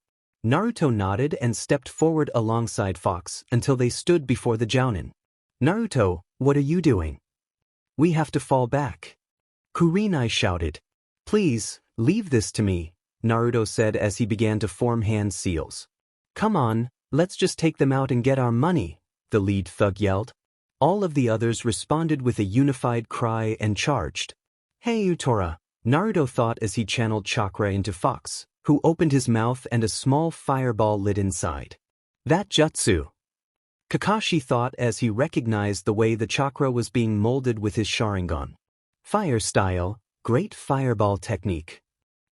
Naruto nodded and stepped forward alongside Fox until they stood before the Jounin. "Naruto, what are you doing?" "We have to fall back," Kurenai shouted. "Please, leave this to me," Naruto said as he began to form hand seals. "Come on, let's just take them out and get our money," the lead thug yelled. All of the others responded with a unified cry and charged. "Hey Utora," Naruto thought as he channeled chakra into Fox, who opened his mouth and a small fireball lit inside. "That jutsu," Kakashi thought as he recognized the way the chakra was being molded with his Sharingan. "Fire style, great fireball technique,"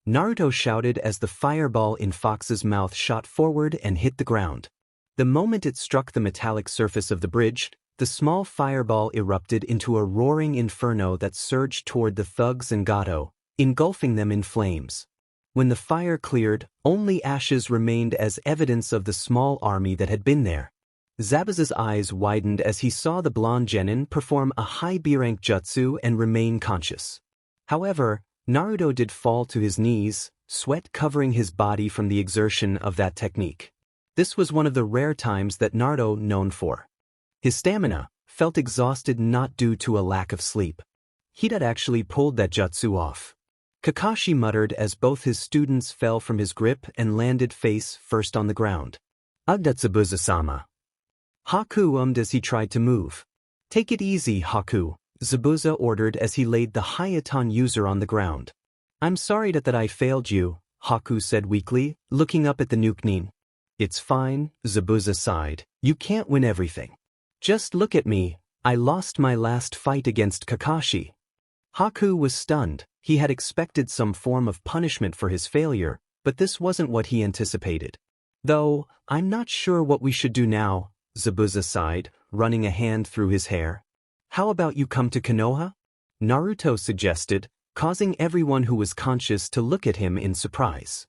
Naruto shouted as the fireball in Fox's mouth shot forward and hit the ground. The moment it struck the metallic surface of the bridge, the small fireball erupted into a roaring inferno that surged toward the thugs and Gato, engulfing them in flames. When the fire cleared, only ashes remained as evidence of the small army that had been there. Zabuza's eyes widened as he saw the blonde genin perform a high B-rank jutsu and remain conscious. However, Naruto did fall to his knees, sweat covering his body from the exertion of that technique. This was one of the rare times that Naruto known for. His stamina felt exhausted not due to a lack of sleep. He'd actually pulled that jutsu off. Kakashi muttered as both his students fell from his grip and landed face first on the ground. Zabuza-sama. Haku ummed as he tried to move. Take it easy, Haku, Zabuza ordered as he laid the Hayaton user on the ground. I'm sorry that I failed you, Haku said weakly, looking up at the Nukenin. It's fine, Zabuza sighed. You can't win everything. Just look at me, I lost my last fight against Kakashi. Haku was stunned. He had expected some form of punishment for his failure, but this wasn't what he anticipated. Though, I'm not sure what we should do now, Zabuza sighed, running a hand through his hair. How about you come to Konoha? Naruto suggested, causing everyone who was conscious to look at him in surprise.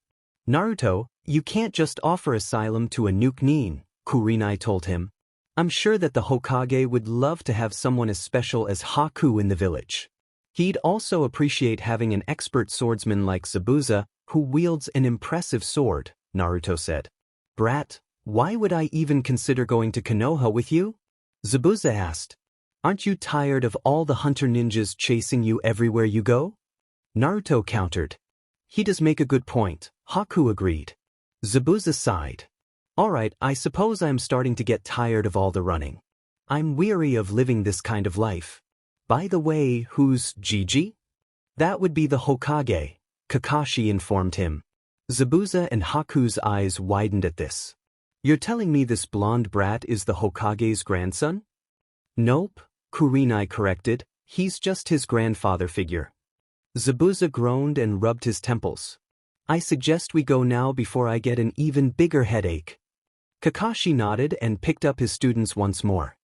Naruto, you can't just offer asylum to a Nukenin, Kurenai told him. I'm sure that the Hokage would love to have someone as special as Haku in the village. He'd also appreciate having an expert swordsman like Zabuza, who wields an impressive sword, Naruto said. Brat, why would I even consider going to Konoha with you? Zabuza asked. Aren't you tired of all the hunter ninjas chasing you everywhere you go? Naruto countered. He does make a good point, Haku agreed. Zabuza sighed. Alright, I suppose I'm starting to get tired of all the running. I'm weary of living this kind of life. By the way, who's Gigi? That would be the Hokage, Kakashi informed him. Zabuza and Haku's eyes widened at this. You're telling me this blonde brat is the Hokage's grandson? Nope, Kurenai corrected, he's just his grandfather figure. Zabuza groaned and rubbed his temples. I suggest we go now before I get an even bigger headache. Kakashi nodded and picked up his students once more.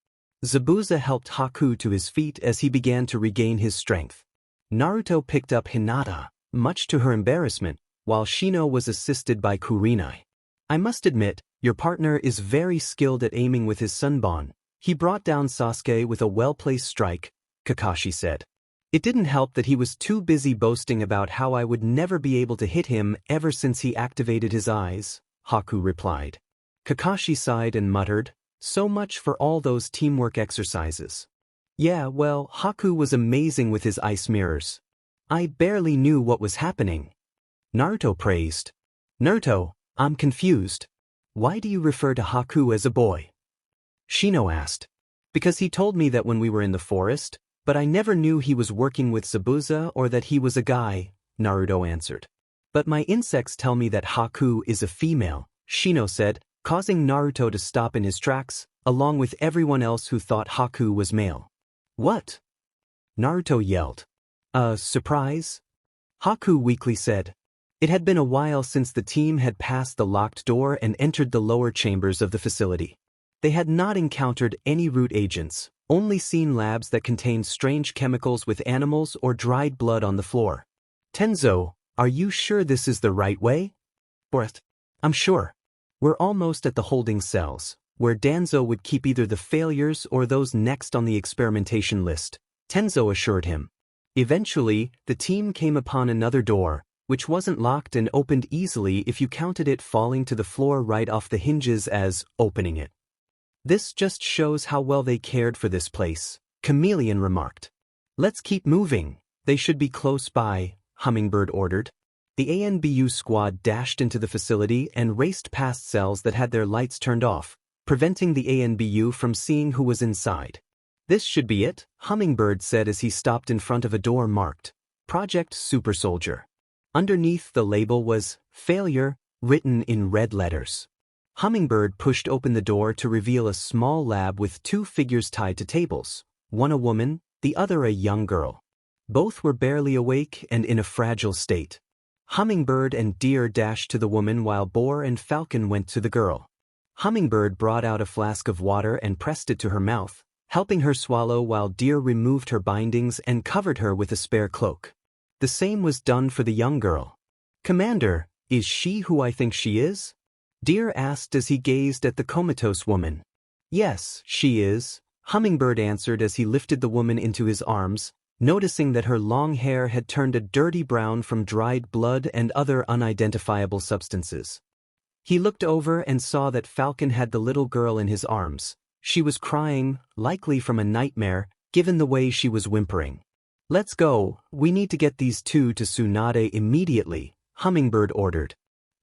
Zabuza helped Haku to his feet as he began to regain his strength. Naruto picked up Hinata, much to her embarrassment, while Shino was assisted by Kurenai. I must admit, your partner is very skilled at aiming with his sunbon. He brought down Sasuke with a well-placed strike, Kakashi said. It didn't help that he was too busy boasting about how I would never be able to hit him ever since he activated his eyes, Haku replied. Kakashi sighed and muttered, so much for all those teamwork exercises. Yeah, well, Haku was amazing with his ice mirrors. I barely knew what was happening. Naruto praised. Naruto, I'm confused. Why do you refer to Haku as a boy? Shino asked. Because he told me that when we were in the forest, but I never knew he was working with Zabuza or that he was a guy, Naruto answered. But my insects tell me that Haku is a female, Shino said, causing Naruto to stop in his tracks, along with everyone else who thought Haku was male. What? Naruto yelled. Surprise? Haku weakly said. It had been a while since the team had passed the locked door and entered the lower chambers of the facility. They had not encountered any root agents, only seen labs that contained strange chemicals with animals or dried blood on the floor. Tenzo, are you sure this is the right way? Forrest, I'm sure. We're almost at the holding cells, where Danzo would keep either the failures or those next on the experimentation list, Tenzo assured him. Eventually, the team came upon another door, which wasn't locked and opened easily if you counted it falling to the floor right off the hinges as opening it. This just shows how well they cared for this place, Chameleon remarked. Let's keep moving, they should be close by, Hummingbird ordered. The ANBU squad dashed into the facility and raced past cells that had their lights turned off, preventing the ANBU from seeing who was inside. This should be it, Hummingbird said as he stopped in front of a door marked Project Super Soldier. Underneath the label was Failure, written in red letters. Hummingbird pushed open the door to reveal a small lab with two figures tied to tables, one a woman, the other a young girl. Both were barely awake and in a fragile state. Hummingbird and Deer dashed to the woman while Boar and Falcon went to the girl. Hummingbird brought out a flask of water and pressed it to her mouth, helping her swallow while Deer removed her bindings and covered her with a spare cloak. The same was done for the young girl. "Commander, is she who I think she is?" Deer asked as he gazed at the comatose woman. "Yes, she is," Hummingbird answered as he lifted the woman into his arms, noticing that her long hair had turned a dirty brown from dried blood and other unidentifiable substances. He looked over and saw that Falcon had the little girl in his arms. She was crying, likely from a nightmare, given the way she was whimpering. "Let's go, we need to get these two to Tsunade immediately," Hummingbird ordered.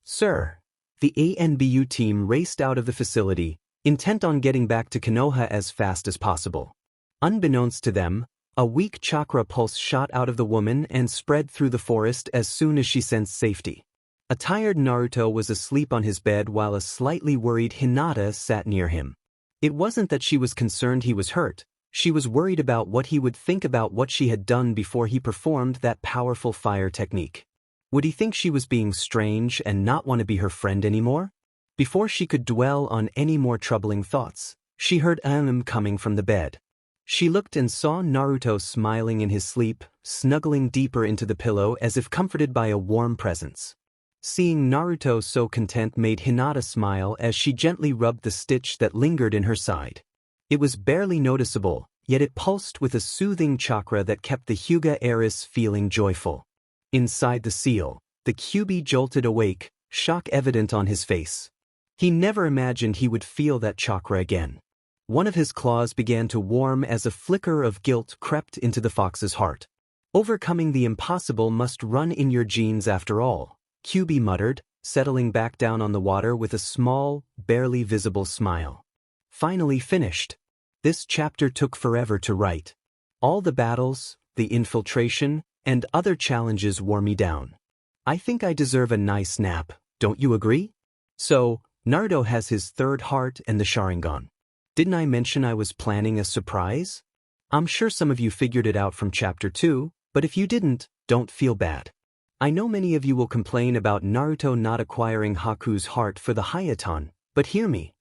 "Sir." The ANBU team raced out of the facility, intent on getting back to Konoha as fast as possible. Unbeknownst to them, a weak chakra pulse shot out of the woman and spread through the forest as soon as she sensed safety. A tired Naruto was asleep on his bed while a slightly worried Hinata sat near him. It wasn't that she was concerned he was hurt, she was worried about what he would think about what she had done before he performed that powerful fire technique. Would he think she was being strange and not want to be her friend anymore? Before she could dwell on any more troubling thoughts, she heard coming from the bed. She looked and saw Naruto smiling in his sleep, snuggling deeper into the pillow as if comforted by a warm presence. Seeing Naruto so content made Hinata smile as she gently rubbed the stitch that lingered in her side. It was barely noticeable, yet it pulsed with a soothing chakra that kept the Hyuga heiress feeling joyful. Inside the seal, the Kyuubi jolted awake, shock evident on his face. He never imagined he would feel that chakra again. One of his claws began to warm as a flicker of guilt crept into the fox's heart. "Overcoming the impossible must run in your genes after all," Kyuubi muttered, settling back down on the water with a small, barely visible smile. Finally finished. This chapter took forever to write. All the battles, the infiltration, and other challenges wore me down. I think I deserve a nice nap, don't you agree? So, Naruto has his third heart and the Sharingan. Didn't I mention I was planning a surprise? I'm sure some of you figured it out from chapter 2, but if you didn't, don't feel bad. I know many of you will complain about Naruto not acquiring Haku's heart for the Hayatan, but hear me.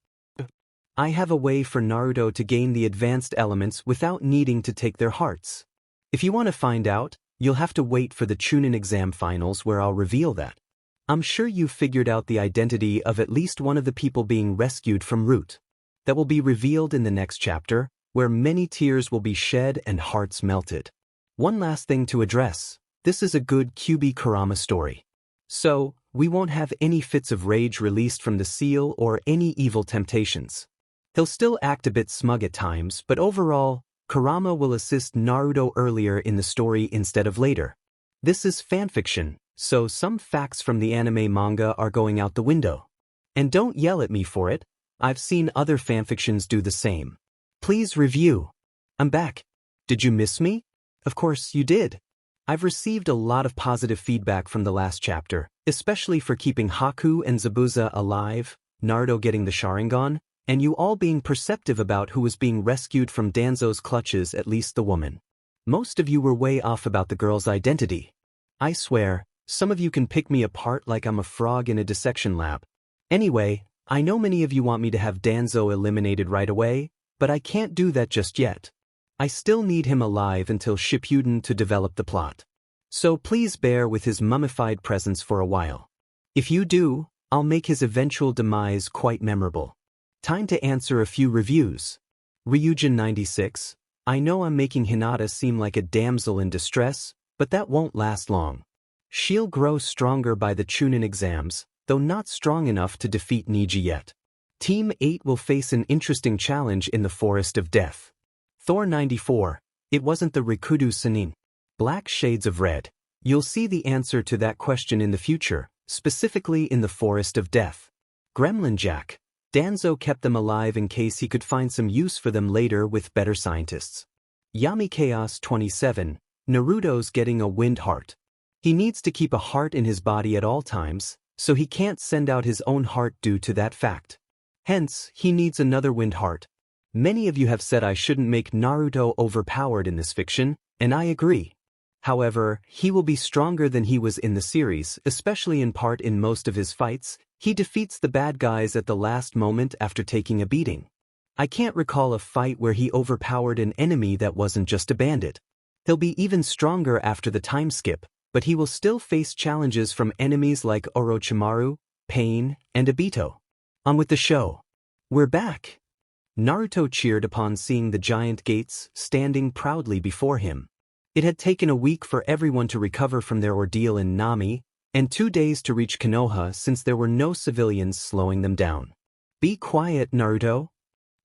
I have a way for Naruto to gain the advanced elements without needing to take their hearts. If you want to find out, you'll have to wait for the Chunin exam finals where I'll reveal that. I'm sure you've figured out the identity of at least one of the people being rescued from Root. That will be revealed in the next chapter, where many tears will be shed and hearts melted. One last thing to address. This is a good Kyuubi Kurama story. So, we won't have any fits of rage released from the seal or any evil temptations. He'll still act a bit smug at times, but overall, Kurama will assist Naruto earlier in the story instead of later. This is fanfiction, so some facts from the anime manga are going out the window. And don't yell at me for it, I've seen other fanfictions do the same. Please review. I'm back. Did you miss me? Of course you did. I've received a lot of positive feedback from the last chapter, especially for keeping Haku and Zabuza alive, Naruto getting the Sharingan, and you all being perceptive about who was being rescued from Danzo's clutches, at least the woman. Most of you were way off about the girl's identity. I swear, some of you can pick me apart like I'm a frog in a dissection lab. Anyway, I know many of you want me to have Danzo eliminated right away, but I can't do that just yet. I still need him alive until Shippuden to develop the plot. So please bear with his mummified presence for a while. If you do, I'll make his eventual demise quite memorable. Time to answer a few reviews. Ryujin 96, I know I'm making Hinata seem like a damsel in distress, but that won't last long. She'll grow stronger by the Chunin exams, though not strong enough to defeat Niji yet. Team 8 will face an interesting challenge in the Forest of Death. Thor 94, it wasn't the Rikudu Sannin. Black shades of red. You'll see the answer to that question in the future, specifically in the Forest of Death. Gremlin Jack, Danzo kept them alive in case he could find some use for them later with better scientists. Yami Chaos 27, Naruto's getting a wind heart. He needs to keep a heart in his body at all times, so he can't send out his own heart due to that fact. Hence, he needs another wind heart. Many of you have said I shouldn't make Naruto overpowered in this fiction, and I agree. However, he will be stronger than he was in the series, especially in part in most of his fights. He defeats the bad guys at the last moment after taking a beating. I can't recall a fight where he overpowered an enemy that wasn't just a bandit. He'll be even stronger after the time skip, but he will still face challenges from enemies like Orochimaru, Pain, and Obito. On with the show. We're back. Naruto cheered upon seeing the giant gates standing proudly before him. It had taken a week for everyone to recover from their ordeal in Nami, and 2 days to reach Konoha since there were no civilians slowing them down. Be quiet, Naruto,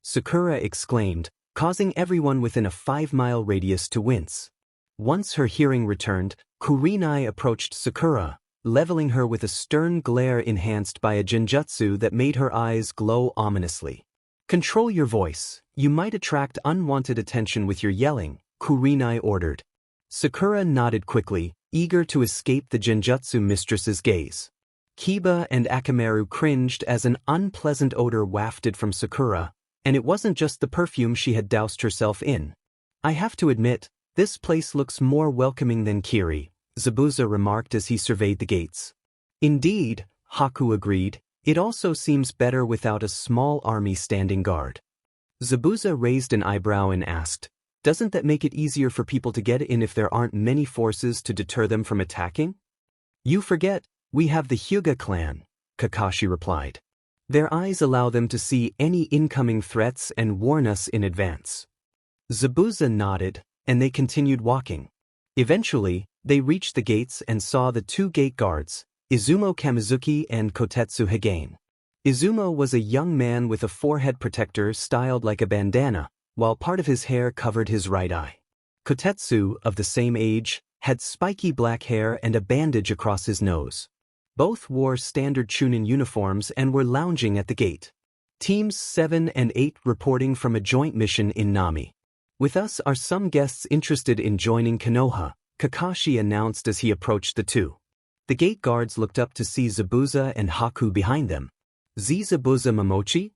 Sakura exclaimed, causing everyone within a 5-mile radius to wince. Once her hearing returned, Kurenai approached Sakura, leveling her with a stern glare enhanced by a genjutsu that made her eyes glow ominously. Control your voice, you might attract unwanted attention with your yelling, Kurenai ordered. Sakura nodded quickly, eager to escape the genjutsu mistress's gaze. Kiba and Akamaru cringed as an unpleasant odor wafted from Sakura, and it wasn't just the perfume she had doused herself in. I have to admit, this place looks more welcoming than Kiri, Zabuza remarked as he surveyed the gates. Indeed, Haku agreed, it also seems better without a small army standing guard. Zabuza raised an eyebrow and asked, doesn't that make it easier for people to get in if there aren't many forces to deter them from attacking? You forget, we have the Hyuga clan, Kakashi replied. Their eyes allow them to see any incoming threats and warn us in advance. Zabuza nodded, and they continued walking. Eventually, they reached the gates and saw the 2 gate guards, Izumo Kamizuki and Kotetsu Higane. Izumo was a young man with a forehead protector styled like a bandana, while part of his hair covered his right eye. Kotetsu, of the same age, had spiky black hair and a bandage across his nose. Both wore standard Chunin uniforms and were lounging at the gate. Teams 7 and 8 reporting from a joint mission in Nami. With us are some guests interested in joining Konoha, Kakashi announced as he approached the 2. The gate guards looked up to see Zabuza and Haku behind them. Zabuza Momochi?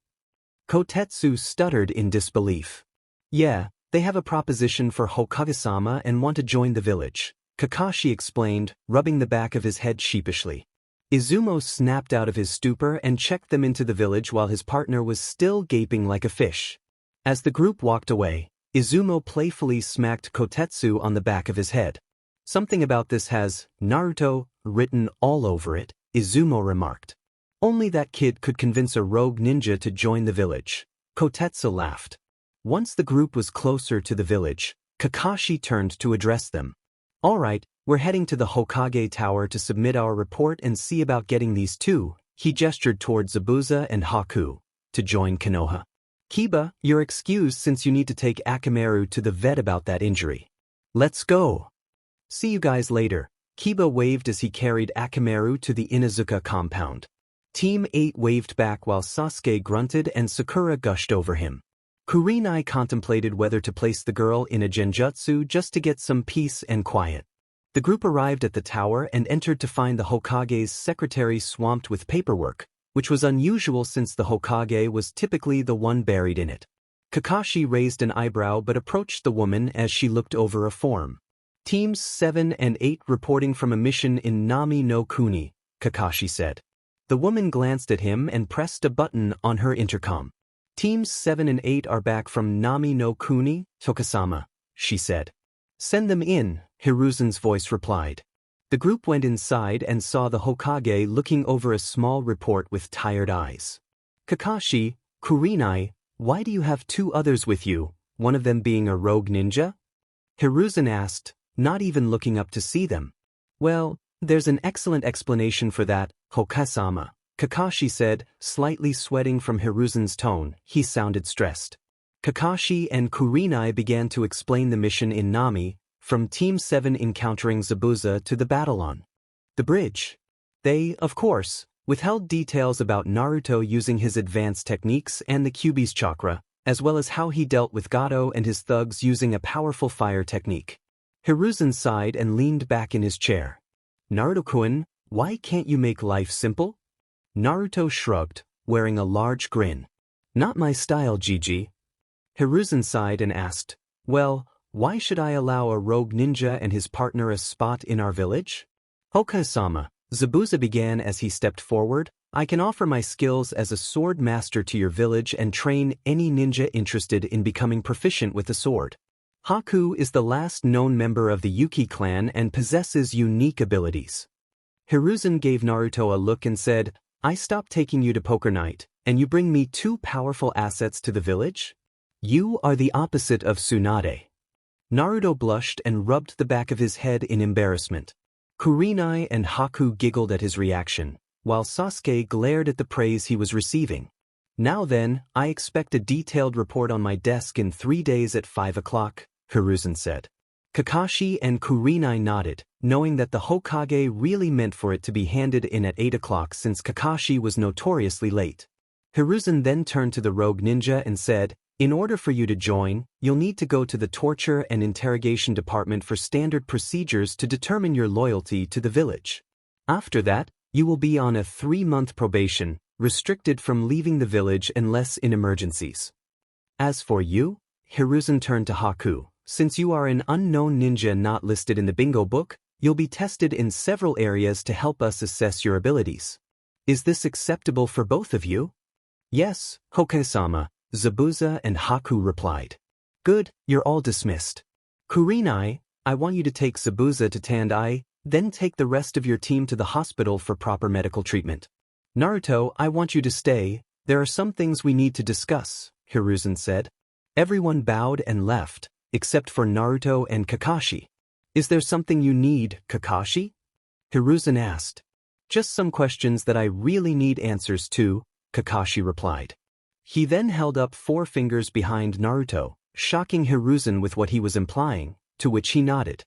Kotetsu stuttered in disbelief. Yeah, they have a proposition for Hokage-sama and want to join the village, Kakashi explained, rubbing the back of his head sheepishly. Izumo snapped out of his stupor and checked them into the village while his partner was still gaping like a fish. As the group walked away, Izumo playfully smacked Kotetsu on the back of his head. Something about this has Naruto written all over it, Izumo remarked. Only that kid could convince a rogue ninja to join the village, Kotetsu laughed. Once the group was closer to the village, Kakashi turned to address them. All right, we're heading to the Hokage Tower to submit our report and see about getting these 2, he gestured towards Zabuza and Haku, to join Konoha. Kiba, you're excused since you need to take Akamaru to the vet about that injury. Let's go. See you guys later, Kiba waved as he carried Akamaru to the Inazuka compound. Team 8 waved back while Sasuke grunted and Sakura gushed over him. Kurenai contemplated whether to place the girl in a genjutsu just to get some peace and quiet. The group arrived at the tower and entered to find the Hokage's secretary swamped with paperwork, which was unusual since the Hokage was typically the one buried in it. Kakashi raised an eyebrow but approached the woman as she looked over a form. Teams 7 and 8 reporting from a mission in Nami no Kuni, Kakashi said. The woman glanced at him and pressed a button on her intercom. Teams 7 and 8 are back from Nami no Kuni, Tokasama, she said. Send them in, Hiruzen's voice replied. The group went inside and saw the Hokage looking over a small report with tired eyes. Kakashi, Kurenai, why do you have 2 others with you, one of them being a rogue ninja? Hiruzen asked, not even looking up to see them. Well, there's an excellent explanation for that, Hokage-sama, Kakashi said, slightly sweating from Hiruzen's tone. He sounded stressed. Kakashi and Kurenai began to explain the mission in Nami, from Team 7 encountering Zabuza to the battle on the bridge. They, of course, withheld details about Naruto using his advanced techniques and the Kyuubi's chakra, as well as how he dealt with Gato and his thugs using a powerful fire technique. Hiruzen sighed and leaned back in his chair. Naruto-kun, why can't you make life simple? Naruto shrugged, wearing a large grin. Not my style, Gigi. Hiruzen sighed and asked, well, why should I allow a rogue ninja and his partner a spot in our village? Hokage-sama, Zabuza began as he stepped forward. I can offer my skills as a sword master to your village and train any ninja interested in becoming proficient with the sword. Haku is the last known member of the Yuki clan and possesses unique abilities. Hiruzen gave Naruto a look and said, I stopped taking you to poker night, and you bring me 2 powerful assets to the village? You are the opposite of Tsunade. Naruto blushed and rubbed the back of his head in embarrassment. Kurenai and Haku giggled at his reaction, while Sasuke glared at the praise he was receiving. Now then, I expect a detailed report on my desk in 3 days at 5 o'clock, Hiruzen said. Kakashi and Kurenai nodded, knowing that the Hokage really meant for it to be handed in at 8 o'clock since Kakashi was notoriously late. Hiruzen then turned to the rogue ninja and said, in order for you to join, you'll need to go to the torture and interrogation department for standard procedures to determine your loyalty to the village. After that, you will be on a 3-month probation, restricted from leaving the village unless in emergencies. As for you, Hiruzen turned to Haku, since you are an unknown ninja not listed in the bingo book, you'll be tested in several areas to help us assess your abilities. Is this acceptable for both of you? Yes, Hokage-sama, Zabuza and Haku replied. Good, you're all dismissed. Kurenai, I want you to take Zabuza to Tandai, then take the rest of your team to the hospital for proper medical treatment. Naruto, I want you to stay, there are some things we need to discuss, Hiruzen said. Everyone bowed and left, except for Naruto and Kakashi. Is there something you need, Kakashi? Hiruzen asked. Just some questions that I really need answers to, Kakashi replied. He then held up 4 fingers behind Naruto, shocking Hiruzen with what he was implying, to which he nodded.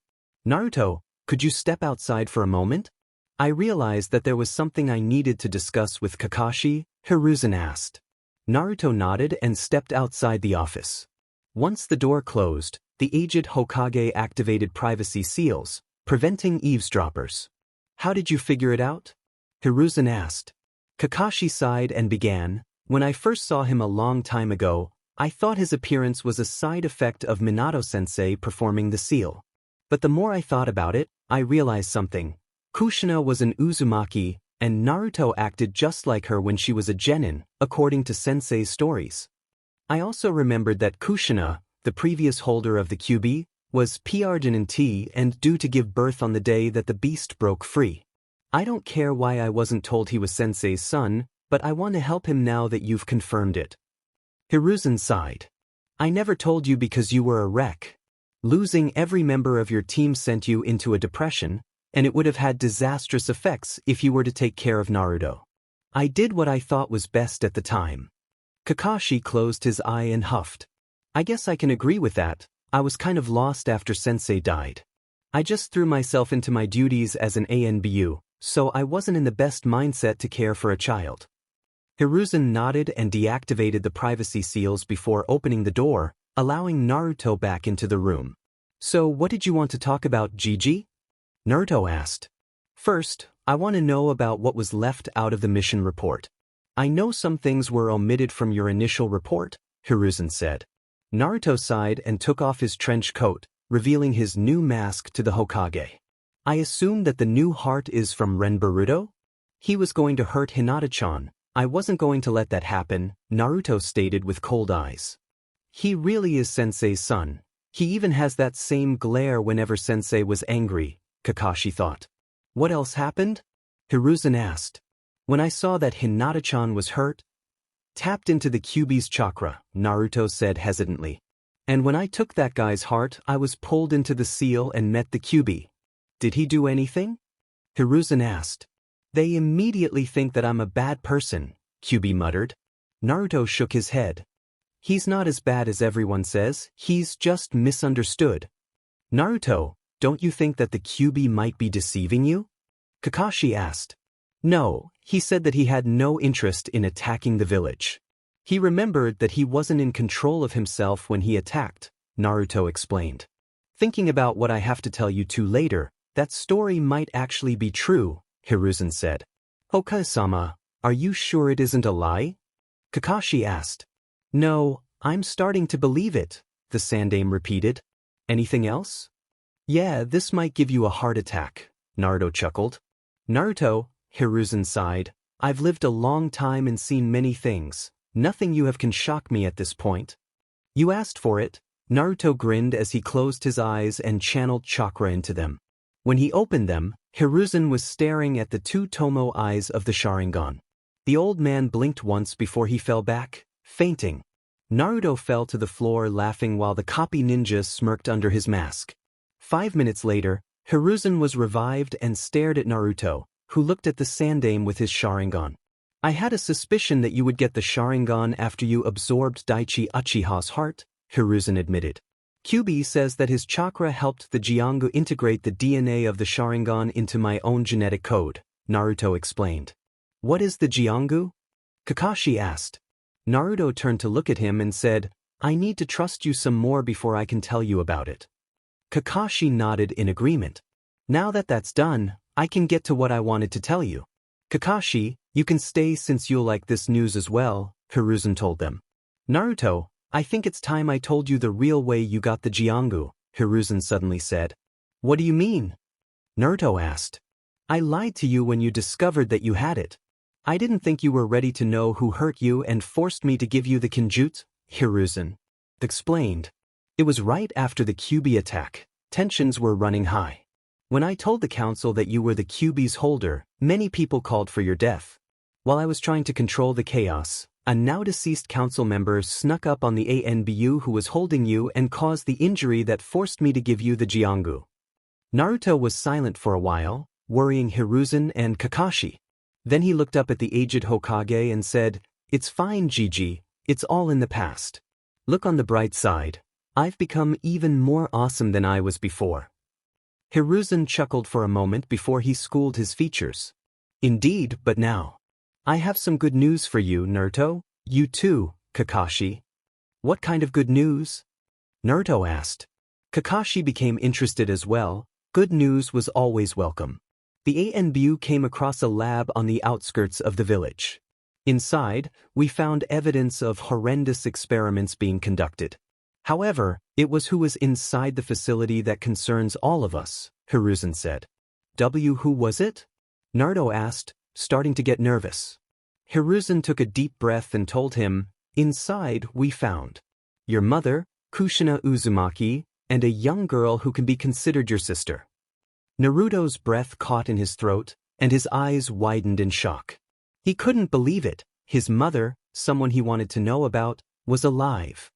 Naruto, could you step outside for a moment? I realized that there was something I needed to discuss with Kakashi, Hiruzen asked. Naruto nodded and stepped outside the office. Once the door closed, the aged Hokage activated privacy seals, preventing eavesdroppers. How did you figure it out? Hiruzen asked. Kakashi sighed and began, when I first saw him a long time ago, I thought his appearance was a side effect of Minato-sensei performing the seal. But the more I thought about it, I realized something. Kushina was an Uzumaki, and Naruto acted just like her when she was a genin, according to sensei's stories. I also remembered that Kushina, the previous holder of the Kyuubi, was P-Arginin-T and due to give birth on the day that the beast broke free. I don't care why I wasn't told he was sensei's son, but I want to help him now that you've confirmed it. Hiruzen sighed. I never told you because you were a wreck. Losing every member of your team sent you into a depression, and it would have had disastrous effects if you were to take care of Naruto. I did what I thought was best at the time. Kakashi closed his eye and huffed. I guess I can agree with that. I was kind of lost after Sensei died. I just threw myself into my duties as an ANBU, so I wasn't in the best mindset to care for a child. Hiruzen nodded and deactivated the privacy seals before opening the door, allowing Naruto back into the room. So what did you want to talk about, Gigi? Naruto asked. First, I want to know about what was left out of the mission report. I know some things were omitted from your initial report, Hiruzen said. Naruto sighed and took off his trench coat, revealing his new mask to the Hokage. I assume that the new heart is from Ren Boruto? He was going to hurt Hinata-chan. I wasn't going to let that happen, Naruto stated with cold eyes. He really is Sensei's son. He even has that same glare whenever Sensei was angry, Kakashi thought. What else happened? Hiruzen asked. When I saw that Hinata-chan was hurt, tapped into the Kyuubi's chakra, Naruto said hesitantly. And when I took that guy's heart, I was pulled into the seal and met the Kyuubi. Did he do anything? Hiruzen asked. They immediately think that I'm a bad person, Kyuubi muttered. Naruto shook his head. He's not as bad as everyone says, he's just misunderstood. Naruto, don't you think that the Kyuubi might be deceiving you? Kakashi asked. No, he said that he had no interest in attacking the village. He remembered that he wasn't in control of himself when he attacked, Naruto explained. Thinking about what I have to tell you two later, that story might actually be true, Hiruzen said. Hokage-sama, are you sure it isn't a lie? Kakashi asked. No, I'm starting to believe it, the Sandaime repeated. Anything else? Yeah, this might give you a heart attack, Naruto chuckled. Naruto, Hiruzen sighed, I've lived a long time and seen many things. Nothing you have can shock me at this point. You asked for it. Naruto grinned as he closed his eyes and channeled chakra into them. When he opened them, Hiruzen was staring at the two Tomo eyes of the Sharingan. The old man blinked once before he fell back, fainting. Naruto fell to the floor laughing while the copy ninja smirked under his mask. 5 minutes later, Hiruzen was revived and stared at Naruto, who looked at the Sandaime with his Sharingan. I had a suspicion that you would get the Sharingan after you absorbed Daichi Uchiha's heart, Hiruzen admitted. QB says that his chakra helped the Jiongu integrate the DNA of the Sharingan into my own genetic code, Naruto explained. What is the Jiongu? Kakashi asked. Naruto turned to look at him and said, I need to trust you some more before I can tell you about it. Kakashi nodded in agreement. Now that that's done, I can get to what I wanted to tell you. Kakashi, you can stay since you'll like this news as well, Hiruzen told them. Naruto, I think it's time I told you the real way you got the Jiongu, Hiruzen suddenly said. What do you mean? Naruto asked. I lied to you when you discovered that you had it. I didn't think you were ready to know who hurt you and forced me to give you the kinjutsu, Hiruzen explained. It was right after the QB attack. Tensions were running high. When I told the council that you were the QB's holder, many people called for your death. While I was trying to control the chaos, a now-deceased council member snuck up on the ANBU who was holding you and caused the injury that forced me to give you the Jiongu. Naruto was silent for a while, worrying Hiruzen and Kakashi. Then he looked up at the aged Hokage and said, It's fine, Gigi, it's all in the past. Look on the bright side. I've become even more awesome than I was before. Hiruzen chuckled for a moment before he schooled his features. Indeed, but now. I have some good news for you, Naruto. You too, Kakashi. What kind of good news? Naruto asked. Kakashi became interested as well. Good news was always welcome. The ANBU came across a lab on the outskirts of the village. Inside, we found evidence of horrendous experiments being conducted. However, it was who was inside the facility that concerns all of us, Hiruzen said. Who was it? Naruto asked, starting to get nervous. Hiruzen took a deep breath and told him, Inside we found your mother, Kushina Uzumaki, and a young girl who can be considered your sister. Naruto's breath caught in his throat, and his eyes widened in shock. He couldn't believe it. His mother, someone he wanted to know about, was alive.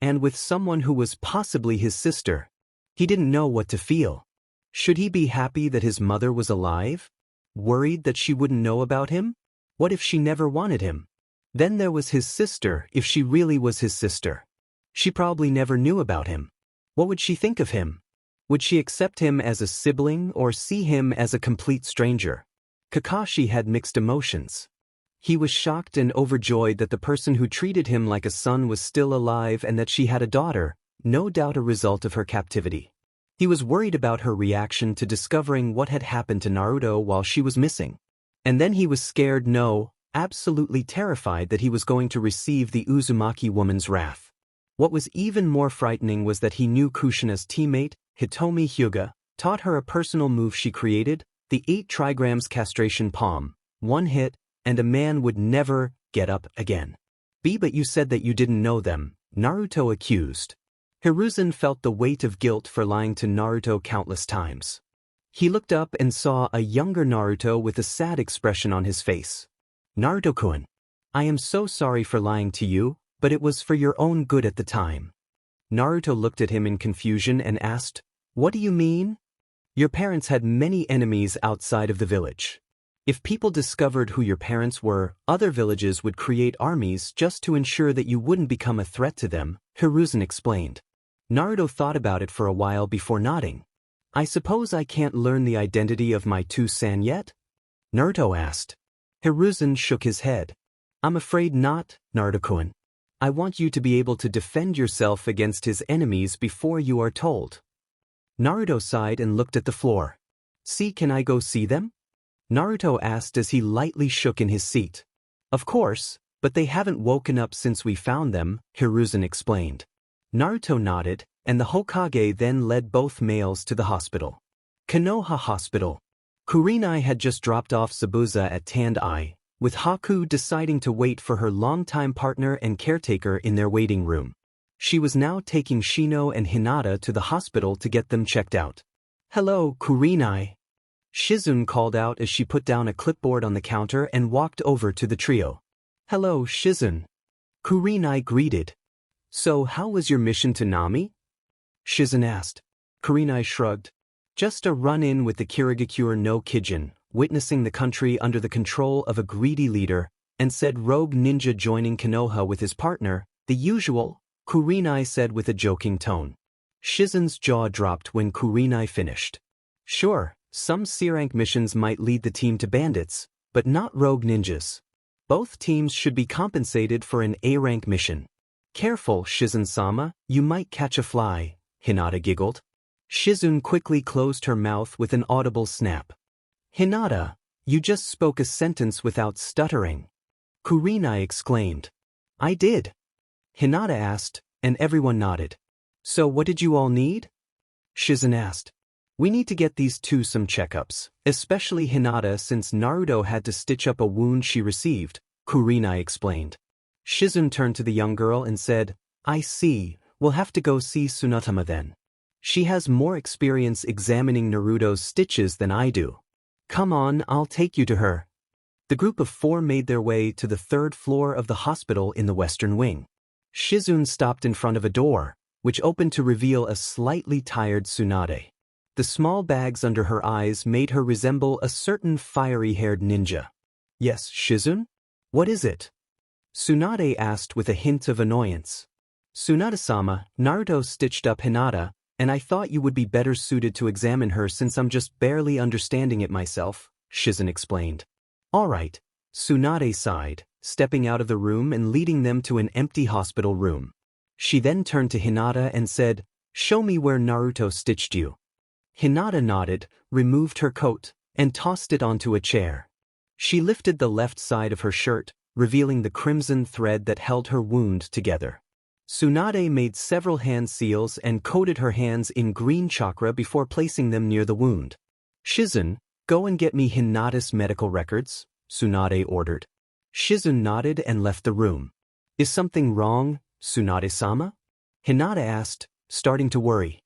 And with someone who was possibly his sister. He didn't know what to feel. Should he be happy that his mother was alive? Worried that she wouldn't know about him? What if she never wanted him? Then there was his sister, if she really was his sister. She probably never knew about him. What would she think of him? Would she accept him as a sibling or see him as a complete stranger? Kakashi had mixed emotions. He was shocked and overjoyed that the person who treated him like a son was still alive and that she had a daughter, no doubt a result of her captivity. He was worried about her reaction to discovering what had happened to Naruto while she was missing. And then he was scared, no, absolutely terrified that he was going to receive the Uzumaki woman's wrath. What was even more frightening was that he knew Kushina's teammate, Hitomi Hyuga, taught her a personal move she created, the 8 trigrams castration palm, 1 hit, and a man would never get up again. But you said that you didn't know them, Naruto accused. Hiruzen felt the weight of guilt for lying to Naruto countless times. He looked up and saw a younger Naruto with a sad expression on his face. Naruto-kun, I am so sorry for lying to you, but it was for your own good at the time. Naruto looked at him in confusion and asked, What do you mean? Your parents had many enemies outside of the village. If people discovered who your parents were, other villages would create armies just to ensure that you wouldn't become a threat to them, Hiruzen explained. Naruto thought about it for a while before nodding. I suppose I can't learn the identity of my two-san yet? Naruto asked. Hiruzen shook his head. I'm afraid not, Naruto-kun. I want you to be able to defend yourself against his enemies before you are told. Naruto sighed and looked at the floor. See, can I go see them? Naruto asked as he lightly shook in his seat. Of course, but they haven't woken up since we found them, Hiruzen explained. Naruto nodded, and the Hokage then led both males to the hospital. Konoha Hospital. Kurenai had just dropped off Sabuza at Tandai, with Haku deciding to wait for her longtime partner and caretaker in their waiting room. She was now taking Shino and Hinata to the hospital to get them checked out. "Hello, Kurenai," Shizune called out as she put down a clipboard on the counter and walked over to the trio. "Hello, Shizune," Kurenai greeted. "So how was your mission to Nami?" Shizune asked. Kurenai shrugged. "Just a run-in with the Kirigakure no Kijin, witnessing the country under the control of a greedy leader, and said rogue ninja joining Konoha with his partner, the usual," Kurenai said with a joking tone. Shizune's jaw dropped when Kurenai finished. "Sure, some C-rank missions might lead the team to bandits, but not rogue ninjas. Both teams should be compensated for an A-rank mission." "Careful, Shizune-sama, you might catch a fly," Hinata giggled. Shizune quickly closed her mouth with an audible snap. "Hinata, you just spoke a sentence without stuttering," Kurenai exclaimed. "I did," Hinata asked, and everyone nodded. "So what did you all need?" Shizune asked. "We need to get these two some checkups, especially Hinata since Naruto had to stitch up a wound she received," Kurenai explained. Shizune turned to the young girl and said, "I see, we'll have to go see Tsunatama then. She has more experience examining Naruto's stitches than I do. Come on, I'll take you to her." The group of four made their way to the third floor of the hospital in the western wing. Shizune stopped in front of a door, which opened to reveal a slightly tired Tsunade. The small bags under her eyes made her resemble a certain fiery-haired ninja. "Yes, Shizune? What is it?" Tsunade asked with a hint of annoyance. "Tsunade-sama, Naruto stitched up Hinata, and I thought you would be better suited to examine her since I'm just barely understanding it myself," Shizune explained. "All right," Tsunade sighed, stepping out of the room and leading them to an empty hospital room. She then turned to Hinata and said, "Show me where Naruto stitched you." Hinata nodded, removed her coat, and tossed it onto a chair. She lifted the left side of her shirt, revealing the crimson thread that held her wound together. Tsunade made several hand seals and coated her hands in green chakra before placing them near the wound. "Shizune, go and get me Hinata's medical records," Tsunade ordered. Shizune nodded and left the room. "Is something wrong, Tsunade-sama?" Hinata asked, starting to worry.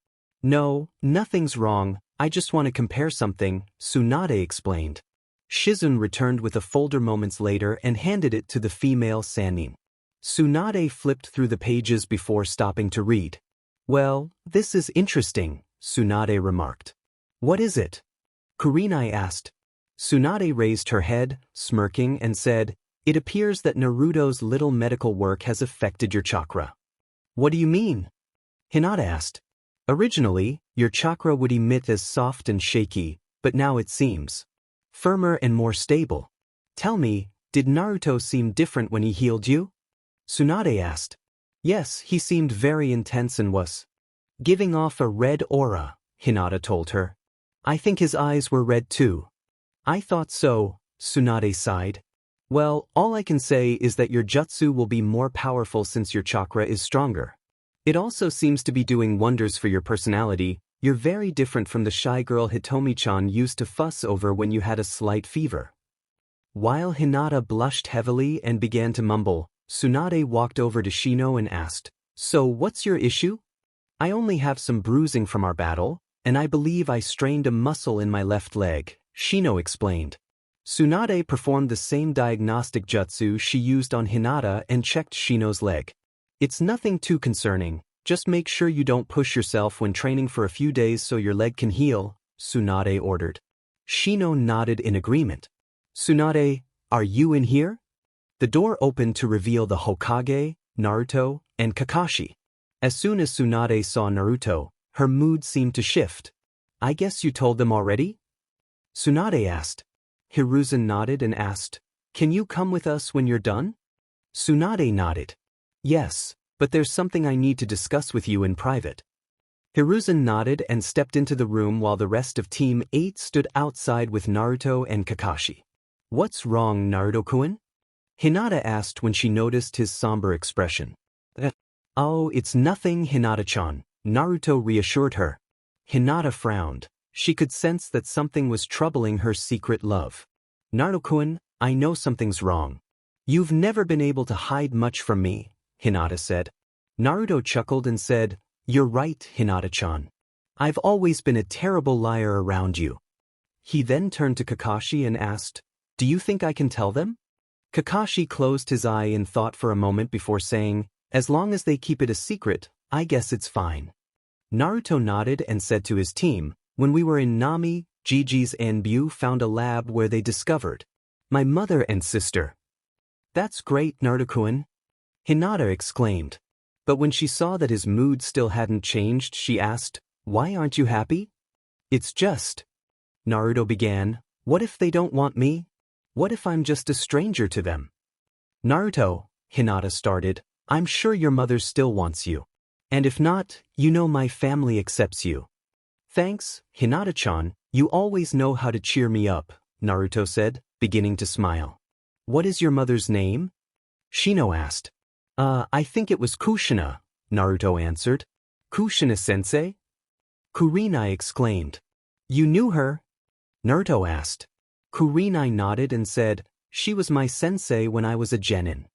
"No, nothing's wrong, I just want to compare something," Tsunade explained. Shizune returned with a folder moments later and handed it to the female Sannin. Tsunade flipped through the pages before stopping to read. "Well, this is interesting," Tsunade remarked. "What is it?" Kurenai asked. Tsunade raised her head, smirking, and said, "It appears that Naruto's little medical work has affected your chakra." "What do you mean?" Hinata asked. "Originally, your chakra would emit as soft and shaky, but now it seems firmer and more stable. Tell me, did Naruto seem different when he healed you?" Tsunade asked. "Yes, he seemed very intense and was giving off a red aura," Hinata told her. "I think his eyes were red too." "I thought so," Tsunade sighed. "Well, all I can say is that your jutsu will be more powerful since your chakra is stronger. It also seems to be doing wonders for your personality. You're very different from the shy girl Hitomi-chan used to fuss over when you had a slight fever." While Hinata blushed heavily and began to mumble, Tsunade walked over to Shino and asked, "So what's your issue?" "I only have some bruising from our battle, and I believe I strained a muscle in my left leg," Shino explained. Tsunade performed the same diagnostic jutsu she used on Hinata and checked Shino's leg. "It's nothing too concerning, just make sure you don't push yourself when training for a few days so your leg can heal," Tsunade ordered. Shino nodded in agreement. "Tsunade, are you in here?" The door opened to reveal the Hokage, Naruto, and Kakashi. As soon as Tsunade saw Naruto, her mood seemed to shift. "I guess you told them already?" Tsunade asked. Hiruzen nodded and asked, "Can you come with us when you're done?" Tsunade nodded. "Yes, but there's something I need to discuss with you in private." Hiruzen nodded and stepped into the room while the rest of Team 8 stood outside with Naruto and Kakashi. "What's wrong, Naruto-kun?" Hinata asked when she noticed his somber expression. "Oh, it's nothing, Hinata-chan," Naruto reassured her. Hinata frowned. She could sense that something was troubling her secret love. Naruto-kun, I know something's wrong. You've never been able to hide much from me, Hinata said. Naruto chuckled and said, You're right, Hinata-chan. I've always been a terrible liar around you. He then turned to Kakashi and asked, Do you think I can tell them? Kakashi closed his eye in thought for a moment before saying, As long as they keep it a secret, I guess it's fine. Naruto nodded and said to his team, When we were in Nami, Gigi's Anbu found a lab where they discovered my mother and sister. That's great, Naruto-kun, Hinata exclaimed. But when she saw that his mood still hadn't changed, she asked, Why aren't you happy? It's just, Naruto began, what if they don't want me? What if I'm just a stranger to them? Naruto, Hinata started, I'm sure your mother still wants you. And if not, you know my family accepts you. Thanks, Hinata-chan, you always know how to cheer me up, Naruto said, beginning to smile. What is your mother's name? Shino asked. I think it was Kushina, Naruto answered. Kushina-sensei? Kurenai exclaimed. You knew her? Naruto asked. Kurenai nodded and said, She was my sensei when I was a genin.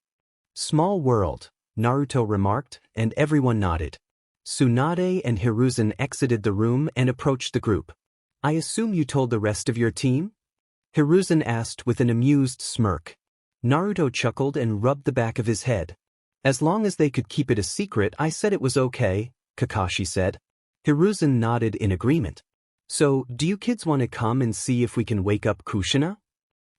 Small world, Naruto remarked, and everyone nodded. Tsunade and Hiruzen exited the room and approached the group. I assume you told the rest of your team? Hiruzen asked with an amused smirk. Naruto chuckled and rubbed the back of his head. As long as they could keep it a secret, I said it was okay, Kakashi said. Hiruzen nodded in agreement. So, do you kids want to come and see if we can wake up Kushina?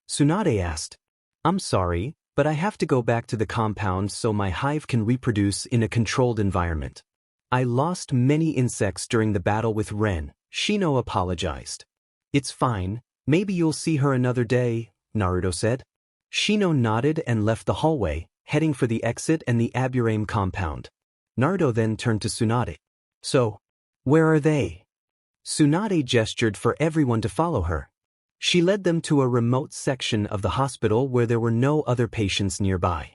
Tsunade asked. I'm sorry, but I have to go back to the compound so my hive can reproduce in a controlled environment. I lost many insects during the battle with Ren, Shino apologized. It's fine, maybe you'll see her another day, Naruto said. Shino nodded and left the hallway, heading for the exit and the Aburame compound. Naruto then turned to Tsunade. So, where are they? Tsunade gestured for everyone to follow her. She led them to a remote section of the hospital where there were no other patients nearby.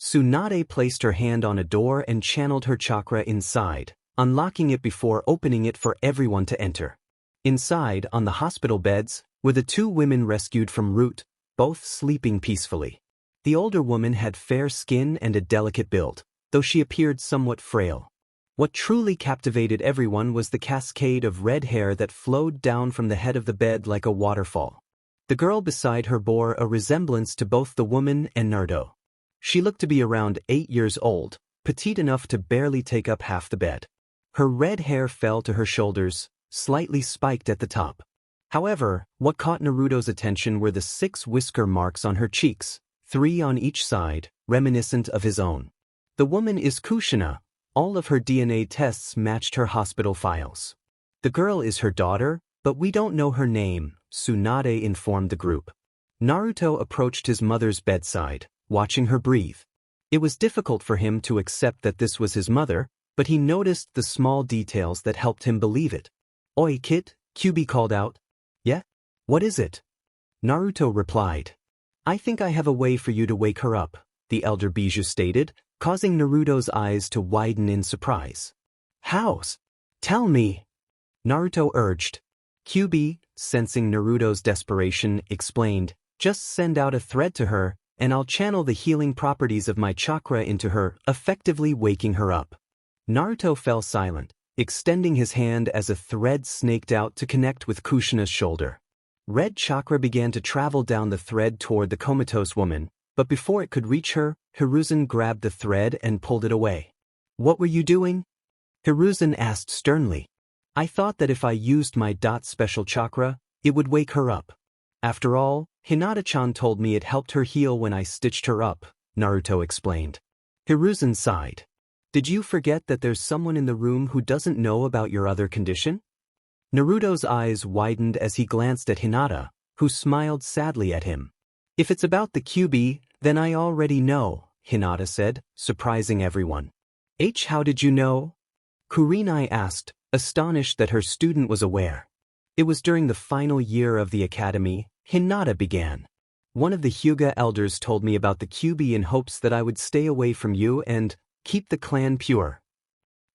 Tsunade placed her hand on a door and channeled her chakra inside, unlocking it before opening it for everyone to enter. Inside, on the hospital beds, were the two women rescued from Root, both sleeping peacefully. The older woman had fair skin and a delicate build, though she appeared somewhat frail. What truly captivated everyone was the cascade of red hair that flowed down from the head of the bed like a waterfall. The girl beside her bore a resemblance to both the woman and Naruto. She looked to be around 8 years old, petite enough to barely take up half the bed. Her red hair fell to her shoulders, slightly spiked at the top. However, what caught Naruto's attention were the 6 whisker marks on her cheeks, 3 on each side, reminiscent of his own. The woman is Kushina. All of her DNA tests matched her hospital files. The girl is her daughter, but we don't know her name, Tsunade informed the group. Naruto approached his mother's bedside, watching her breathe. It was difficult for him to accept that this was his mother, but he noticed the small details that helped him believe it. Oi kid, Kyubi called out. Yeah? What is it? Naruto replied. I think I have a way for you to wake her up, the elder Bijou stated, causing Naruto's eyes to widen in surprise. How's? Tell me. Naruto urged. Kyubi, sensing Naruto's desperation, explained, just send out a thread to her, and I'll channel the healing properties of my chakra into her, effectively waking her up. Naruto fell silent, extending his hand as a thread snaked out to connect with Kushina's shoulder. Red chakra began to travel down the thread toward the comatose woman, but before it could reach her, Hiruzen grabbed the thread and pulled it away. What were you doing? Hiruzen asked sternly. I thought that if I used my special chakra, it would wake her up. After all, Hinata-chan told me it helped her heal when I stitched her up, Naruto explained. Hiruzen sighed. Did you forget that there's someone in the room who doesn't know about your other condition? Naruto's eyes widened as he glanced at Hinata, who smiled sadly at him. If it's about the Kyubi, then I already know, Hinata said, surprising everyone. How did you know? Kurenai asked, astonished that her student was aware. It was during the final year of the academy, Hinata began. One of the Hyuga elders told me about the Kyubi in hopes that I would stay away from you and keep the clan pure.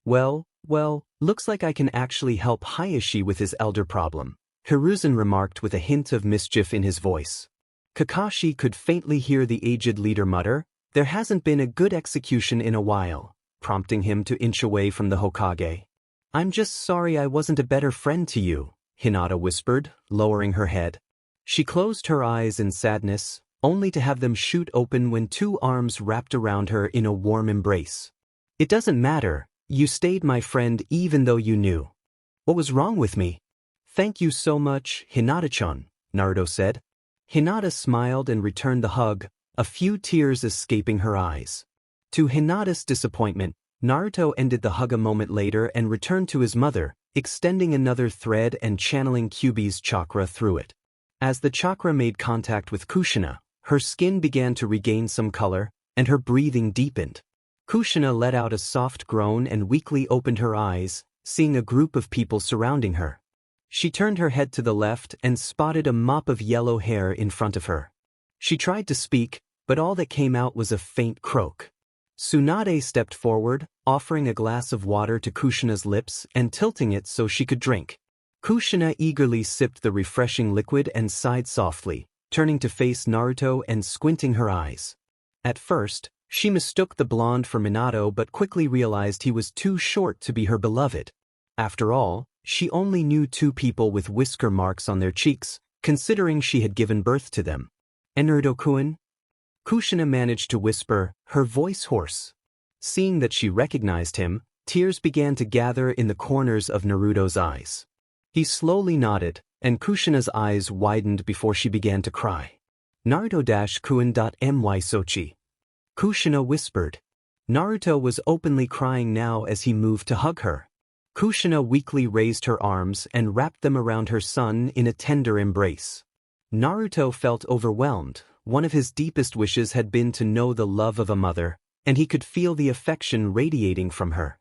Well, Well, looks like I can actually help Hayashi with his elder problem, Hiruzen remarked with a hint of mischief in his voice. Kakashi could faintly hear the aged leader mutter, "There hasn't been a good execution in a while," prompting him to inch away from the Hokage. "I'm just sorry I wasn't a better friend to you," Hinata whispered, lowering her head. She closed her eyes in sadness, only to have them shoot open when two arms wrapped around her in a warm embrace. "It doesn't matter, you stayed my friend even though you knew. What was wrong with me?" "Thank you so much, Hinata-chan," Naruto said. Hinata smiled and returned the hug, a few tears escaping her eyes. To Hinata's disappointment, Naruto ended the hug a moment later and returned to his mother, extending another thread and channeling Kyuubi's chakra through it. As the chakra made contact with Kushina, her skin began to regain some color, and her breathing deepened. Kushina let out a soft groan and weakly opened her eyes, seeing a group of people surrounding her. She turned her head to the left and spotted a mop of yellow hair in front of her. She tried to speak, but all that came out was a faint croak. Tsunade stepped forward, offering a glass of water to Kushina's lips and tilting it so she could drink. Kushina eagerly sipped the refreshing liquid and sighed softly, turning to face Naruto and squinting her eyes. At first, she mistook the blonde for Minato but quickly realized he was too short to be her beloved. After all, she only knew two people with whisker marks on their cheeks, considering she had given birth to them. "Naruto-kun?" Kushina managed to whisper, her voice hoarse. Seeing that she recognized him, tears began to gather in the corners of Naruto's eyes. He slowly nodded, and Kushina's eyes widened before she began to cry. "Naruto-kun.my Sochi." Kushina whispered. Naruto was openly crying now as he moved to hug her. Kushina weakly raised her arms and wrapped them around her son in a tender embrace. Naruto felt overwhelmed. One of his deepest wishes had been to know the love of a mother, and he could feel the affection radiating from her.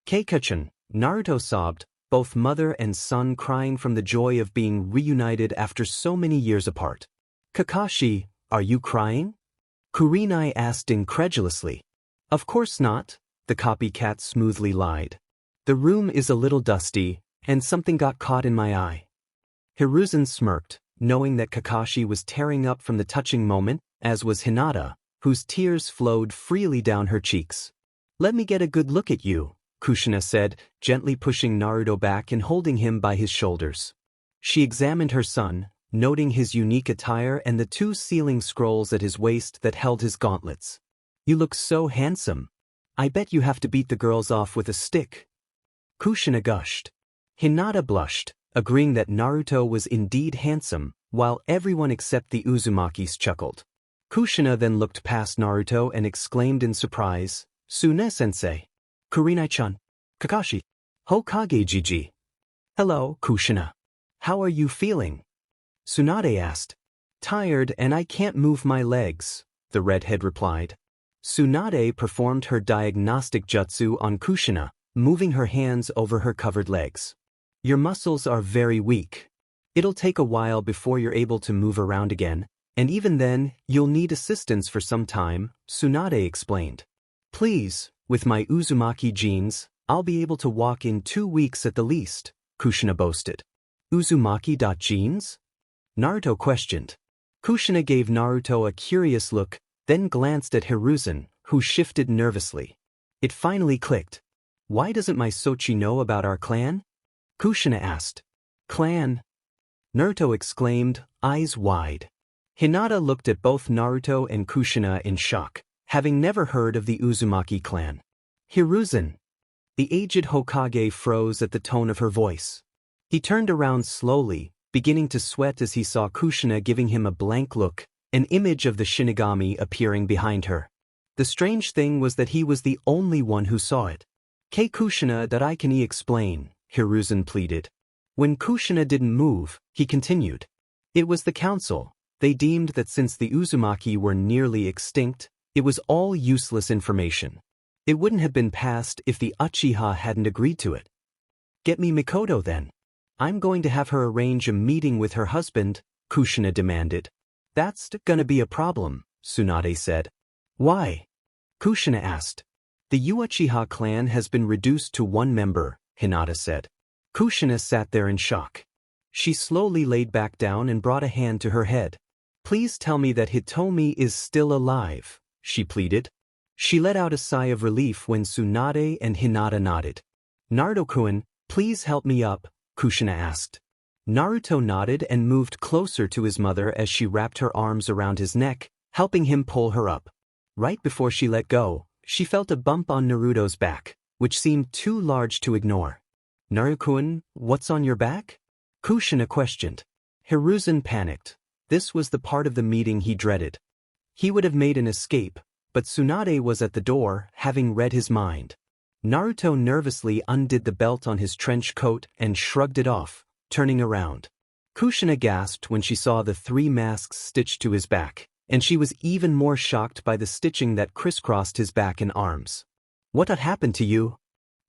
"Keika-chan," Naruto sobbed, both mother and son crying from the joy of being reunited after so many years apart. "Kakashi, are you crying?" Kurenai asked incredulously. "Of course not," the copycat smoothly lied. "The room is a little dusty, and something got caught in my eye." Hiruzen smirked, knowing that Kakashi was tearing up from the touching moment, as was Hinata, whose tears flowed freely down her cheeks. "Let me get a good look at you," Kushina said, gently pushing Naruto back and holding him by his shoulders. She examined her son, noting his unique attire and the two sealing scrolls at his waist that held his gauntlets. "You look so handsome. I bet you have to beat the girls off with a stick." Kushina gushed. Hinata blushed, agreeing that Naruto was indeed handsome, while everyone except the Uzumakis chuckled. Kushina then looked past Naruto and exclaimed in surprise, "Sune-sensei. Kurenai-chan. Kakashi. Hokage Gigi." "Hello, Kushina. How are you feeling?" Tsunade asked. "Tired and I can't move my legs," the redhead replied. Tsunade performed her diagnostic jutsu on Kushina, moving her hands over her covered legs. "Your muscles are very weak. It'll take a while before you're able to move around again, and even then, you'll need assistance for some time," Tsunade explained. "Please, with my Uzumaki genes, I'll be able to walk in 2 weeks at the least," Kushina boasted. "Uzumaki.genes?" Naruto questioned. Kushina gave Naruto a curious look, then glanced at Hiruzen, who shifted nervously. It finally clicked. "Why doesn't my Sochi know about our clan?" Kushina asked. "Clan?" Naruto exclaimed, eyes wide. Hinata looked at both Naruto and Kushina in shock, having never heard of the Uzumaki clan. "Hiruzen." The aged Hokage froze at the tone of her voice. He turned around slowly, beginning to sweat as he saw Kushina giving him a blank look, an image of the Shinigami appearing behind her. The strange thing was that he was the only one who saw it. "Kei Kushina that I can explain," Hiruzen pleaded. When Kushina didn't move, he continued. "It was the council. They deemed that since the Uzumaki were nearly extinct, it was all useless information. It wouldn't have been passed if the Uchiha hadn't agreed to it." "Get me Mikoto then. I'm going to have her arrange a meeting with her husband," Kushina demanded. "That's gonna be a problem," Tsunade said. "Why?" Kushina asked. The Uchiha clan has been reduced to one member, Hinata said. Kushina sat there in shock. She slowly laid back down and brought a hand to her head. Please tell me that Hitomi is still alive, she pleaded. She let out a sigh of relief when Tsunade and Hinata nodded. Naruto-kun, please help me up, Kushina asked. Naruto nodded and moved closer to his mother as she wrapped her arms around his neck, helping him pull her up. Right before she let go, she felt a bump on Naruto's back, which seemed too large to ignore. Naruto-kun, what's on your back? Kushina questioned. Hiruzen panicked. This was the part of the meeting he dreaded. He would have made an escape, but Tsunade was at the door, having read his mind. Naruto nervously undid the belt on his trench coat and shrugged it off, turning around. Kushina gasped when she saw the 3 masks stitched to his back, and she was even more shocked by the stitching that crisscrossed his back and arms. What had happened to you?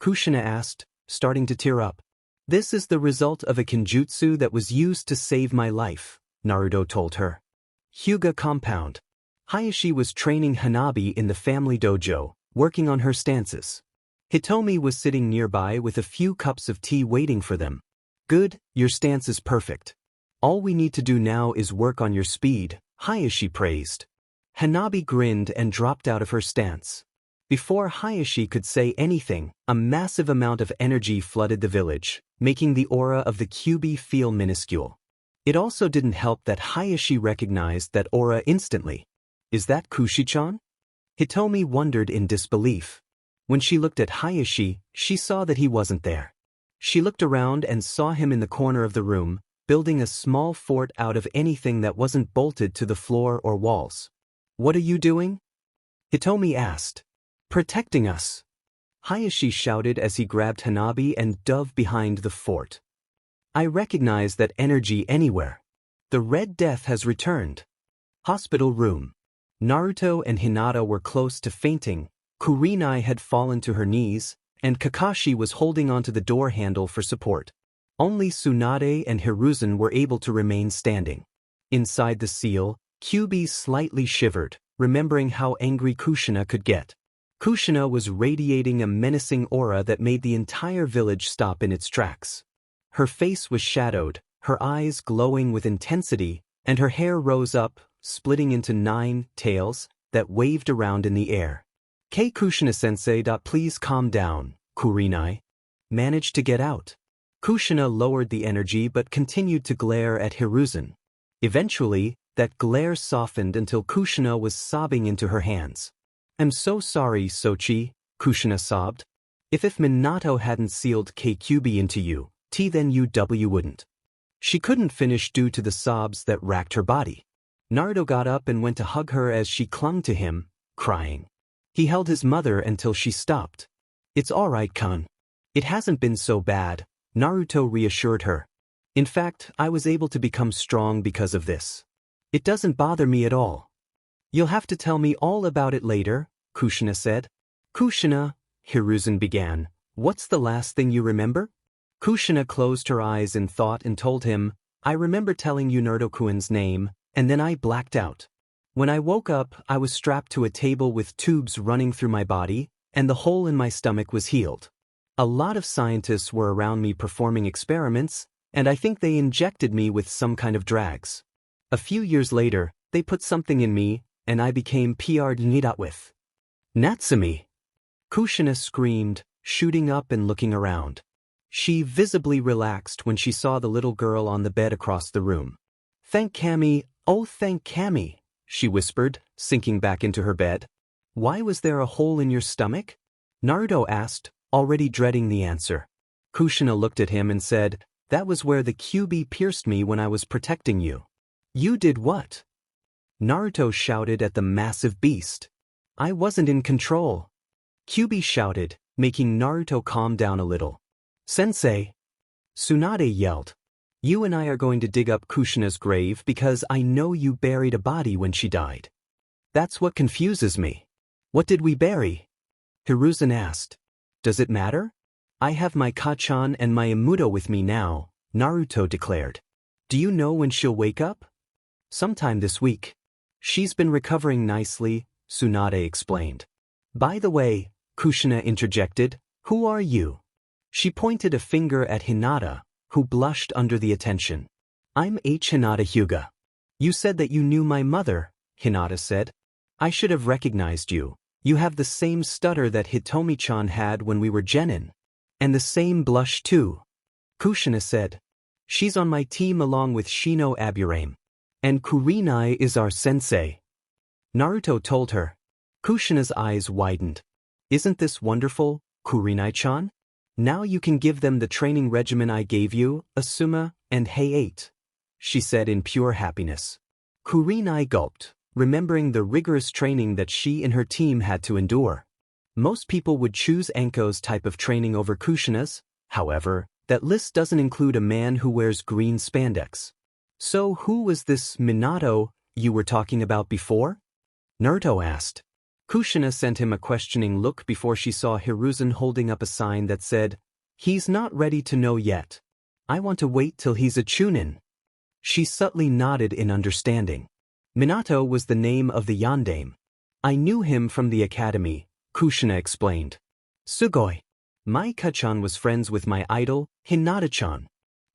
Kushina asked, starting to tear up. This is the result of a kinjutsu that was used to save my life, Naruto told her. Hyuga compound. Hayashi was training Hanabi in the family dojo, working on her stances. Hitomi was sitting nearby with a few cups of tea waiting for them. Good, your stance is perfect. All we need to do now is work on your speed, Hayashi praised. Hanabi grinned and dropped out of her stance. Before Hayashi could say anything, a massive amount of energy flooded the village, making the aura of the Kyuubi feel minuscule. It also didn't help that Hayashi recognized that aura instantly. Is that Kushi-chan? Hitomi wondered in disbelief. When she looked at Hayashi, she saw that he wasn't there. She looked around and saw him in the corner of the room, building a small fort out of anything that wasn't bolted to the floor or walls. What are you doing? Hitomi asked. Protecting us. Hayashi shouted as he grabbed Hanabi and dove behind the fort. I recognize that energy anywhere. The Red Death has returned. Hospital room. Naruto and Hinata were close to fainting, Kurenai had fallen to her knees, and Kakashi was holding onto the door handle for support. Only Tsunade and Hiruzen were able to remain standing. Inside the seal, Kyuubi slightly shivered, remembering how angry Kushina could get. Kushina was radiating a menacing aura that made the entire village stop in its tracks. Her face was shadowed, her eyes glowing with intensity, and her hair rose up, splitting into 9 tails that waved around in the air. Kushina-sensei, please calm down, Kurenai. Managed to get out. Kushina lowered the energy but continued to glare at Hiruzen. Eventually, that glare softened until Kushina was sobbing into her hands. I'm so sorry, Sochi, Kushina sobbed. If Minato hadn't sealed Kyuubi into you, then UW wouldn't. She couldn't finish due to the sobs that racked her body. Naruto got up and went to hug her as she clung to him, crying. He held his mother until she stopped. It's alright, Kun. It hasn't been so bad, Naruto reassured her. In fact, I was able to become strong because of this. It doesn't bother me at all. You'll have to tell me all about it later, Kushina said. Kushina, Hiruzen began, what's the last thing you remember? Kushina closed her eyes in thought and told him, I remember telling you Naruto-kun's name, and then I blacked out. When I woke up, I was strapped to a table with tubes running through my body, and the hole in my stomach was healed. A lot of scientists were around me performing experiments, and I think they injected me with some kind of drugs. A few years later, they put something in me, and I became PR'd with. Natsumi! Kushina screamed, shooting up and looking around. She visibly relaxed when she saw the little girl on the bed across the room. Thank Kami, oh thank Kami, she whispered, sinking back into her bed. Why was there a hole in your stomach? Naruto asked, already dreading the answer. Kushina looked at him and said, that was where the Kyuubi pierced me when I was protecting you. You did what? Naruto shouted at the massive beast. I wasn't in control. Kyuubi shouted, making Naruto calm down a little. Sensei! Tsunade yelled. You and I are going to dig up Kushina's grave because I know you buried a body when she died. That's what confuses me. What did we bury? Hiruzen asked. Does it matter? I have my Kachan and my Imuto with me now, Naruto declared. Do you know when she'll wake up? Sometime this week. She's been recovering nicely, Tsunade explained. By the way, Kushina interjected. Who are you? She pointed a finger at Hinata, who blushed under the attention. I'm Hinata Hyuga. You said that you knew my mother, Hinata said. I should have recognized you. You have the same stutter that Hitomi-chan had when we were genin. And the same blush too. Kushina said. She's on my team along with Shino Aburame. And Kurinai is our sensei. Naruto told her. Kushina's eyes widened. Isn't this wonderful, Kurinai-chan? Now you can give them the training regimen I gave you, Asuma, and Heiate, she said in pure happiness. Kurinai gulped, remembering the rigorous training that she and her team had to endure. Most people would choose Enko's type of training over Kushina's, however, that list doesn't include a man who wears green spandex. So who was this Minato you were talking about before? Naruto asked. Kushina sent him a questioning look before she saw Hiruzen holding up a sign that said, He's not ready to know yet. I want to wait till he's a chunin. She subtly nodded in understanding. Minato was the name of the yandame. I knew him from the academy, Kushina explained. Sugoi. My Ka-chan was friends with my idol, Hinata-chan.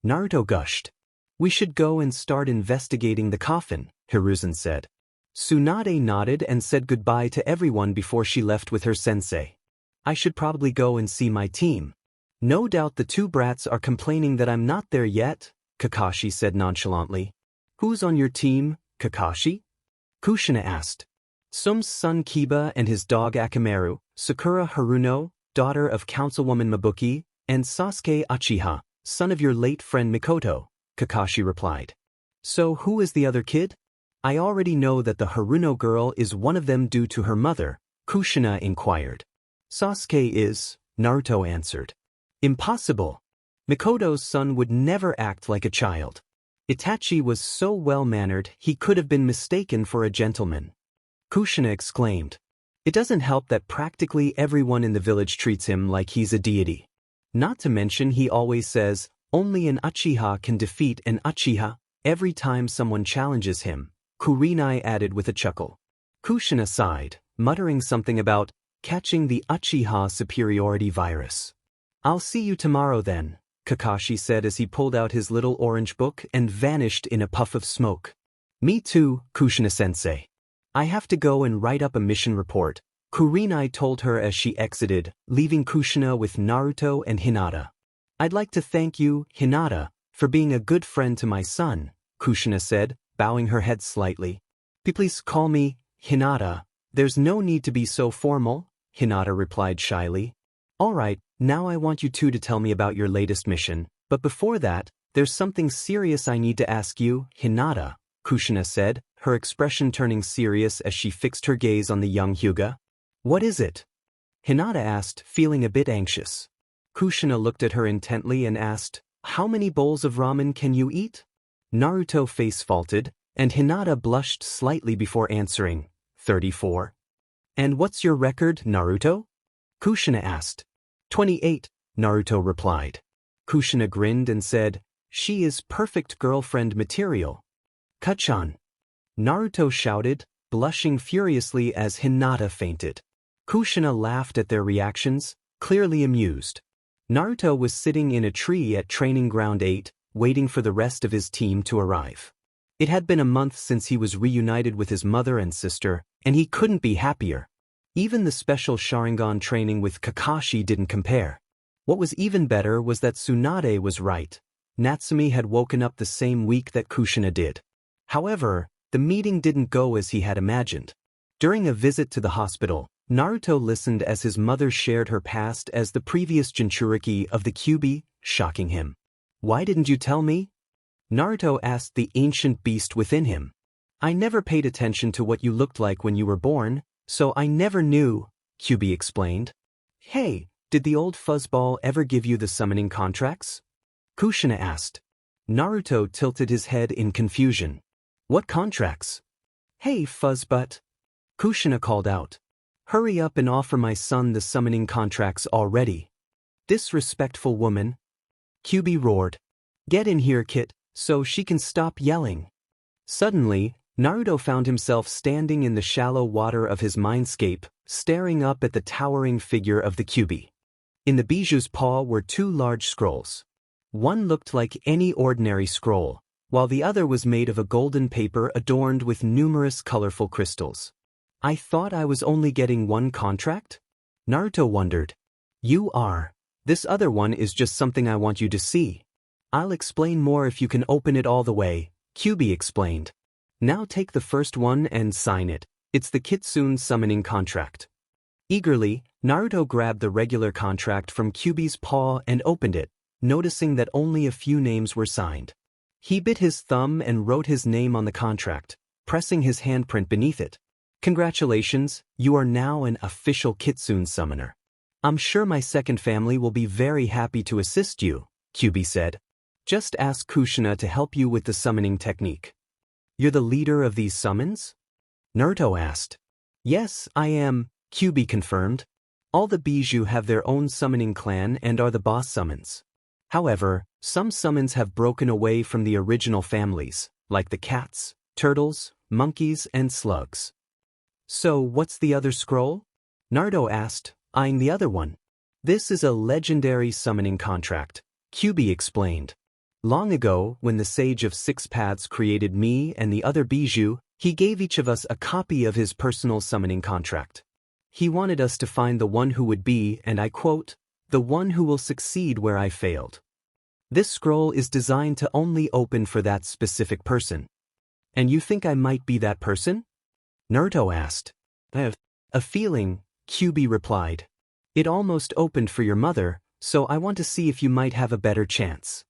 Naruto gushed. We should go and start investigating the coffin, Hiruzen said. Tsunade nodded and said goodbye to everyone before she left with her sensei. I should probably go and see my team. No doubt the two brats are complaining that I'm not there yet, Kakashi said nonchalantly. Who's on your team, Kakashi? Kushina asked. Sum's son Kiba and his dog Akamaru, Sakura Haruno, daughter of councilwoman Mabuki, and Sasuke Uchiha, son of your late friend Mikoto, Kakashi replied. So who is the other kid? I already know that the Haruno girl is one of them due to her mother, Kushina inquired. Sasuke is, Naruto answered. Impossible. Mikoto's son would never act like a child. Itachi was so well-mannered he could have been mistaken for a gentleman. Kushina exclaimed. It doesn't help that practically everyone in the village treats him like he's a deity. Not to mention he always says, only an Uchiha can defeat an Uchiha, every time someone challenges him. Kurinai added with a chuckle. Kushina sighed, muttering something about catching the Uchiha superiority virus. I'll see you tomorrow then, Kakashi said as he pulled out his little orange book and vanished in a puff of smoke. Me too, Kushina-sensei. I have to go and write up a mission report, Kurinai told her as she exited, leaving Kushina with Naruto and Hinata. I'd like to thank you, Hinata, for being a good friend to my son, Kushina said, bowing her head slightly. Please call me Hinata. There's no need to be so formal, Hinata replied shyly. All right, now I want you two to tell me about your latest mission, but before that, there's something serious I need to ask you, Hinata, Kushina said, her expression turning serious as she fixed her gaze on the young Hyuga. What is it? Hinata asked, feeling a bit anxious. Kushina looked at her intently and asked, How many bowls of ramen can you eat? Naruto face faulted, and Hinata blushed slightly before answering, 34. And what's your record, Naruto? Kushina asked. 28, Naruto replied. Kushina grinned and said, She is perfect girlfriend material. Ka-chan. Naruto shouted, blushing furiously as Hinata fainted. Kushina laughed at their reactions, clearly amused. Naruto was sitting in a tree at Training Ground 8, waiting for the rest of his team to arrive. It had been a month since he was reunited with his mother and sister, and he couldn't be happier. Even the special Sharingan training with Kakashi didn't compare. What was even better was that Tsunade was right. Natsumi had woken up the same week that Kushina did. However, the meeting didn't go as he had imagined. During a visit to the hospital, Naruto listened as his mother shared her past as the previous Jinchuriki of the Kyuubi, shocking him. Why didn't you tell me? Naruto asked the ancient beast within him. I never paid attention to what you looked like when you were born, so I never knew, Kyuubi explained. Hey, did the old fuzzball ever give you the summoning contracts? Kushina asked. Naruto tilted his head in confusion. What contracts? Hey, fuzzbutt. Kushina called out. Hurry up and offer my son the summoning contracts already. Disrespectful woman. Kyuubi roared. Get in here, Kit, so she can stop yelling. Suddenly, Naruto found himself standing in the shallow water of his mindscape, staring up at the towering figure of the Kyuubi. In the Bijuu's paw were two large scrolls. One looked like any ordinary scroll, while the other was made of a golden paper adorned with numerous colorful crystals. I thought I was only getting one contract? Naruto wondered. You are. This other one is just something I want you to see. I'll explain more if you can open it all the way, Kyuubi explained. Now take the first one and sign it. It's the Kitsune summoning contract. Eagerly, Naruto grabbed the regular contract from Kyuubi's paw and opened it, noticing that only a few names were signed. He bit his thumb and wrote his name on the contract, pressing his handprint beneath it. Congratulations, you are now an official Kitsune summoner. I'm sure my second family will be very happy to assist you, Kyuubi said. Just ask Kushina to help you with the summoning technique. You're the leader of these summons? Naruto asked. Yes, I am, Kyuubi confirmed. All the Bijuu have their own summoning clan and are the boss summons. However, some summons have broken away from the original families, like the cats, turtles, monkeys, and slugs. So what's the other scroll? Naruto asked, eyeing the other one. This is a legendary summoning contract, Kyuubi explained. Long ago, when the Sage of Six Paths created me and the other Bijuu, he gave each of us a copy of his personal summoning contract. He wanted us to find the one who would be, and I quote, the one who will succeed where I failed. This scroll is designed to only open for that specific person. And you think I might be that person? Naruto asked. I have a feeling, Kyuubi replied. It almost opened for your mother, so I want to see if you might have a better chance.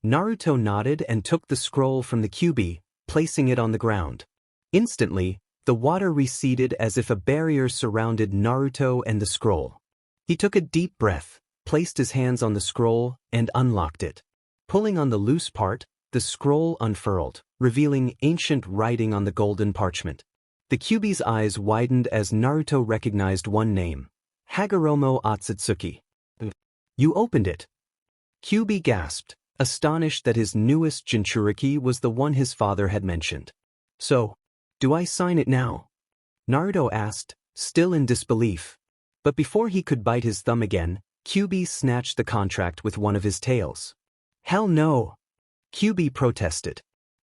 Naruto nodded and took the scroll from the Kyuubi, placing it on the ground. Instantly, the water receded as if a barrier surrounded Naruto and the scroll. He took a deep breath, placed his hands on the scroll, and unlocked it. Pulling on the loose part, the scroll unfurled, revealing ancient writing on the golden parchment. The Kyuubi's eyes widened as Naruto recognized one name. Hagoromo Otsutsuki. You opened it. Kyuubi gasped, astonished that his newest Jinchuriki was the one his father had mentioned. So, do I sign it now? Naruto asked, still in disbelief. But before he could bite his thumb again, Kyuubi snatched the contract with one of his tails. Hell no! Kyuubi protested.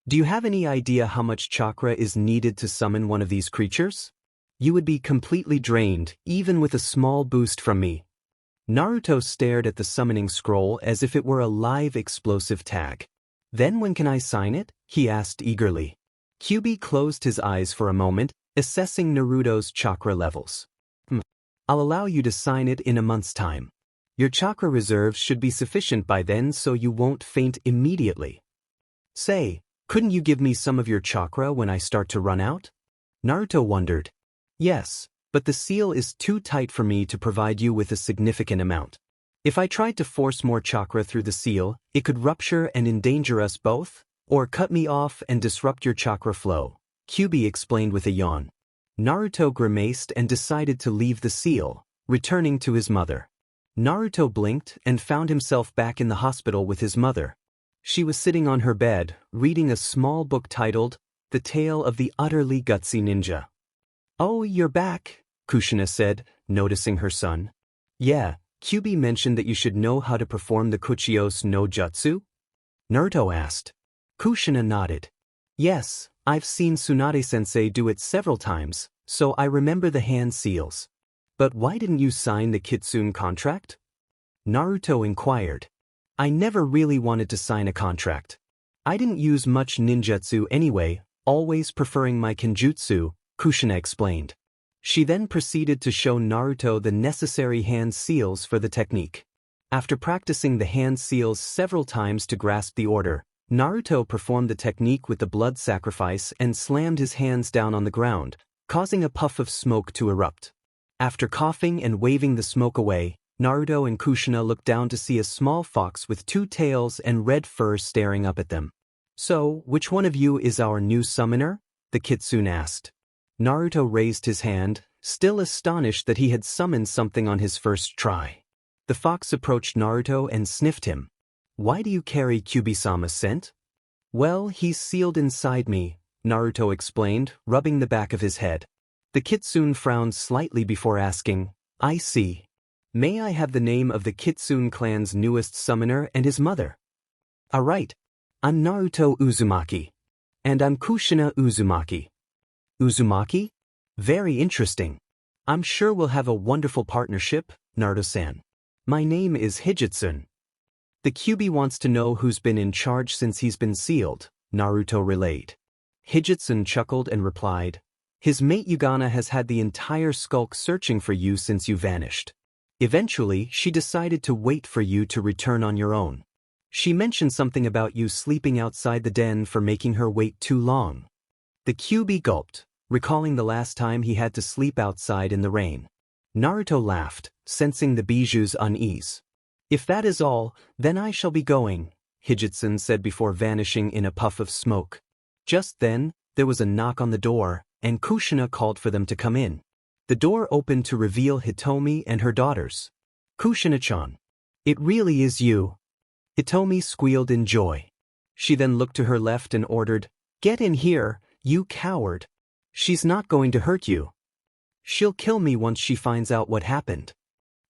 Do you have any idea how much chakra is needed to summon one of these creatures? You would be completely drained, even with a small boost from me. Naruto stared at the summoning scroll as if it were a live explosive tag. Then when can I sign it? He asked eagerly. Kyuubi closed his eyes for a moment, assessing Naruto's chakra levels. I'll allow you to sign it in a month's time. Your chakra reserves should be sufficient by then so you won't faint immediately. Say, couldn't you give me some of your chakra when I start to run out? Naruto wondered. Yes, but the seal is too tight for me to provide you with a significant amount. If I tried to force more chakra through the seal, it could rupture and endanger us both, or cut me off and disrupt your chakra flow, Kyuubi explained with a yawn. Naruto grimaced and decided to leave the seal, returning to his mother. Naruto blinked and found himself back in the hospital with his mother. She was sitting on her bed, reading a small book titled, The Tale of the Utterly Gutsy Ninja. Oh, you're back, Kushina said, noticing her son. Yeah, Kyuubi mentioned that you should know how to perform the Kuchiyose no Jutsu? Naruto asked. Kushina nodded. Yes, I've seen Tsunade-sensei do it several times, so I remember the hand seals. But why didn't you sign the Kitsune contract? Naruto inquired. I never really wanted to sign a contract. I didn't use much ninjutsu anyway, always preferring my kinjutsu, Kushina explained. She then proceeded to show Naruto the necessary hand seals for the technique. After practicing the hand seals several times to grasp the order, Naruto performed the technique with the blood sacrifice and slammed his hands down on the ground, causing a puff of smoke to erupt. After coughing and waving the smoke away, Naruto and Kushina looked down to see a small fox with two tails and red fur staring up at them. So, which one of you is our new summoner? The Kitsune asked. Naruto raised his hand, still astonished that he had summoned something on his first try. The fox approached Naruto and sniffed him. Why do you carry Kyuubi-sama's scent? Well, he's sealed inside me, Naruto explained, rubbing the back of his head. The kitsune frowned slightly before asking, I see. May I have the name of the Kitsune clan's newest summoner and his mother? Alright. I'm Naruto Uzumaki. And I'm Kushina Uzumaki. Uzumaki? Very interesting. I'm sure we'll have a wonderful partnership, Naruto-san. My name is Hijitsun. The QB wants to know who's been in charge since he's been sealed, Naruto relayed. Hijitsun chuckled and replied, his mate Yugana has had the entire skulk searching for you since you vanished. Eventually, she decided to wait for you to return on your own. She mentioned something about you sleeping outside the den for making her wait too long. The QB gulped, recalling the last time he had to sleep outside in the rain. Naruto laughed, sensing the biju's unease. If that is all, then I shall be going, Hijitsun said before vanishing in a puff of smoke. Just then, there was a knock on the door, and Kushina called for them to come in. The door opened to reveal Hitomi and her daughters. Kushina-chan. It really is you. Hitomi squealed in joy. She then looked to her left and ordered, Get in here, you coward. She's not going to hurt you. She'll kill me once she finds out what happened.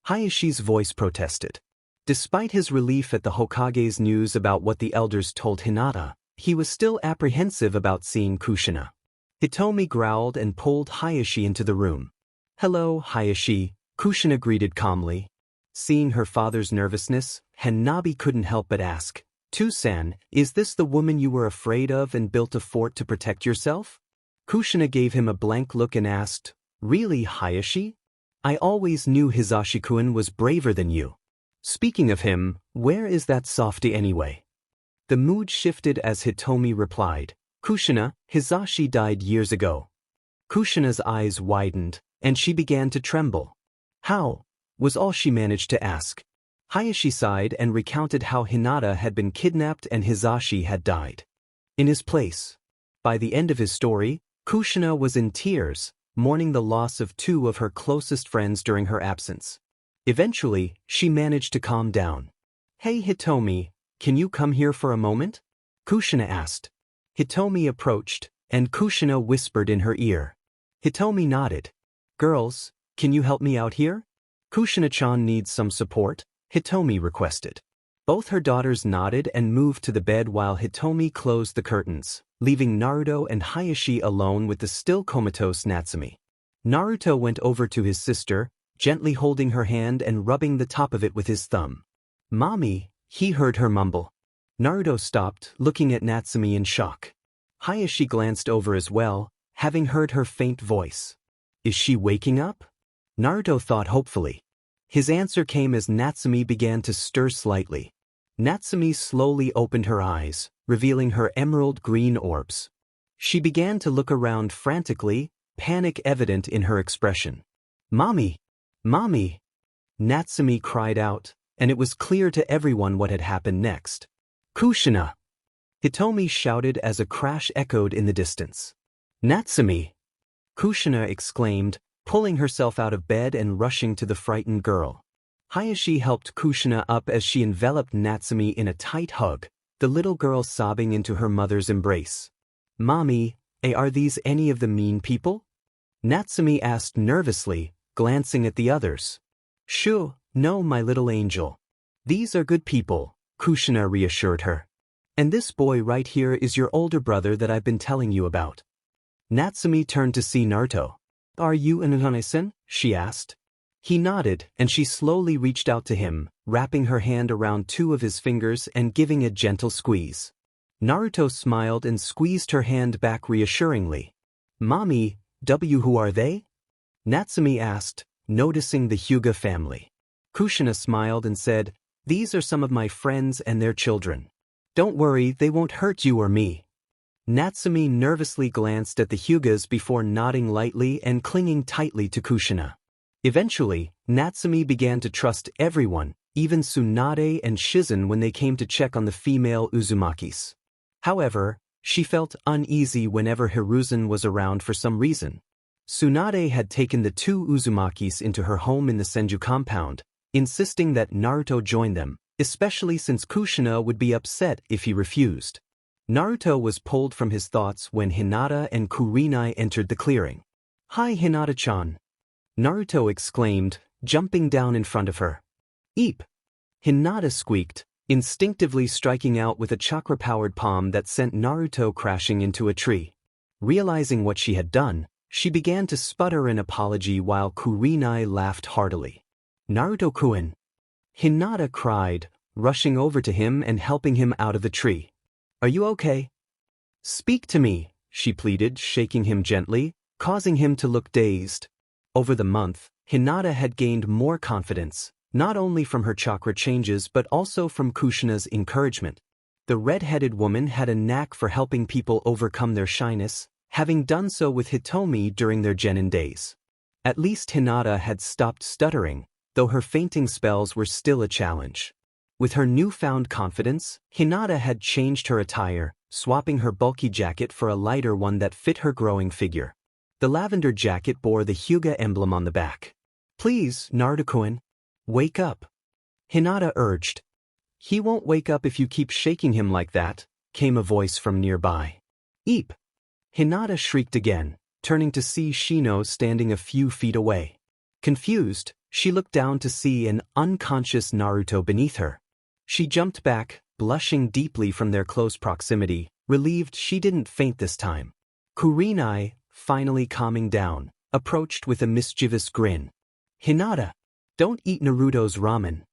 Hayashi's voice protested. Despite his relief at the Hokage's news about what the elders told Hinata, he was still apprehensive about seeing Kushina. Hitomi growled and pulled Hayashi into the room. Hello, Hayashi, Kushina greeted calmly. Seeing her father's nervousness, Hanabi couldn't help but ask, Tusan, is this the woman you were afraid of and built a fort to protect yourself? Kushina gave him a blank look and asked, Really, Hayashi? I always knew Hisashi-kun was braver than you. Speaking of him, where is that softy anyway? The mood shifted as Hitomi replied, Kushina, Hisashi died years ago. Kushina's eyes widened, and she began to tremble. How? Was all she managed to ask. Hayashi sighed and recounted how Hinata had been kidnapped and Hisashi had died. In his place. By the end of his story, Kushina was in tears, mourning the loss of two of her closest friends during her absence. Eventually, she managed to calm down. Hey Hitomi, can you come here for a moment? Kushina asked. Hitomi approached, and Kushina whispered in her ear. Hitomi nodded. Girls, can you help me out here? Kushina-chan needs some support, Hitomi requested. Both her daughters nodded and moved to the bed while Hitomi closed the curtains, leaving Naruto and Hayashi alone with the still comatose Natsumi. Naruto went over to his sister, gently holding her hand and rubbing the top of it with his thumb. Mommy, he heard her mumble. Naruto stopped, looking at Natsumi in shock. Hayashi glanced over as well, having heard her faint voice. Is she waking up? Naruto thought hopefully. His answer came as Natsumi began to stir slightly. Natsumi slowly opened her eyes, revealing her emerald green orbs. She began to look around frantically, panic evident in her expression. Mommy! Mommy! Natsumi cried out, and it was clear to everyone what had happened next. Kushina! Hitomi shouted as a crash echoed in the distance. Natsumi! Kushina exclaimed, pulling herself out of bed and rushing to the frightened girl. Hayashi helped Kushina up as she enveloped Natsumi in a tight hug, the little girl sobbing into her mother's embrace. Mommy, are these any of the mean people? Natsumi asked nervously, glancing at the others. Shoo, no my little angel. These are good people, Kushina reassured her. And this boy right here is your older brother that I've been telling you about. Natsumi turned to see Naruto. Are you Inugane-sen? She asked. He nodded, and she slowly reached out to him, wrapping her hand around two of his fingers and giving a gentle squeeze. Naruto smiled and squeezed her hand back reassuringly. Mommy, who are they? Natsumi asked, noticing the Hyuga family. Kushina smiled and said, These are some of my friends and their children. Don't worry, they won't hurt you or me. Natsumi nervously glanced at the Hyugas before nodding lightly and clinging tightly to Kushina. Eventually, Natsumi began to trust everyone, even Tsunade and Shizen when they came to check on the female Uzumakis. However, she felt uneasy whenever Hiruzen was around for some reason. Tsunade had taken the two Uzumakis into her home in the Senju compound, insisting that Naruto join them, especially since Kushina would be upset if he refused. Naruto was pulled from his thoughts when Hinata and Kurenai entered the clearing. "Hi, Hinata-chan," Naruto exclaimed, jumping down in front of her. "Eep!" Hinata squeaked, instinctively striking out with a chakra-powered palm that sent Naruto crashing into a tree. Realizing what she had done, she began to sputter an apology while Kurenai laughed heartily. "Naruto-kun!" Hinata cried, rushing over to him and helping him out of the tree. "Are you okay?" "Speak to me," she pleaded, shaking him gently, causing him to look dazed. Over the month, Hinata had gained more confidence, not only from her chakra changes but also from Kushina's encouragement. The red-headed woman had a knack for helping people overcome their shyness, having done so with Hitomi during their genin days. At least Hinata had stopped stuttering, though her fainting spells were still a challenge. With her newfound confidence, Hinata had changed her attire, swapping her bulky jacket for a lighter one that fit her growing figure. The lavender jacket bore the Hyuga emblem on the back. "Please, Naruto-kun, wake up," Hinata urged. "He won't wake up if you keep shaking him like that," came a voice from nearby. "Eep!" Hinata shrieked again, turning to see Shino standing a few feet away. Confused, she looked down to see an unconscious Naruto beneath her. She jumped back, blushing deeply from their close proximity, relieved she didn't faint this time. Kurenai, finally calming down, approached with a mischievous grin. "Hinata, don't eat Naruto's ramen."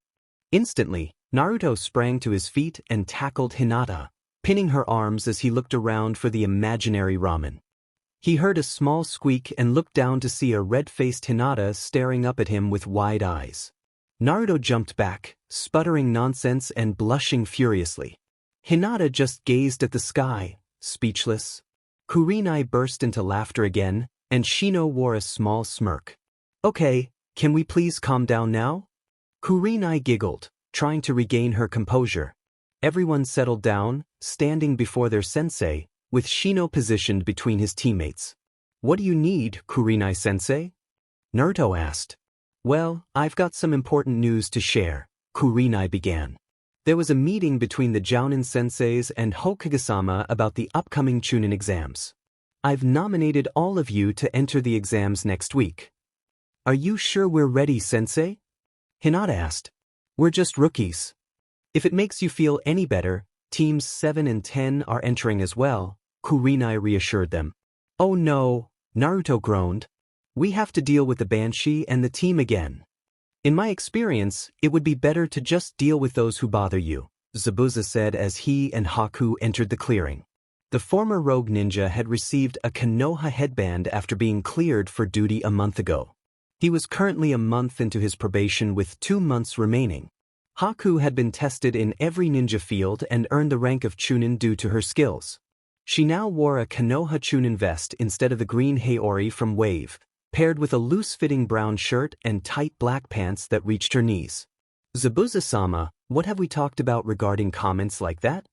Instantly, Naruto sprang to his feet and tackled Hinata, pinning her arms as he looked around for the imaginary ramen. He heard a small squeak and looked down to see a red-faced Hinata staring up at him with wide eyes. Naruto jumped back, sputtering nonsense and blushing furiously. Hinata just gazed at the sky, speechless. Kurenai burst into laughter again, and Shino wore a small smirk. "Okay, can we please calm down now?" Kurenai giggled, trying to regain her composure. Everyone settled down, standing before their sensei, with Shino positioned between his teammates. "What do you need, Kurenai-sensei?" Naruto asked. "Well, I've got some important news to share," Kurenai began. "There was a meeting between the Jounin senseis and Hokage-sama about the upcoming Chunin exams. I've nominated all of you to enter the exams next week." "Are you sure we're ready, sensei?" Hinata asked. "We're just rookies. If it makes you feel any better, teams 7 and 10 are entering as well," Kurenai reassured them. "Oh no," Naruto groaned. "We have to deal with the Banshee and the team again. In my experience, it would be better to just deal with those who bother you," Zabuza said as he and Haku entered the clearing. The former rogue ninja had received a Konoha headband after being cleared for duty a month ago. He was currently a month into his probation with 2 months remaining. Haku had been tested in every ninja field and earned the rank of Chunin due to her skills. She now wore a Konoha Chunin vest instead of the green Haori from Wave, paired with a loose-fitting brown shirt and tight black pants that reached her knees. "Zabuza-sama, what have we talked about regarding comments like that?"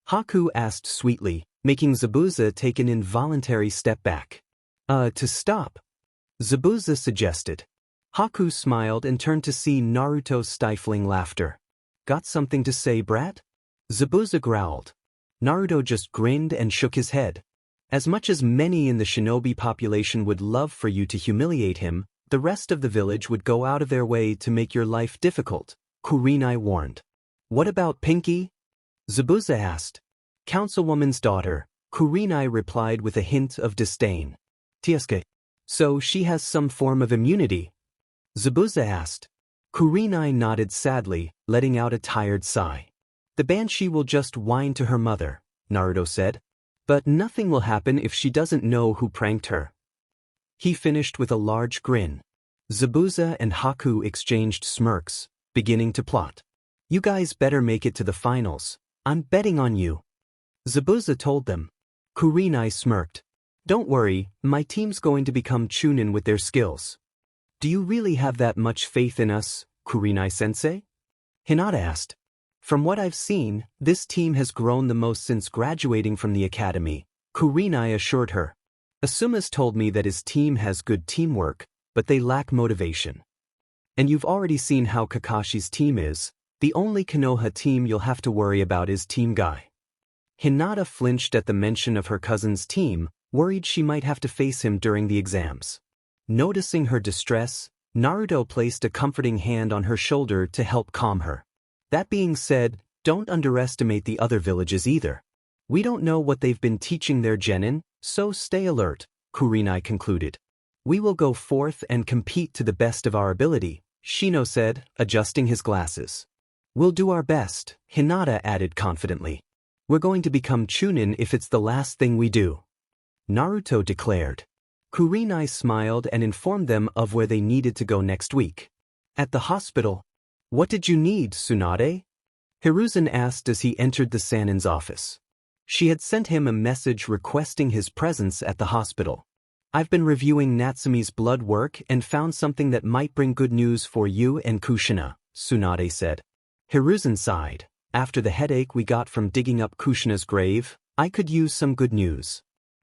Haku asked sweetly, making Zabuza take an involuntary step back. To stop," Zabuza suggested. Haku smiled and turned to see Naruto's stifling laughter. "Got something to say, brat?" Zabuza growled. Naruto just grinned and shook his head. "As much as many in the shinobi population would love for you to humiliate him, the rest of the village would go out of their way to make your life difficult," Kurenai warned. "What about Pinky?" Zabuza asked. "Councilwoman's daughter," Kurenai replied with a hint of disdain. "Tsuke. So she has some form of immunity?" Zabuza asked. Kurenai nodded sadly, letting out a tired sigh. "The Banshee will just whine to her mother," Naruto said. "But nothing will happen if she doesn't know who pranked her." He finished with a large grin. Zabuza and Haku exchanged smirks, beginning to plot. "You guys better make it to the finals. I'm betting on you," Zabuza told them. Kurenai smirked. "Don't worry, my team's going to become Chunin with their skills." "Do you really have that much faith in us, Kurenai-sensei?" Hinata asked. "From what I've seen, this team has grown the most since graduating from the academy," Kurenai assured her. "Asuma's told me that his team has good teamwork, but they lack motivation. And you've already seen how Kakashi's team is. The only Konoha team you'll have to worry about is Team Guy." Hinata flinched at the mention of her cousin's team, worried she might have to face him during the exams. Noticing her distress, Naruto placed a comforting hand on her shoulder to help calm her. That being said, don't underestimate the other villages either. We don't know what they've been teaching their genin, so stay alert, Kurenai concluded. We will go forth and compete to the best of our ability, Shino said, adjusting his glasses. We'll do our best, Hinata added confidently. We're going to become Chunin if it's the last thing we do, Naruto declared. Kurenai smiled and informed them of where they needed to go next week. At the hospital. What did you need, Tsunade? Hiruzen asked as he entered the Sanin's office. She had sent him a message requesting his presence at the hospital. I've been reviewing Natsume's blood work and found something that might bring good news for you and Kushina, Tsunade said. Hiruzen sighed. After the headache we got from digging up Kushina's grave, I could use some good news.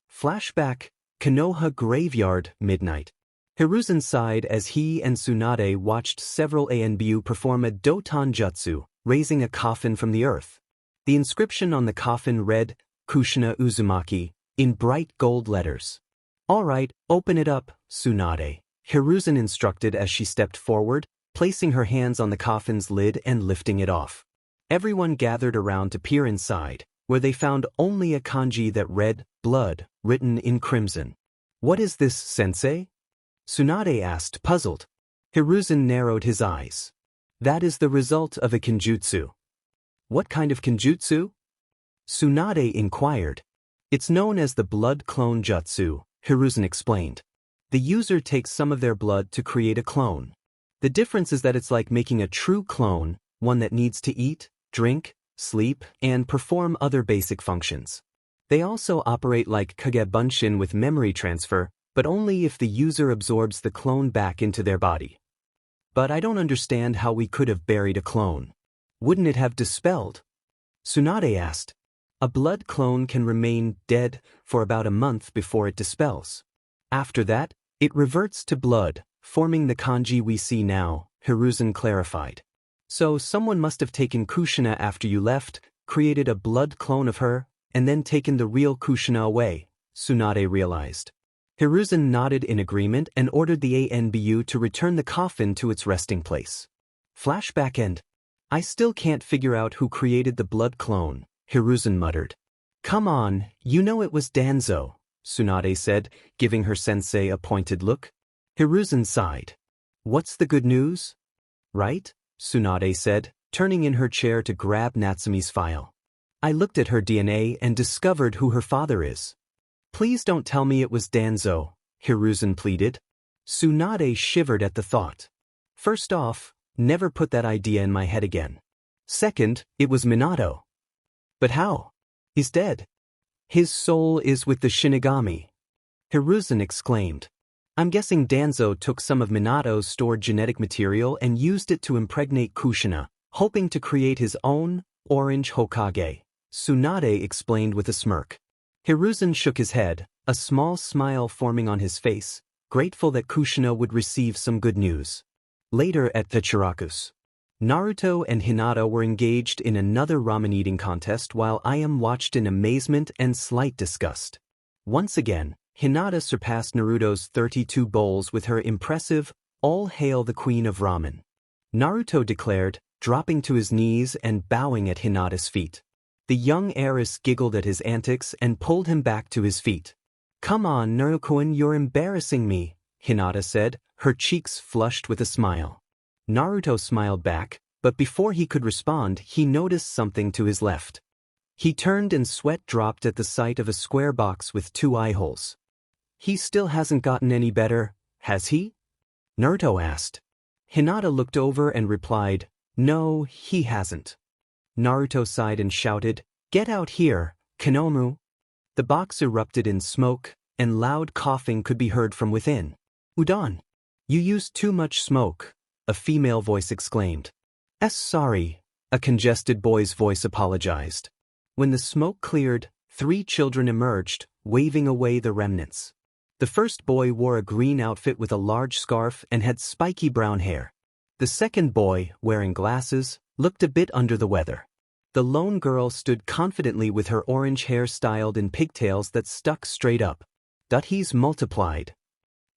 Flashback, Konoha Graveyard, midnight. Hiruzen sighed as he and Tsunade watched several ANBU perform a Doton Jutsu, raising a coffin from the earth. The inscription on the coffin read, Kushina Uzumaki, in bright gold letters. All right, open it up, Tsunade, Hiruzen instructed as she stepped forward, placing her hands on the coffin's lid and lifting it off. Everyone gathered around to peer inside, where they found only a kanji that read, blood, written in crimson. What is this, sensei? Tsunade asked, puzzled. Hiruzen narrowed his eyes. That is the result of a kinjutsu. What kind of kinjutsu? Tsunade inquired. It's known as the blood clone jutsu, Hiruzen explained. The user takes some of their blood to create a clone. The difference is that it's like making a true clone, one that needs to eat, drink, sleep, and perform other basic functions. They also operate like Kagebunshin with memory transfer, but only if the user absorbs the clone back into their body. But I don't understand how we could have buried a clone. Wouldn't it have dispelled? Tsunade asked. A blood clone can remain dead for about a month before it dispels. After that, it reverts to blood, forming the kanji we see now, Hiruzen clarified. So someone must have taken Kushina after you left, created a blood clone of her, and then taken the real Kushina away, Tsunade realized. Hiruzen nodded in agreement and ordered the ANBU to return the coffin to its resting place. Flashback end. I still can't figure out who created the blood clone, Hiruzen muttered. Come on, you know it was Danzo, Tsunade said, giving her sensei a pointed look. Hiruzen sighed. What's the good news? Right? Tsunade said, turning in her chair to grab Natsume's file. I looked at her DNA and discovered who her father is. Please don't tell me it was Danzo, Hiruzen pleaded. Tsunade shivered at the thought. First off, never put that idea in my head again. Second, it was Minato. But how? He's dead. His soul is with the Shinigami. Hiruzen exclaimed. I'm guessing Danzo took some of Minato's stored genetic material and used it to impregnate Kushina, hoping to create his own orange Hokage, Tsunade explained with a smirk. Hiruzen shook his head, a small smile forming on his face, grateful that Kushina would receive some good news. Later at Tachiraku's, Naruto and Hinata were engaged in another ramen eating contest while Ayam watched in amazement and slight disgust. Once again, Hinata surpassed Naruto's 32 bowls with her impressive, "All hail the queen of ramen," Naruto declared, dropping to his knees and bowing at Hinata's feet. The young heiress giggled at his antics and pulled him back to his feet. Come on, Naruto-kun, you're embarrassing me, Hinata said, her cheeks flushed with a smile. Naruto smiled back, but before he could respond, he noticed something to his left. He turned and sweat dropped at the sight of a square box with 2 eye holes. He still hasn't gotten any better, has he? Naruto asked. Hinata looked over and replied, No, he hasn't. Naruto sighed and shouted, Get out here, Kanomu. The box erupted in smoke, and loud coughing could be heard from within. Udon. You used too much smoke, a female voice exclaimed. Sorry, a congested boy's voice apologized. When the smoke cleared, 3 children emerged, waving away the remnants. The first boy wore a green outfit with a large scarf and had spiky brown hair. The second boy, wearing glasses, looked a bit under the weather. The lone girl stood confidently with her orange hair styled in pigtails that stuck straight up. He's multiplied.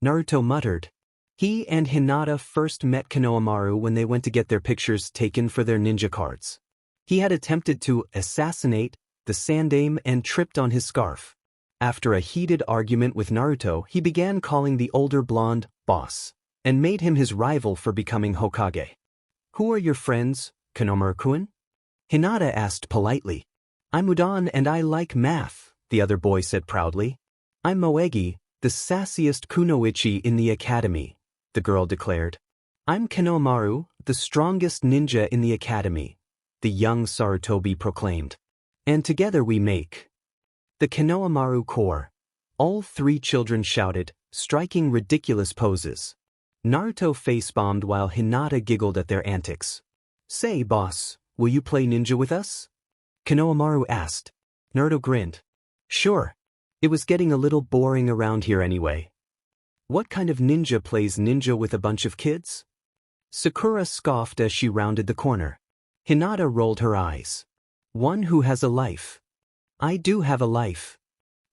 Naruto muttered. He and Hinata first met Konohamaru when they went to get their pictures taken for their ninja cards. He had attempted to assassinate the Sandaime and tripped on his scarf. After a heated argument with Naruto, he began calling the older blonde boss, and made him his rival for becoming Hokage. Who are your friends, Konohamaru-kun? Hinata asked politely. I'm Udon and I like math, the other boy said proudly. I'm Moegi, the sassiest kunoichi in the academy, the girl declared. I'm Konohamaru, the strongest ninja in the academy, the young Sarutobi proclaimed. And together we make the Konohamaru Corps. All three children shouted, striking ridiculous poses. Naruto face-bombed while Hinata giggled at their antics. Say, boss, will you play ninja with us? Konohamaru asked. Naruto grinned. Sure. It was getting a little boring around here anyway. What kind of ninja plays ninja with a bunch of kids? Sakura scoffed as she rounded the corner. Hinata rolled her eyes. One who has a life. I do have a life.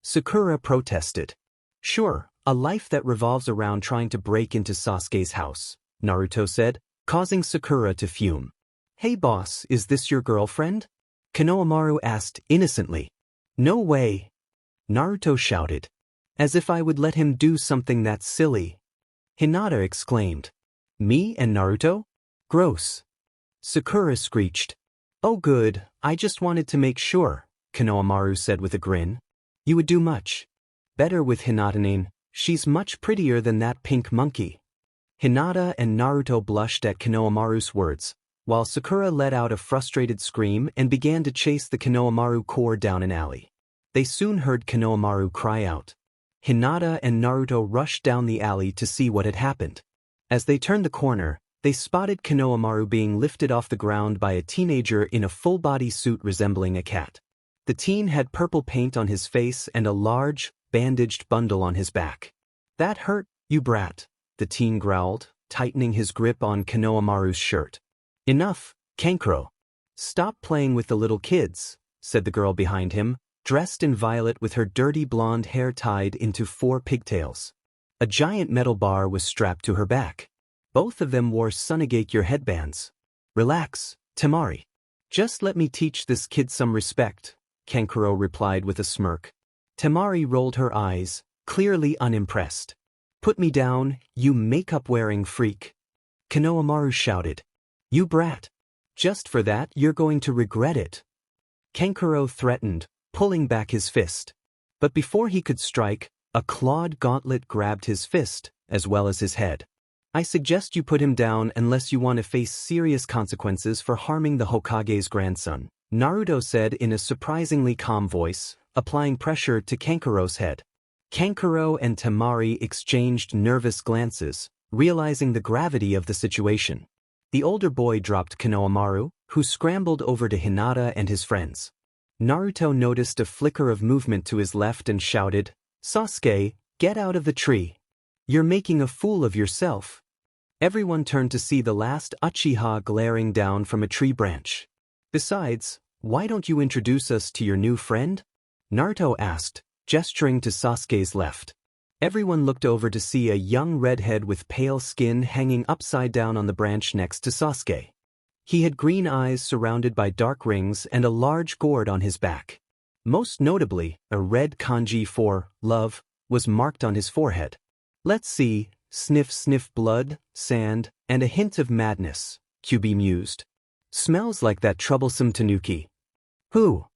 Sakura protested. Sure, a life that revolves around trying to break into Sasuke's house, Naruto said, causing Sakura to fume. Hey boss, is this your girlfriend? Konohamaru asked innocently. No way. Naruto shouted. As if I would let him do something that silly. Hinata exclaimed. Me and Naruto? Gross. Sakura screeched. Oh good, I just wanted to make sure, Konohamaru said with a grin. You would do much better with Hinata-nin. She's much prettier than that pink monkey. Hinata and Naruto blushed at Konohamaru's words, while Sakura let out a frustrated scream and began to chase the Konohamaru Corps down an alley. They soon heard Konohamaru cry out. Hinata and Naruto rushed down the alley to see what had happened. As they turned the corner, they spotted Konohamaru being lifted off the ground by a teenager in a full-body suit resembling a cat. The teen had purple paint on his face and a large, bandaged bundle on his back. That hurt, you brat, the teen growled, tightening his grip on Konohamaru's shirt. Enough, Kankuro. Stop playing with the little kids, said the girl behind him, dressed in violet with her dirty blonde hair tied into 4 pigtails. A giant metal bar was strapped to her back. Both of them wore Sunagakure headbands. Relax, Temari. Just let me teach this kid some respect, Kankuro replied with a smirk. Temari rolled her eyes, clearly unimpressed. Put me down, you makeup-wearing freak. Konohamaru shouted. You brat. Just for that you're going to regret it. Kankuro threatened, pulling back his fist. But before he could strike, a clawed gauntlet grabbed his fist, as well as his head. I suggest you put him down unless you want to face serious consequences for harming the Hokage's grandson, Naruto said in a surprisingly calm voice, applying pressure to Kankuro's head. Kankuro and Temari exchanged nervous glances, realizing the gravity of the situation. The older boy dropped Konohamaru, who scrambled over to Hinata and his friends. Naruto noticed a flicker of movement to his left and shouted, Sasuke, get out of the tree. You're making a fool of yourself. Everyone turned to see the last Uchiha glaring down from a tree branch. Besides, why don't you introduce us to your new friend? Naruto asked, gesturing to Sasuke's left. Everyone looked over to see a young redhead with pale skin hanging upside down on the branch next to Sasuke. He had green eyes surrounded by dark rings and a large gourd on his back. Most notably, a red kanji for love was marked on his forehead. Let's see, sniff sniff blood, sand, and a hint of madness, Kyuubi mused. Smells like that troublesome tanuki. Who?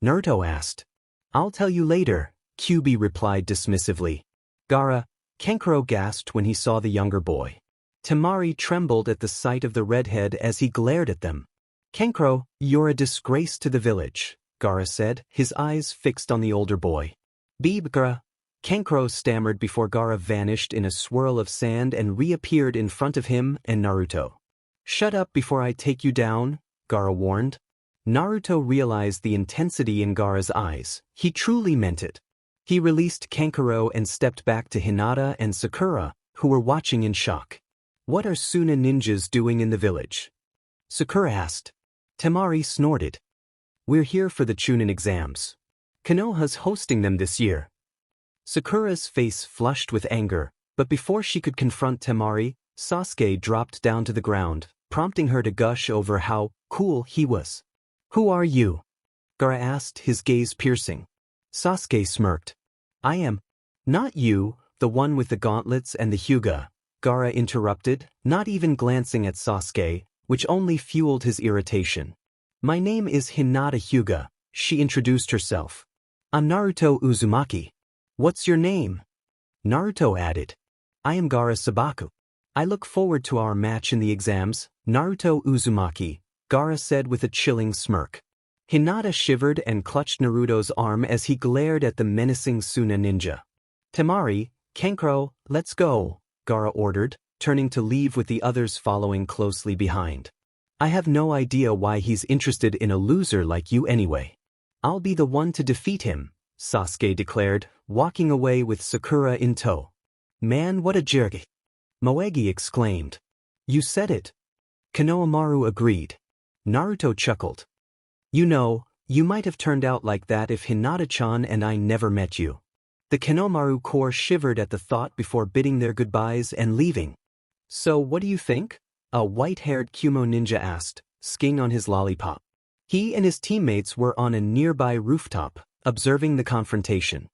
Naruto asked. I'll tell you later, Kyuubi replied dismissively. Gaara, Kankuro gasped when he saw the younger boy. Temari trembled at the sight of the redhead as he glared at them. Kankuro, you're a disgrace to the village, Gaara said, his eyes fixed on the older boy. Gaara. Kankuro stammered before Gaara vanished in a swirl of sand and reappeared in front of him and Naruto. Shut up before I take you down, Gaara warned. Naruto realized the intensity in Gaara's eyes. He truly meant it. He released Kankuro and stepped back to Hinata and Sakura, who were watching in shock. What are Suna ninjas doing in the village? Sakura asked. Temari snorted. We're here for the Chunin exams. Konoha's hosting them this year. Sakura's face flushed with anger, but before she could confront Temari, Sasuke dropped down to the ground, prompting her to gush over how cool he was. Who are you? Gaara asked, his gaze piercing. Sasuke smirked. I am. Not you, the one with the gauntlets and the Hyuga, Gaara interrupted, not even glancing at Sasuke, which only fueled his irritation. My name is Hinata Hyuga, she introduced herself. I'm Naruto Uzumaki. What's your name? Naruto added. I am Gaara Sabaku. I look forward to our match in the exams, Naruto Uzumaki, Gaara said with a chilling smirk. Hinata shivered and clutched Naruto's arm as he glared at the menacing Suna ninja. Temari, Kenkro, let's go, Gaara ordered, turning to leave with the others following closely behind. I have no idea why he's interested in a loser like you anyway. I'll be the one to defeat him, Sasuke declared, walking away with Sakura in tow. Man, what a jerk! Moegi exclaimed. You said it. Konohamaru agreed. Naruto chuckled. You know, you might have turned out like that if Hinata-chan and I never met you. The Konohamaru corps shivered at the thought before bidding their goodbyes and leaving. So what do you think? A white-haired Kumo ninja asked, skiing on his lollipop. He and his teammates were on a nearby rooftop, observing the confrontation.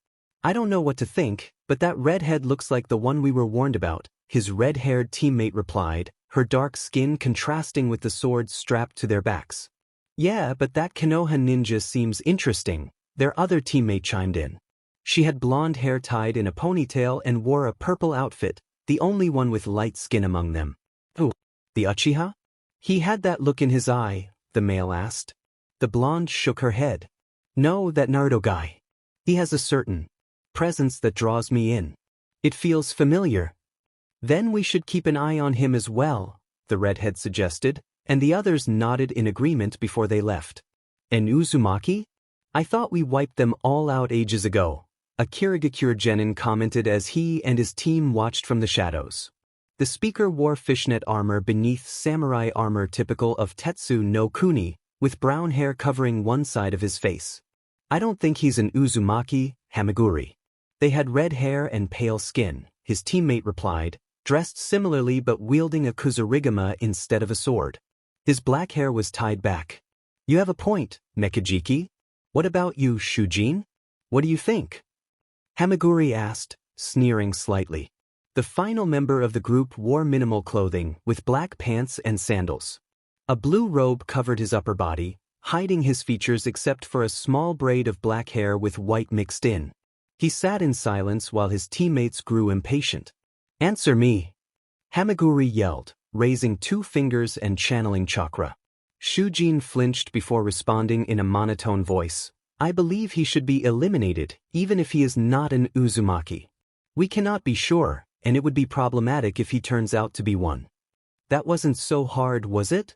I don't know what to think, but that redhead looks like the one we were warned about, his red-haired teammate replied, her dark skin contrasting with the swords strapped to their backs. Yeah, but that Konoha ninja seems interesting, their other teammate chimed in. She had blonde hair tied in a ponytail and wore a purple outfit, the only one with light skin among them. Who? The Uchiha? He had that look in his eye, the male asked. The blonde shook her head. No, that Naruto guy. He has a certain presence that draws me in. It feels familiar. Then we should keep an eye on him as well, the redhead suggested, and the others nodded in agreement before they left. And Uzumaki? I thought we wiped them all out ages ago, a Kirigakure genin commented as he and his team watched from the shadows. The speaker wore fishnet armor beneath samurai armor typical of Tetsu no Kuni, with brown hair covering one side of his face. I don't think he's an Uzumaki, Hamaguri. They had red hair and pale skin, his teammate replied, dressed similarly but wielding a kusarigama instead of a sword. His black hair was tied back. You have a point, Mekajiki. What about you, Shujin? What do you think? Hamaguri asked, sneering slightly. The final member of the group wore minimal clothing, with black pants and sandals. A blue robe covered his upper body, hiding his features except for a small braid of black hair with white mixed in. He sat in silence while his teammates grew impatient. Answer me! Hamaguri yelled, raising 2 fingers and channeling chakra. Shujin flinched before responding in a monotone voice. I believe he should be eliminated, even if he is not an Uzumaki. We cannot be sure, and it would be problematic if he turns out to be one. That wasn't so hard, was it?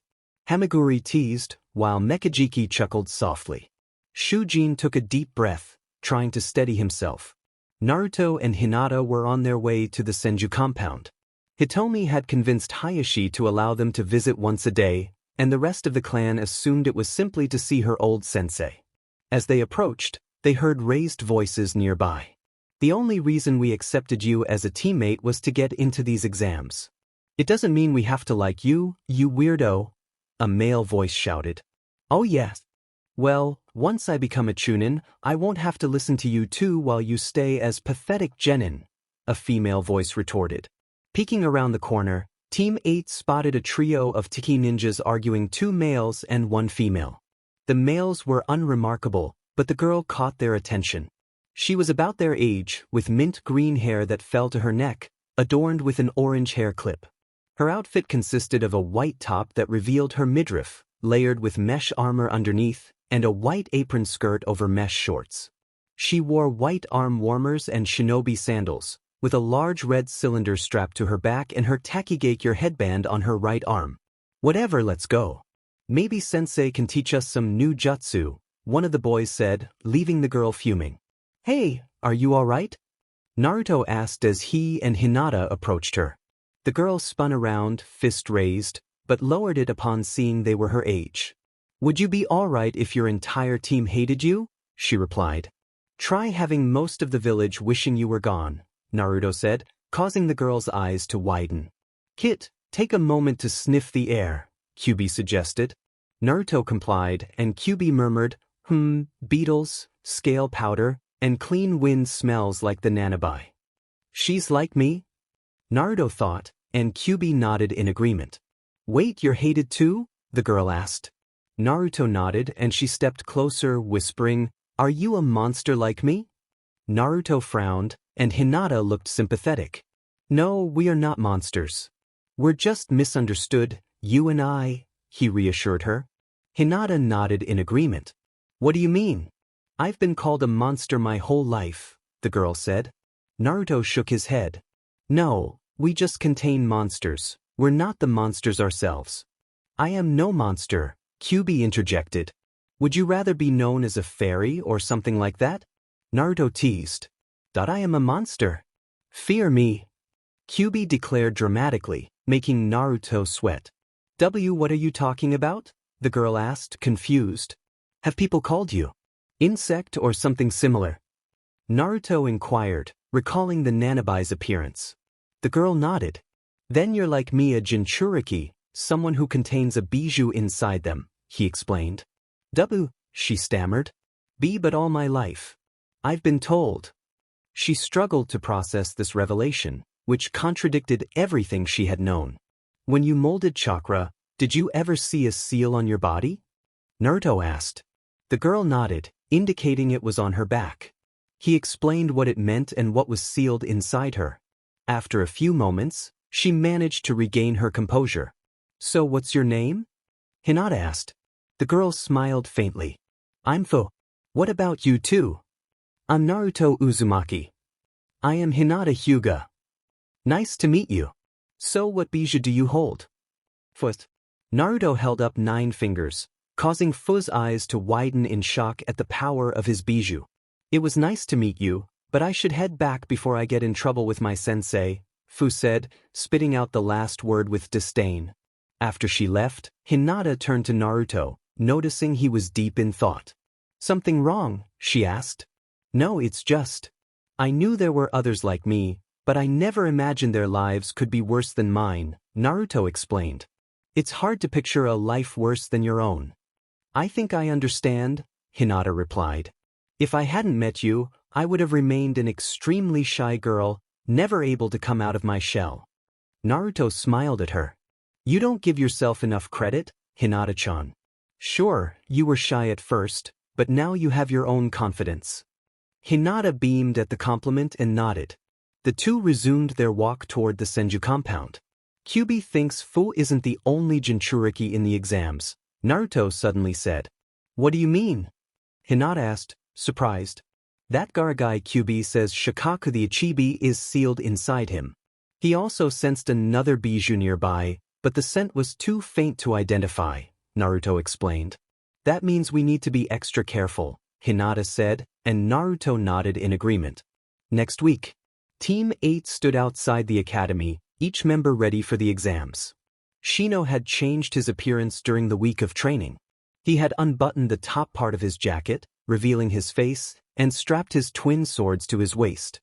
Hamaguri teased, while Mekajiki chuckled softly. Shujin took a deep breath, trying to steady himself. Naruto and Hinata were on their way to the Senju compound. Hitomi had convinced Hayashi to allow them to visit once a day, and the rest of the clan assumed it was simply to see her old sensei. As they approached, they heard raised voices nearby. The only reason we accepted you as a teammate was to get into these exams. It doesn't mean we have to like you, you weirdo, a male voice shouted. Oh yes. Well, once I become a Chunin, I won't have to listen to you too while you stay as pathetic genin, a female voice retorted. Peeking around the corner, Team 8 spotted a trio of Tiki ninjas arguing 2 males and 1 female. The males were unremarkable, but the girl caught their attention. She was about their age, with mint green hair that fell to her neck, adorned with an orange hair clip. Her outfit consisted of a white top that revealed her midriff, layered with mesh armor underneath, and a white apron skirt over mesh shorts. She wore white arm warmers and shinobi sandals, with a large red cylinder strapped to her back and her Takigakure headband on her right arm. Whatever, let's go. Maybe sensei can teach us some new jutsu, one of the boys said, leaving the girl fuming. Hey, are you alright? Naruto asked as he and Hinata approached her. The girl spun around, fist raised, but lowered it upon seeing they were her age. Would you be alright if your entire team hated you? She replied. Try having most of the village wishing you were gone, Naruto said, causing the girl's eyes to widen. Kit, take a moment to sniff the air, Kyubi suggested. Naruto complied, and Kyubi murmured, beetles, scale powder, and clean wind smells like the Nanabai. She's like me? Naruto thought, and Kyubi nodded in agreement. Wait, you're hated too? The girl asked. Naruto nodded and she stepped closer, whispering, Are you a monster like me? Naruto frowned, and Hinata looked sympathetic. No, we are not monsters. We're just misunderstood, you and I, he reassured her. Hinata nodded in agreement. What do you mean? I've been called a monster my whole life, the girl said. Naruto shook his head. No, we just contain monsters. We're not the monsters ourselves. I am no monster, Kyubi interjected. Would you rather be known as a fairy or something like that? Naruto teased. That I am a monster. Fear me. Kyubi declared dramatically, making Naruto sweat. What are you talking about? The girl asked, confused. Have people called you insect or something similar? Naruto inquired, recalling the Nanabai's appearance. The girl nodded. Then you're like me, a Jinchuriki, someone who contains a bijou inside them, he explained. She stammered. But all my life. I've been told. She struggled to process this revelation, which contradicted everything she had known. When you molded chakra, did you ever see a seal on your body? Naruto asked. The girl nodded, indicating it was on her back. He explained what it meant and what was sealed inside her. After a few moments, she managed to regain her composure. So what's your name? Hinata asked. The girl smiled faintly. I'm Fu. What about you too? I'm Naruto Uzumaki. I am Hinata Hyuga. Nice to meet you. So what bijou do you hold? First, Naruto held up 9 fingers, causing Fu's eyes to widen in shock at the power of his bijou. It was nice to meet you, but I should head back before I get in trouble with my sensei, Fu said, spitting out the last word with disdain. After she left, Hinata turned to Naruto, noticing he was deep in thought. Something wrong? She asked. No, it's just. I knew there were others like me, but I never imagined their lives could be worse than mine, Naruto explained. It's hard to picture a life worse than your own. I think I understand, Hinata replied. If I hadn't met you, I would have remained an extremely shy girl, never able to come out of my shell. Naruto smiled at her. You don't give yourself enough credit, Hinata-chan. Sure, you were shy at first, but now you have your own confidence. Hinata beamed at the compliment and nodded. The two resumed their walk toward the Senju compound. Kyubi thinks Fu isn't the only Jinchuriki in the exams, Naruto suddenly said. What do you mean? Hinata asked, surprised. That Garagai Kyubi says Shikaku the Ichibi is sealed inside him. He also sensed another bijou nearby, but the scent was too faint to identify, Naruto explained. That means we need to be extra careful, Hinata said, and Naruto nodded in agreement. Next week, Team 8 stood outside the academy, each member ready for the exams. Shino had changed his appearance during the week of training. He had unbuttoned the top part of his jacket, revealing his face, and strapped his twin swords to his waist.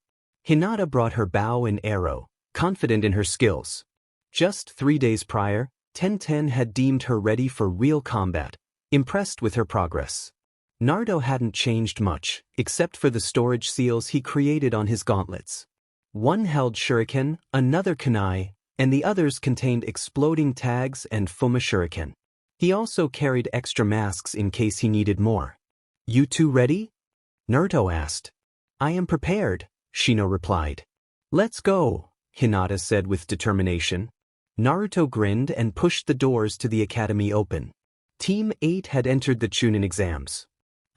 Hinata brought her bow and arrow, confident in her skills. Just 3 days prior, Tenten had deemed her ready for real combat, impressed with her progress. Naruto hadn't changed much, except for the storage seals he created on his gauntlets. One held shuriken, another kunai, and the others contained exploding tags and Fuma shuriken. He also carried extra masks in case he needed more. You two ready? Naruto asked. I am prepared, Shino replied. Let's go, Hinata said with determination. Naruto grinned and pushed the doors to the academy open. Team 8 had entered the Chunin exams.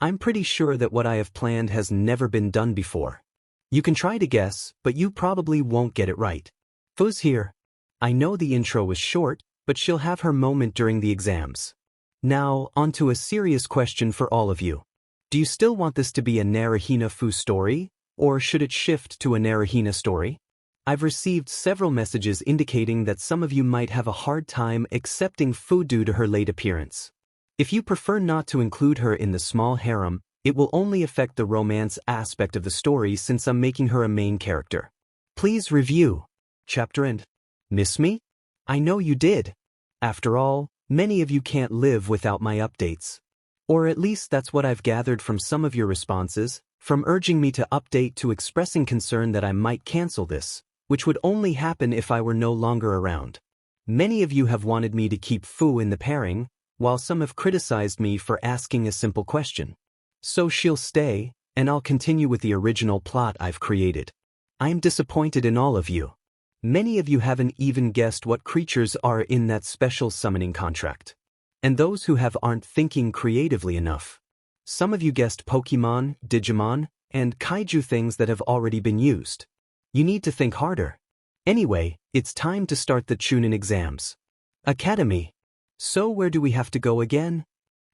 I'm pretty sure that what I have planned has never been done before. You can try to guess, but you probably won't get it right. Fu's here. I know the intro was short, but she'll have her moment during the exams. Now, on to a serious question for all of you. Do you still want this to be a Naruhina Fu story, or should it shift to a Naruhina story? I've received several messages indicating that some of you might have a hard time accepting Fu due to her late appearance. If you prefer not to include her in the small harem, it will only affect the romance aspect of the story since I'm making her a main character. Please review. Chapter End. Miss me? I know you did. After all, many of you can't live without my updates. Or at least that's what I've gathered from some of your responses, from urging me to update to expressing concern that I might cancel this, which would only happen if I were no longer around. Many of you have wanted me to keep Fu in the pairing, while some have criticized me for asking a simple question. So she'll stay, and I'll continue with the original plot I've created. I'm disappointed in all of you. Many of you haven't even guessed what creatures are in that special summoning contract. And those who have aren't thinking creatively enough. Some of you guessed Pokemon, Digimon, and Kaiju things that have already been used. You need to think harder. Anyway, it's time to start the Chunin exams. Academy. So where do we have to go again?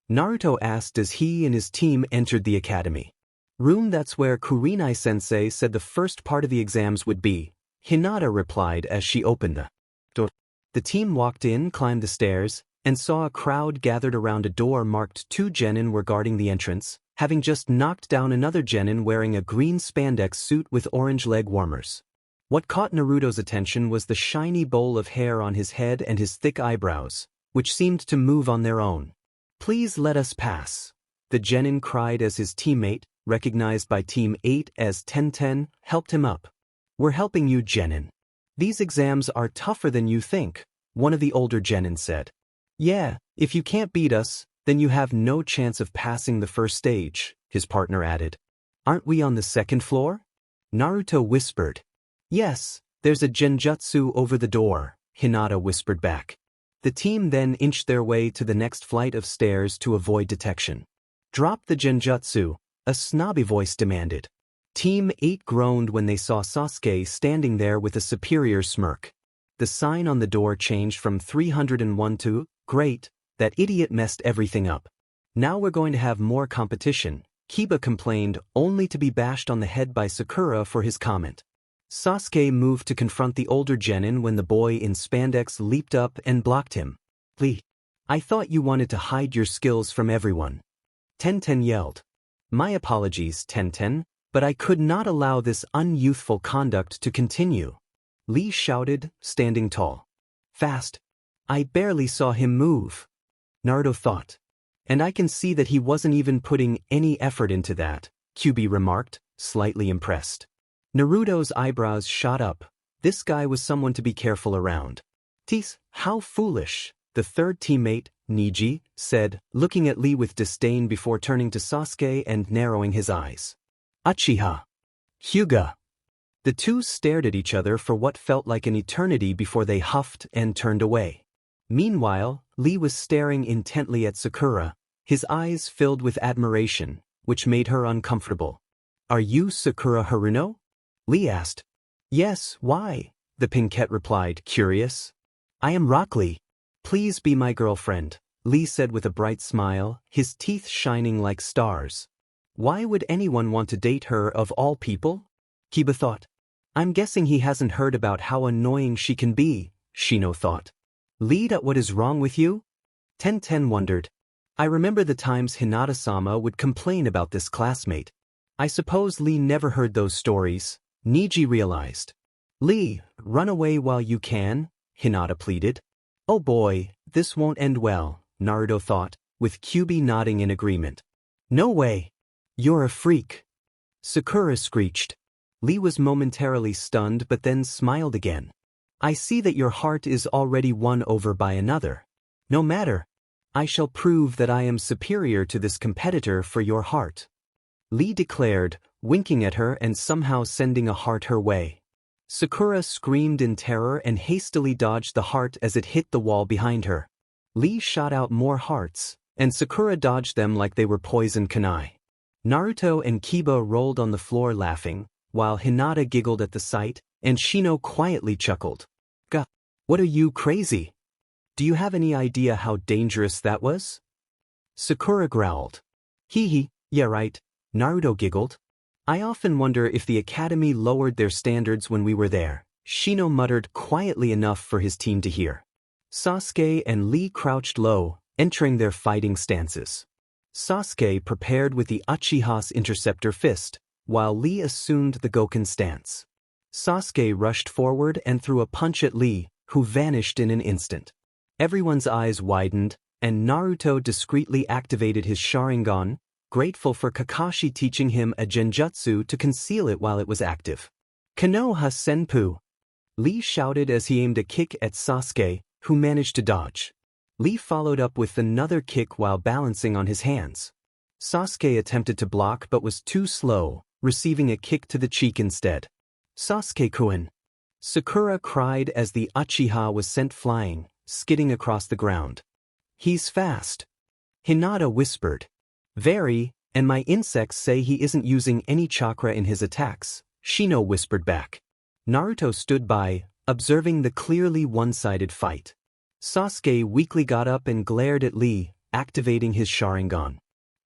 Naruto asked as he and his team entered the academy. Room, that's where Kurenai-sensei said the first part of the exams would be, Hinata replied as she opened the door. The team walked in, climbed the stairs, and saw a crowd gathered around a door marked 2 genin were guarding the entrance, having just knocked down another genin wearing a green spandex suit with orange leg warmers. What caught Naruto's attention was the shiny bowl of hair on his head and his thick eyebrows, which seemed to move on their own. Please let us pass, the genin cried as his teammate, recognized by Team 8 as Tenten, helped him up. We're helping you, genin. These exams are tougher than you think, one of the older genin said. Yeah, if you can't beat us, then you have no chance of passing the first stage, his partner added. Aren't we on the second floor? Naruto whispered. Yes, there's a genjutsu over the door, Hinata whispered back. The team then inched their way to the next flight of stairs to avoid detection. Drop the genjutsu, a snobby voice demanded. Team 8 groaned when they saw Sasuke standing there with a superior smirk. The sign on the door changed from 301 to, great, that idiot messed everything up. Now we're going to have more competition, Kiba complained, only to be bashed on the head by Sakura for his comment. Sasuke moved to confront the older genin when the boy in spandex leaped up and blocked him. Lee, I thought you wanted to hide your skills from everyone. Tenten yelled. My apologies, Tenten, but I could not allow this unyouthful conduct to continue. Lee shouted, standing tall. Fast. I barely saw him move. Naruto thought. And I can see that he wasn't even putting any effort into that, Kyubi remarked, slightly impressed. Naruto's eyebrows shot up. This guy was someone to be careful around. Tease, how foolish, the third teammate, Niji, said, looking at Lee with disdain before turning to Sasuke and narrowing his eyes. Uchiha. Hyuga. The two stared at each other for what felt like an eternity before they huffed and turned away. Meanwhile, Lee was staring intently at Sakura, his eyes filled with admiration, which made her uncomfortable. Are you Sakura Haruno? Lee asked. Yes, why? The Pinkette replied, curious. I am Rock Lee. Please be my girlfriend, Lee said with a bright smile, his teeth shining like stars. Why would anyone want to date her of all people? Kiba thought. I'm guessing he hasn't heard about how annoying she can be, Shino thought. Lee, what is wrong with you? Tenten wondered. I remember the times Hinata-sama would complain about this classmate. I suppose Lee never heard those stories, Niji realized. Lee, run away while you can, Hinata pleaded. Oh boy, this won't end well, Naruto thought, with Kyubi nodding in agreement. No way. You're a freak. Sakura screeched. Lee was momentarily stunned but then smiled again. I see that your heart is already won over by another. No matter. I shall prove that I am superior to this competitor for your heart. Lee declared, winking at her and somehow sending a heart her way. Sakura screamed in terror and hastily dodged the heart as it hit the wall behind her. Lee shot out more hearts, and Sakura dodged them like they were poison kunai. Naruto and Kiba rolled on the floor laughing, while Hinata giggled at the sight, and Shino quietly chuckled. Gah, what are you, crazy? Do you have any idea how dangerous that was? Sakura growled. Hee hee, yeah right, Naruto giggled. I often wonder if the academy lowered their standards when we were there, Shino muttered quietly enough for his team to hear. Sasuke and Lee crouched low, entering their fighting stances. Sasuke prepared with the Uchiha's interceptor fist, while Lee assumed the Goken stance. Sasuke rushed forward and threw a punch at Lee, who vanished in an instant. Everyone's eyes widened, and Naruto discreetly activated his Sharingan, grateful for Kakashi teaching him a genjutsu to conceal it while it was active. Konoha Senpu! Lee shouted as he aimed a kick at Sasuke, who managed to dodge. Lee followed up with another kick while balancing on his hands. Sasuke attempted to block but was too slow, receiving a kick to the cheek instead. Sasuke-kun! Sakura cried as the Uchiha was sent flying, skidding across the ground. He's fast. Hinata whispered. Very, and my insects say he isn't using any chakra in his attacks, Shino whispered back. Naruto stood by, observing the clearly one-sided fight. Sasuke weakly got up and glared at Lee, activating his Sharingan.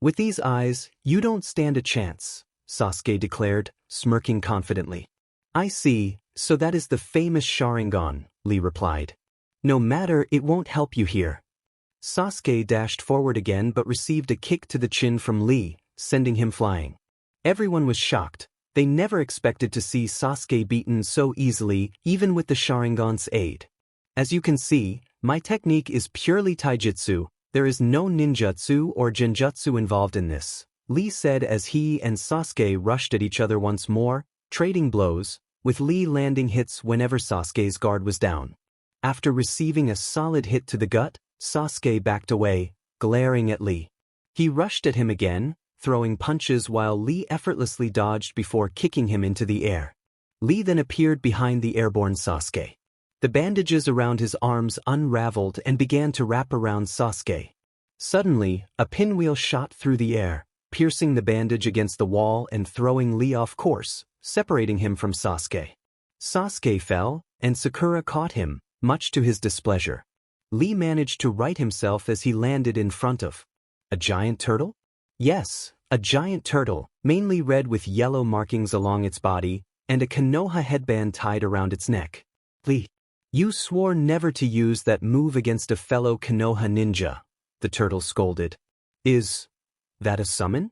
With these eyes, you don't stand a chance, Sasuke declared, smirking confidently. I see, so that is the famous Sharingan, Lee replied. No matter, it won't help you here. Sasuke dashed forward again but received a kick to the chin from Lee, sending him flying. Everyone was shocked. They never expected to see Sasuke beaten so easily, even with the Sharingan's aid. As you can see, my technique is purely taijutsu, there is no ninjutsu or genjutsu involved in this, Lee said as he and Sasuke rushed at each other once more, trading blows, with Lee landing hits whenever Sasuke's guard was down. After receiving a solid hit to the gut, Sasuke backed away, glaring at Lee. He rushed at him again, throwing punches while Lee effortlessly dodged before kicking him into the air. Lee then appeared behind the airborne Sasuke. The bandages around his arms unraveled and began to wrap around Sasuke. Suddenly, a pinwheel shot through the air, piercing the bandage against the wall and throwing Lee off course, separating him from Sasuke. Sasuke fell, and Sakura caught him, much to his displeasure. Lee managed to right himself as he landed in front of a giant turtle? Yes, a giant turtle, mainly red with yellow markings along its body, and a Konoha headband tied around its neck. Lee, you swore never to use that move against a fellow Konoha ninja, the turtle scolded. Is that a summon?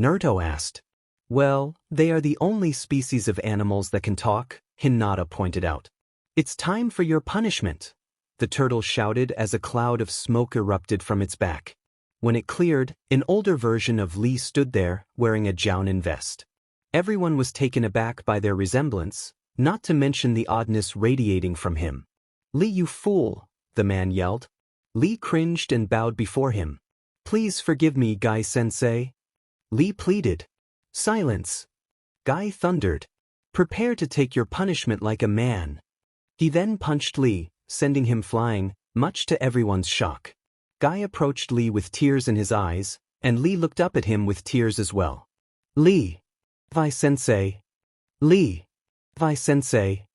Naruto asked. Well, they are the only species of animals that can talk, Hinata pointed out. It's time for your punishment, the turtle shouted as a cloud of smoke erupted from its back. When it cleared, an older version of Lee stood there, wearing a Jounin vest. Everyone was taken aback by their resemblance, not to mention the oddness radiating from him. Lee, you fool, the man yelled. Lee cringed and bowed before him. Please forgive me, Guy-sensei. Lee pleaded. Silence. Guy thundered. Prepare to take your punishment like a man. He then punched Lee, sending him flying, much to everyone's shock. Guy approached Lee with tears in his eyes, and Lee looked up at him with tears as well. Lee. Vi-sensei. Lee. Vi-sensei.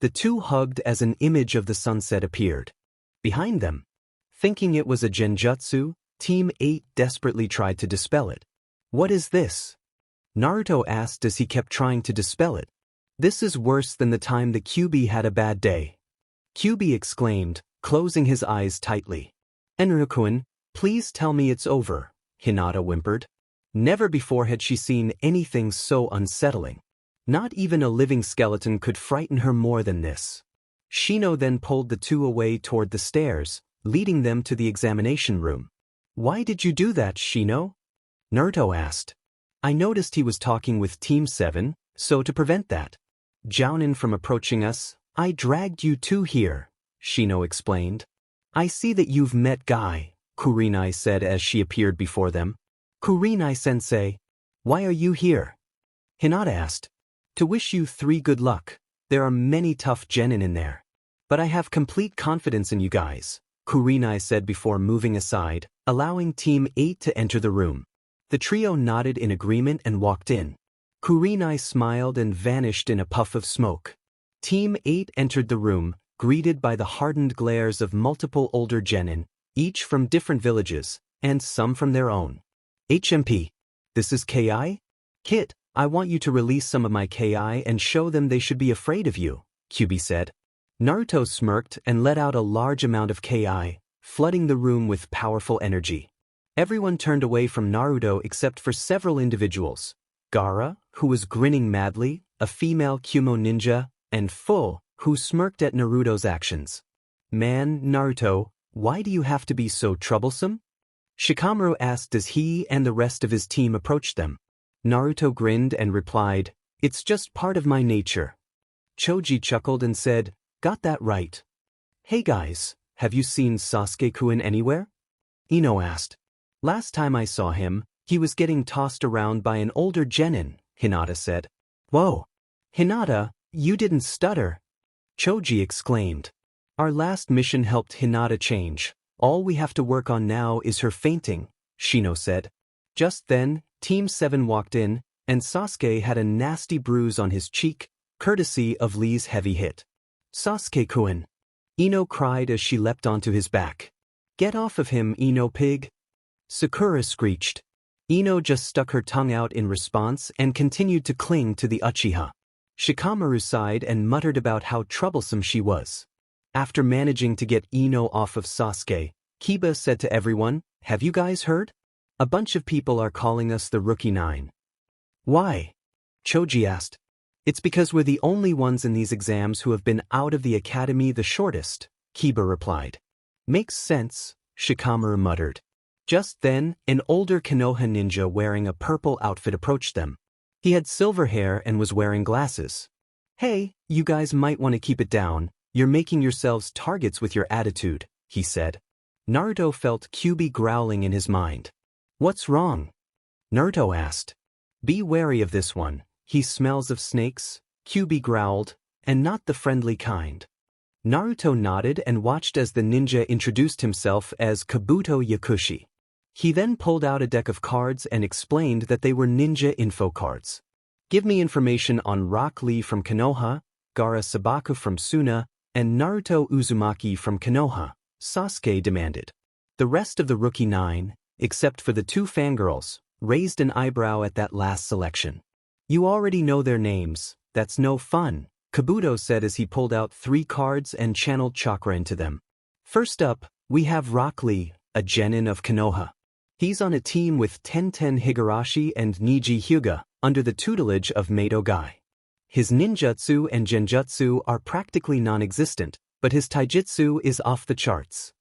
The two hugged as an image of the sunset appeared. Behind them. Thinking it was a genjutsu, Team 8 desperately tried to dispel it. What is this? Naruto asked as he kept trying to dispel it. This is worse than the time the Kyuubi had a bad day. Kyuubi exclaimed, closing his eyes tightly. Enryo-kun, please tell me it's over, Hinata whimpered. Never before had she seen anything so unsettling. Not even a living skeleton could frighten her more than this. Shino then pulled the two away toward the stairs, leading them to the examination room. Why did you do that, Shino? Naruto asked. I noticed he was talking with Team 7, so to prevent that Jounin from approaching us, I dragged you two here, Shino explained. I see that you've met Guy, Kurenai said as she appeared before them. Kurenai-sensei, why are you here? Hinata asked. To wish you 3 good luck. There are many tough genin in there. But I have complete confidence in you guys, Kurenai said before moving aside, allowing Team 8 to enter the room. The trio nodded in agreement and walked in. Kurenai smiled and vanished in a puff of smoke. Team 8 entered the room, greeted by the hardened glares of multiple older genin, each from different villages, and some from their own. HMP. This is KI? Kit, I want you to release some of my KI and show them they should be afraid of you, Kyuubi said. Naruto smirked and let out a large amount of KI, flooding the room with powerful energy. Everyone turned away from Naruto except for several individuals. Gaara, who was grinning madly, a female Kumo ninja, and Full, who smirked at Naruto's actions. Man, Naruto, why do you have to be so troublesome? Shikamaru asked as he and the rest of his team approached them. Naruto grinned and replied, "It's just part of my nature." Choji chuckled and said, "Got that right." "Hey guys, have you seen Sasuke-kun anywhere?" Ino asked. "Last time I saw him, he was getting tossed around by an older genin," Hinata said. "Whoa! Hinata, you didn't stutter!" Choji exclaimed. "Our last mission helped Hinata change. All we have to work on now is her fainting," Shino said. Just then, Team 7 walked in, and Sasuke had a nasty bruise on his cheek, courtesy of Lee's heavy hit. "Sasuke-kun!" Ino cried as she leapt onto his back. "Get off of him, Ino pig!" Sakura screeched. Ino just stuck her tongue out in response and continued to cling to the Uchiha. Shikamaru sighed and muttered about how troublesome she was. After managing to get Ino off of Sasuke, Kiba said to everyone, "Have you guys heard? A bunch of people are calling us the Rookie Nine." "Why?" Choji asked. "It's because we're the only ones in these exams who have been out of the academy the shortest," Kiba replied. "Makes sense," Shikamaru muttered. Just then, an older Konoha ninja wearing a purple outfit approached them. He had silver hair and was wearing glasses. "Hey, you guys might want to keep it down. You're making yourselves targets with your attitude," he said. Naruto felt Kyuubi growling in his mind. "What's wrong?" Naruto asked. "Be wary of this one. He smells of snakes," Kyuubi growled, "and not the friendly kind." Naruto nodded and watched as the ninja introduced himself as Kabuto Yakushi. He then pulled out a deck of cards and explained that they were ninja info cards. "Give me information on Rock Lee from Konoha, Gaara Sabaku from Suna, and Naruto Uzumaki from Konoha," Sasuke demanded. The rest of the Rookie Nine, except for the two fangirls, raised an eyebrow at that last selection. "You already know their names, that's no fun," Kabuto said as he pulled out 3 cards and channeled chakra into them. "First up, we have Rock Lee, a genin of Konoha. He's on a team with Tenten Higurashi and Niji Hyuga, under the tutelage of Mato Gai. His ninjutsu and genjutsu are practically non-existent, but his taijutsu is off the charts.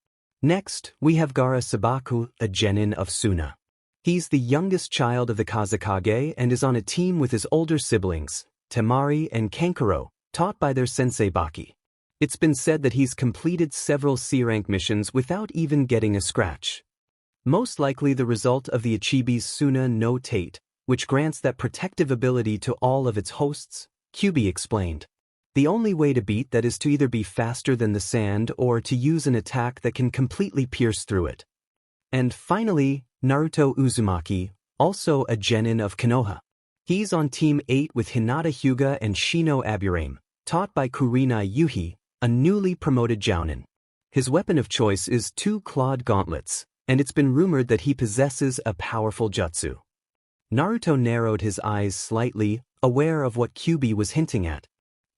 Next, we have Gaara Sabaku, a genin of Suna. He's the youngest child of the Kazekage and is on a team with his older siblings, Temari and Kankuro, taught by their sensei Baki. It's been said that he's completed several C-rank missions without even getting a scratch. Most likely the result of the Ichibi's Suna no Tate, which grants that protective ability to all of its hosts, Kyuubi explained. The only way to beat that is to either be faster than the sand or to use an attack that can completely pierce through it. And finally, Naruto Uzumaki, also a genin of Konoha. He's on Team 8 with Hinata Hyuga and Shino Aburame, taught by Kurenai Yuhi, a newly promoted jounin. His weapon of choice is 2 clawed gauntlets, and it's been rumored that he possesses a powerful jutsu. Naruto narrowed his eyes slightly, aware of what Kyuubi was hinting at.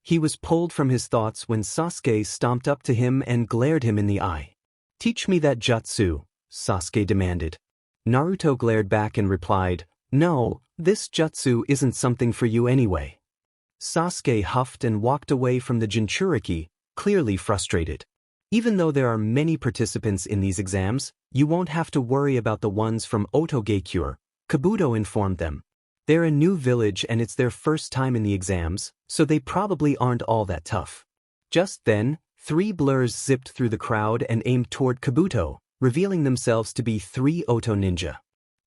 He was pulled from his thoughts when Sasuke stomped up to him and glared him in the eye. "Teach me that jutsu," Sasuke demanded. Naruto glared back and replied, "No, this jutsu isn't something for you anyway." Sasuke huffed and walked away from the Jinchuriki, clearly frustrated. "Even though there are many participants in these exams, you won't have to worry about the ones from Otogakure," Kabuto informed them. "They're a new village and it's their first time in the exams, so they probably aren't all that tough." Just then, 3 blurs zipped through the crowd and aimed toward Kabuto, revealing themselves to be 3 Oto ninja.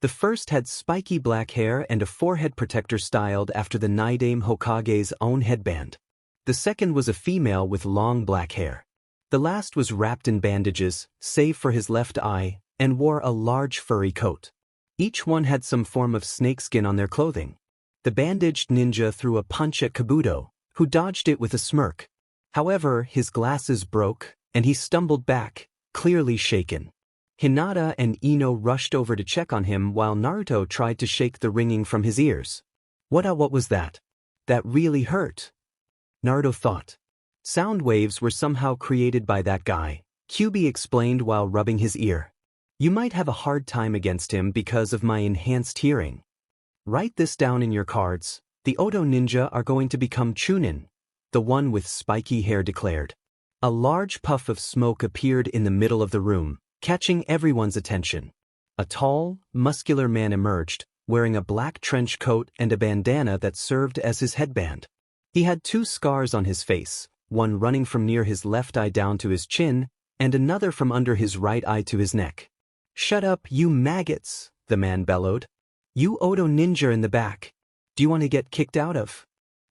The first had spiky black hair and a forehead protector styled after the Naidame Hokage's own headband. The second was a female with long black hair. The last was wrapped in bandages, save for his left eye, and wore a large furry coat. Each one had some form of snakeskin on their clothing. The bandaged ninja threw a punch at Kabuto, who dodged it with a smirk. However, his glasses broke, and he stumbled back, clearly shaken. Hinata and Ino rushed over to check on him while Naruto tried to shake the ringing from his ears. What was that? That really hurt," Naruto thought. Sound waves were somehow created by that guy, QB explained while rubbing his ear. You might have a hard time against him because of my enhanced hearing. Write this down in your cards. The Oto ninja are going to become Chunin, the one with spiky hair declared. A large puff of smoke appeared in the middle of the room, catching everyone's attention. A tall, muscular man emerged, wearing a black trench coat and a bandana that served as his headband. He had 2 scars on his face, one running from near his left eye down to his chin, and another from under his right eye to his neck. "Shut up, you maggots," the man bellowed. "You Oto ninja in the back. Do you want to get kicked out of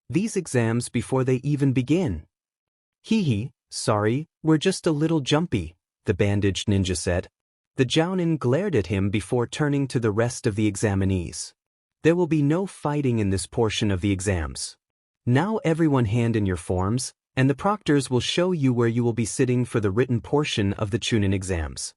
these exams before they even begin?" "Hee, sorry, we're just a little jumpy," the bandaged ninja said. The Jounin glared at him before turning to the rest of the examinees. "There will be no fighting in this portion of the exams. Now everyone hand in your forms, and the proctors will show you where you will be sitting for the written portion of the Chunin exams."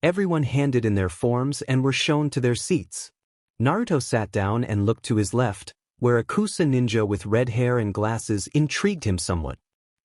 Everyone handed in their forms and were shown to their seats. Naruto sat down and looked to his left, where a Kusa ninja with red hair and glasses intrigued him somewhat.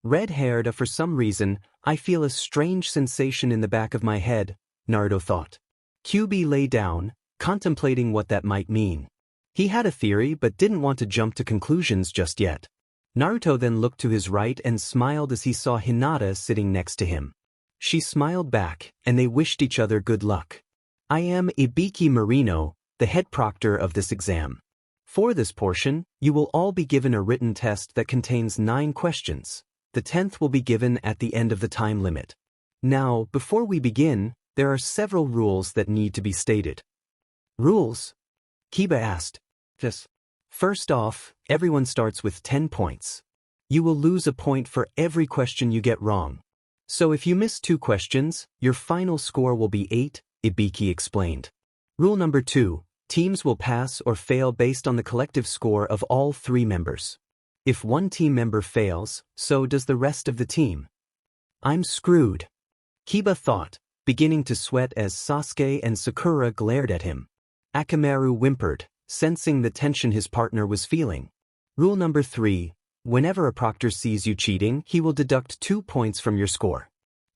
"Red-haired, for some reason, I feel a strange sensation in the back of my head," Naruto thought. QB lay down, contemplating what that might mean. He had a theory but didn't want to jump to conclusions just yet. Naruto then looked to his right and smiled as he saw Hinata sitting next to him. She smiled back, and they wished each other good luck. "I am Ibiki Marino, the head proctor of this exam. For this portion, you will all be given a written test that contains 9 questions. The 10th will be given at the end of the time limit. Now, before we begin, there are several rules that need to be stated." "Rules?" Kiba asked. "Yes. First off, everyone starts with 10 points. You will lose a point for every question you get wrong. So if you miss 2 questions, your final score will be 8, Ibiki explained. Rule number 2, teams will pass or fail based on the collective score of all 3 members. If one team member fails, so does the rest of the team. I'm screwed, Kiba thought, beginning to sweat as Sasuke and Sakura glared at him. Akamaru whimpered, sensing the tension his partner was feeling. Rule number 3, whenever a proctor sees you cheating, he will deduct 2 points from your score.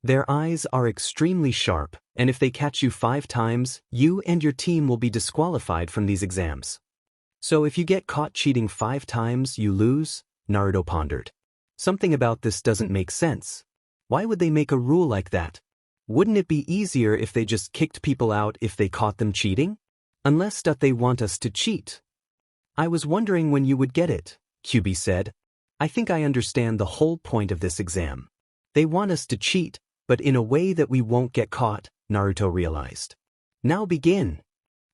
Their eyes are extremely sharp, and if they catch you 5 times, you and your team will be disqualified from these exams. So if you get caught cheating 5 times, you lose, Naruto pondered. Something about this doesn't make sense. Why would they make a rule like that? Wouldn't it be easier if they just kicked people out if they caught them cheating? Unless that they want us to cheat. I was wondering when you would get it, QB said. I think I understand the whole point of this exam. They want us to cheat, but in a way that we won't get caught, Naruto realized. Now begin,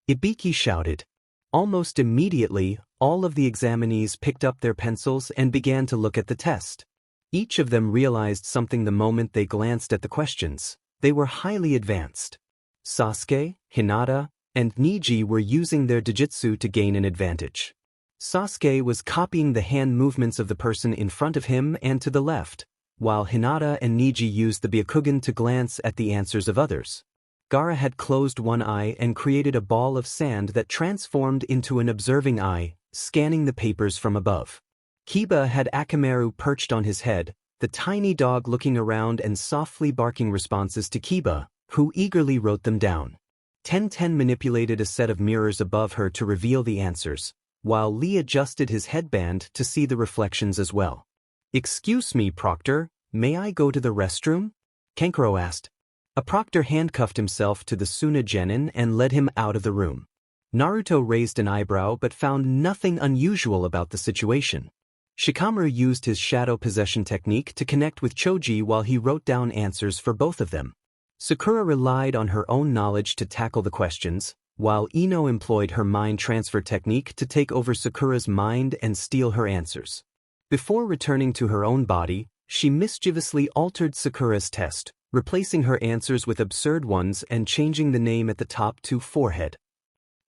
Ibiki shouted. Almost immediately, all of the examinees picked up their pencils and began to look at the test. Each of them realized something the moment they glanced at the questions. They were highly advanced. Sasuke, Hinata, and Niji were using their Jujutsu to gain an advantage. Sasuke was copying the hand movements of the person in front of him and to the left, while Hinata and Niji used the Byakugan to glance at the answers of others. Gaara had closed one eye and created a ball of sand that transformed into an observing eye, scanning the papers from above. Kiba had Akamaru perched on his head, the tiny dog looking around and softly barking responses to Kiba, who eagerly wrote them down. 10-10 manipulated a set of mirrors above her to reveal the answers, while Lee adjusted his headband to see the reflections as well. Excuse me, Proctor, may I go to the restroom? Kankuro asked. A proctor handcuffed himself to the Suna Genin and led him out of the room. Naruto raised an eyebrow but found nothing unusual about the situation. Shikamaru used his shadow possession technique to connect with Choji while he wrote down answers for both of them. Sakura relied on her own knowledge to tackle the questions, while Ino employed her mind transfer technique to take over Sakura's mind and steal her answers. Before returning to her own body, she mischievously altered Sakura's test, replacing her answers with absurd ones and changing the name at the top to Forehead.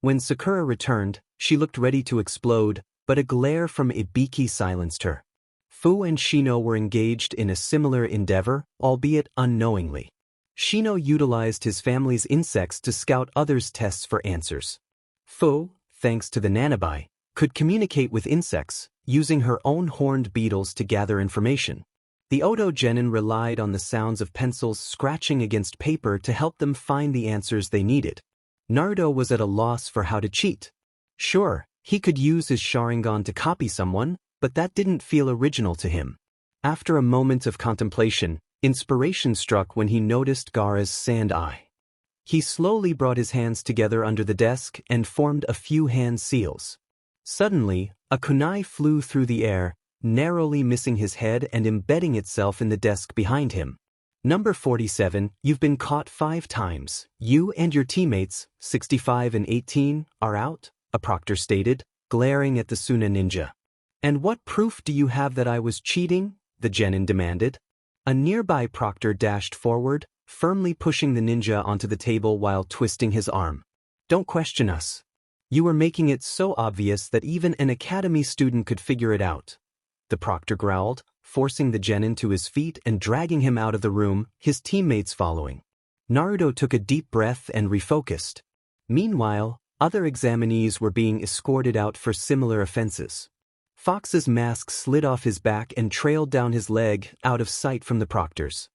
When Sakura returned, she looked ready to explode, but a glare from Ibiki silenced her. Fu and Shino were engaged in a similar endeavor, albeit unknowingly. Shino utilized his family's insects to scout others' tests for answers. Fu, thanks to the nanobi, could communicate with insects, using her own horned beetles to gather information. The Oto genin relied on the sounds of pencils scratching against paper to help them find the answers they needed. Naruto was at a loss for how to cheat. Sure, he could use his Sharingan to copy someone, but that didn't feel original to him. After a moment of contemplation, inspiration struck when he noticed Gaara's sand eye. He slowly brought his hands together under the desk and formed a few hand seals. Suddenly, a kunai flew through the air, narrowly missing his head and embedding itself in the desk behind him. Number 47, you've been caught 5 times. You and your teammates, 65 and 18, are out, a proctor stated, glaring at the Suna ninja. And what proof do you have that I was cheating? The genin demanded. A nearby proctor dashed forward, firmly pushing the ninja onto the table while twisting his arm. Don't question us. You were making it so obvious that even an academy student could figure it out. The proctor growled, forcing the genin to his feet and dragging him out of the room, his teammates following. Naruto took a deep breath and refocused. Meanwhile, other examinees were being escorted out for similar offenses. Fox's mask slid off his back and trailed down his leg, out of sight from the proctors.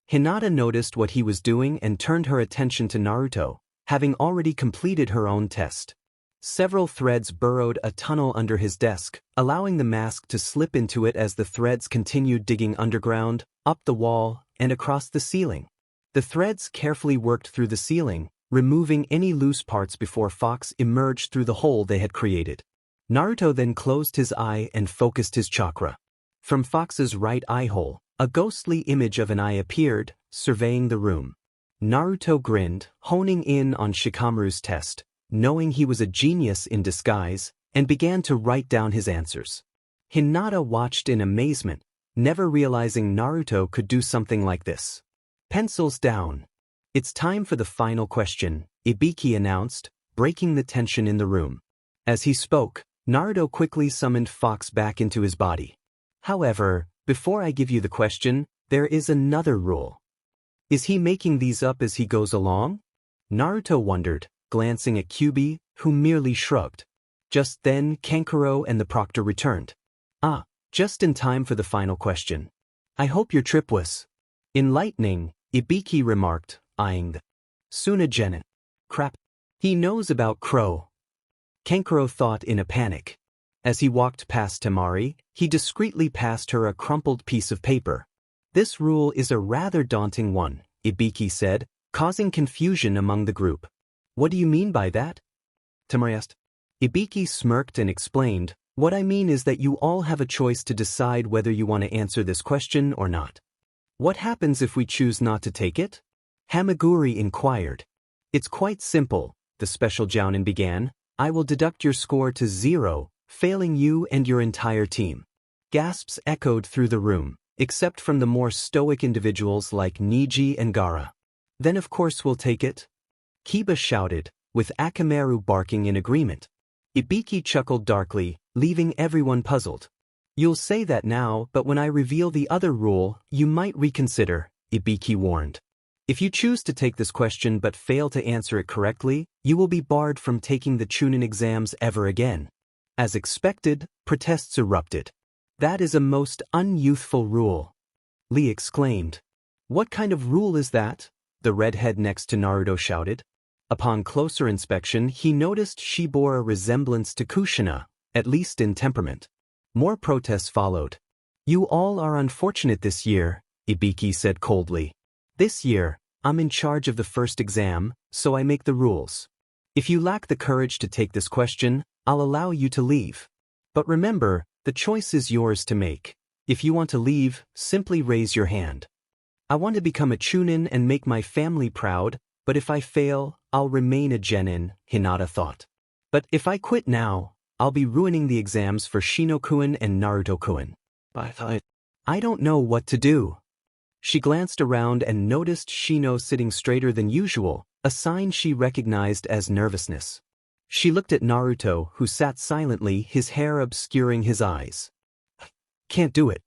Hinata noticed what he was doing and turned her attention to Naruto, having already completed her own test. Several threads burrowed a tunnel under his desk, allowing the mask to slip into it as the threads continued digging underground, up the wall, and across the ceiling. The threads carefully worked through the ceiling, removing any loose parts before Fox emerged through the hole they had created. Naruto then closed his eye and focused his chakra. From Fox's right eye hole, a ghostly image of an eye appeared, surveying the room. Naruto grinned, honing in on Shikamaru's test, knowing he was a genius in disguise, and began to write down his answers. Hinata watched in amazement, never realizing Naruto could do something like this. Pencils down. It's time for the final question, Ibiki announced, breaking the tension in the room. As he spoke, Naruto quickly summoned Fox back into his body. However, before I give you the question, there is another rule. Is he making these up as he goes along? Naruto wondered, glancing at Kyuubi, who merely shrugged. Just then, Kankuro and the proctor returned. Ah, just in time for the final question. I hope your trip was enlightening, Ibiki remarked, eyeing the Suna genin. Crap. He knows about Crow. Kankuro thought in a panic. As he walked past Temari, he discreetly passed her a crumpled piece of paper. This rule is a rather daunting one, Ibiki said, causing confusion among the group. What do you mean by that? Temari asked. Ibiki smirked and explained, what I mean is that you all have a choice to decide whether you want to answer this question or not. What happens if we choose not to take it? Hamaguri inquired. It's quite simple, the special jounin began. I will deduct your score to 0, failing you and your entire team. Gasps echoed through the room, except from the more stoic individuals like Niji and Gaara. Then of course we'll take it. Kiba shouted, with Akamaru barking in agreement. Ibiki chuckled darkly, leaving everyone puzzled. You'll say that now, but when I reveal the other rule, you might reconsider, Ibiki warned. If you choose to take this question but fail to answer it correctly, you will be barred from taking the Chunin exams ever again. As expected, protests erupted. That is a most unyouthful rule. Lee exclaimed. What kind of rule is that? The redhead next to Naruto shouted. Upon closer inspection, he noticed she bore a resemblance to Kushina, at least in temperament. More protests followed. You all are unfortunate this year, Ibiki said coldly. This year, I'm in charge of the first exam, so I make the rules. If you lack the courage to take this question, I'll allow you to leave. But remember, the choice is yours to make. If you want to leave, simply raise your hand. I want to become a Chunin and make my family proud, but if I fail, I'll remain a genin, Hinata thought. But if I quit now, I'll be ruining the exams for Shino-kun and Naruto-kun. I don't know what to do. She glanced around and noticed Shino sitting straighter than usual, a sign she recognized as nervousness. She looked at Naruto, who sat silently, his hair obscuring his eyes. Can't do it.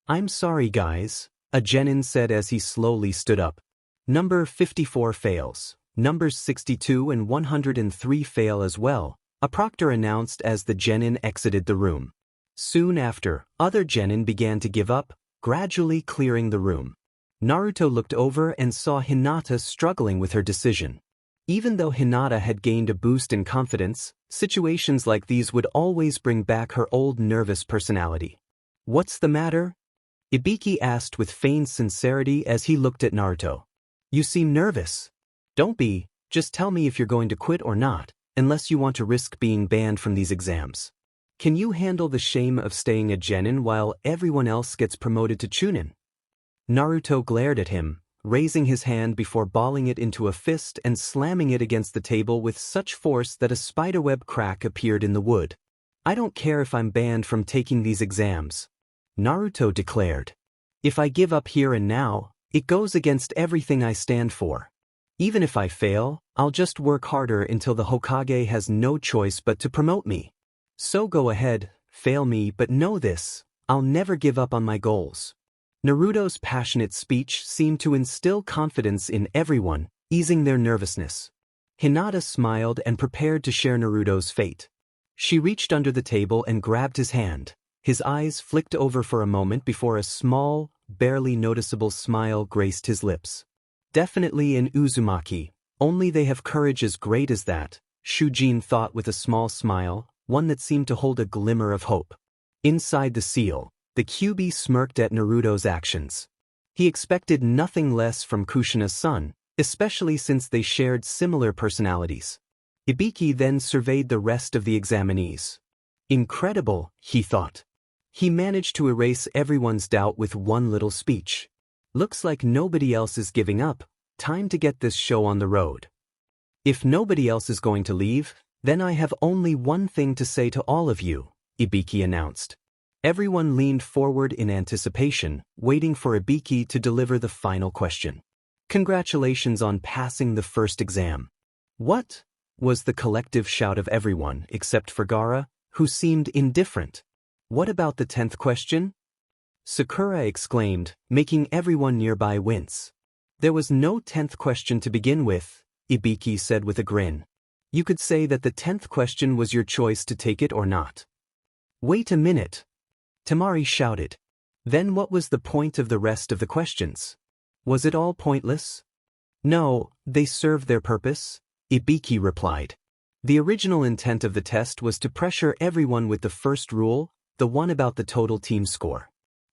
I'm sorry, guys, a genin said as he slowly stood up. Number 54 fails. Numbers 62 and 103 fail as well, a proctor announced as the genin exited the room. Soon after, other genin began to give up, gradually clearing the room. Naruto looked over and saw Hinata struggling with her decision. Even though Hinata had gained a boost in confidence, situations like these would always bring back her old nervous personality. "What's the matter?" Ibiki asked with feigned sincerity as he looked at Naruto. "You seem nervous." "Don't be, just tell me if you're going to quit or not, unless you want to risk being banned from these exams. Can you handle the shame of staying a genin while everyone else gets promoted to chunin?" Naruto glared at him, raising his hand before balling it into a fist and slamming it against the table with such force that a spiderweb crack appeared in the wood. "I don't care if I'm banned from taking these exams," Naruto declared. "If I give up here and now, it goes against everything I stand for. Even if I fail, I'll just work harder until the Hokage has no choice but to promote me. So go ahead, fail me, but know this, I'll never give up on my goals." Naruto's passionate speech seemed to instill confidence in everyone, easing their nervousness. Hinata smiled and prepared to share Naruto's fate. She reached under the table and grabbed his hand. His eyes flicked over for a moment before a small, barely noticeable smile graced his lips. "Definitely an Uzumaki, only they have courage as great as that," Shujin thought with a small smile, one that seemed to hold a glimmer of hope. Inside the seal, the Kyuubi smirked at Naruto's actions. He expected nothing less from Kushina's son, especially since they shared similar personalities. Ibiki then surveyed the rest of the examinees. Incredible, he thought. He managed to erase everyone's doubt with one little speech. Looks like nobody else is giving up, time to get this show on the road. If nobody else is going to leave, then I have only one thing to say to all of you, Ibiki announced. Everyone leaned forward in anticipation, waiting for Ibiki to deliver the final question. "Congratulations on passing the first exam." "What?" was the collective shout of everyone except for Gaara, who seemed indifferent. "What about the 10th question?" Sakura exclaimed, making everyone nearby wince. "There was no 10th question to begin with," Ibiki said with a grin. "You could say that the 10th question was your choice to take it or not." "Wait a minute," Temari shouted. "Then what was the point of the rest of the questions? Was it all pointless?" "No, they served their purpose," Ibiki replied. "The original intent of the test was to pressure everyone with the first rule, the one about the total team score.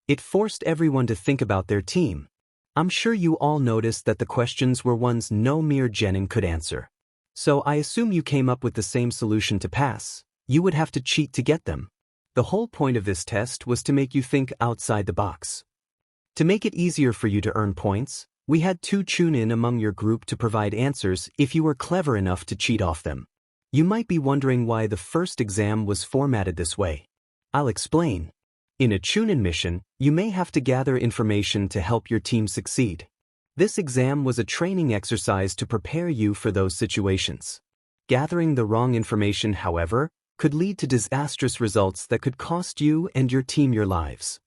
It forced everyone to think about their team. I'm sure you all noticed that the questions were ones no mere genin could answer. So I assume you came up with the same solution to pass. You would have to cheat to get them. The whole point of this test was to make you think outside the box. To make it easier for you to earn points, we had two chunin among your group to provide answers if you were clever enough to cheat off them. You might be wondering why the first exam was formatted this way. I'll explain. In a chunin mission, you may have to gather information to help your team succeed. This exam was a training exercise to prepare you for those situations. Gathering the wrong information, however, could lead to disastrous results that could cost you and your team your lives.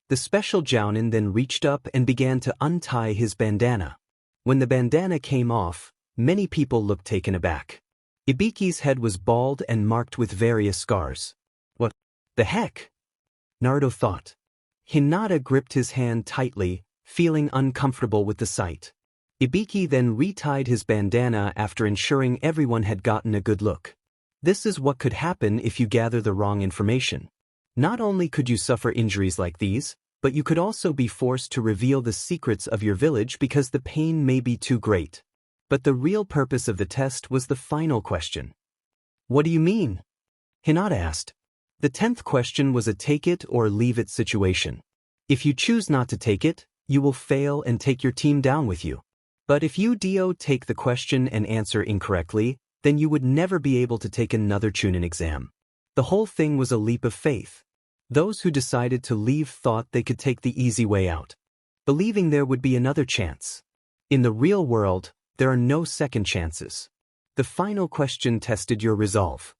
The special Jounin then reached up and began to untie his bandana. When the bandana came off, many people looked taken aback. Ibiki's head was bald and marked with various scars. "What the heck?" Naruto thought. Hinata gripped his hand tightly, feeling uncomfortable with the sight. Ibiki then retied his bandana after ensuring everyone had gotten a good look. This is what could happen if you gather the wrong information. Not only could you suffer injuries like these, but you could also be forced to reveal the secrets of your village because the pain may be too great. But the real purpose of the test was the final question. "What do you mean?" Hinata asked. The 10th question was a take it or leave it situation. If you choose not to take it, you will fail and take your team down with you. But if you take the question and answer incorrectly, then you would never be able to take another chunin exam. The whole thing was a leap of faith. Those who decided to leave thought they could take the easy way out, believing there would be another chance. In the real world, there are no second chances. The final question tested your resolve.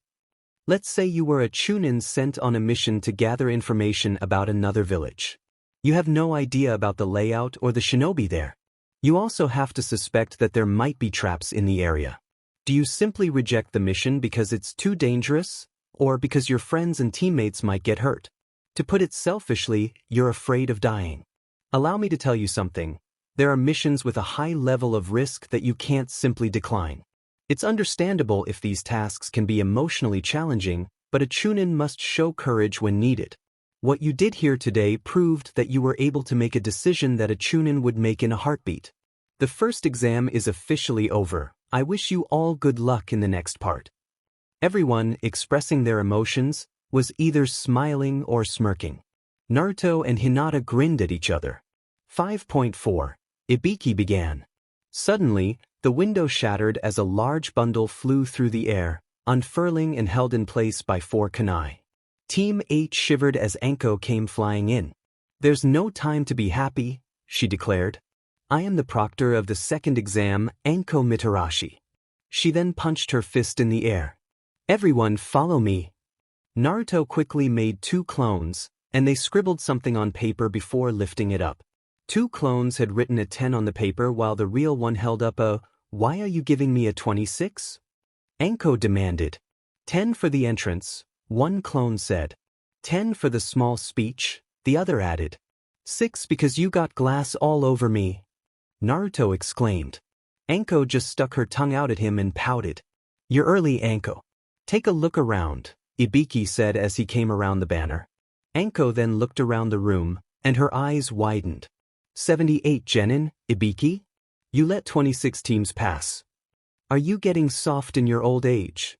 Let's say you were a chunin sent on a mission to gather information about another village. You have no idea about the layout or the shinobi there. You also have to suspect that there might be traps in the area. Do you simply reject the mission because it's too dangerous, or because your friends and teammates might get hurt? To put it selfishly, you're afraid of dying. Allow me to tell you something. There are missions with a high level of risk that you can't simply decline. It's understandable if these tasks can be emotionally challenging, but a chunin must show courage when needed. What you did here today proved that you were able to make a decision that a chunin would make in a heartbeat. The first exam is officially over. I wish you all good luck in the next part. Everyone, expressing their emotions, was either smiling or smirking. Naruto and Hinata grinned at each other. 5.4. Ibiki began. Suddenly, the window shattered as a large bundle flew through the air, unfurling and held in place by 4 kunai. Team 8 shivered as Anko came flying in. "There's no time to be happy," she declared. "I am the proctor of the second exam, Anko Mitarashi." She then punched her fist in the air. "Everyone follow me." Naruto quickly made 2 clones, and they scribbled something on paper before lifting it up. 2 clones had written a 10 on the paper while the real one held up a, "Why are you giving me a 26? Anko demanded. 10 for the entrance, one clone said. 10 for the small speech, the other added. 6 because you got glass all over me, Naruto exclaimed. Anko just stuck her tongue out at him and pouted. "You're early, Anko. Take a look around," Ibiki said as he came around the banner. Anko then looked around the room, and her eyes widened. 78 genin, Ibiki? You let 26 teams pass. Are you getting soft in your old age?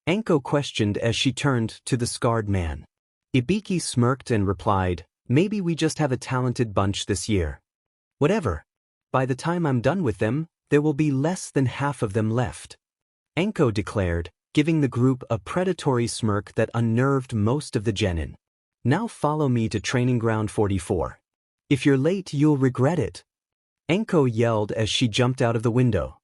Anko questioned as she turned to the scarred man. Ibiki smirked and replied, "Maybe we just have a talented bunch this year. Whatever. By the time I'm done with them, there will be less than half of them left," Anko declared, giving the group a predatory smirk that unnerved most of the genin. "Now follow me to Training Ground 44. If you're late, you'll regret it," Anko yelled as she jumped out of the window.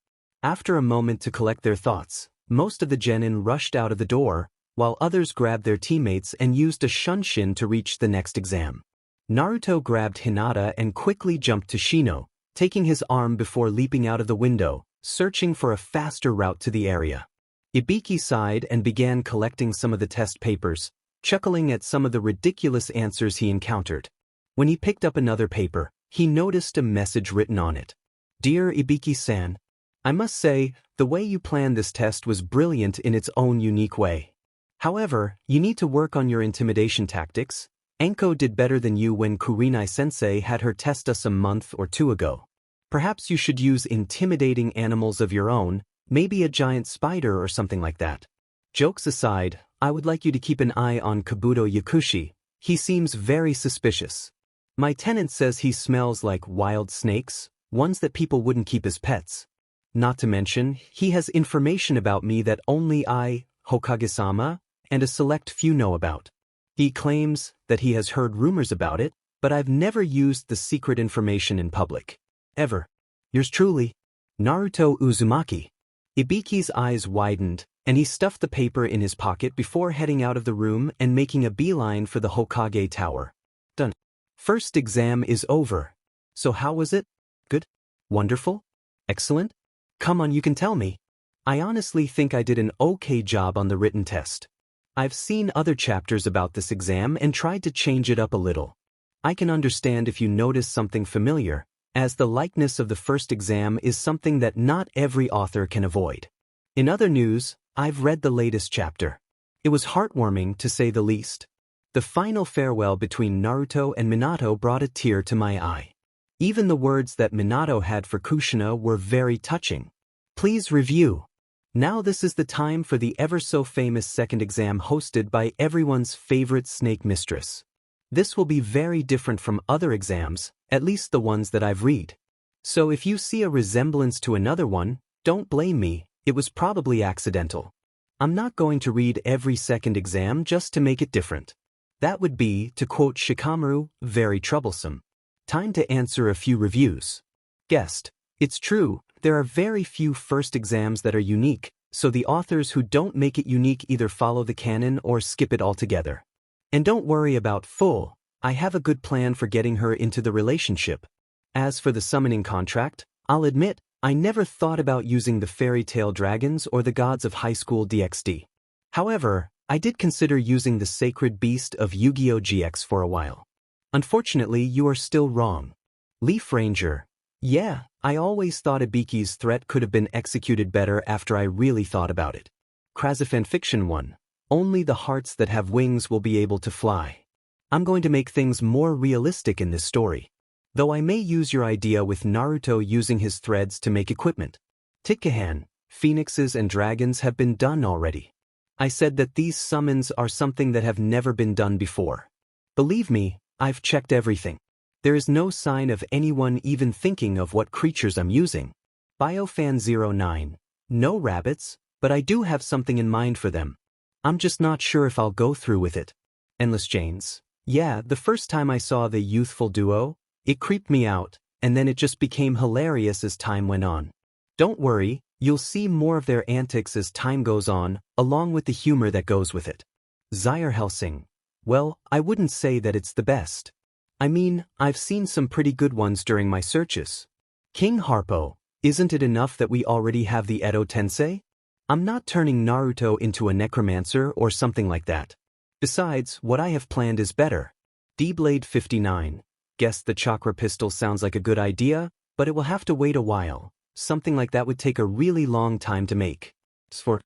After a moment to collect their thoughts, most of the genin rushed out of the door, while others grabbed their teammates and used a shunshin to reach the next exam. Naruto grabbed Hinata and quickly jumped to Shino, taking his arm before leaping out of the window, searching for a faster route to the area. Ibiki sighed and began collecting some of the test papers, chuckling at some of the ridiculous answers he encountered. When he picked up another paper, he noticed a message written on it. "Dear Ibiki-san, I must say, the way you planned this test was brilliant in its own unique way. However, you need to work on your intimidation tactics. Anko did better than you when Kurenai-sensei had her test us a month or 2 ago. Perhaps you should use intimidating animals of your own, maybe a giant spider or something like that. Jokes aside, I would like you to keep an eye on Kabuto Yakushi. He seems very suspicious. My tenant says he smells like wild snakes, ones that people wouldn't keep as pets. Not to mention, he has information about me that only I, Hokage-sama, and a select few know about. He claims that he has heard rumors about it, but I've never used the secret information in public. Ever. Yours truly, Naruto Uzumaki." Ibiki's eyes widened, and he stuffed the paper in his pocket before heading out of the room and making a beeline for the Hokage Tower. Done. First exam is over. So how was it? Good? Wonderful? Excellent? Come on, you can tell me. I honestly think I did an okay job on the written test. I've seen other chapters about this exam and tried to change it up a little. I can understand if you notice something familiar, as the likeness of the first exam is something that not every author can avoid. In other news, I've read the latest chapter. It was heartwarming to say the least. The final farewell between Naruto and Minato brought a tear to my eye. Even the words that Minato had for Kushina were very touching. Please review. Now this is the time for the ever-so-famous second exam hosted by everyone's favorite snake mistress. This will be very different from other exams, at least the ones that I've read. So if you see a resemblance to another one, don't blame me, it was probably accidental. I'm not going to read every second exam just to make it different. That would be, to quote Shikamaru, very troublesome. Time to answer a few reviews. Guest. It's true, there are very few first exams that are unique, so the authors who don't make it unique either follow the canon or skip it altogether. And don't worry about full, I have a good plan for getting her into the relationship. As for the summoning contract, I'll admit, I never thought about using the fairy tale dragons or the gods of high school DxD. However, I did consider using the Sacred Beast of Yu-Gi-Oh! GX for a while. Unfortunately, you are still wrong. Leaf Ranger. Yeah, I always thought Ibiki's threat could have been executed better after I really thought about it. Fanfiction 1. Only the hearts that have wings will be able to fly. I'm going to make things more realistic in this story. Though I may use your idea with Naruto using his threads to make equipment. Titkahan, phoenixes and dragons have been done already. I said that these summons are something that have never been done before. Believe me, I've checked everything. There is no sign of anyone even thinking of what creatures I'm using. Biofan09. No rabbits, but I do have something in mind for them. I'm just not sure if I'll go through with it. Endless Chains. Yeah, the first time I saw the youthful duo, it creeped me out, and then it just became hilarious as time went on. Don't worry, you'll see more of their antics as time goes on, along with the humor that goes with it. Zaire Helsing. Well, I wouldn't say that it's the best. I mean, I've seen some pretty good ones during my searches. King Harpo. Isn't it enough that we already have the Edo Tensei? I'm not turning Naruto into a necromancer or something like that. Besides, what I have planned is better. D-Blade 59. Guess the chakra pistol sounds like a good idea, but it will have to wait a while. Something like that would take a really long time to make. As for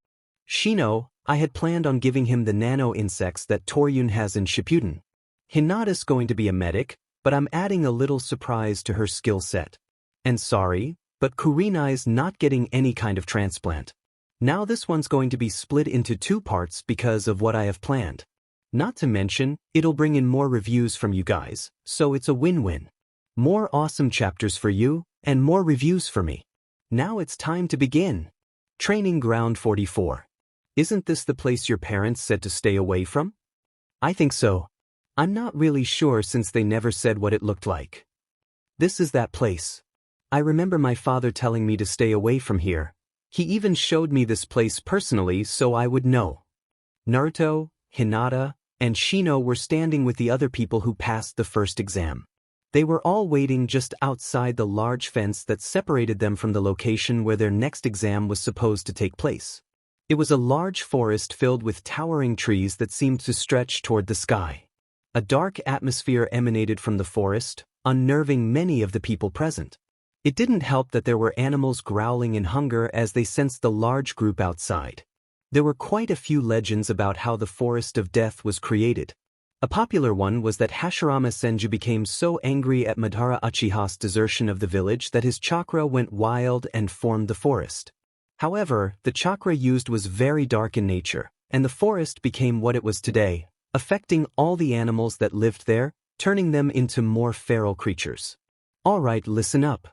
Shino, I had planned on giving him the nano insects that Toryun has in Shippuden. Hinata's going to be a medic, but I'm adding a little surprise to her skill set. And sorry, but Kurenai's not getting any kind of transplant. Now this one's going to be split into 2 parts because of what I have planned. Not to mention, it'll bring in more reviews from you guys, so it's a win-win. More awesome chapters for you, and more reviews for me. Now it's time to begin. Training Ground 44. Isn't this the place your parents said to stay away from? I think so. I'm not really sure since they never said what it looked like. This is that place. I remember my father telling me to stay away from here. He even showed me this place personally so I would know. Naruto, Hinata, and Shino were standing with the other people who passed the first exam. They were all waiting just outside the large fence that separated them from the location where their next exam was supposed to take place. It was a large forest filled with towering trees that seemed to stretch toward the sky. A dark atmosphere emanated from the forest, unnerving many of the people present. It didn't help that there were animals growling in hunger as they sensed the large group outside. There were quite a few legends about how the Forest of Death was created. A popular one was that Hashirama Senju became so angry at Madara Uchiha's desertion of the village that his chakra went wild and formed the forest. However, the chakra used was very dark in nature, and the forest became what it was today, affecting all the animals that lived there, turning them into more feral creatures. Alright, listen up.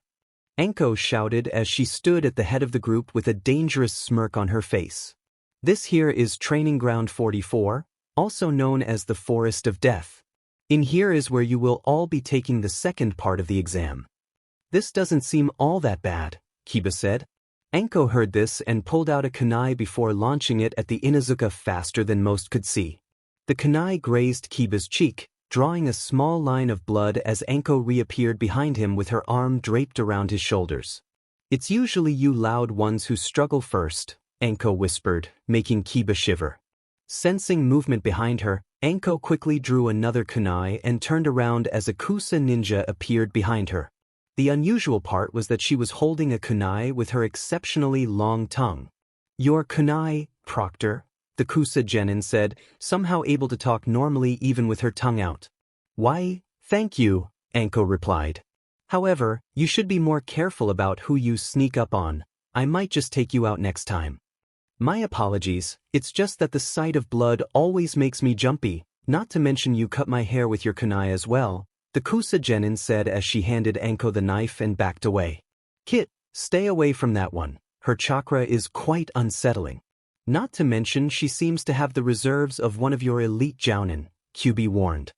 Anko shouted as she stood at the head of the group with a dangerous smirk on her face. This here is Training Ground 44, also known as the Forest of Death. In here is where you will all be taking the second part of the exam. This doesn't seem all that bad, Kiba said. Anko heard this and pulled out a kunai before launching it at the Inuzuka faster than most could see. The kunai grazed Kiba's cheek, drawing a small line of blood as Anko reappeared behind him with her arm draped around his shoulders. It's usually you loud ones who struggle first, Anko whispered, making Kiba shiver. Sensing movement behind her, Anko quickly drew another kunai and turned around as a Kusa ninja appeared behind her. The unusual part was that she was holding a kunai with her exceptionally long tongue. Your kunai, Proctor, the Kusa genin said, somehow able to talk normally even with her tongue out. Why, thank you, Anko replied. However, you should be more careful about who you sneak up on. I might just take you out next time. My apologies, it's just that the sight of blood always makes me jumpy, not to mention you cut my hair with your kunai as well, the Kusa genin said as she handed Anko the knife and backed away. Kit, stay away from that one, her chakra is quite unsettling. Not to mention she seems to have the reserves of one of your elite jounin, QB warned.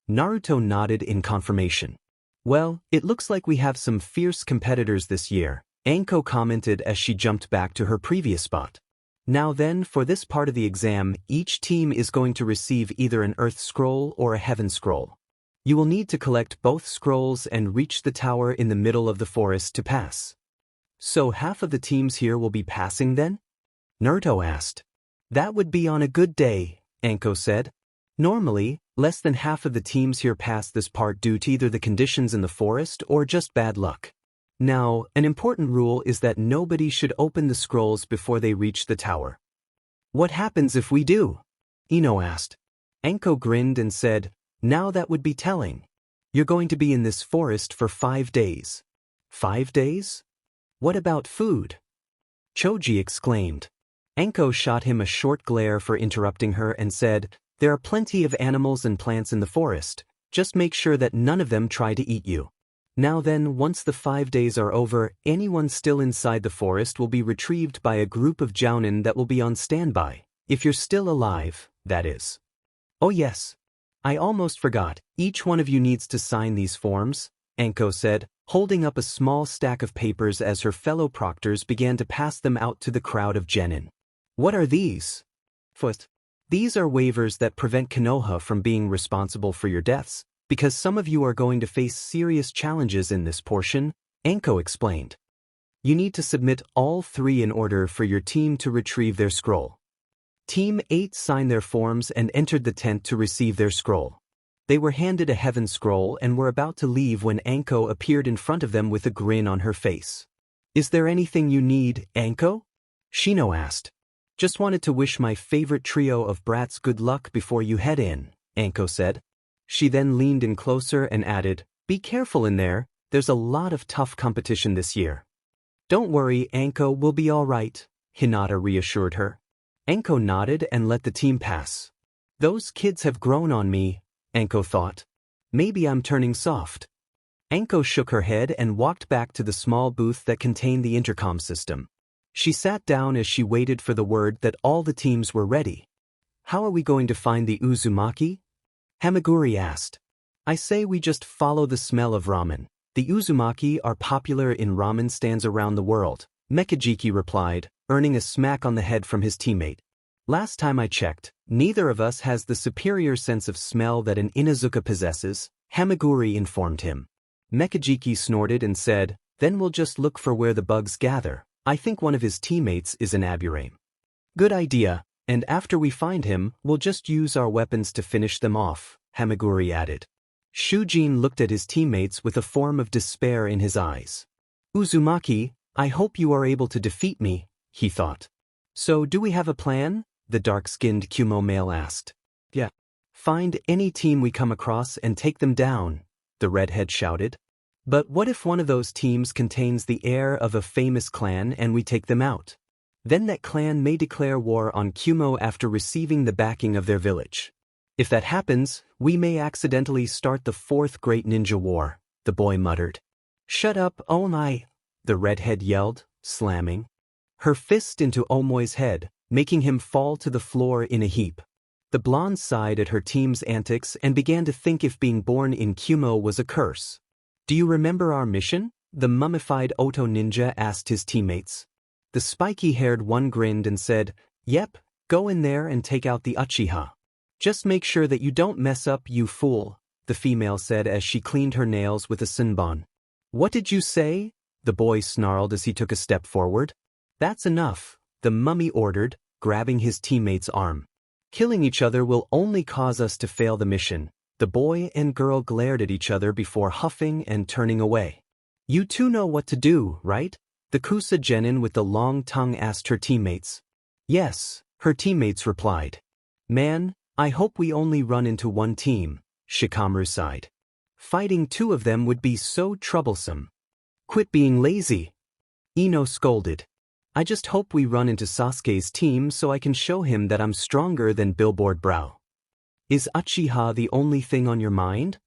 Naruto nodded in confirmation. Well, it looks like we have some fierce competitors this year, Anko commented as she jumped back to her previous spot. Now then, for this part of the exam, each team is going to receive either an Earth Scroll or a Heaven Scroll. You will need to collect both scrolls and reach the tower in the middle of the forest to pass. So half of the teams here will be passing then? Naruto asked. That would be on a good day, Anko said. Normally, less than half of the teams here pass this part due to either the conditions in the forest or just bad luck. Now, an important rule is that nobody should open the scrolls before they reach the tower. What happens if we do? Ino asked. Anko grinned and said, now that would be telling. You're going to be in this forest for 5 days. 5 days? What about food? Choji exclaimed. Anko shot him a short glare for interrupting her and said, there are plenty of animals and plants in the forest, just make sure that none of them try to eat you. Now then, once the 5 days are over, anyone still inside the forest will be retrieved by a group of jounin that will be on standby, if you're still alive, that is. Oh yes. I almost forgot, each one of you needs to sign these forms, Anko said, holding up a small stack of papers as her fellow proctors began to pass them out to the crowd of genin. What are these? First, these are waivers that prevent Konoha from being responsible for your deaths, because some of you are going to face serious challenges in this portion, Anko explained. You need to submit all 3 in order for your team to retrieve their scroll. Team 8 signed their forms and entered the tent to receive their scroll. They were handed a heaven scroll and were about to leave when Anko appeared in front of them with a grin on her face. Is there anything you need, Anko? Shino asked. Just wanted to wish my favorite trio of brats good luck before you head in, Anko said. She then leaned in closer and added, be careful in there, there's a lot of tough competition this year. Don't worry, Anko, we'll be all right, Hinata reassured her. Anko nodded and let the team pass. Those kids have grown on me, Anko thought. Maybe I'm turning soft. Anko shook her head and walked back to the small booth that contained the intercom system. She sat down as she waited for the word that all the teams were ready. How are we going to find the Uzumaki? Hamaguri asked. I say we just follow the smell of ramen. The Uzumaki are popular in ramen stands around the world, Mekajiki replied, earning a smack on the head from his teammate. Last time I checked, neither of us has the superior sense of smell that an Inazuka possesses, Hamaguri informed him. Mekajiki snorted and said, then we'll just look for where the bugs gather. I think one of his teammates is an Aburame. Good idea, and after we find him, we'll just use our weapons to finish them off, Hamaguri added. Shujin looked at his teammates with a form of despair in his eyes. Uzumaki, I hope you are able to defeat me, he thought. So do we have a plan? The dark-skinned Kumo male asked. Yeah. Find any team we come across and take them down, the redhead shouted. But what if one of those teams contains the heir of a famous clan and we take them out? Then that clan may declare war on Kumo after receiving the backing of their village. If that happens, we may accidentally start the 4th Great Ninja War, the boy muttered. Shut up, Omai, the redhead yelled, slamming her fist into Omoi's head, making him fall to the floor in a heap. The blonde sighed at her team's antics and began to think if being born in Kumo was a curse. Do you remember our mission? The mummified Oto ninja asked his teammates. The spiky-haired one grinned and said, yep, go in there and take out the Uchiha. Just make sure that you don't mess up, you fool, the female said as she cleaned her nails with a sunbon. What did you say? The boy snarled as he took a step forward. That's enough, the mummy ordered, grabbing his teammate's arm. Killing each other will only cause us to fail the mission. The boy and girl glared at each other before huffing and turning away. You two know what to do, right? The Kusa genin with the long tongue asked her teammates. Yes, her teammates replied. Man, I hope we only run into one team, Shikamaru sighed. Fighting 2 of them would be so troublesome. Quit being lazy. Ino scolded. I just hope we run into Sasuke's team so I can show him that I'm stronger than Billboard Brow. Is Uchiha the only thing on your mind?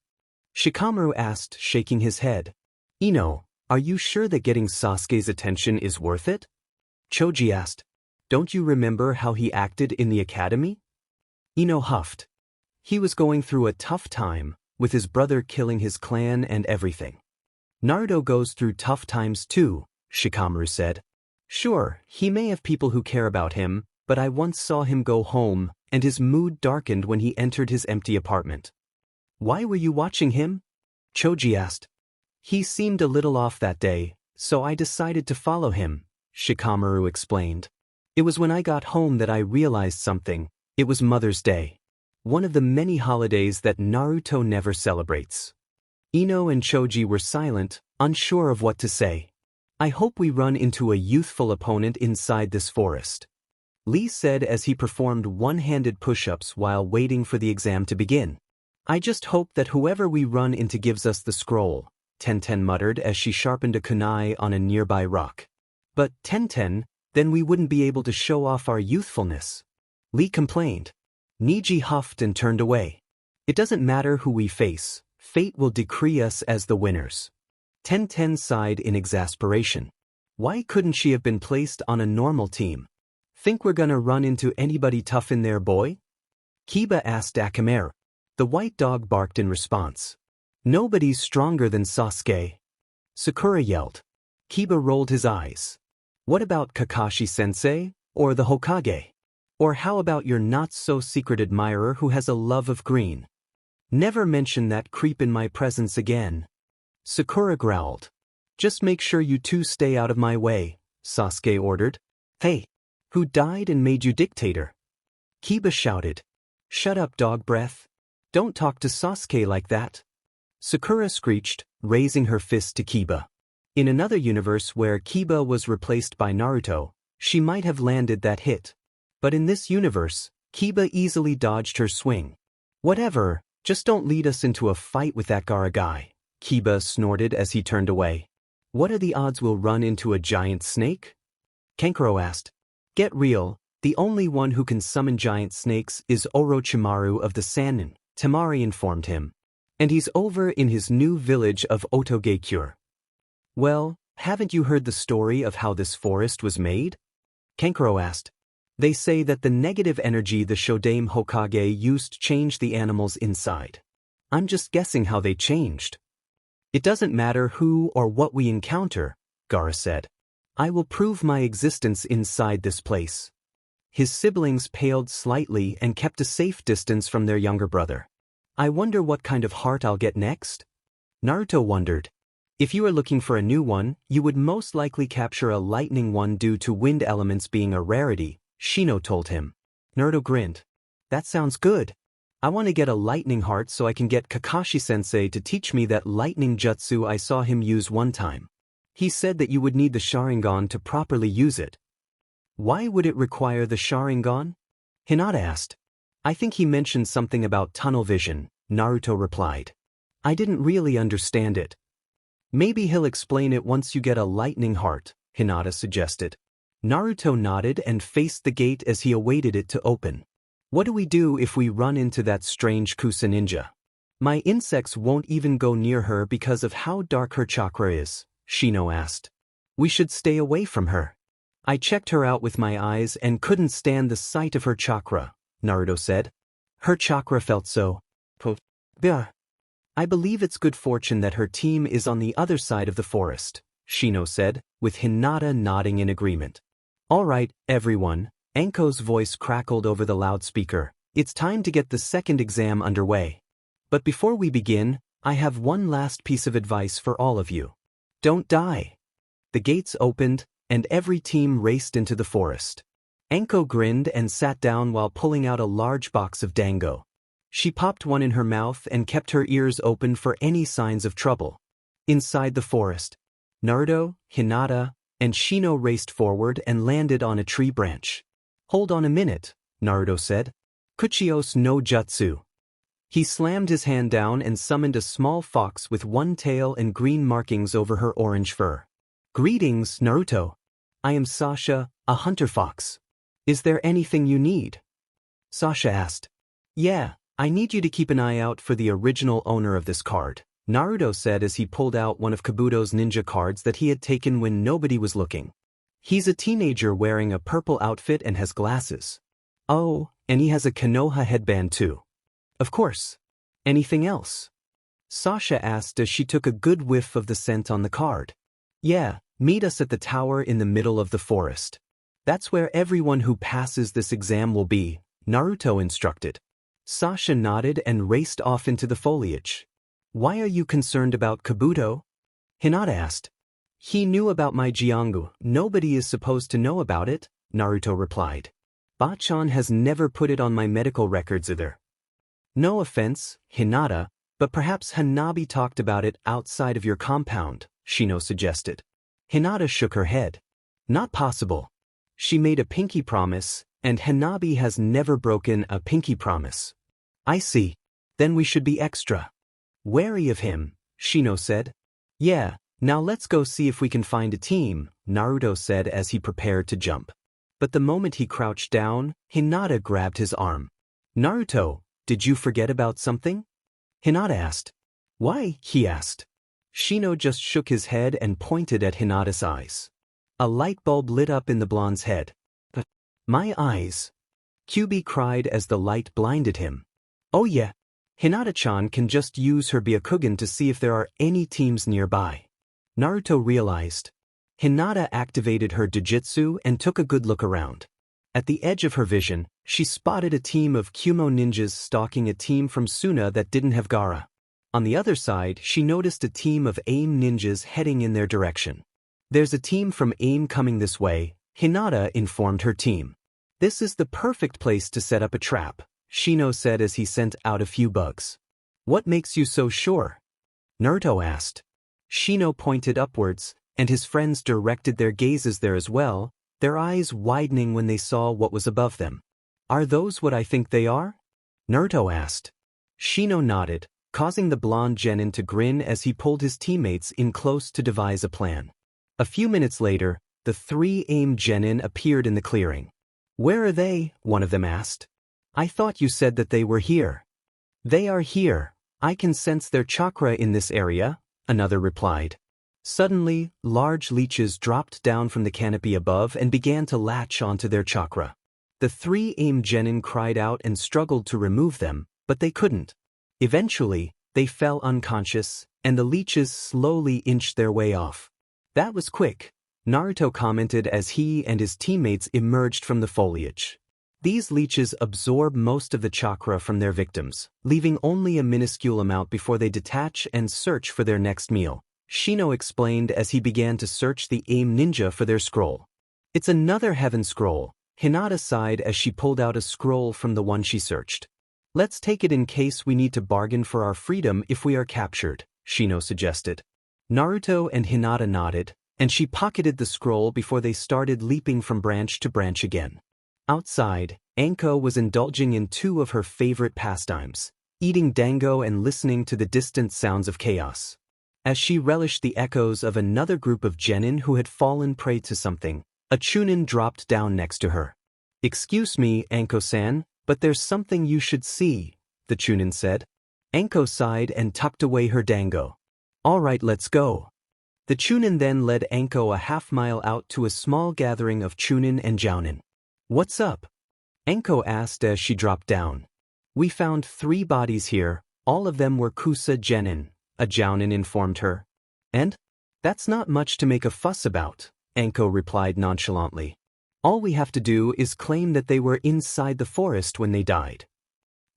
Shikamaru asked, shaking his head. Ino, are you sure that getting Sasuke's attention is worth it? Choji asked. Don't you remember how he acted in the academy? Ino huffed. He was going through a tough time, with his brother killing his clan and everything. Naruto goes through tough times too, Shikamaru said. Sure, he may have people who care about him, but I once saw him go home, and his mood darkened when he entered his empty apartment. Why were you watching him? Choji asked. He seemed a little off that day, so I decided to follow him, Shikamaru explained. It was when I got home that I realized something. It was Mother's Day. One of the many holidays that Naruto never celebrates. Ino and Choji were silent, unsure of what to say. I hope we run into a youthful opponent inside this forest. Lee said as he performed one-handed push-ups while waiting for the exam to begin. I just hope that whoever we run into gives us the scroll, Tenten muttered as she sharpened a kunai on a nearby rock. But, Tenten, then we wouldn't be able to show off our youthfulness. Lee complained. Niji huffed and turned away. It doesn't matter who we face, fate will decree us as the winners. Tenten sighed in exasperation. Why couldn't she have been placed on a normal team? Think we're gonna run into anybody tough in there, boy? Kiba asked Akamaru. The white dog barked in response. Nobody's stronger than Sasuke. Sakura yelled. Kiba rolled his eyes. What about Kakashi-sensei, or the Hokage? Or how about your not-so-secret admirer who has a love of green? Never mention that creep in my presence again. Sakura growled. Just make sure you two stay out of my way, Sasuke ordered. Hey, who died and made you dictator? Kiba shouted. Shut up, dog breath. Don't talk to Sasuke like that. Sakura screeched, raising her fist to Kiba. In another universe where Kiba was replaced by Naruto, she might have landed that hit. But in this universe, Kiba easily dodged her swing. Whatever, just don't lead us into a fight with that Gaara guy, Kiba snorted as he turned away. What are the odds we'll run into a giant snake? Kankuro asked. Get real, the only one who can summon giant snakes is Orochimaru of the Sannin, Temari informed him. And he's over in his new village of Otogekure. Well, haven't you heard the story of how this forest was made? Kankuro asked. They say that the negative energy the Shodaime Hokage used changed the animals inside. I'm just guessing how they changed. It doesn't matter who or what we encounter, Gaara said. I will prove my existence inside this place. His siblings paled slightly and kept a safe distance from their younger brother. I wonder what kind of heart I'll get next? Naruto wondered. If you are looking for a new one, you would most likely capture a lightning one due to wind elements being a rarity, Shino told him. Naruto grinned. That sounds good. I want to get a lightning heart so I can get Kakashi-sensei to teach me that lightning jutsu I saw him use one time. He said that you would need the Sharingan to properly use it. Why would it require the Sharingan? Hinata asked. I think he mentioned something about tunnel vision, Naruto replied. I didn't really understand it. Maybe he'll explain it once you get a lightning heart, Hinata suggested. Naruto nodded and faced the gate as he awaited it to open. What do we do if we run into that strange Kusa ninja? My insects won't even go near her because of how dark her chakra is, Shino asked. We should stay away from her. I checked her out with my eyes and couldn't stand the sight of her chakra, Naruto said. Her chakra felt so... I believe it's good fortune that her team is on the other side of the forest, Shino said, with Hinata nodding in agreement. All right, everyone, Anko's voice crackled over the loudspeaker. It's time to get the second exam underway. But before we begin, I have one last piece of advice for all of you. Don't die. The gates opened, and every team raced into the forest. Anko grinned and sat down while pulling out a large box of dango. She popped one in her mouth and kept her ears open for any signs of trouble. Inside the forest, Naruto, Hinata, and Shino raced forward and landed on a tree branch. Hold on a minute, Naruto said. Kuchios no Jutsu. He slammed his hand down and summoned a small fox with one tail and green markings over her orange fur. Greetings, Naruto. I am Sasha, a hunter fox. Is there anything you need? Sasha asked. Yeah, I need you to keep an eye out for the original owner of this card, Naruto said as he pulled out one of Kabuto's ninja cards that he had taken when nobody was looking. He's a teenager wearing a purple outfit and has glasses. Oh, and he has a Konoha headband too. Of course. Anything else? Sasha asked as she took a good whiff of the scent on the card. Yeah, meet us at the tower in the middle of the forest. That's where everyone who passes this exam will be, Naruto instructed. Sasha nodded and raced off into the foliage. Why are you concerned about Kabuto? Hinata asked. He knew about my Jiongu. Nobody is supposed to know about it, Naruto replied. Bachan has never put it on my medical records either. No offense, Hinata, but perhaps Hanabi talked about it outside of your compound, Shino suggested. Hinata shook her head. Not possible. She made a pinky promise, and Hanabi has never broken a pinky promise. I see. Then we should be extra wary of him, Shino said. Yeah, now let's go see if we can find a team, Naruto said as he prepared to jump. But the moment he crouched down, Hinata grabbed his arm. Naruto, did you forget about something? Hinata asked. Why? He asked. Shino just shook his head and pointed at Hinata's eyes. A light bulb lit up in the blonde's head. My eyes! Kyubi cried as the light blinded him. Oh yeah, Hinata-chan can just use her Byakugan to see if there are any teams nearby. Naruto realized. Hinata activated her Jujutsu and took a good look around. At the edge of her vision, she spotted a team of Kumo ninjas stalking a team from Suna that didn't have Gaara. On the other side, she noticed a team of AIM ninjas heading in their direction. There's a team from AIM coming this way, Hinata informed her team. This is the perfect place to set up a trap, Shino said as he sent out a few bugs. What makes you so sure? Naruto asked. Shino pointed upwards, and his friends directed their gazes there as well, their eyes widening when they saw what was above them. Are those what I think they are? Naruto asked. Shino nodded, causing the blonde genin to grin as he pulled his teammates in close to devise a plan. A few minutes later, the 3 AIM genin appeared in the clearing. Where are they? One of them asked. I thought you said that they were here. They are here. I can sense their chakra in this area, another replied. Suddenly, large leeches dropped down from the canopy above and began to latch onto their chakra. The 3 AIM genin cried out and struggled to remove them, but they couldn't. Eventually, they fell unconscious, and the leeches slowly inched their way off. That was quick, Naruto commented as he and his teammates emerged from the foliage. These leeches absorb most of the chakra from their victims, leaving only a minuscule amount before they detach and search for their next meal, Shino explained as he began to search the AIM ninja for their scroll. It's another heaven scroll, Hinata sighed as she pulled out a scroll from the one she searched. Let's take it in case we need to bargain for our freedom if we are captured, Shino suggested. Naruto and Hinata nodded, and she pocketed the scroll before they started leaping from branch to branch again. Outside, Anko was indulging in 2 of her favorite pastimes, eating dango and listening to the distant sounds of chaos. As she relished the echoes of another group of genin who had fallen prey to something, a chunin dropped down next to her. Excuse me, Anko-san, but there's something you should see, the chunin said. Anko sighed and tucked away her dango. All right, let's go. The chunin then led Anko a half-mile out to a small gathering of chunin and jounin. What's up? Anko asked as she dropped down. We found 3 bodies here, all of them were Kusa genin, a jounin informed her. And? That's not much to make a fuss about, Anko replied nonchalantly. All we have to do is claim that they were inside the forest when they died.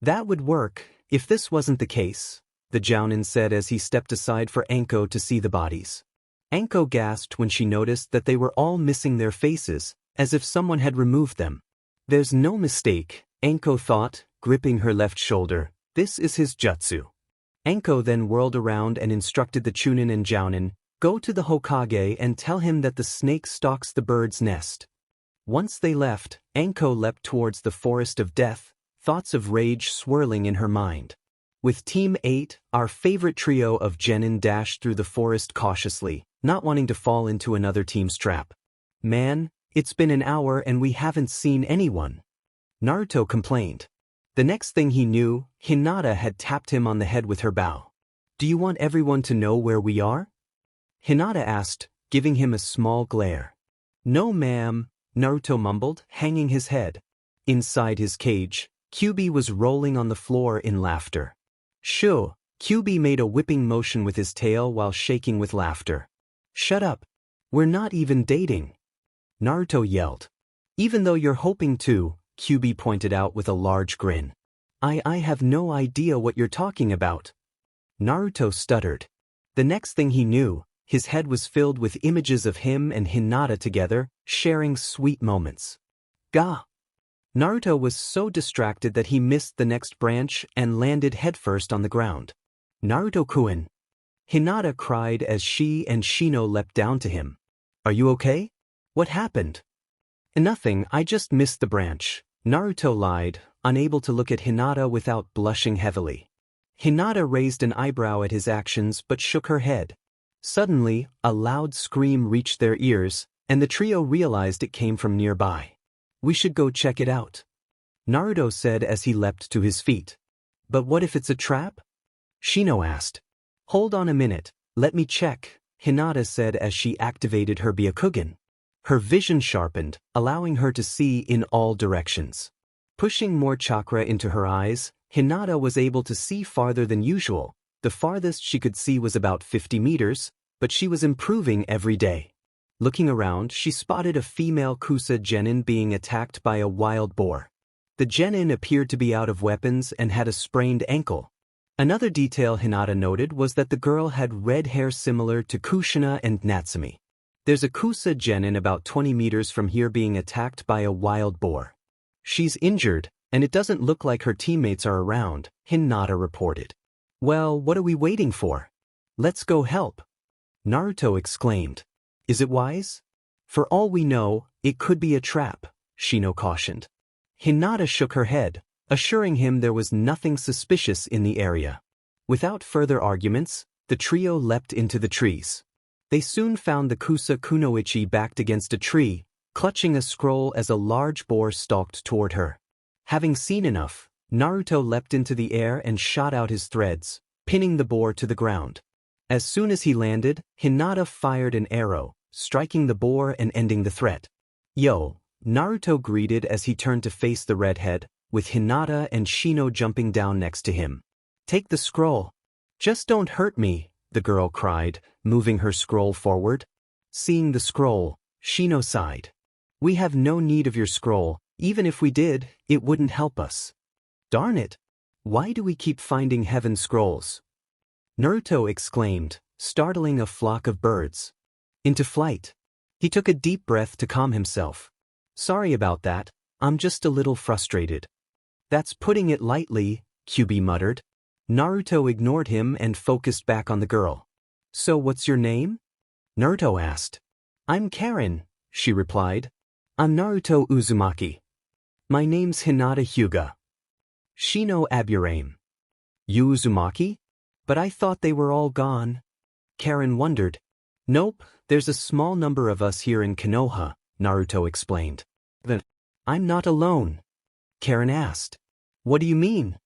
That would work, if this wasn't the case, the jounin said as he stepped aside for Anko to see the bodies. Anko gasped when she noticed that they were all missing their faces, as if someone had removed them. There's no mistake, Anko thought, gripping her left shoulder. This is his jutsu. Anko then whirled around and instructed the chunin and jounin, go to the Hokage and tell him that the snake stalks the bird's nest. Once they left, Anko leapt towards the forest of death, thoughts of rage swirling in her mind. With Team 8, our favorite trio of genin dashed through the forest cautiously, not wanting to fall into another team's trap. Man, it's been an hour and we haven't seen anyone, Naruto complained. The next thing he knew, Hinata had tapped him on the head with her bow. Do you want everyone to know where we are? Hinata asked, giving him a small glare. No ma'am, Naruto mumbled, hanging his head. Inside his cage, Kyubi was rolling on the floor in laughter. Shoo, Kyubi made a whipping motion with his tail while shaking with laughter. Shut up. We're not even dating, Naruto yelled. Even though you're hoping to, Kyubi pointed out with a large grin. I have no idea what you're talking about. Naruto stuttered. The next thing he knew, his head was filled with images of him and Hinata together, sharing sweet moments. Gah! Naruto was so distracted that he missed the next branch and landed headfirst on the ground. Naruto-kun! Hinata cried as she and Shino leapt down to him. Are you okay? What happened? Nothing, I just missed the branch, Naruto lied, unable to look at Hinata without blushing heavily. Hinata raised an eyebrow at his actions but shook her head. Suddenly, a loud scream reached their ears, and the trio realized it came from nearby. We should go check it out, Naruto said as he leapt to his feet. But what if it's a trap? Shino asked. Hold on a minute, let me check, Hinata said as she activated her Byakugan. Her vision sharpened, allowing her to see in all directions. Pushing more chakra into her eyes, Hinata was able to see farther than usual. The farthest she could see was about 50 meters, but she was improving every day. Looking around, she spotted a female Kusa genin being attacked by a wild boar. The genin appeared to be out of weapons and had a sprained ankle. Another detail Hinata noted was that the girl had red hair similar to Kushina and Natsumi. There's a Kusa genin about 20 meters from here being attacked by a wild boar. She's injured, and it doesn't look like her teammates are around, Hinata reported. Well, what are we waiting for? Let's go help, Naruto exclaimed. Is it wise? For all we know, it could be a trap, Shino cautioned. Hinata shook her head, assuring him there was nothing suspicious in the area. Without further arguments, the trio leapt into the trees. They soon found the Kusa Kunoichi backed against a tree, clutching a scroll as a large boar stalked toward her. Having seen enough, Naruto leapt into the air and shot out his threads, pinning the boar to the ground. As soon as he landed, Hinata fired an arrow, striking the boar and ending the threat. Yo, Naruto greeted as he turned to face the redhead, with Hinata and Shino jumping down next to him. Take the scroll. Just don't hurt me, the girl cried, moving her scroll forward. Seeing the scroll, Shino sighed. We have no need of your scroll, even if we did, it wouldn't help us. Darn it! Why do we keep finding heaven scrolls? Naruto exclaimed, startling a flock of birds into flight. He took a deep breath to calm himself. Sorry about that, I'm just a little frustrated. That's putting it lightly, Kyubi muttered. Naruto ignored him and focused back on the girl. So what's your name? Naruto asked. I'm Karen, she replied. I'm Naruto Uzumaki. My name's Hinata Hyuga. Shino Aburame. You Uzumaki? But I thought they were all gone. Karen wondered. Nope, there's a small number of us here in Konoha, Naruto explained. Then, I'm not alone. Karen asked. What do you mean?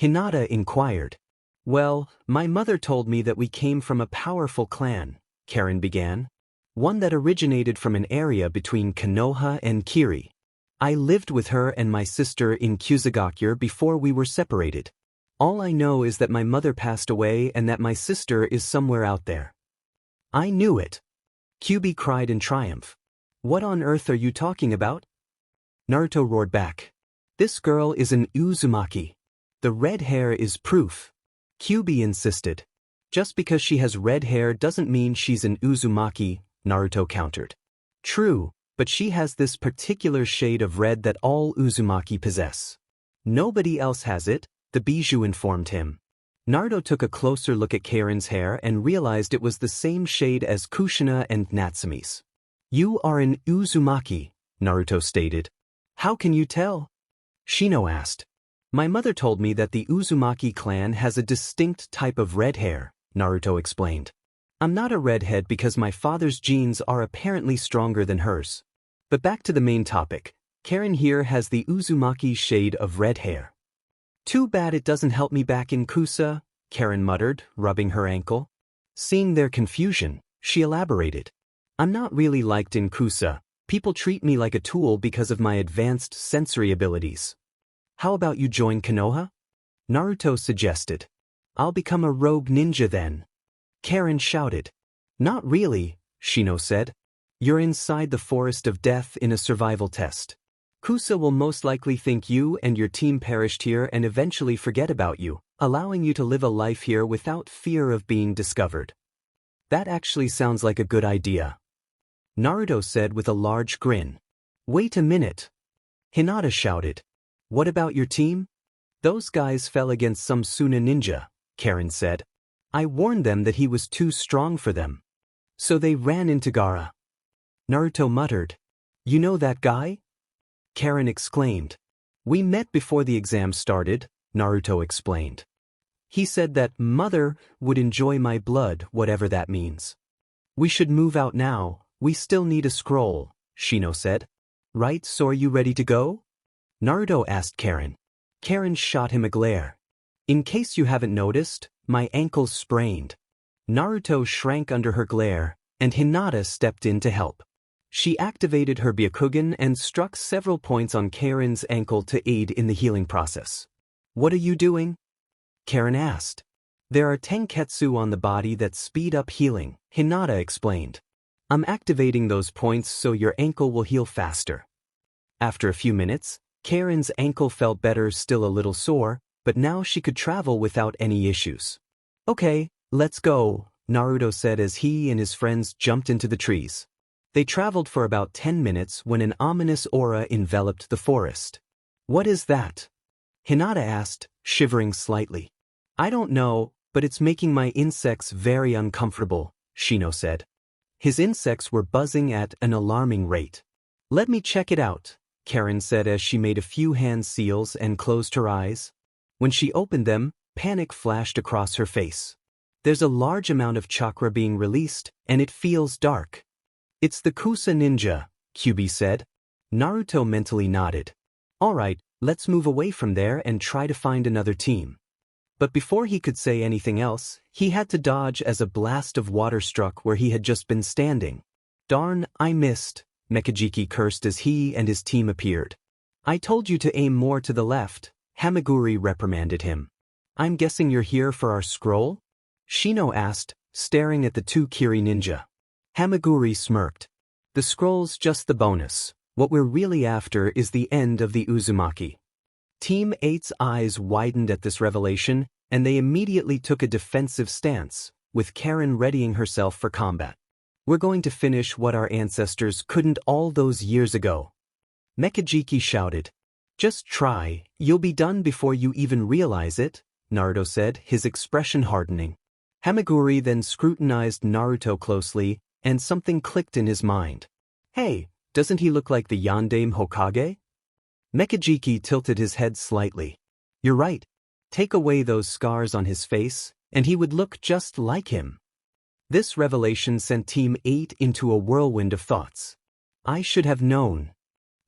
Hinata inquired. Well, my mother told me that we came from a powerful clan, Karen began. One that originated from an area between Konoha and Kiri. I lived with her and my sister in Kusagakyur before we were separated. All I know is that my mother passed away and that my sister is somewhere out there. I knew it. Kyubi cried in triumph. What on earth are you talking about? Naruto roared back. This girl is an Uzumaki. The red hair is proof. Kyubi insisted. Just because she has red hair doesn't mean she's an Uzumaki, Naruto countered. True, but she has this particular shade of red that all Uzumaki possess. Nobody else has it, the Bijou informed him. Naruto took a closer look at Karen's hair and realized it was the same shade as Kushina and Natsumi's. You are an Uzumaki, Naruto stated. How can you tell? Shino asked. My mother told me that the Uzumaki clan has a distinct type of red hair, Naruto explained. I'm not a redhead because my father's genes are apparently stronger than hers. But back to the main topic, Karen here has the Uzumaki shade of red hair. Too bad it doesn't help me back in Kusa, Karen muttered, rubbing her ankle. Seeing their confusion, she elaborated. I'm not really liked in Kusa. People treat me like a tool because of my advanced sensory abilities. How about you join Konoha? Naruto suggested. I'll become a rogue ninja then. Karen shouted. Not really, Shino said. You're inside the forest of death in a survival test. Kusa will most likely think you and your team perished here and eventually forget about you, allowing you to live a life here without fear of being discovered. That actually sounds like a good idea. Naruto said with a large grin. Wait a minute. Hinata shouted. What about your team? Those guys fell against some Suna ninja, Karen said. I warned them that he was too strong for them. So they ran into Gaara. Naruto muttered. You know that guy? Karen exclaimed. We met before the exam started, Naruto explained. He said that mother would enjoy my blood, whatever that means. We should move out now, we still need a scroll, Shino said. Right, so are you ready to go? Naruto asked Karen. Karen shot him a glare. In case you haven't noticed, my ankle's sprained. Naruto shrank under her glare, and Hinata stepped in to help. She activated her Byakugan and struck several points on Karen's ankle to aid in the healing process. What are you doing? Karen asked. There are tenketsu on the body that speed up healing, Hinata explained. I'm activating those points so your ankle will heal faster. After a few minutes, Karen's ankle felt better, still a little sore, but now she could travel without any issues. Okay, let's go, Naruto said as he and his friends jumped into the trees. They traveled for about 10 minutes when an ominous aura enveloped the forest. What is that? Hinata asked, shivering slightly. I don't know, but it's making my insects very uncomfortable, Shino said. His insects were buzzing at an alarming rate. Let me check it out, Karen said as she made a few hand seals and closed her eyes. When she opened them, panic flashed across her face. There's a large amount of chakra being released, and it feels dark. It's the Kusa ninja, Kyuubi said. Naruto mentally nodded. Alright, let's move away from there and try to find another team. But before he could say anything else, he had to dodge as a blast of water struck where he had just been standing. Darn, I missed, Mekijiki cursed as he and his team appeared. I told you to aim more to the left, Hamaguri reprimanded him. I'm guessing you're here for our scroll? Shino asked, staring at the two Kiri ninja. Hamaguri smirked. The scroll's just the bonus. What we're really after is the end of the Uzumaki. Team 8's eyes widened at this revelation, and they immediately took a defensive stance, with Karen readying herself for combat. We're going to finish what our ancestors couldn't all those years ago. Mekijiki shouted. Just try, you'll be done before you even realize it, Naruto said, his expression hardening. Hamaguri then scrutinized Naruto closely, and something clicked in his mind. Hey, doesn't he look like the Yondaime Hokage? Mekijiki tilted his head slightly. You're right. Take away those scars on his face, and he would look just like him. This revelation sent Team 8 into a whirlwind of thoughts. I should have known.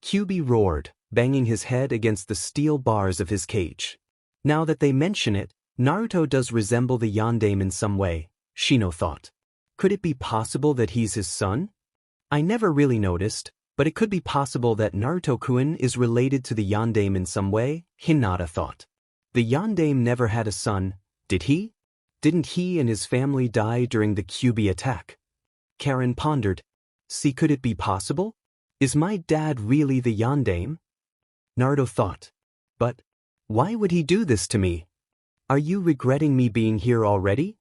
Kyuubi roared, banging his head against the steel bars of his cage. Now that they mention it, Naruto does resemble the Yondaime in some way, Shino thought. Could it be possible that he's his son? I never really noticed, but it could be possible that Naruto-kun is related to the Yondaime in some way, Hinata thought. The Yondaime never had a son, did he? Didn't he and his family die during the Kyuubi attack? Karen pondered. See, could it be possible? Is my dad really the Yondaime? Naruto thought. But why would he do this to me? Are you regretting me being here already?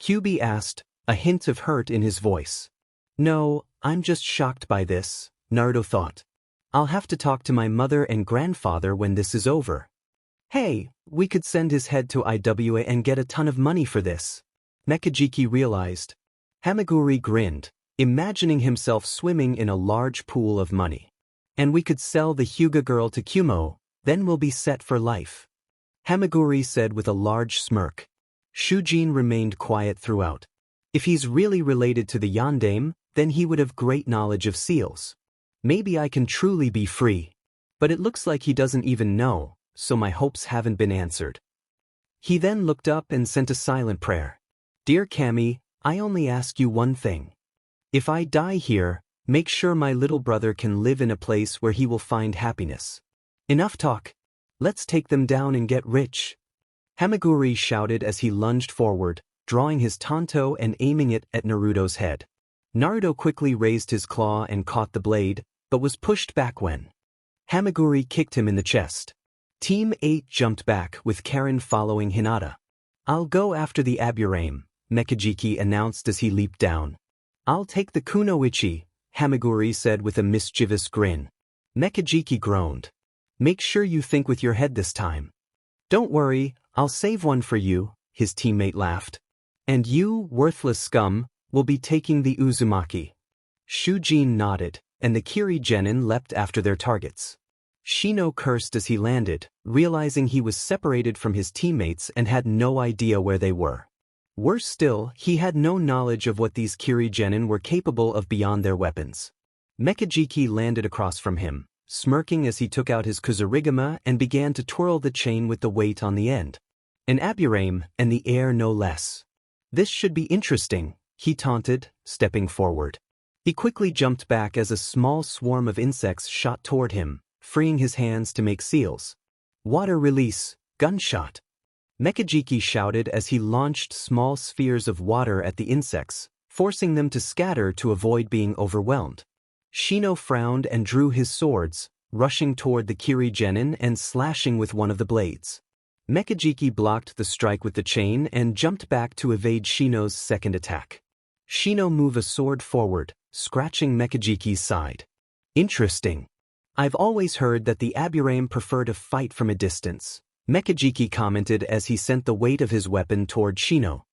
Kyuubi asked, a hint of hurt in his voice. No, I'm just shocked by this, Naruto thought. I'll have to talk to my mother and grandfather when this is over. Hey, we could send his head to Iwa and get a ton of money for this. Mekijiki realized. Hamaguri grinned, imagining himself swimming in a large pool of money. And we could sell the Hyuga girl to Kumo, then we'll be set for life. Hamaguri said with a large smirk. Shujin remained quiet throughout. If he's really related to the Yondaime, then he would have great knowledge of seals. Maybe I can truly be free. But it looks like he doesn't even know, so my hopes haven't been answered. He then looked up and sent a silent prayer. Dear Kami, I only ask you one thing. If I die here, make sure my little brother can live in a place where he will find happiness. Enough talk. Let's take them down and get rich. Hamaguri shouted as he lunged forward, drawing his tanto and aiming it at Naruto's head. Naruto quickly raised his claw and caught the blade, but was pushed back when Hamaguri kicked him in the chest. Team 8 jumped back with Karen following Hinata. I'll go after the Aburame, Mekijiki announced as he leaped down. I'll take the Kunoichi, Hamaguri said with a mischievous grin. Mekajiki groaned. Make sure you think with your head this time. Don't worry, I'll save one for you, his teammate laughed. And you, worthless scum, will be taking the Uzumaki. Shujin nodded, and the Kiri genin leapt after their targets. Shino cursed as he landed, realizing he was separated from his teammates and had no idea where they were. Worse still, he had no knowledge of what these Kiri genin were capable of beyond their weapons. Mekajiki landed across from him, smirking as he took out his kuzurigama and began to twirl the chain with the weight on the end. An aburame, and the air no less. This should be interesting, he taunted, stepping forward. He quickly jumped back as a small swarm of insects shot toward him, freeing his hands to make seals. Water release, gunshot. Mekajiki shouted as he launched small spheres of water at the insects, forcing them to scatter to avoid being overwhelmed. Shino frowned and drew his swords, rushing toward the Kiri genin and slashing with one of the blades. Mekajiki blocked the strike with the chain and jumped back to evade Shino's second attack. Shino moved a sword forward, scratching Mekajiki's side. Interesting. I've always heard that the aburame prefer to fight from a distance, Mekajiki commented as he sent the weight of his weapon toward Shino.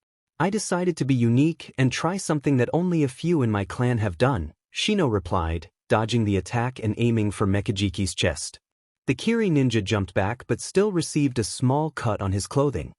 I decided to be unique and try something that only a few in my clan have done, Shino replied, dodging the attack and aiming for Mekajiki's chest. The Kiri ninja jumped back but still received a small cut on his clothing.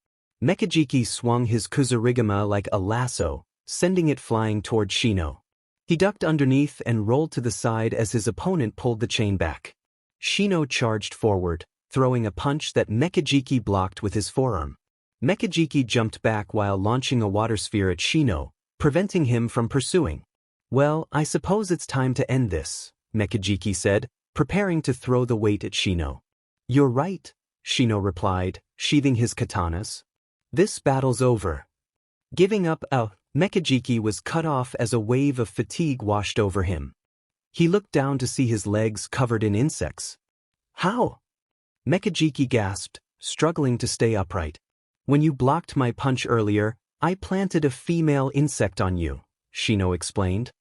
Mekajiki swung his kuzurigama like a lasso, sending it flying toward Shino. He ducked underneath and rolled to the side as his opponent pulled the chain back. Shino charged forward, throwing a punch that Mekajiki blocked with his forearm. Mekajiki jumped back while launching a water sphere at Shino, preventing him from pursuing. Well, I suppose it's time to end this, Mekajiki said, preparing to throw the weight at Shino. You're right, Shino replied, sheathing his katanas. This battle's over. Giving up, Mekajiki was cut off as a wave of fatigue washed over him. He looked down to see his legs covered in insects. How? Mekajiki gasped, struggling to stay upright. When you blocked my punch earlier, I planted a female insect on you, Shino explained.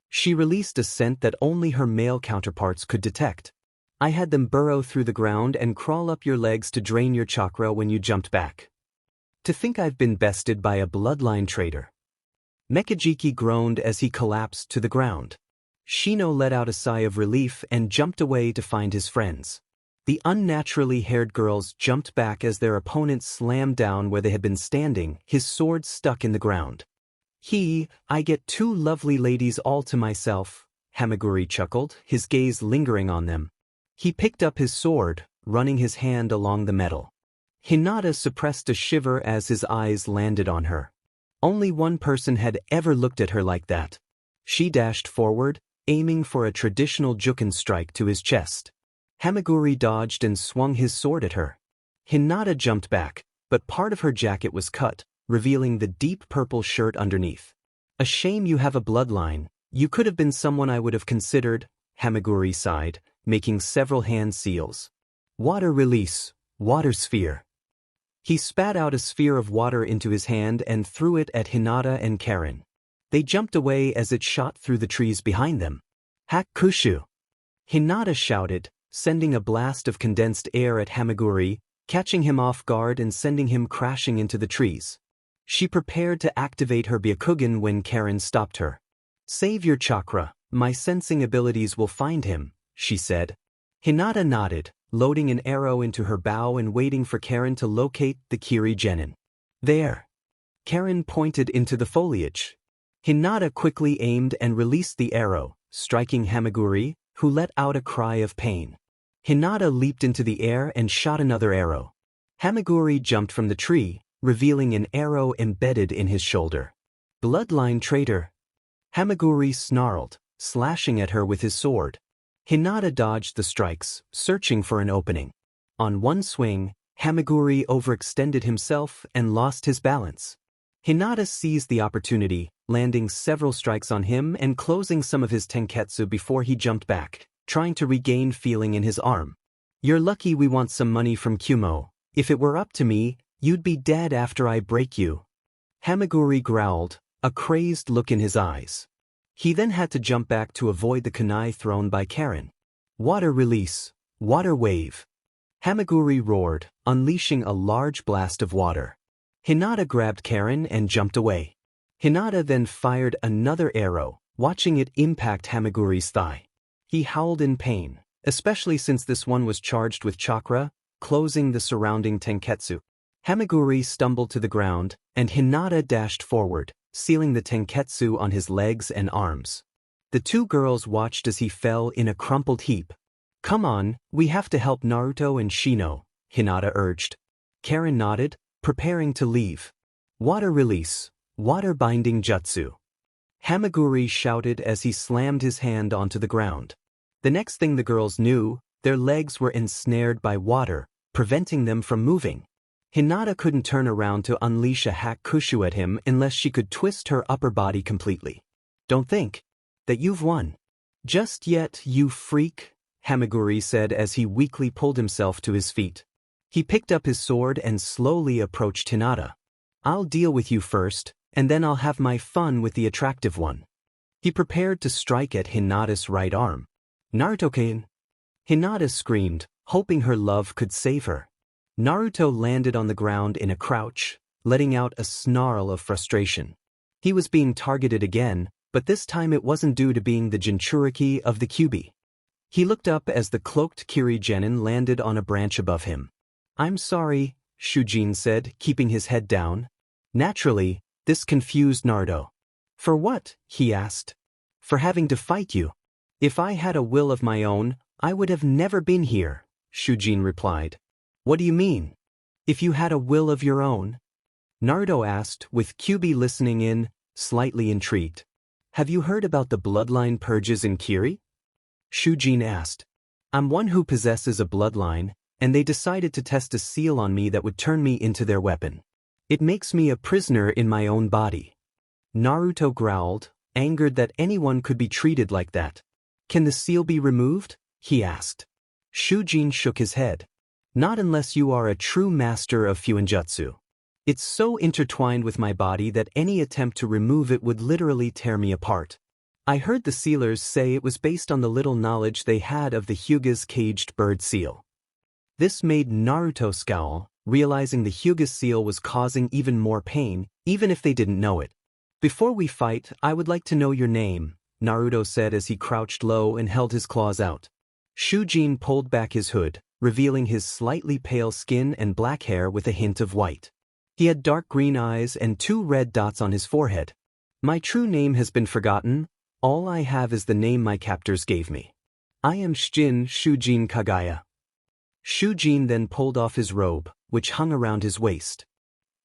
She released a scent that only her male counterparts could detect. I had them burrow through the ground and crawl up your legs to drain your chakra when you jumped back. To think I've been bested by a bloodline traitor. Mekajiki groaned as he collapsed to the ground. Shino let out a sigh of relief and jumped away to find his friends. The unnaturally haired girls jumped back as their opponent slammed down where they had been standing, his sword stuck in the ground. I get two lovely ladies all to myself, Hamaguri chuckled, his gaze lingering on them. He picked up his sword, running his hand along the metal. Hinata suppressed a shiver as his eyes landed on her. Only one person had ever looked at her like that. She dashed forward, aiming for a traditional juken strike to his chest. Hamaguri dodged and swung his sword at her. Hinata jumped back, but part of her jacket was cut, revealing the deep purple shirt underneath. A shame you have a bloodline. You could have been someone I would have considered, Hamaguri sighed, making several hand seals. Water release, water sphere. He spat out a sphere of water into his hand and threw it at Hinata and Karen. They jumped away as it shot through the trees behind them. Hakushu! Hinata shouted, sending a blast of condensed air at Hamaguri, catching him off guard and sending him crashing into the trees. She prepared to activate her Byakugan when Karen stopped her. Save your chakra, my sensing abilities will find him, she said. Hinata nodded, loading an arrow into her bow and waiting for Karen to locate the Kiri genin. There. Karen pointed into the foliage. Hinata quickly aimed and released the arrow, striking Hamaguri, who let out a cry of pain. Hinata leaped into the air and shot another arrow. Hamaguri jumped from the tree, revealing an arrow embedded in his shoulder. Bloodline traitor. Hamaguri snarled, slashing at her with his sword. Hinata dodged the strikes, searching for an opening. On one swing, Hamaguri overextended himself and lost his balance. Hinata seized the opportunity, landing several strikes on him and closing some of his tenketsu before he jumped back, trying to regain feeling in his arm. You're lucky we want some money from Kumo. If it were up to me, you'd be dead after I break you. Hamaguri growled, a crazed look in his eyes. He then had to jump back to avoid the kunai thrown by Karen. Water release. Water wave. Hamaguri roared, unleashing a large blast of water. Hinata grabbed Karen and jumped away. Hinata then fired another arrow, watching it impact Hamaguri's thigh. He howled in pain, especially since this one was charged with chakra, closing the surrounding tenketsu. Hamaguri stumbled to the ground, and Hinata dashed forward, sealing the tenketsu on his legs and arms. The two girls watched as he fell in a crumpled heap. "Come on, we have to help Naruto and Shino," Hinata urged. Karen nodded, preparing to leave. Water release. Water binding jutsu. Hamaguri shouted as he slammed his hand onto the ground. The next thing the girls knew, their legs were ensnared by water, preventing them from moving. Hinata couldn't turn around to unleash a hakushu at him unless she could twist her upper body completely. "Don't think that you've won just yet, you freak," Hamaguri said as he weakly pulled himself to his feet. He picked up his sword and slowly approached Hinata. "I'll deal with you first, and then I'll have my fun with the attractive one." He prepared to strike at Hinata's right arm. "Naruto-kun!" Hinata screamed, hoping her love could save her. Naruto landed on the ground in a crouch, letting out a snarl of frustration. He was being targeted again, but this time it wasn't due to being the Jinchuriki of the Kyuubi. He looked up as the cloaked Kiri Genin landed on a branch above him. "I'm sorry," Shujin said, keeping his head down. Naturally, this confused Naruto. "For what?" he asked. "For having to fight you. If I had a will of my own, I would have never been here," Shujin replied. "What do you mean? If you had a will of your own?" Naruto asked, with Kyuubi listening in, slightly intrigued. "Have you heard about the bloodline purges in Kiri?" Shujin asked. "I'm one who possesses a bloodline, and they decided to test a seal on me that would turn me into their weapon. It makes me a prisoner in my own body." Naruto growled, angered that anyone could be treated like that. "Can the seal be removed?" he asked. Shujin shook his head. "Not unless you are a true master of Fuinjutsu. It's so intertwined with my body that any attempt to remove it would literally tear me apart. I heard the sealers say it was based on the little knowledge they had of the Hyuga's caged bird seal." This made Naruto scowl, realizing the Hyuga seal was causing even more pain, even if they didn't know it. "Before we fight, I would like to know your name," Naruto said as he crouched low and held his claws out. Shujin pulled back his hood, revealing his slightly pale skin and black hair with a hint of white. He had dark green eyes and 2 red dots on his forehead. "My true name has been forgotten. All I have is the name my captors gave me. I am Shujin Kagaya." Shujin then pulled off his robe, which hung around his waist.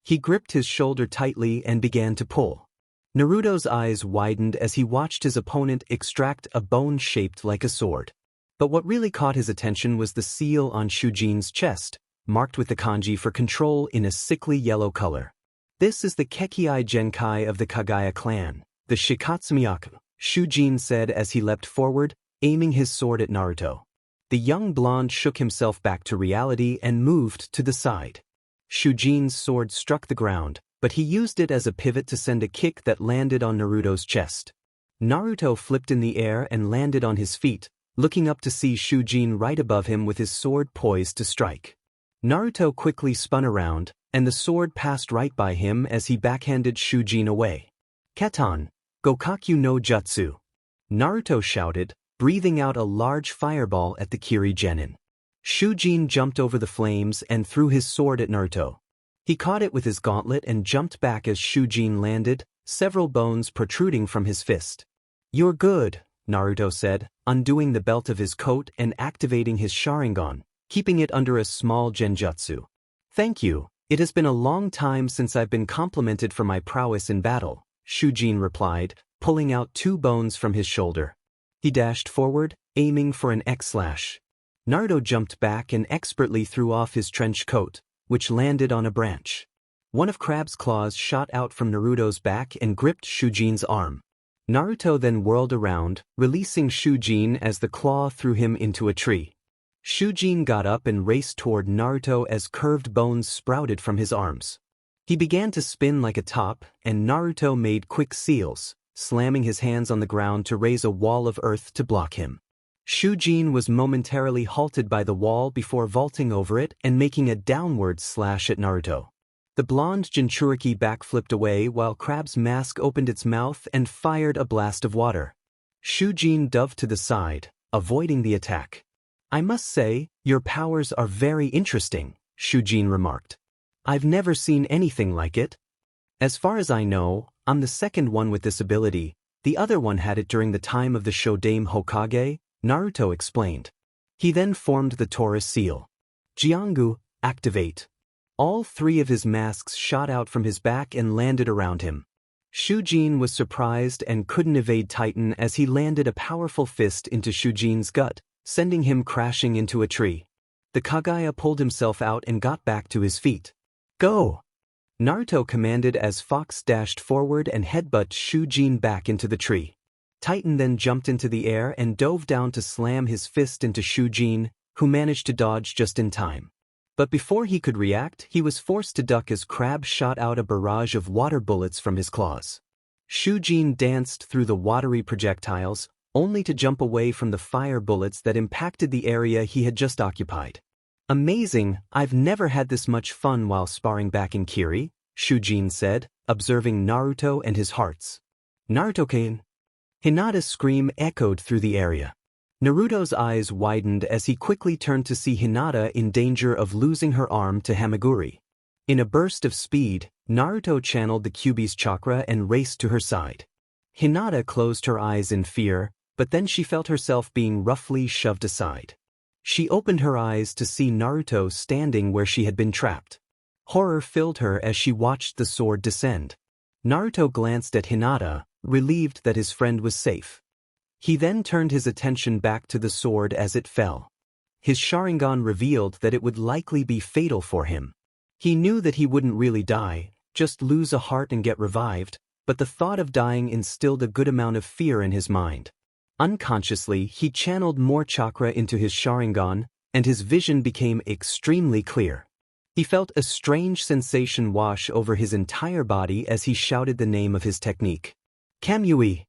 He gripped his shoulder tightly and began to pull. Naruto's eyes widened as he watched his opponent extract a bone shaped like a sword. But what really caught his attention was the seal on Shujin's chest, marked with the kanji for control in a sickly yellow color. "This is the Kekkei Genkai of the Kagaya clan, the Shikatsumiyaku," Shujin said as he leapt forward, aiming his sword at Naruto. The young blonde shook himself back to reality and moved to the side. Shujin's sword struck the ground, but he used it as a pivot to send a kick that landed on Naruto's chest. Naruto flipped in the air and landed on his feet, looking up to see Shujin right above him with his sword poised to strike. Naruto quickly spun around, and the sword passed right by him as he backhanded Shujin away. "Keton, Gokakyu no Jutsu," Naruto shouted, breathing out a large fireball at the Kiri Genin. Shujin jumped over the flames and threw his sword at Naruto. He caught it with his gauntlet and jumped back as Shujin landed, several bones protruding from his fist. "You're good," Naruto said, undoing the belt of his coat and activating his Sharingan, keeping it under a small genjutsu. "Thank you. It has been a long time since I've been complimented for my prowess in battle," Shujin replied, pulling out 2 bones from his shoulder. He dashed forward, aiming for an X-slash. Naruto jumped back and expertly threw off his trench coat, which landed on a branch. One of Crab's claws shot out from Naruto's back and gripped Shujin's arm. Naruto then whirled around, releasing Shujin as the claw threw him into a tree. Shujin got up and raced toward Naruto as curved bones sprouted from his arms. He began to spin like a top, and Naruto made quick seals, slamming his hands on the ground to raise a wall of earth to block him. Shujin was momentarily halted by the wall before vaulting over it and making a downward slash at Naruto. The blonde Jinchuriki backflipped away while Crab's mask opened its mouth and fired a blast of water. Shujin dove to the side, avoiding the attack. "I must say, your powers are very interesting," Shujin remarked. "I've never seen anything like it. As far as I know, I'm the second one with this ability. The other one had it during the time of the Shodaime Hokage," Naruto explained. He then formed the Taurus seal. "Jiongu, activate." All three of his masks shot out from his back and landed around him. Shujin was surprised and couldn't evade Titan as he landed a powerful fist into Shujin's gut, sending him crashing into a tree. The Kaguya pulled himself out and got back to his feet. "Go!" Naruto commanded as Fox dashed forward and headbutted Shujin back into the tree. Titan then jumped into the air and dove down to slam his fist into Shujin, who managed to dodge just in time. But before he could react, he was forced to duck as Crab shot out a barrage of water bullets from his claws. Shujin danced through the watery projectiles, only to jump away from the fire bullets that impacted the area he had just occupied. "Amazing, I've never had this much fun while sparring back in Kiri," Shujin said, observing Naruto and his hearts. "Naruto-kun!" Hinata's scream echoed through the area. Naruto's eyes widened as he quickly turned to see Hinata in danger of losing her arm to Hamaguri. In a burst of speed, Naruto channeled the Kyuubi's chakra and raced to her side. Hinata closed her eyes in fear, but then she felt herself being roughly shoved aside. She opened her eyes to see Naruto standing where she had been trapped. Horror filled her as she watched the sword descend. Naruto glanced at Hinata, relieved that his friend was safe. He then turned his attention back to the sword as it fell. His Sharingan revealed that it would likely be fatal for him. He knew that he wouldn't really die, just lose a heart and get revived, but the thought of dying instilled a good amount of fear in his mind. Unconsciously, he channeled more chakra into his Sharingan, and his vision became extremely clear. He felt a strange sensation wash over his entire body as he shouted the name of his technique. "Kamui!"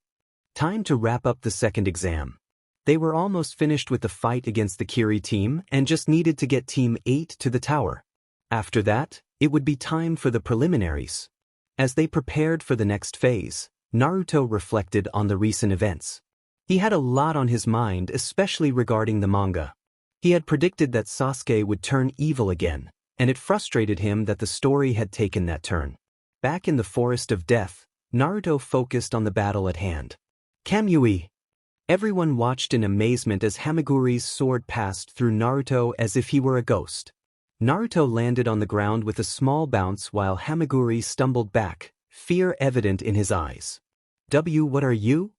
Time to wrap up the second exam. They were almost finished with the fight against the Kiri team and just needed to get Team 8 to the tower. After that, it would be time for the preliminaries. As they prepared for the next phase, Naruto reflected on the recent events. He had a lot on his mind, especially regarding the manga. He had predicted that Sasuke would turn evil again, and it frustrated him that the story had taken that turn. Back in the Forest of Death, Naruto focused on the battle at hand. "Kamui!" Everyone watched in amazement as Hamaguri's sword passed through Naruto as if he were a ghost. Naruto landed on the ground with a small bounce while Hamaguri stumbled back, fear evident in his eyes. What are you?"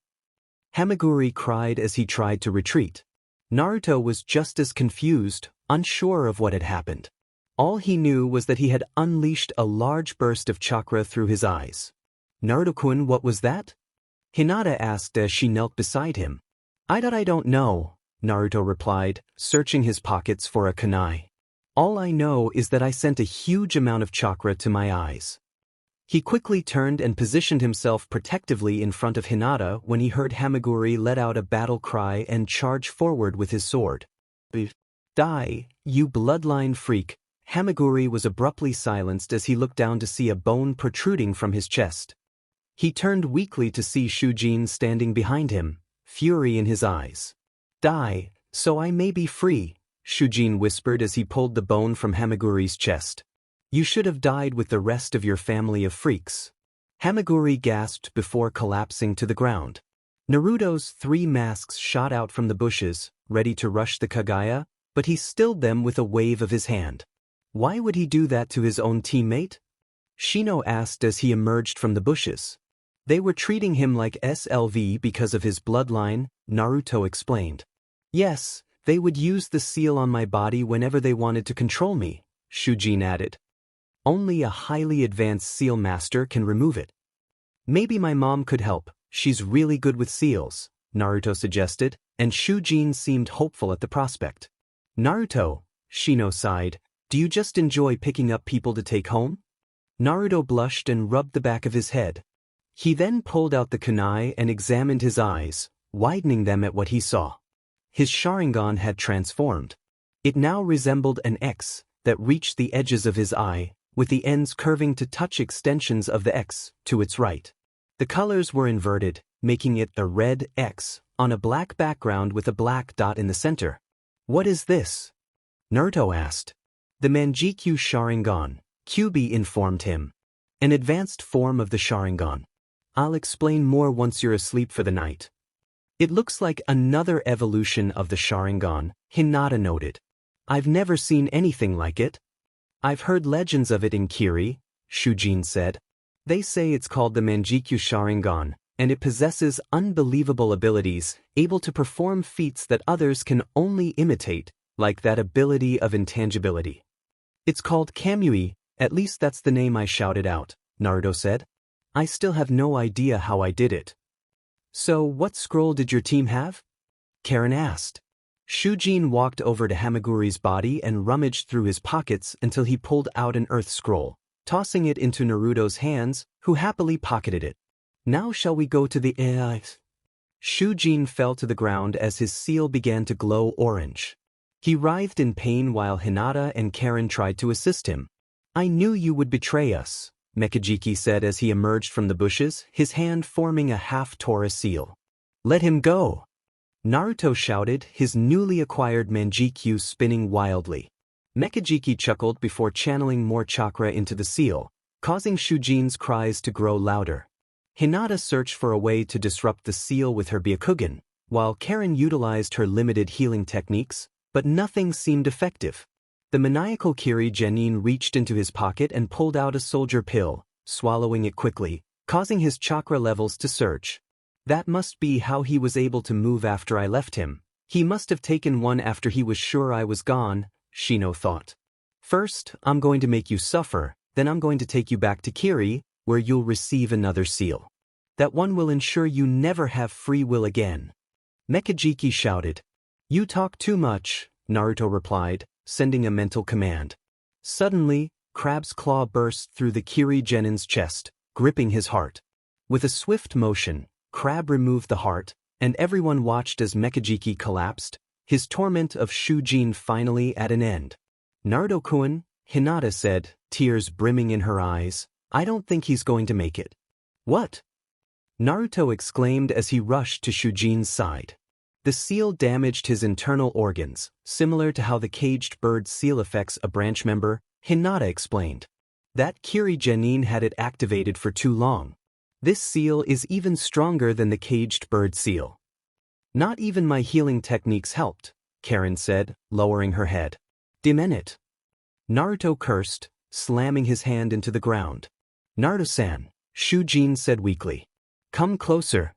Hamaguri cried as he tried to retreat. Naruto was just as confused, unsure of what had happened. All he knew was that he had unleashed a large burst of chakra through his eyes. "Naruto-kun, what was that?" Hinata asked as she knelt beside him. I don't know," Naruto replied, searching his pockets for a kunai. "All I know is that I sent a huge amount of chakra to my eyes." He quickly turned and positioned himself protectively in front of Hinata when he heard Hamaguri let out a battle cry and charge forward with his sword. "Die, you bloodline freak!" Hamaguri was abruptly silenced as he looked down to see a bone protruding from his chest. He turned weakly to see Shujin standing behind him, fury in his eyes. "Die, so I may be free," Shujin whispered as he pulled the bone from Hamaguri's chest. "You should have died with the rest of your family of freaks." Hamaguri gasped before collapsing to the ground. Naruto's 3 masks shot out from the bushes, ready to rush the Kaguya, but he stilled them with a wave of his hand. Why would he do that to his own teammate? Shino asked as he emerged from the bushes. They were treating him like SLV because of his bloodline, Naruto explained. "Yes, they would use the seal on my body whenever they wanted to control me," Shujin added. "Only a highly advanced seal master can remove it." "Maybe my mom could help, she's really good with seals," Naruto suggested, and Shujin seemed hopeful at the prospect. "Naruto," Shino sighed, "do you just enjoy picking up people to take home?" Naruto blushed and rubbed the back of his head. He then pulled out the kunai and examined his eyes, widening them at what he saw. his Sharingan had transformed. It now resembled an X that reached the edges of his eye, with the ends curving to touch extensions of the X to its right. The colors were inverted, making it a red X on a black background with a black dot in the center. "What is this?" Naruto asked. "The Manjikyu Sharingan," Kyuubi informed him. "An advanced form of the Sharingan. I'll explain more once you're asleep for the night." "It looks like another evolution of the Sharingan," Hinata noted. "I've never seen anything like it." "I've heard legends of it in Kiri," Shujin said. "They say it's called the Manjikyu Sharingan, and it possesses unbelievable abilities, able to perform feats that others can only imitate, like that ability of intangibility." "It's called Kamui, at least that's the name I shouted out," Naruto said. "I still have no idea how I did it." "So what scroll did your team have?" Karen asked. Shujin walked over to Hamaguri's body and rummaged through his pockets until he pulled out an earth scroll, tossing it into Naruto's hands, who happily pocketed it. "Now shall we go to the AIs?" Shujin fell to the ground as his seal began to glow orange. He writhed in pain while Hinata and Karen tried to assist him. "I knew you would betray us," Mekijiki said as he emerged from the bushes, his hand forming a half-Tora seal. "Let him go!" Naruto shouted, his newly acquired Manjikyu spinning wildly. Mekijiki chuckled before channeling more chakra into the seal, causing Shujin's cries to grow louder. Hinata searched for a way to disrupt the seal with her Byakugan, while Karen utilized her limited healing techniques, but nothing seemed effective. The maniacal Kiri Genin reached into his pocket and pulled out a soldier pill, swallowing it quickly, causing his chakra levels to surge. "That must be how he was able to move after I left him. He must have taken one after he was sure I was gone," Shino thought. "First, I'm going to make you suffer, then I'm going to take you back to Kiri, where you'll receive another seal. That one will ensure you never have free will again." Mekijiki shouted. "You talk too much," Naruto replied, sending a mental command. Suddenly, Crab's claw burst through the Kiri Genin's chest, gripping his heart. With a swift motion, Crab removed the heart, and everyone watched as Mekijiki collapsed, his torment of Shujin finally at an end. "Naruto-kun," Hinata said, tears brimming in her eyes, "I don't think he's going to make it." "What?" Naruto exclaimed as he rushed to Shujin's side. The seal damaged his internal organs, similar to how the caged bird seal affects a branch member, Hinata explained. That Kiri Genin had it activated for too long. This seal is even stronger than the caged bird seal. "Not even my healing techniques helped," Karen said, lowering her head. "Damn it." Naruto cursed, slamming his hand into the ground. "Naruto-san," Shujin said weakly. "Come closer."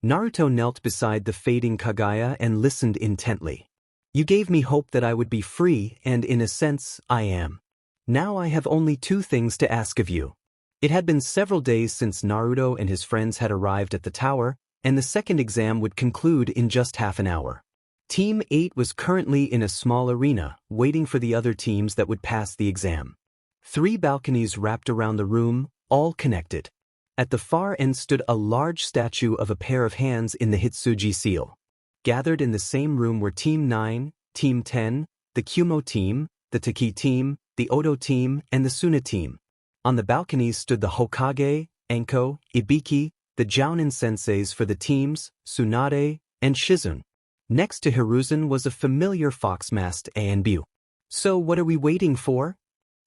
Naruto knelt beside the fading Kagaya and listened intently. "You gave me hope that I would be free, and in a sense, I am. Now I have only two things to ask of you." It had been several days since Naruto and his friends had arrived at the tower, and the second exam would conclude in just half an hour. Team 8 was currently in a small arena, waiting for the other teams that would pass the exam. 3 balconies wrapped around the room, all connected. At the far end stood a large statue of a pair of hands in the Hitsuji seal. Gathered in the same room were Team 9, Team 10, the Kumo team, the Taki team, the Odo team, and the Suna team. On the balconies stood the Hokage, Enko, Ibiki, the Jounin senseis for the teams, Tsunade, and Shizun. Next to Hiruzen was a familiar fox-masked Anbu. "So what are we waiting for?"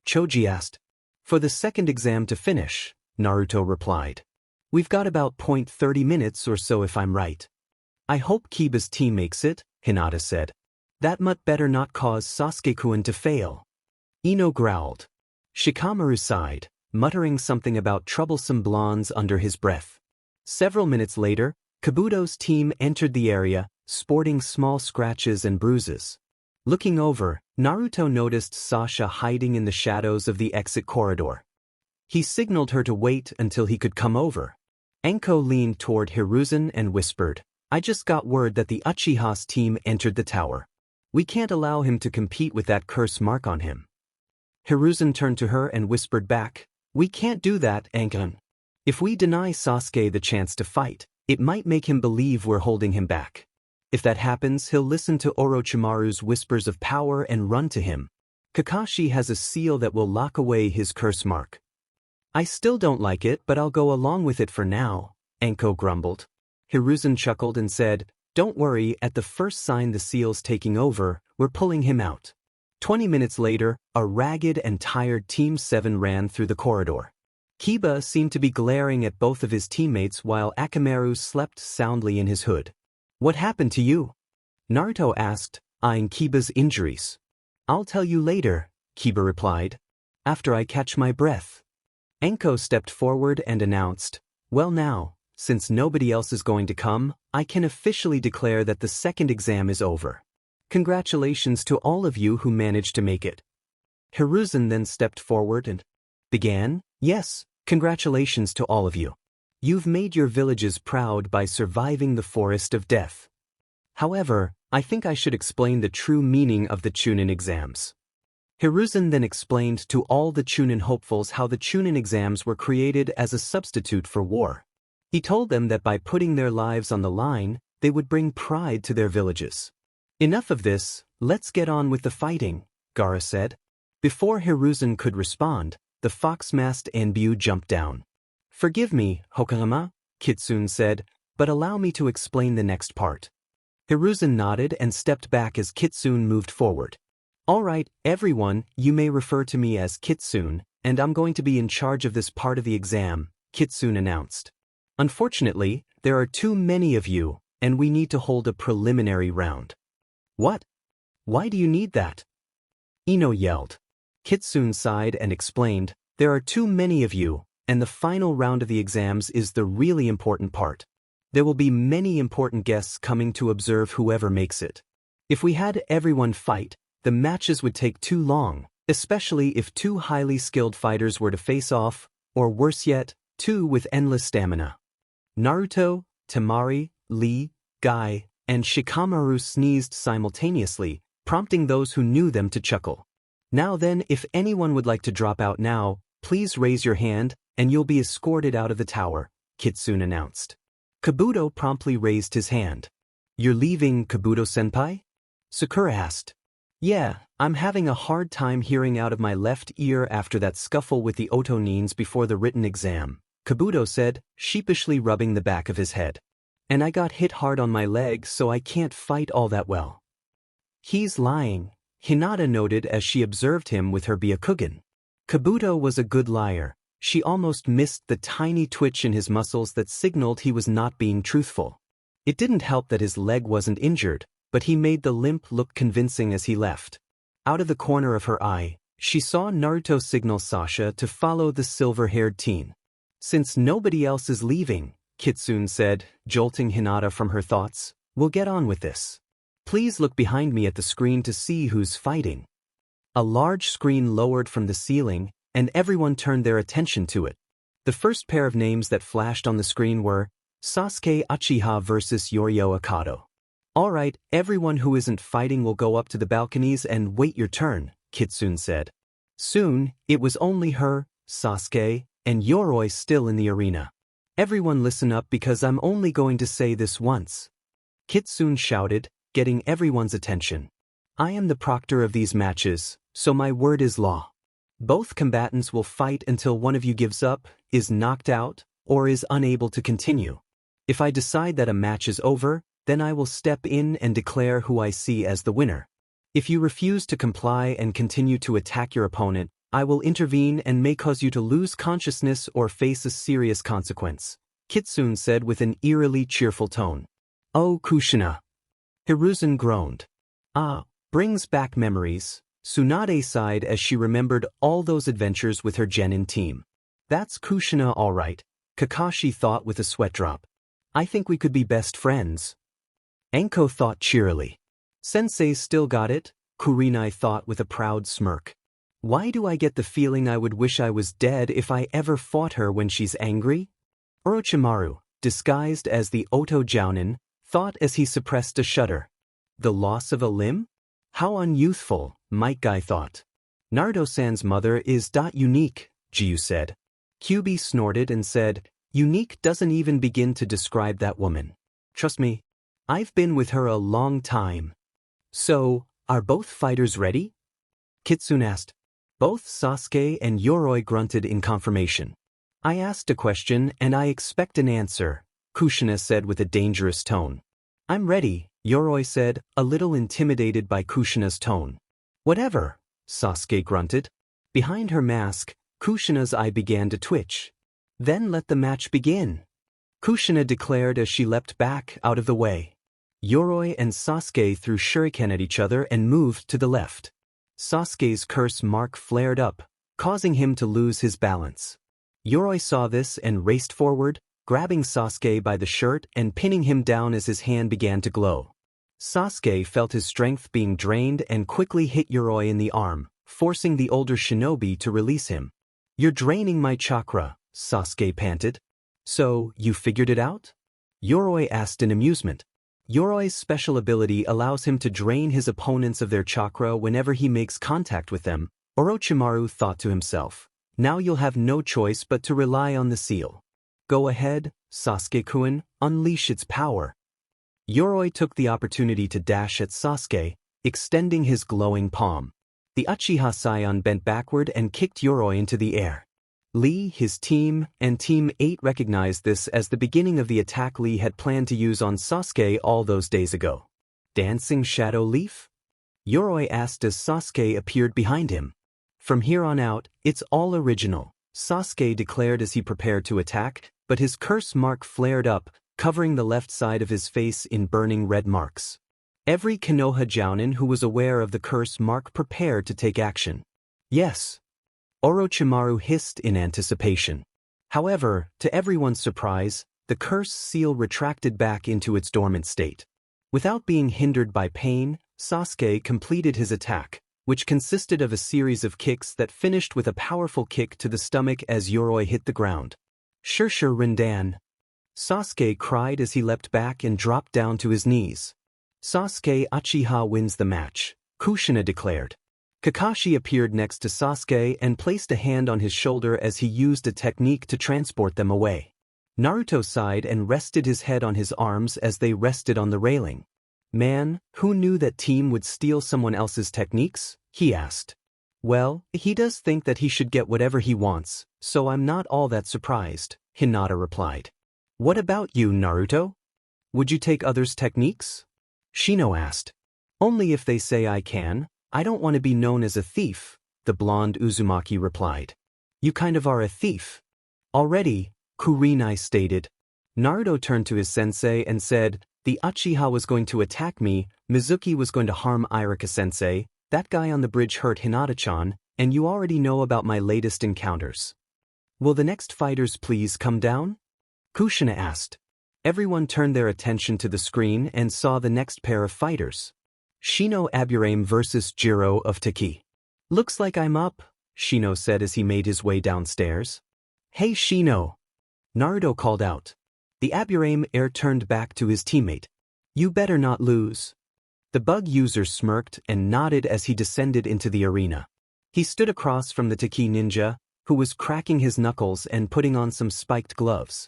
Choji asked. "For the second exam to finish," Naruto replied. "We've got about 30 minutes or so if I'm right." "I hope Kiba's team makes it," Hinata said. "That mutt better not cause Sasuke-kun to fail." Ino growled. Shikamaru sighed, muttering something about troublesome blondes under his breath. Several minutes later, Kabuto's team entered the area, sporting small scratches and bruises. Looking over, Naruto noticed Sasha hiding in the shadows of the exit corridor. He signaled her to wait until he could come over. Enko leaned toward Hiruzen and whispered, "I just got word that the Uchiha's team entered the tower. We can't allow him to compete with that curse mark on him." Hiruzen turned to her and whispered back, "We can't do that, Enko. If we deny Sasuke the chance to fight, it might make him believe we're holding him back." If that happens, he'll listen to Orochimaru's whispers of power and run to him. Kakashi has a seal that will lock away his curse mark. I still don't like it, but I'll go along with it for now, Anko grumbled. Hiruzen chuckled and said, don't worry, at the first sign the seal's taking over, we're pulling him out. 20 minutes later, a ragged and tired Team 7 ran through the corridor. Kiba seemed to be glaring at both of his teammates while Akamaru slept soundly in his hood. What happened to you? Naruto asked, eyeing Kiba's injuries. I'll tell you later, Kiba replied. After I catch my breath. Anko stepped forward and announced, well now, since nobody else is going to come, I can officially declare that the second exam is over. Congratulations to all of you who managed to make it. Hiruzen then stepped forward and began, yes, congratulations to all of you. You've made your villages proud by surviving the forest of death. However, I think I should explain the true meaning of the Chunin exams. Hiruzen then explained to all the Chunin hopefuls how the Chunin exams were created as a substitute for war. He told them that by putting their lives on the line, they would bring pride to their villages. Enough of this, let's get on with the fighting, Gaara said. Before Hiruzen could respond, the fox-masked Anbu jumped down. Forgive me, Hokage, Kitsune said, but allow me to explain the next part. Hiruzen nodded and stepped back as Kitsune moved forward. All right, everyone, you may refer to me as Kitsune, and I'm going to be in charge of this part of the exam, Kitsune announced. Unfortunately, there are too many of you, and we need to hold a preliminary round. What? Why do you need that? Ino yelled. Kitsune sighed and explained, there are too many of you, and the final round of the exams is the really important part. There will be many important guests coming to observe whoever makes it. If we had everyone fight, the matches would take too long, especially if two highly skilled fighters were to face off, or worse yet, two with endless stamina. Naruto, Temari, Lee, Guy, and Shikamaru sneezed simultaneously, prompting those who knew them to chuckle. Now then, if anyone would like to drop out now, please raise your hand, and you'll be escorted out of the tower, Kitsune announced. Kabuto promptly raised his hand. You're leaving, Kabuto-senpai? Sakura asked. Yeah, I'm having a hard time hearing out of my left ear after that scuffle with the Otonins before the written exam, Kabuto said, sheepishly rubbing the back of his head. And I got hit hard on my leg, so I can't fight all that well. He's lying, Hinata noted as she observed him with her Byakugan. Kabuto was a good liar. She almost missed the tiny twitch in his muscles that signaled he was not being truthful. It didn't help that his leg wasn't injured, but he made the limp look convincing as he left. Out of the corner of her eye, she saw Naruto signal Sasha to follow the silver-haired teen. Since nobody else is leaving, Kitsune said, jolting Hinata from her thoughts, we'll get on with this. Please look behind me at the screen to see who's fighting. A large screen lowered from the ceiling, and everyone turned their attention to it. The first pair of names that flashed on the screen were Sasuke Uchiha versus Yoryo Akado. All right, everyone who isn't fighting will go up to the balconies and wait your turn, Kitsune said. Soon, it was only her, Sasuke, and Yoroi still in the arena. Everyone listen up because I'm only going to say this once. Kitsune shouted, getting everyone's attention. I am the proctor of these matches, so my word is law. Both combatants will fight until one of you gives up, is knocked out, or is unable to continue. If I decide that a match is over, then I will step in and declare who I see as the winner. If you refuse to comply and continue to attack your opponent, I will intervene and may cause you to lose consciousness or face a serious consequence, Kitsune said with an eerily cheerful tone. Oh, Kushina. Hiruzen groaned. Ah, brings back memories. Tsunade sighed as she remembered all those adventures with her genin team. That's Kushina all right, Kakashi thought with a sweat drop. I think we could be best friends. Anko thought cheerily. Sensei's still got it, Kurinai thought with a proud smirk. Why do I get the feeling I would wish I was dead if I ever fought her when she's angry? Orochimaru, disguised as the Oto Jounin, thought as he suppressed a shudder. The loss of a limb? How unyouthful, Might Guy thought. Naruto-san's mother is unique, Jiu said. Kyubi snorted and said, unique doesn't even begin to describe that woman. Trust me, I've been with her a long time. So, are both fighters ready? Kitsune asked. Both Sasuke and Yoroi grunted in confirmation. I asked a question and I expect an answer, Kushina said with a dangerous tone. I'm ready, Yoroi said, a little intimidated by Kushina's tone. Whatever, Sasuke grunted. Behind her mask, Kushina's eye began to twitch. Then let the match begin, Kushina declared as she leapt back out of the way. Yoroi and Sasuke threw shuriken at each other and moved to the left. Sasuke's curse mark flared up, causing him to lose his balance. Yoroi saw this and raced forward, grabbing Sasuke by the shirt and pinning him down as his hand began to glow. Sasuke felt his strength being drained and quickly hit Yoroi in the arm, forcing the older shinobi to release him. You're draining my chakra, Sasuke panted. So, you figured it out? Yoroi asked in amusement. Yoroi's special ability allows him to drain his opponents of their chakra whenever he makes contact with them, Orochimaru thought to himself. Now you'll have no choice but to rely on the seal. Go ahead, Sasuke-kun, unleash its power. Yoroi took the opportunity to dash at Sasuke, extending his glowing palm. The Uchiha Saiyan bent backward and kicked Yoroi into the air. Lee, his team, and Team 8 recognized this as the beginning of the attack Lee had planned to use on Sasuke all those days ago. Dancing Shadow Leaf? Yoroi asked as Sasuke appeared behind him. From here on out, it's all original, Sasuke declared as he prepared to attack, but his curse mark flared up, covering the left side of his face in burning red marks. Every Konoha Jounin who was aware of the curse mark prepared to take action. Yes, Orochimaru hissed in anticipation. However, to everyone's surprise, the curse seal retracted back into its dormant state. Without being hindered by pain, Sasuke completed his attack, which consisted of a series of kicks that finished with a powerful kick to the stomach as Yoroi hit the ground. Shurshur Rindan. Sasuke cried as he leapt back and dropped down to his knees. Sasuke Uchiha wins the match, Kushina declared. Kakashi appeared next to Sasuke and placed a hand on his shoulder as he used a technique to transport them away. Naruto sighed and rested his head on his arms as they rested on the railing. Man, who knew that team would steal someone else's techniques? He asked. Well, he does think that he should get whatever he wants, so I'm not all that surprised, Hinata replied. What about you, Naruto? Would you take others' techniques? Shino asked. Only if they say I can. I don't want to be known as a thief, the blonde Uzumaki replied. You kind of are a thief. Already, Kurenai stated. Naruto turned to his sensei and said, the Uchiha was going to attack me, Mizuki was going to harm Iruka-sensei, that guy on the bridge hurt Hinata-chan, and you already know about my latest encounters. Will the next fighters please come down? Kushina asked. Everyone turned their attention to the screen and saw the next pair of fighters. Shino Aburame versus Jiro of Taki. Looks like I'm up, Shino said as he made his way downstairs. Hey Shino! Naruto called out. The Aburame heir turned back to his teammate. You better not lose. The bug user smirked and nodded as he descended into the arena. He stood across from the Taki ninja, who was cracking his knuckles and putting on some spiked gloves.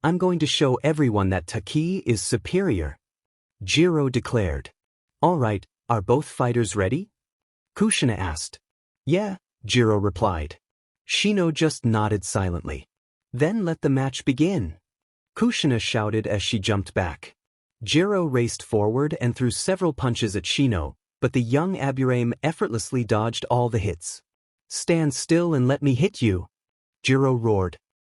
I'm going to show everyone that Taki is superior, Jiro declared. All right, are both fighters ready? Kushina asked. Yeah, Jiro replied. Shino just nodded silently. Then let the match begin, Kushina shouted as she jumped back. Jiro raced forward and threw several punches at Shino, but the young Aburame effortlessly dodged all the hits. Stand still and let me hit you, Jiro roared.